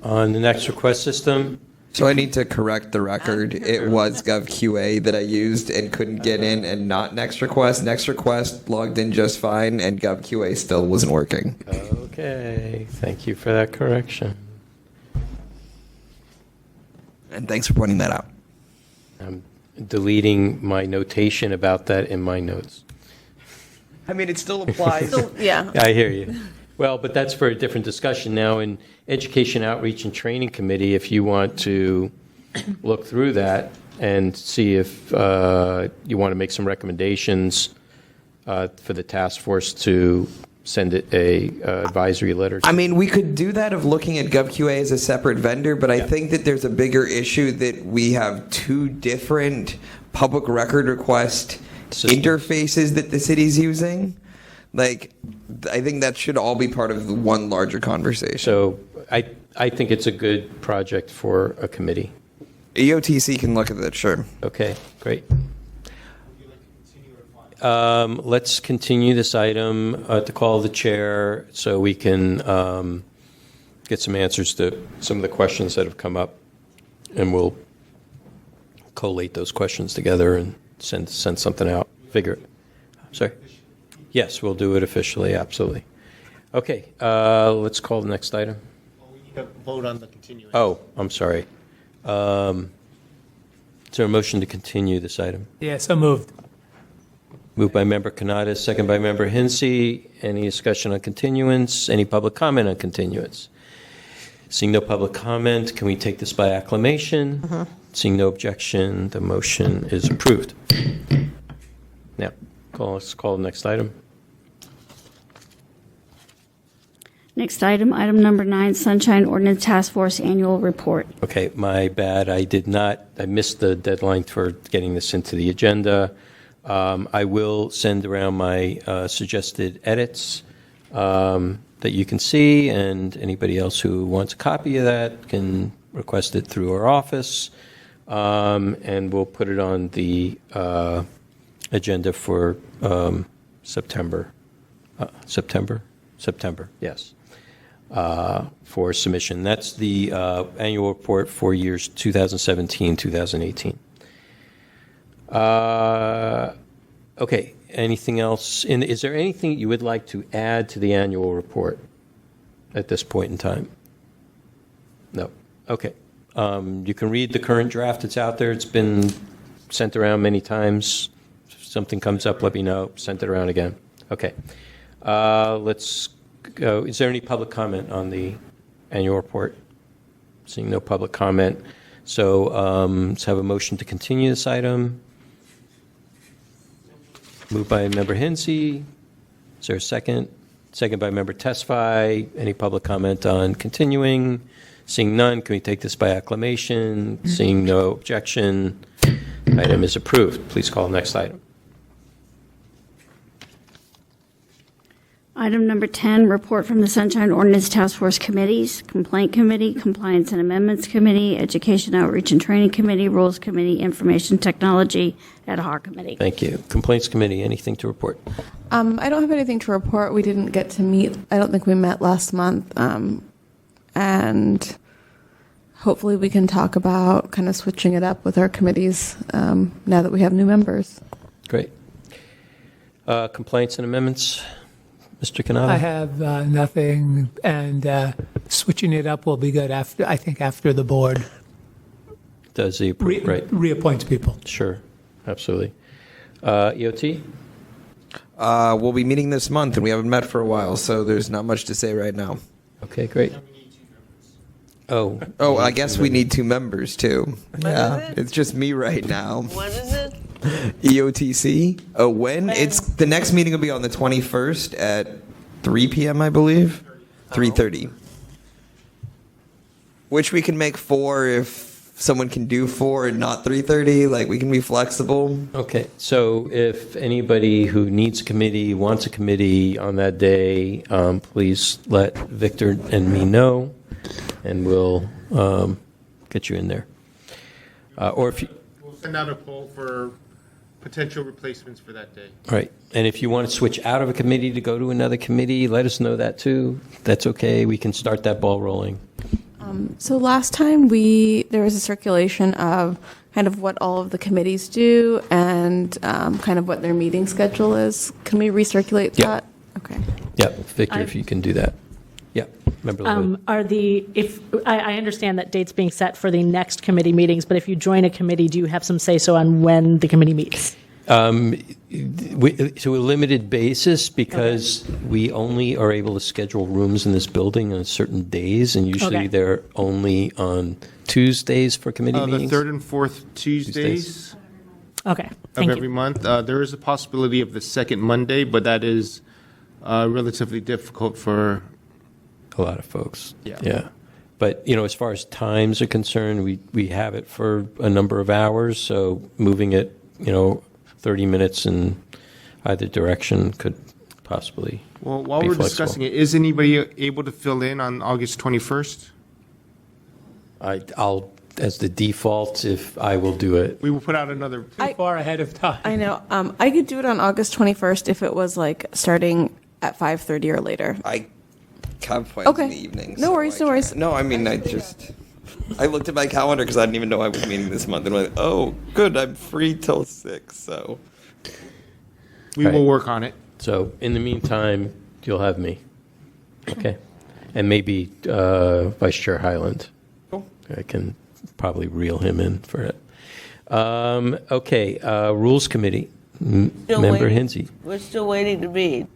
on the next request system? So I need to correct the record. It was GovQA that I used and couldn't get in, and not Next Request. Next Request logged in just fine, and GovQA still wasn't working. Okay. Thank you for that correction. And thanks for pointing that out. deleting my notation about that in my notes. I mean, it still applies. Yeah. I hear you. Well, but that's for a different discussion. Now, in Education Outreach and Training Committee, if you want to look through that and see if you want to make some recommendations for the task force to send it a advisory letter. I mean, we could do that of looking at GovQA as a separate vendor, but I think that there's a bigger issue that we have two different public record request interfaces that the city's using. Like, I think that should all be part of one larger conversation. So I think it's a good project for a committee. EOTC can look at that, sure. Okay, great. Let's continue this item to call the chair so we can get some answers to some of the questions that have come up, and we'll collate those questions together and send something out. Sorry. Yes, we'll do it officially. Absolutely. Okay. Let's call the next item. We need to vote on the continuance. Oh, I'm sorry. Is there a motion to continue this item? Yeah, so moved. Moved by Member Kanata, second by Member Hinsey. Any discussion on continuance? Any public comment on continuance? Seeing no public comment, can we take this by acclamation? Seeing no objection, the motion is approved. Now, let's call the next item. Next item, item number 9, Sunshine Ordinance Task Force Annual Report. Okay, my bad. I missed the deadline for getting this into the agenda. I will send around my suggested edits that you can see, and anybody else who wants a copy of that can request it through our office, and we'll put it on the agenda for September, yes, for submission. That's the annual report for years 2017, 2018. Okay, anything else? Is there anything you would like to add to the annual report at this point in time? No. Okay. You can read the current draft that's out there. It's been sent around many times. If something comes up, let me know. Send it around again. Okay. Let's go. Is there any public comment on the annual report? Seeing no public comment. So let's have a motion to continue this item. Moved by Member Hinsey. Is there a second? Second by Member Tesfaye. Any public comment on continuing? Seeing none, can we take this by acclamation? Seeing no objection, item is approved. Please call the next item. Item number 10, report from the Sunshine Ordinance Task Force Committees, Complaint Committee, Compliance and Amendments Committee, Education Outreach and Training Committee, Rules Committee, Information Technology, Ad Hoc Committee. Thank you. Complaints Committee, anything to report? I don't have anything to report. We didn't get to meet. I don't think we met last month. And hopefully we can talk about kind of switching it up with our committees now that we have new members. Great. Complaints and amendments? Mr. Kanata? I have nothing, and switching it up will be good after the board Does the right reappoints people. Sure, absolutely. EOT? We'll be meeting this month, and we haven't met for a while, so there's not much to say right now. Okay, great. Oh, I guess we need 2 members too. Yeah, it's just me right now. When is it? EOTC. Oh, when? It's the next meeting will be on the 21st at 3 p.m. I believe. 3:30. Which we can make 4 if someone can do 4 and not 3:30. Like, we can be flexible. Okay, so if anybody who needs a committee, wants a committee on that day, please let Victor and me know, and we'll get you in there. Or if you... We'll send out a poll for potential replacements for that day. Right, and if you want to switch out of a committee to go to another committee, let us know that too. That's okay, we can start that ball rolling. So last time there was a circulation of kind of what all of the committees do and kind of what their meeting schedule is. Can we recirculate that? Okay. Yeah, Victor, if you can do that. Yeah. Member LaHood. I understand that dates being set for the next committee meetings, but if you join a committee, do you have some say-so on when the committee meets? To a limited basis, because we only are able to schedule rooms in this building on certain days, and usually they're only on Tuesdays for committee meetings. The third and fourth Tuesdays. Okay. Of every month. There is a possibility of the second Monday, but that is relatively difficult for a lot of folks. Yeah. But, as far as times are concerned, we have it for a number of hours, so moving it, 30 minutes in either direction could possibly Well, while be we're flexible. discussing it, is anybody able to fill in on August 21st? I'll, as the default, if I will do it. We will put out another. Too far ahead of time. I know. I could do it on August 21st if it was like starting at 5:30 or later. I have plans in the evening. No worries, no worries. No, I mean, I looked at my calendar because I didn't even know I was meeting this month, and I'm like, oh, good, I'm free till 6, so. We will work on it. So in the meantime, you'll have me. Okay. And maybe Vice Chair Highland. Cool. I can probably reel him in for it. Okay. Rules Committee. Member Hinsey. We're still waiting to meet.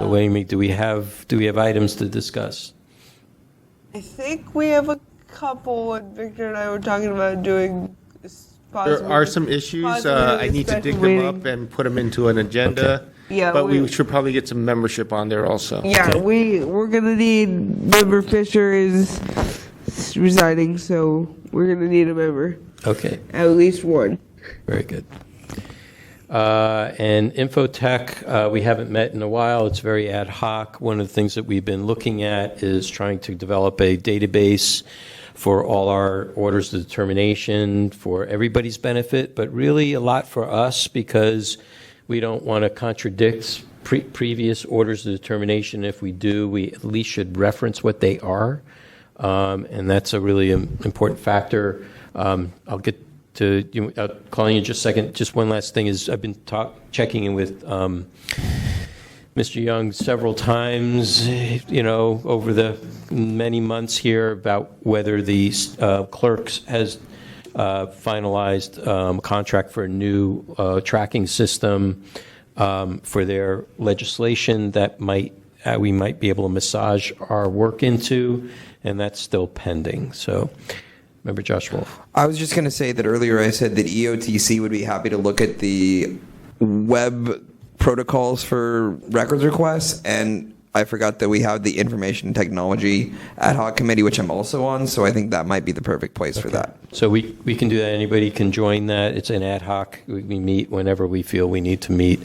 So waiting to meet. Do we have items to discuss? I think we have a couple, and Victor and I were talking about doing. There are some issues. I need to dig them up and put them into an agenda. Okay. Yeah, but we should probably get some membership on there also. Yeah, we're gonna need. Member Fisher is resigning, so we're gonna need a member. Okay. At least one. Very good. And Infotech, we haven't met in a while. It's very ad hoc. One of the things that we've been looking at is trying to develop a database for all our orders of determination for everybody's benefit, but really a lot for us because we don't want to contradict previous orders of determination. If we do, we at least should reference what they are, and that's a really important factor. I'll get to you, calling you in just a second. Just one last thing is I've been checking in with Mr. Young several times, over the many months here about whether the clerks has finalized a contract for a new tracking system for their legislation that we might be able to massage our work into, and that's still pending. So, Member Josh Wolf. I was just going to say that earlier I said that EOTC would be happy to look at the web protocols for records requests, and I forgot that we have the Information Technology Ad Hoc Committee, which I'm also on, so I think that might be the perfect place for that. So we can do that. Anybody can join that. It's an ad hoc. We meet whenever we feel we need to meet.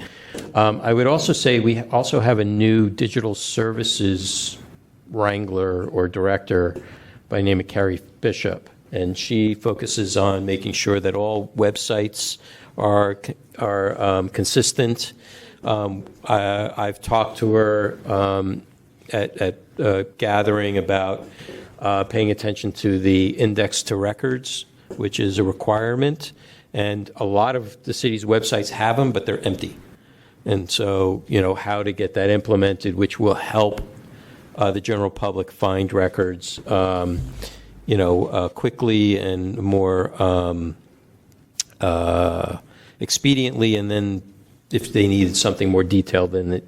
I would also say we also have a new digital services wrangler or director by the name of Carrie Bishop, and she focuses on making sure that all websites are consistent. I've talked to her at a gathering about paying attention to the index to records, which is a requirement. And a lot of the city's websites have them, but they're empty. And so, how to get that implemented, which will help the general public find records, quickly and more expediently, and then if they needed something more detailed, then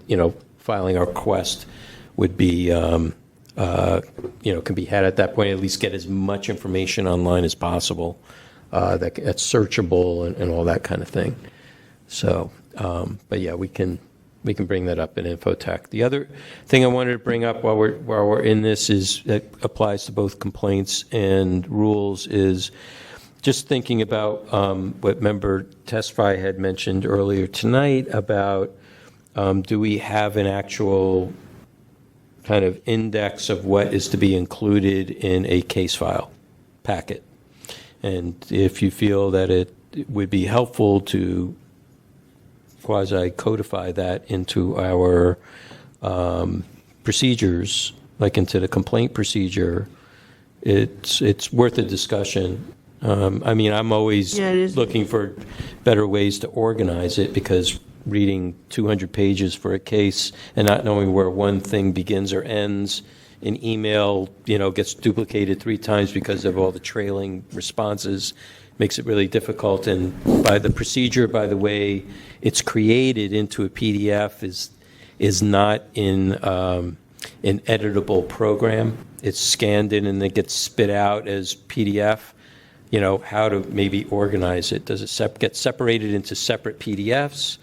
filing a request would be can be had at that point. At least get as much information online as possible that's searchable and all that kind of thing. So, but yeah, we can bring that up in Infotech. The other thing I wanted to bring up while we're in this is that applies to both complaints and rules is just thinking about what Member Tesfaye had mentioned earlier tonight about do we have an actual kind of index of what is to be included in a case file packet. And if you feel that it would be helpful to quasi-codify that into our procedures, like into the complaint procedure, it's worth a discussion. I'm always looking for better ways to organize it because reading 200 pages for a case and not knowing where one thing begins or ends an email, gets duplicated 3 times because of all the trailing responses, makes it really difficult. And by the way it's created into a PDF is not in an editable program. It's scanned in and it gets spit out as PDF. How to maybe organize it. Does it get separated into separate PDFs?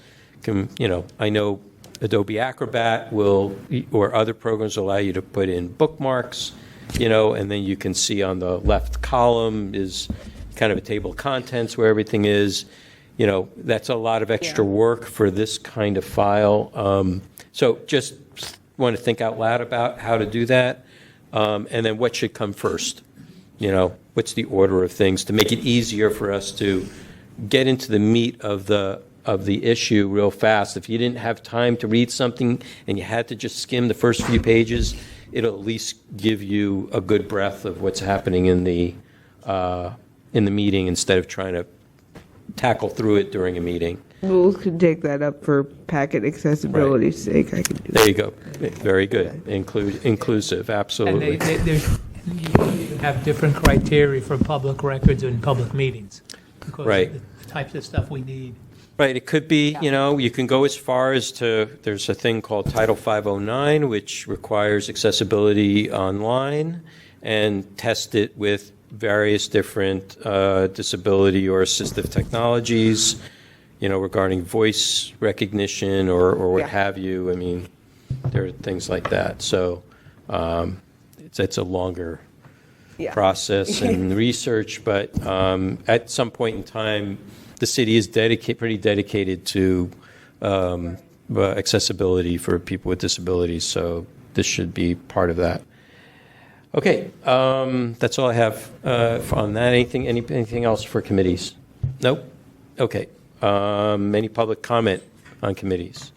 I know Adobe Acrobat or other programs will allow you to put in bookmarks, and then you can see on the left column is kind of a table of contents where everything is. That's a lot of extra work for this kind of file. So just want to think out loud about how to do that, and then what should come first. What's the order of things to make it easier for us to get into the meat of the issue real fast. If you didn't have time to read something and you had to just skim the first few pages, it'll at least give you a good breath of what's happening in the meeting instead of trying to tackle through it during a meeting. Rules can take that up for packet accessibility's sake. I can do that. There you go. Very good. Inclusive. Absolutely. And you have different criteria for public records and public meetings because right. of the types of stuff we need. Right. It could be, you can go as far as there's a thing called Title 509, which requires accessibility online, and test it with various different disability or assistive technologies, regarding voice recognition or what have you. I mean, there are things like that. So it's a longer process and research, but at some point in time, the city is pretty dedicated to accessibility for people with disabilities, so this should be part of that. Okay, that's all I have on that. Anything else for committees? Nope. Okay. Any public comment on committees?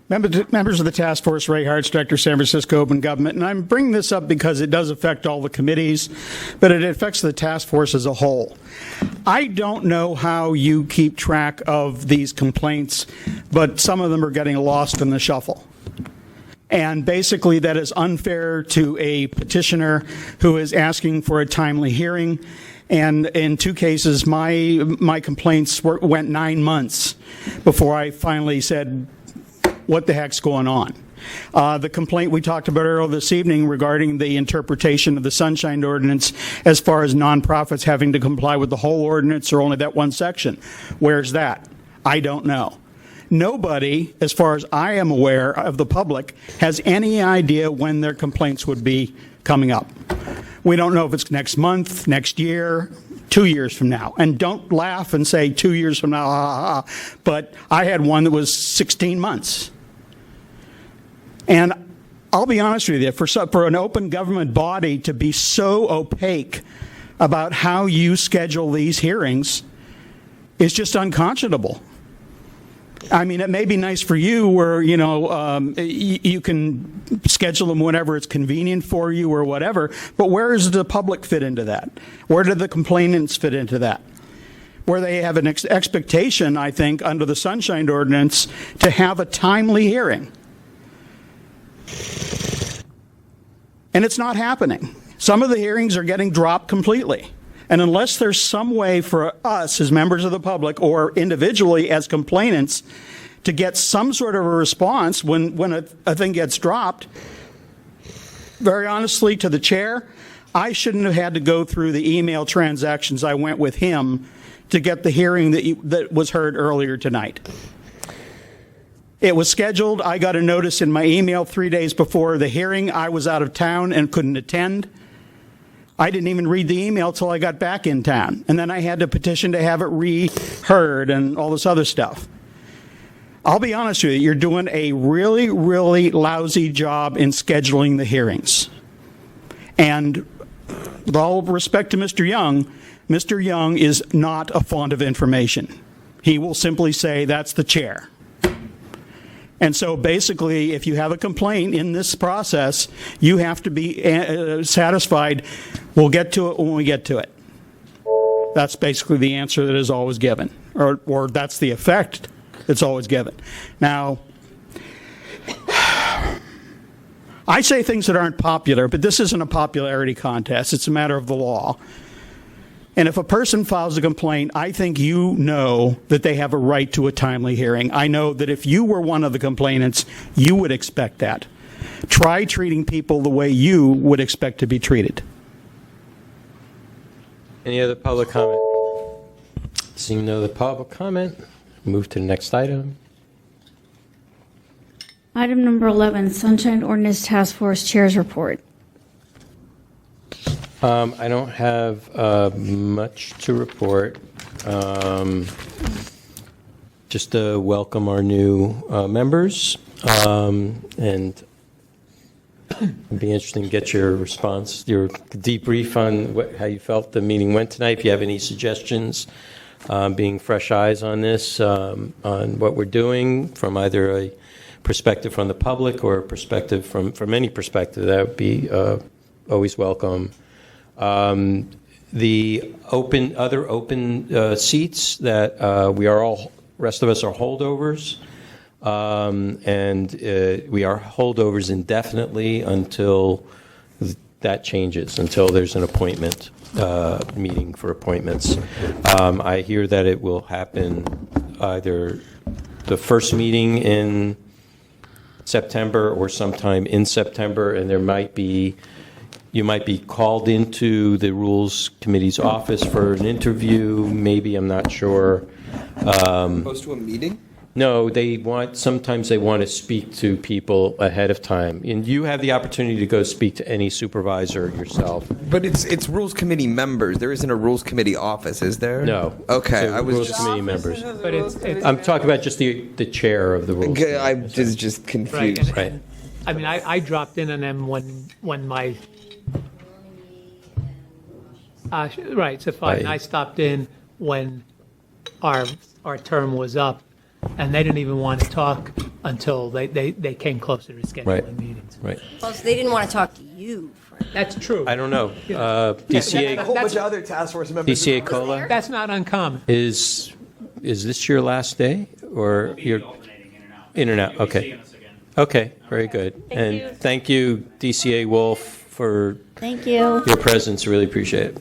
Members of the task force, Ray Hartz, Director, San Francisco Open Government, and I'm bringing this up because it does affect all the committees, but it affects the task force as a whole. I don't know how you keep track of these complaints, but some of them are getting lost in the shuffle. And basically that is unfair to a petitioner who is asking for a timely hearing. And in 2 cases, my complaints went 9 months before I finally said, what the heck's going on? The complaint we talked about earlier this evening regarding the interpretation of the Sunshine Ordinance as far as nonprofits having to comply with the whole ordinance or only that one section. Where's that? I don't know. Nobody, as far as I am aware of the public, has any idea when their complaints would be coming up. We don't know if it's next month, next year, 2 years from now. And don't laugh and say 2 years from now, ha, ha, ha. But I had one that was 16 months. And I'll be honest with you, for an open government body to be so opaque about how you schedule these hearings is just unconscionable. I mean, it may be nice for you where, you can schedule them whenever it's convenient for you or whatever, but where does the public fit into that? Where do the complainants fit into that? Where they have an expectation, I think, under the Sunshine Ordinance to have a timely hearing. And it's not happening. Some of the hearings are getting dropped completely. And unless there's some way for us as members of the public or individually as complainants to get some sort of a response when a thing gets dropped, very honestly, to the chair, I shouldn't have had to go through the email transactions I went with him to get the hearing that was heard earlier tonight. It was scheduled. I got a notice in my email 3 days before the hearing. I was out of town and couldn't attend. I didn't even read the email till I got back in town. And then I had to petition to have it reheard and all this other stuff. I'll be honest with you, you're doing a really, really lousy job in scheduling the hearings. And with all respect to Mr. Young is not a font of information. He will simply say, that's the chair. And so basically, if you have a complaint in this process, you have to be satisfied. We'll get to it when we get to it. That's basically the answer that is always given, or that's the effect that's always given. Now, I say things that aren't popular, but this isn't a popularity contest. It's a matter of the law. And if a person files a complaint, I think you know that they have a right to a timely hearing. I know that if you were one of the complainants, you would expect that. Try treating people the way you would expect to be treated. Any other public comment? Seeing no other public comment, move to the next item. Item number 11, Sunshine Ordinance Task Force Chair's Report. I don't have much to report. Just to welcome our new members, and it'd be interesting to get your response, your debrief on how you felt the meeting went tonight. If you have any suggestions, being fresh eyes on this, on what we're doing from either a perspective from the public or a perspective from any perspective, that would be always welcome. The other open seats that we are all, rest of us are holdovers, and we are holdovers indefinitely until that changes, until there's an appointment, meeting for appointments. I hear that it will happen either the first meeting in September or sometime in September, and you might be called into the Rules Committee's office for an interview, maybe, I'm not sure. Opposed to a meeting? No, sometimes they want to speak to people ahead of time. And you have the opportunity to go speak to any supervisor yourself. But it's Rules Committee members. There isn't a Rules Committee office, is there? No. Okay, So I was Rules just... Committee members. But it's I'm talking about just the chair of the Rules Committee. I'm just confused. Right. I mean, I dropped in on them when my right, so fine. Right. I stopped in when our term was up, and they didn't even want to talk until they came closer to scheduling Right. meetings. Right. Well, so they didn't want to talk to you. That's true. I don't know. DCA, a whole bunch of other task force members. DCA COLA, That's not uncommon. is this your last day, or you're in and out? Okay. Okay, very good. And thank you, DCA Wolf, for Thank you. your presence. Really appreciate it.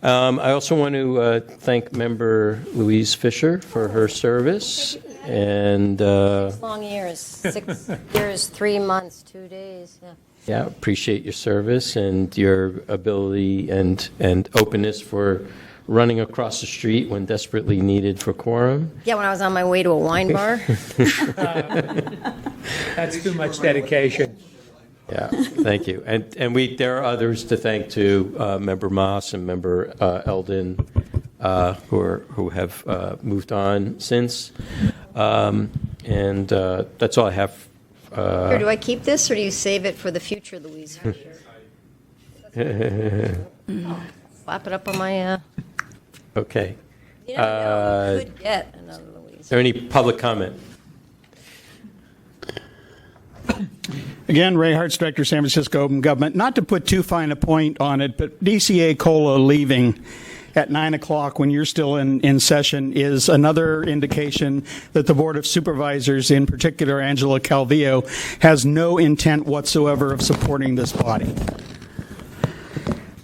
I also want to thank member Louise Fisher for her service, and Long years, 6 years, 3 months, 2 days. Yeah. appreciate your service and your ability and openness for running across the street when desperately needed for quorum. Yeah, when I was on my way to a wine bar. That's too much dedication. Yeah, thank you. And there are others to thank too, Member Moss and Member Eldon, who have moved on since. And that's all I have. Here, do I keep this or do you save it for the future, Louise? Slap it up on my. Okay. You know, you could get another Louise. Is there any public comment? Again, Ray Hartz, Director, San Francisco Open Government. Not to put too fine a point on it, but DCA COLA leaving at 9 o'clock when you're still in session is another indication that the Board of Supervisors, in particular Angela Calvillo, has no intent whatsoever of supporting this body.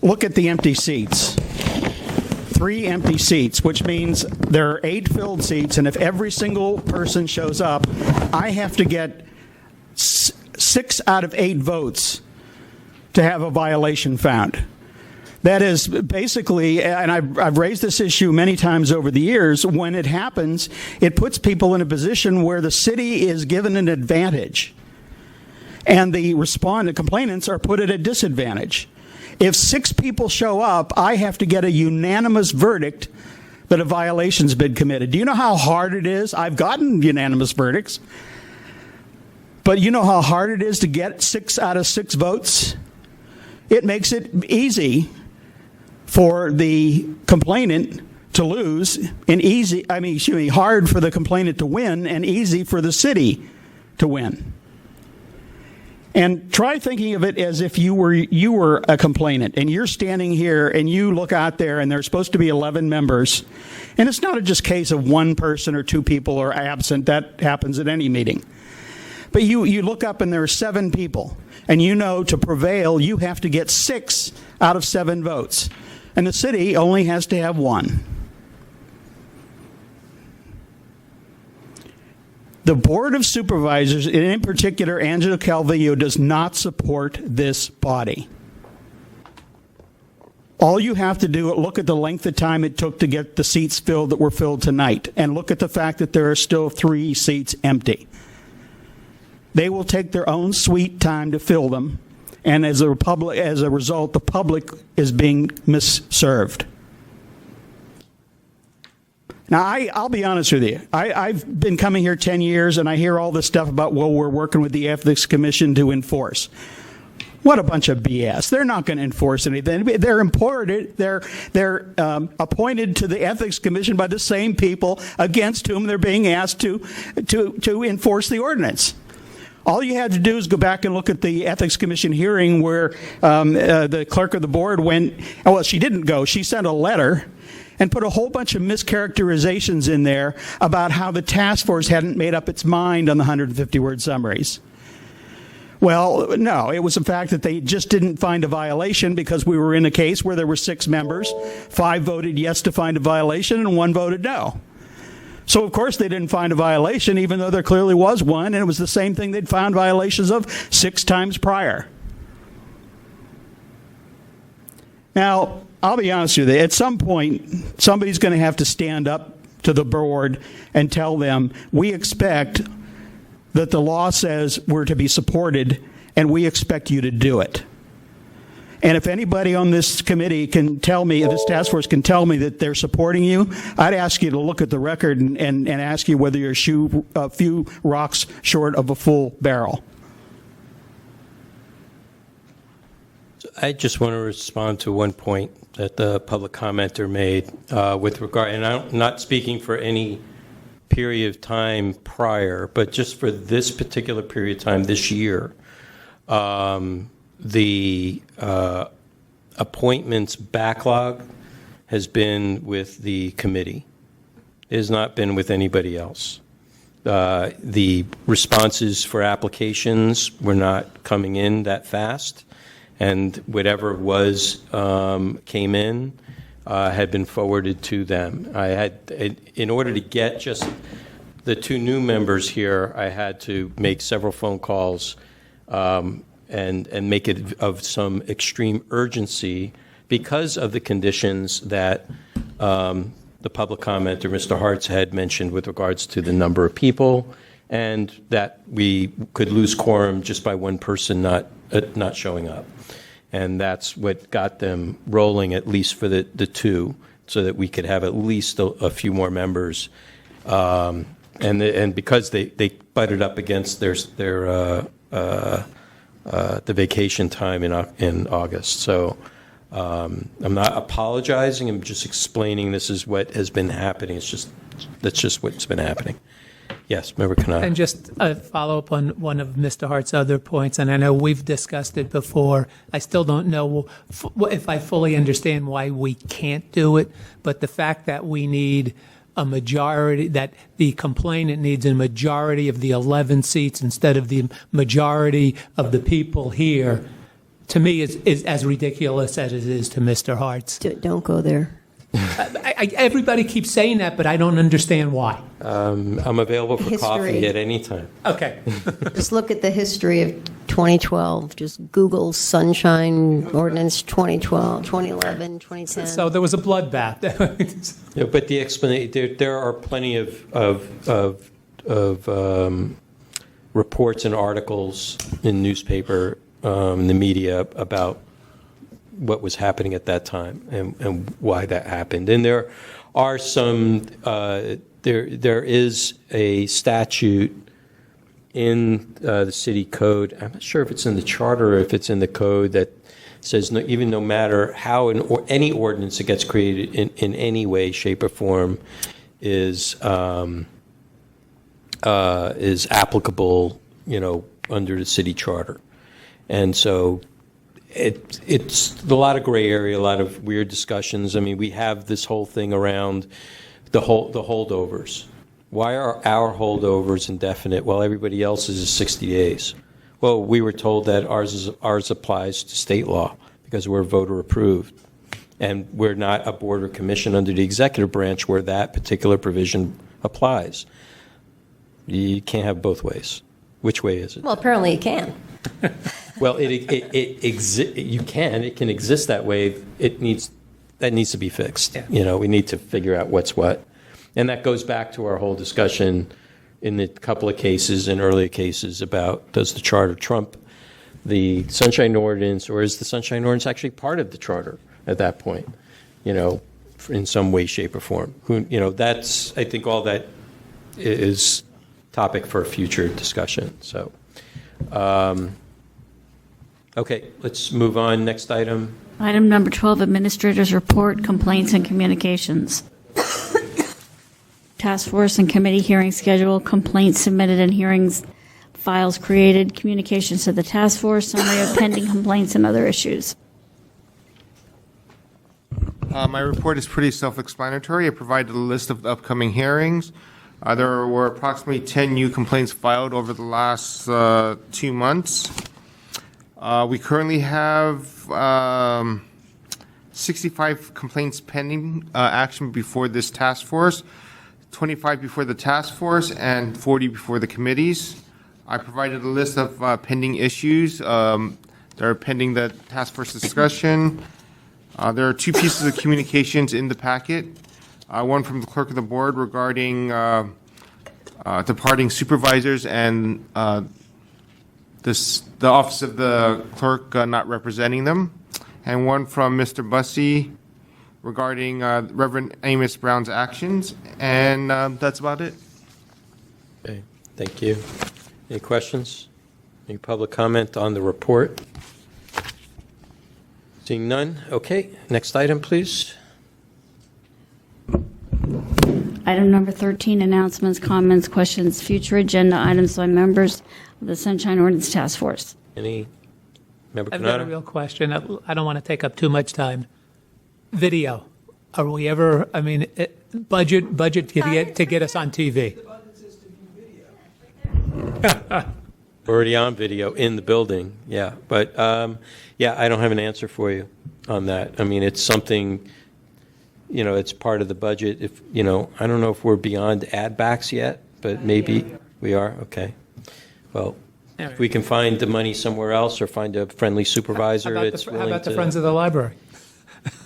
Look at the empty seats. 3 empty seats, which means there are 8 filled seats, and if every single person shows up, I have to get 6 out of 8 votes to have a violation found. That is basically, and I've raised this issue many times over the years, when it happens, it puts people in a position where the city is given an advantage, and the complainants are put at a disadvantage. If 6 people show up, I have to get a unanimous verdict that a violation's been committed. Do you know how hard it is? I've gotten unanimous verdicts. But you know how hard it is to get 6 out of 6 votes? It makes it easy for the complainant to lose and hard for the complainant to win and easy for the city to win. And try thinking of it as if you were a complainant and you're standing here and you look out there and there's supposed to be 11 members. And it's not just a case of 1 person or 2 people are absent. That happens at any meeting. But you look up and there are 7 people, and you know to prevail you have to get 6 out of 7 votes, and the city only has to have 1. The Board of Supervisors, and in particular Angelo Calvillo, does not support this body. All you have to do is look at the length of time it took to get the seats filled that were filled tonight, and look at the fact that there are still 3 seats empty. They will take their own sweet time to fill them, and as a result, the public is being misserved. Now, I'll be honest with you. I've been coming here 10 years, and I hear all this stuff about, well, we're working with the Ethics Commission to enforce. What a bunch of BS. They're not going to enforce anything. They're appointed to the Ethics Commission by the same people against whom they're being asked to enforce the ordinance. All you had to do is go back and look at the Ethics Commission hearing where the clerk of the board went, well, she didn't go. She sent a letter and put a whole bunch of mischaracterizations in there about how the task force hadn't made up its mind on the 150-word summaries. Well, no, it was the fact that they just didn't find a violation because we were in a case where there were 6 members. 5 voted yes to find a violation and 1 voted no. So, of course, they didn't find a violation, even though there clearly was one, and it was the same thing they'd found violations of 6 times prior. Now, I'll be honest with you, at some point, somebody's going to have to stand up to the board and tell them, we expect that the law says we're to be supported, and we expect you to do it. And if anybody on this committee can tell me, this task force can tell me that they're supporting you, I'd ask you to look at the record and ask you whether you're a few rocks short of a full barrel. I just want to respond to one point that the public commenter made with regard, and I'm not speaking for any period of time prior, but just for this particular period of time this year, the appointments backlog has been with the committee. It has not been with anybody else. The responses for applications were not coming in that fast, and whatever was came in had been forwarded to them. I had, in order to get just the 2 new members here, I had to make several phone calls and make it of some extreme urgency because of the conditions that the public commenter, Mr. Hartz, had mentioned with regards to the number of people, and that we could lose quorum just by one person not showing up. And that's what got them rolling, at least for the 2, so that we could have at least a few more members. And because they butted up against the vacation time in August. So I'm not apologizing. I'm just explaining this is what has been happening. That's just what's been happening. Yes, Member Kanai. And just a follow-up on one of Mr. Hart's other points, and I know we've discussed it before. I still don't know if I fully understand why we can't do it, but the fact that we need a majority, that the complainant needs a majority of the 11 seats instead of the majority of the people here, to me is as ridiculous as it is to Mr. Hart's. Don't go there. Everybody keeps saying that, but I don't understand why. I'm available for coffee at any time. Okay. Just look at the history of 2012. Just Google Sunshine Ordinance 2012, 2011, 2010. So there was a bloodbath. Yeah, but the explanation, there are plenty of reports and articles in newspaper, in the media about what was happening at that time and why that happened. And there are some, there is a statute in the city code. I'm not sure if it's in the charter or if it's in the code that says even no matter how any ordinance that gets created in any way, shape, or form is applicable, under the city charter. And so it's a lot of gray area, a lot of weird discussions. I mean, we have this whole thing around the holdovers, Why are our holdovers indefinite while everybody else's is 60 days? Well, we were told that ours applies to state law because we're voter approved. And we're not a board or commission under the executive branch where that particular provision applies. You can't have both ways. Which way is it? Well, apparently you can. Well, you can. It can exist that way. That needs to be fixed. Yeah. You know, we need to figure out what's what. And that goes back to our whole discussion in the couple of cases, in earlier cases, about does the charter trump the Sunshine Ordinance, or is the Sunshine Ordinance actually part of the charter at that point, you know, in some way, shape, or form? That's, I think, all that is topic for a future discussion. So, okay, let's move on. Next item. Item number 12, Administrator's Report, Complaints and Communications. Task Force and Committee hearing schedule, complaints submitted and hearings files created, communications to the Task Force, summary of pending complaints and other issues. My report is pretty self-explanatory. I provided a list of the upcoming hearings. There were approximately 10 new complaints filed over the last 2 months. We currently have 65 complaints pending action before this task force, 25 before the task force, and 40 before the committees. I provided a list of pending issues that are pending the task force discussion. There are 2 pieces of communications in the packet. One from the clerk of the board regarding departing supervisors and the office of the clerk not representing them, and one from Mr. Bussey regarding Reverend Amos Brown's actions, and that's about it. Okay, thank you. Any questions? Any public comment on the report? Seeing none. Okay, next item, please. Item number 13, announcements, comments, questions, future agenda items by members of the Sunshine Ordinance Task Force. Any member? I've got a real question. I don't want to take up too much time. Video. Are we ever? I mean, budget to get us on TV. Already on video in the building, yeah. But yeah, I don't have an answer for you on that. I mean, it's something. You know, it's part of the budget. If I don't know if we're beyond add backs yet, but maybe we are. Okay. Well, if we can find the money somewhere else or find a friendly supervisor that's willing to. How about the Friends of the Library?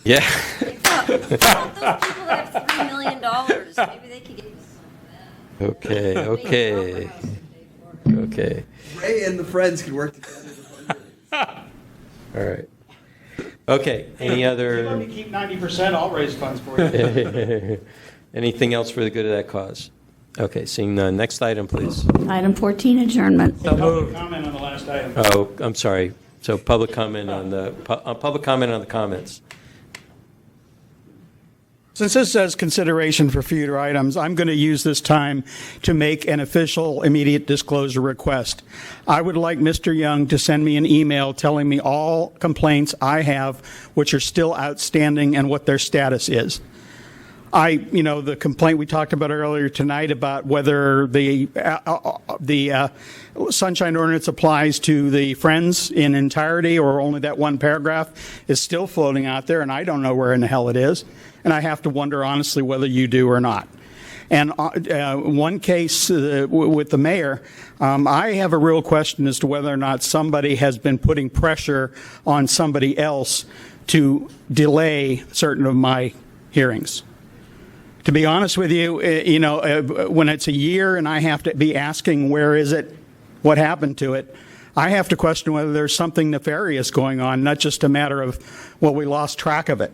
Yeah. Those people that have $3 million, maybe they could get some of that. Okay. Ray and the friends can work together. All right. Okay. Any other? Let me keep 90%. I'll raise funds for you. Anything else for the good of that cause? Okay. Seeing none. Next item, please. Item 14, adjournment. Public comment on the last item. Oh, I'm sorry. So public comment on the comments. Since this says consideration for future items, I'm going to use this time to make an official immediate disclosure request. I would like Mr. Young to send me an email telling me all complaints I have which are still outstanding and what their status is. The complaint we talked about earlier tonight about whether the Sunshine Ordinance applies to the Friends in entirety or only that one paragraph is still floating out there, and I don't know where in the hell it is. And I have to wonder, honestly, whether you do or not. And one case with the mayor, I have a real question as to whether or not somebody has been putting pressure on somebody else to delay certain of my hearings. To be honest with you, when it's a year and I have to be asking where is it, what happened to it, I have to question whether there's something nefarious going on, not just a matter of, well, we lost track of it.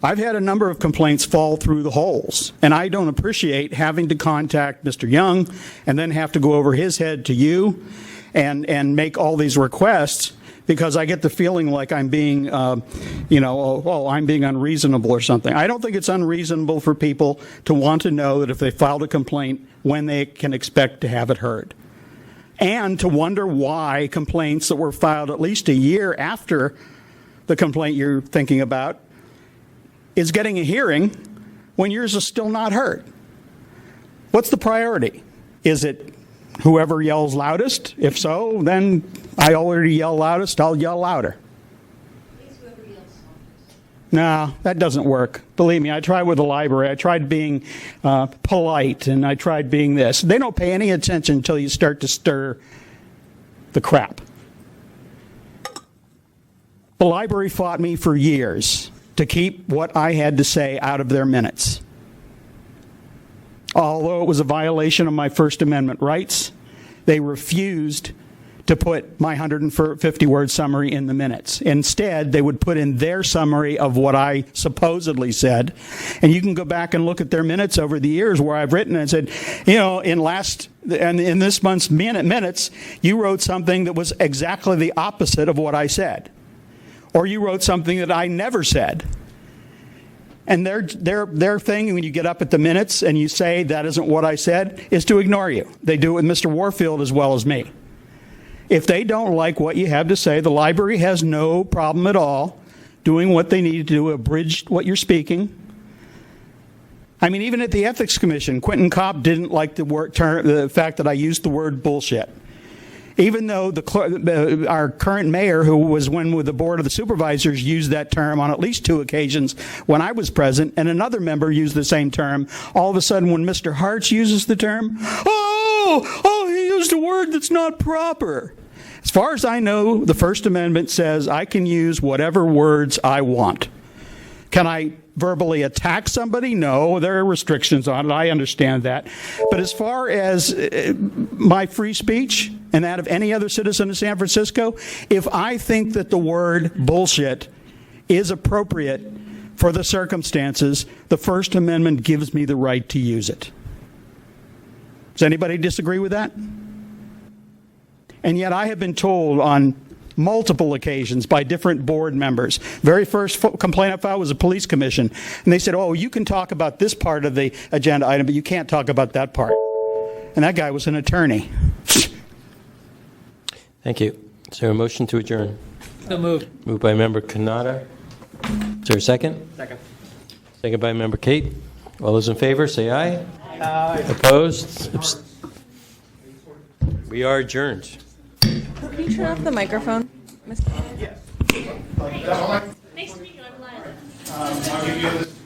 I've had a number of complaints fall through the holes, and I don't appreciate having to contact Mr. Young and then have to go over his head to you and make all these requests because I get the feeling like I'm being, I'm being unreasonable or something. I don't think it's unreasonable for people to want to know that if they filed a complaint, when they can expect to have it heard. And to wonder why complaints that were filed at least a year after the complaint you're thinking about is getting a hearing when yours is still not heard. What's the priority? Is it whoever yells loudest? If so, then I already yell loudest, I'll yell louder. No, that doesn't work. Believe me, I tried with the library. I tried being polite, and I tried being this. They don't pay any attention until you start to stir the crap. The library fought me for years to keep what I had to say out of their minutes. Although it was a violation of my First Amendment rights, they refused to put my 150-word summary in the minutes. Instead, they would put in their summary of what I supposedly said. And you can go back and look at their minutes over the years where I've written and said, in this month's minutes, you wrote something that was exactly the opposite of what I said. Or you wrote something that I never said. And their thing, when you get up at the minutes and you say that isn't what I said, is to ignore you. They do it with Mr. Warfield as well as me. If they don't like what you have to say, the library has no problem at all doing what they need to do, abridge what you're speaking. I mean, even at the Ethics Commission, Quentin Kopp didn't like the fact that I used the word bullshit. Even though our current mayor, who was with the Board of the Supervisors, used that term on at least 2 occasions when I was present, and another member used the same term, all of a sudden when Mr. Hartz uses the term, he used a word that's not proper. As far as I know, the First Amendment says I can use whatever words I want. Can I verbally attack somebody? No, there are restrictions on it. I understand that. But as far as my free speech and that of any other citizen of San Francisco, if I think that the word bullshit is appropriate for the circumstances, the First Amendment gives me the right to use it. Does anybody disagree with that? And yet I have been told on multiple occasions by different board members. Very first complaint I filed was a police commission. And they said, you can talk about this part of the agenda item, but you can't talk about that part. And that guy was an attorney. Thank you. Is there a motion to adjourn? So moved. Moved by Member Kanata. Is there a second? Second. Second by Member Kate. All those in favor, say aye. Aye. Opposed? We are adjourned. Can you turn off the microphone? Yes. Nice to meet you. I'm glad. I'll give you this.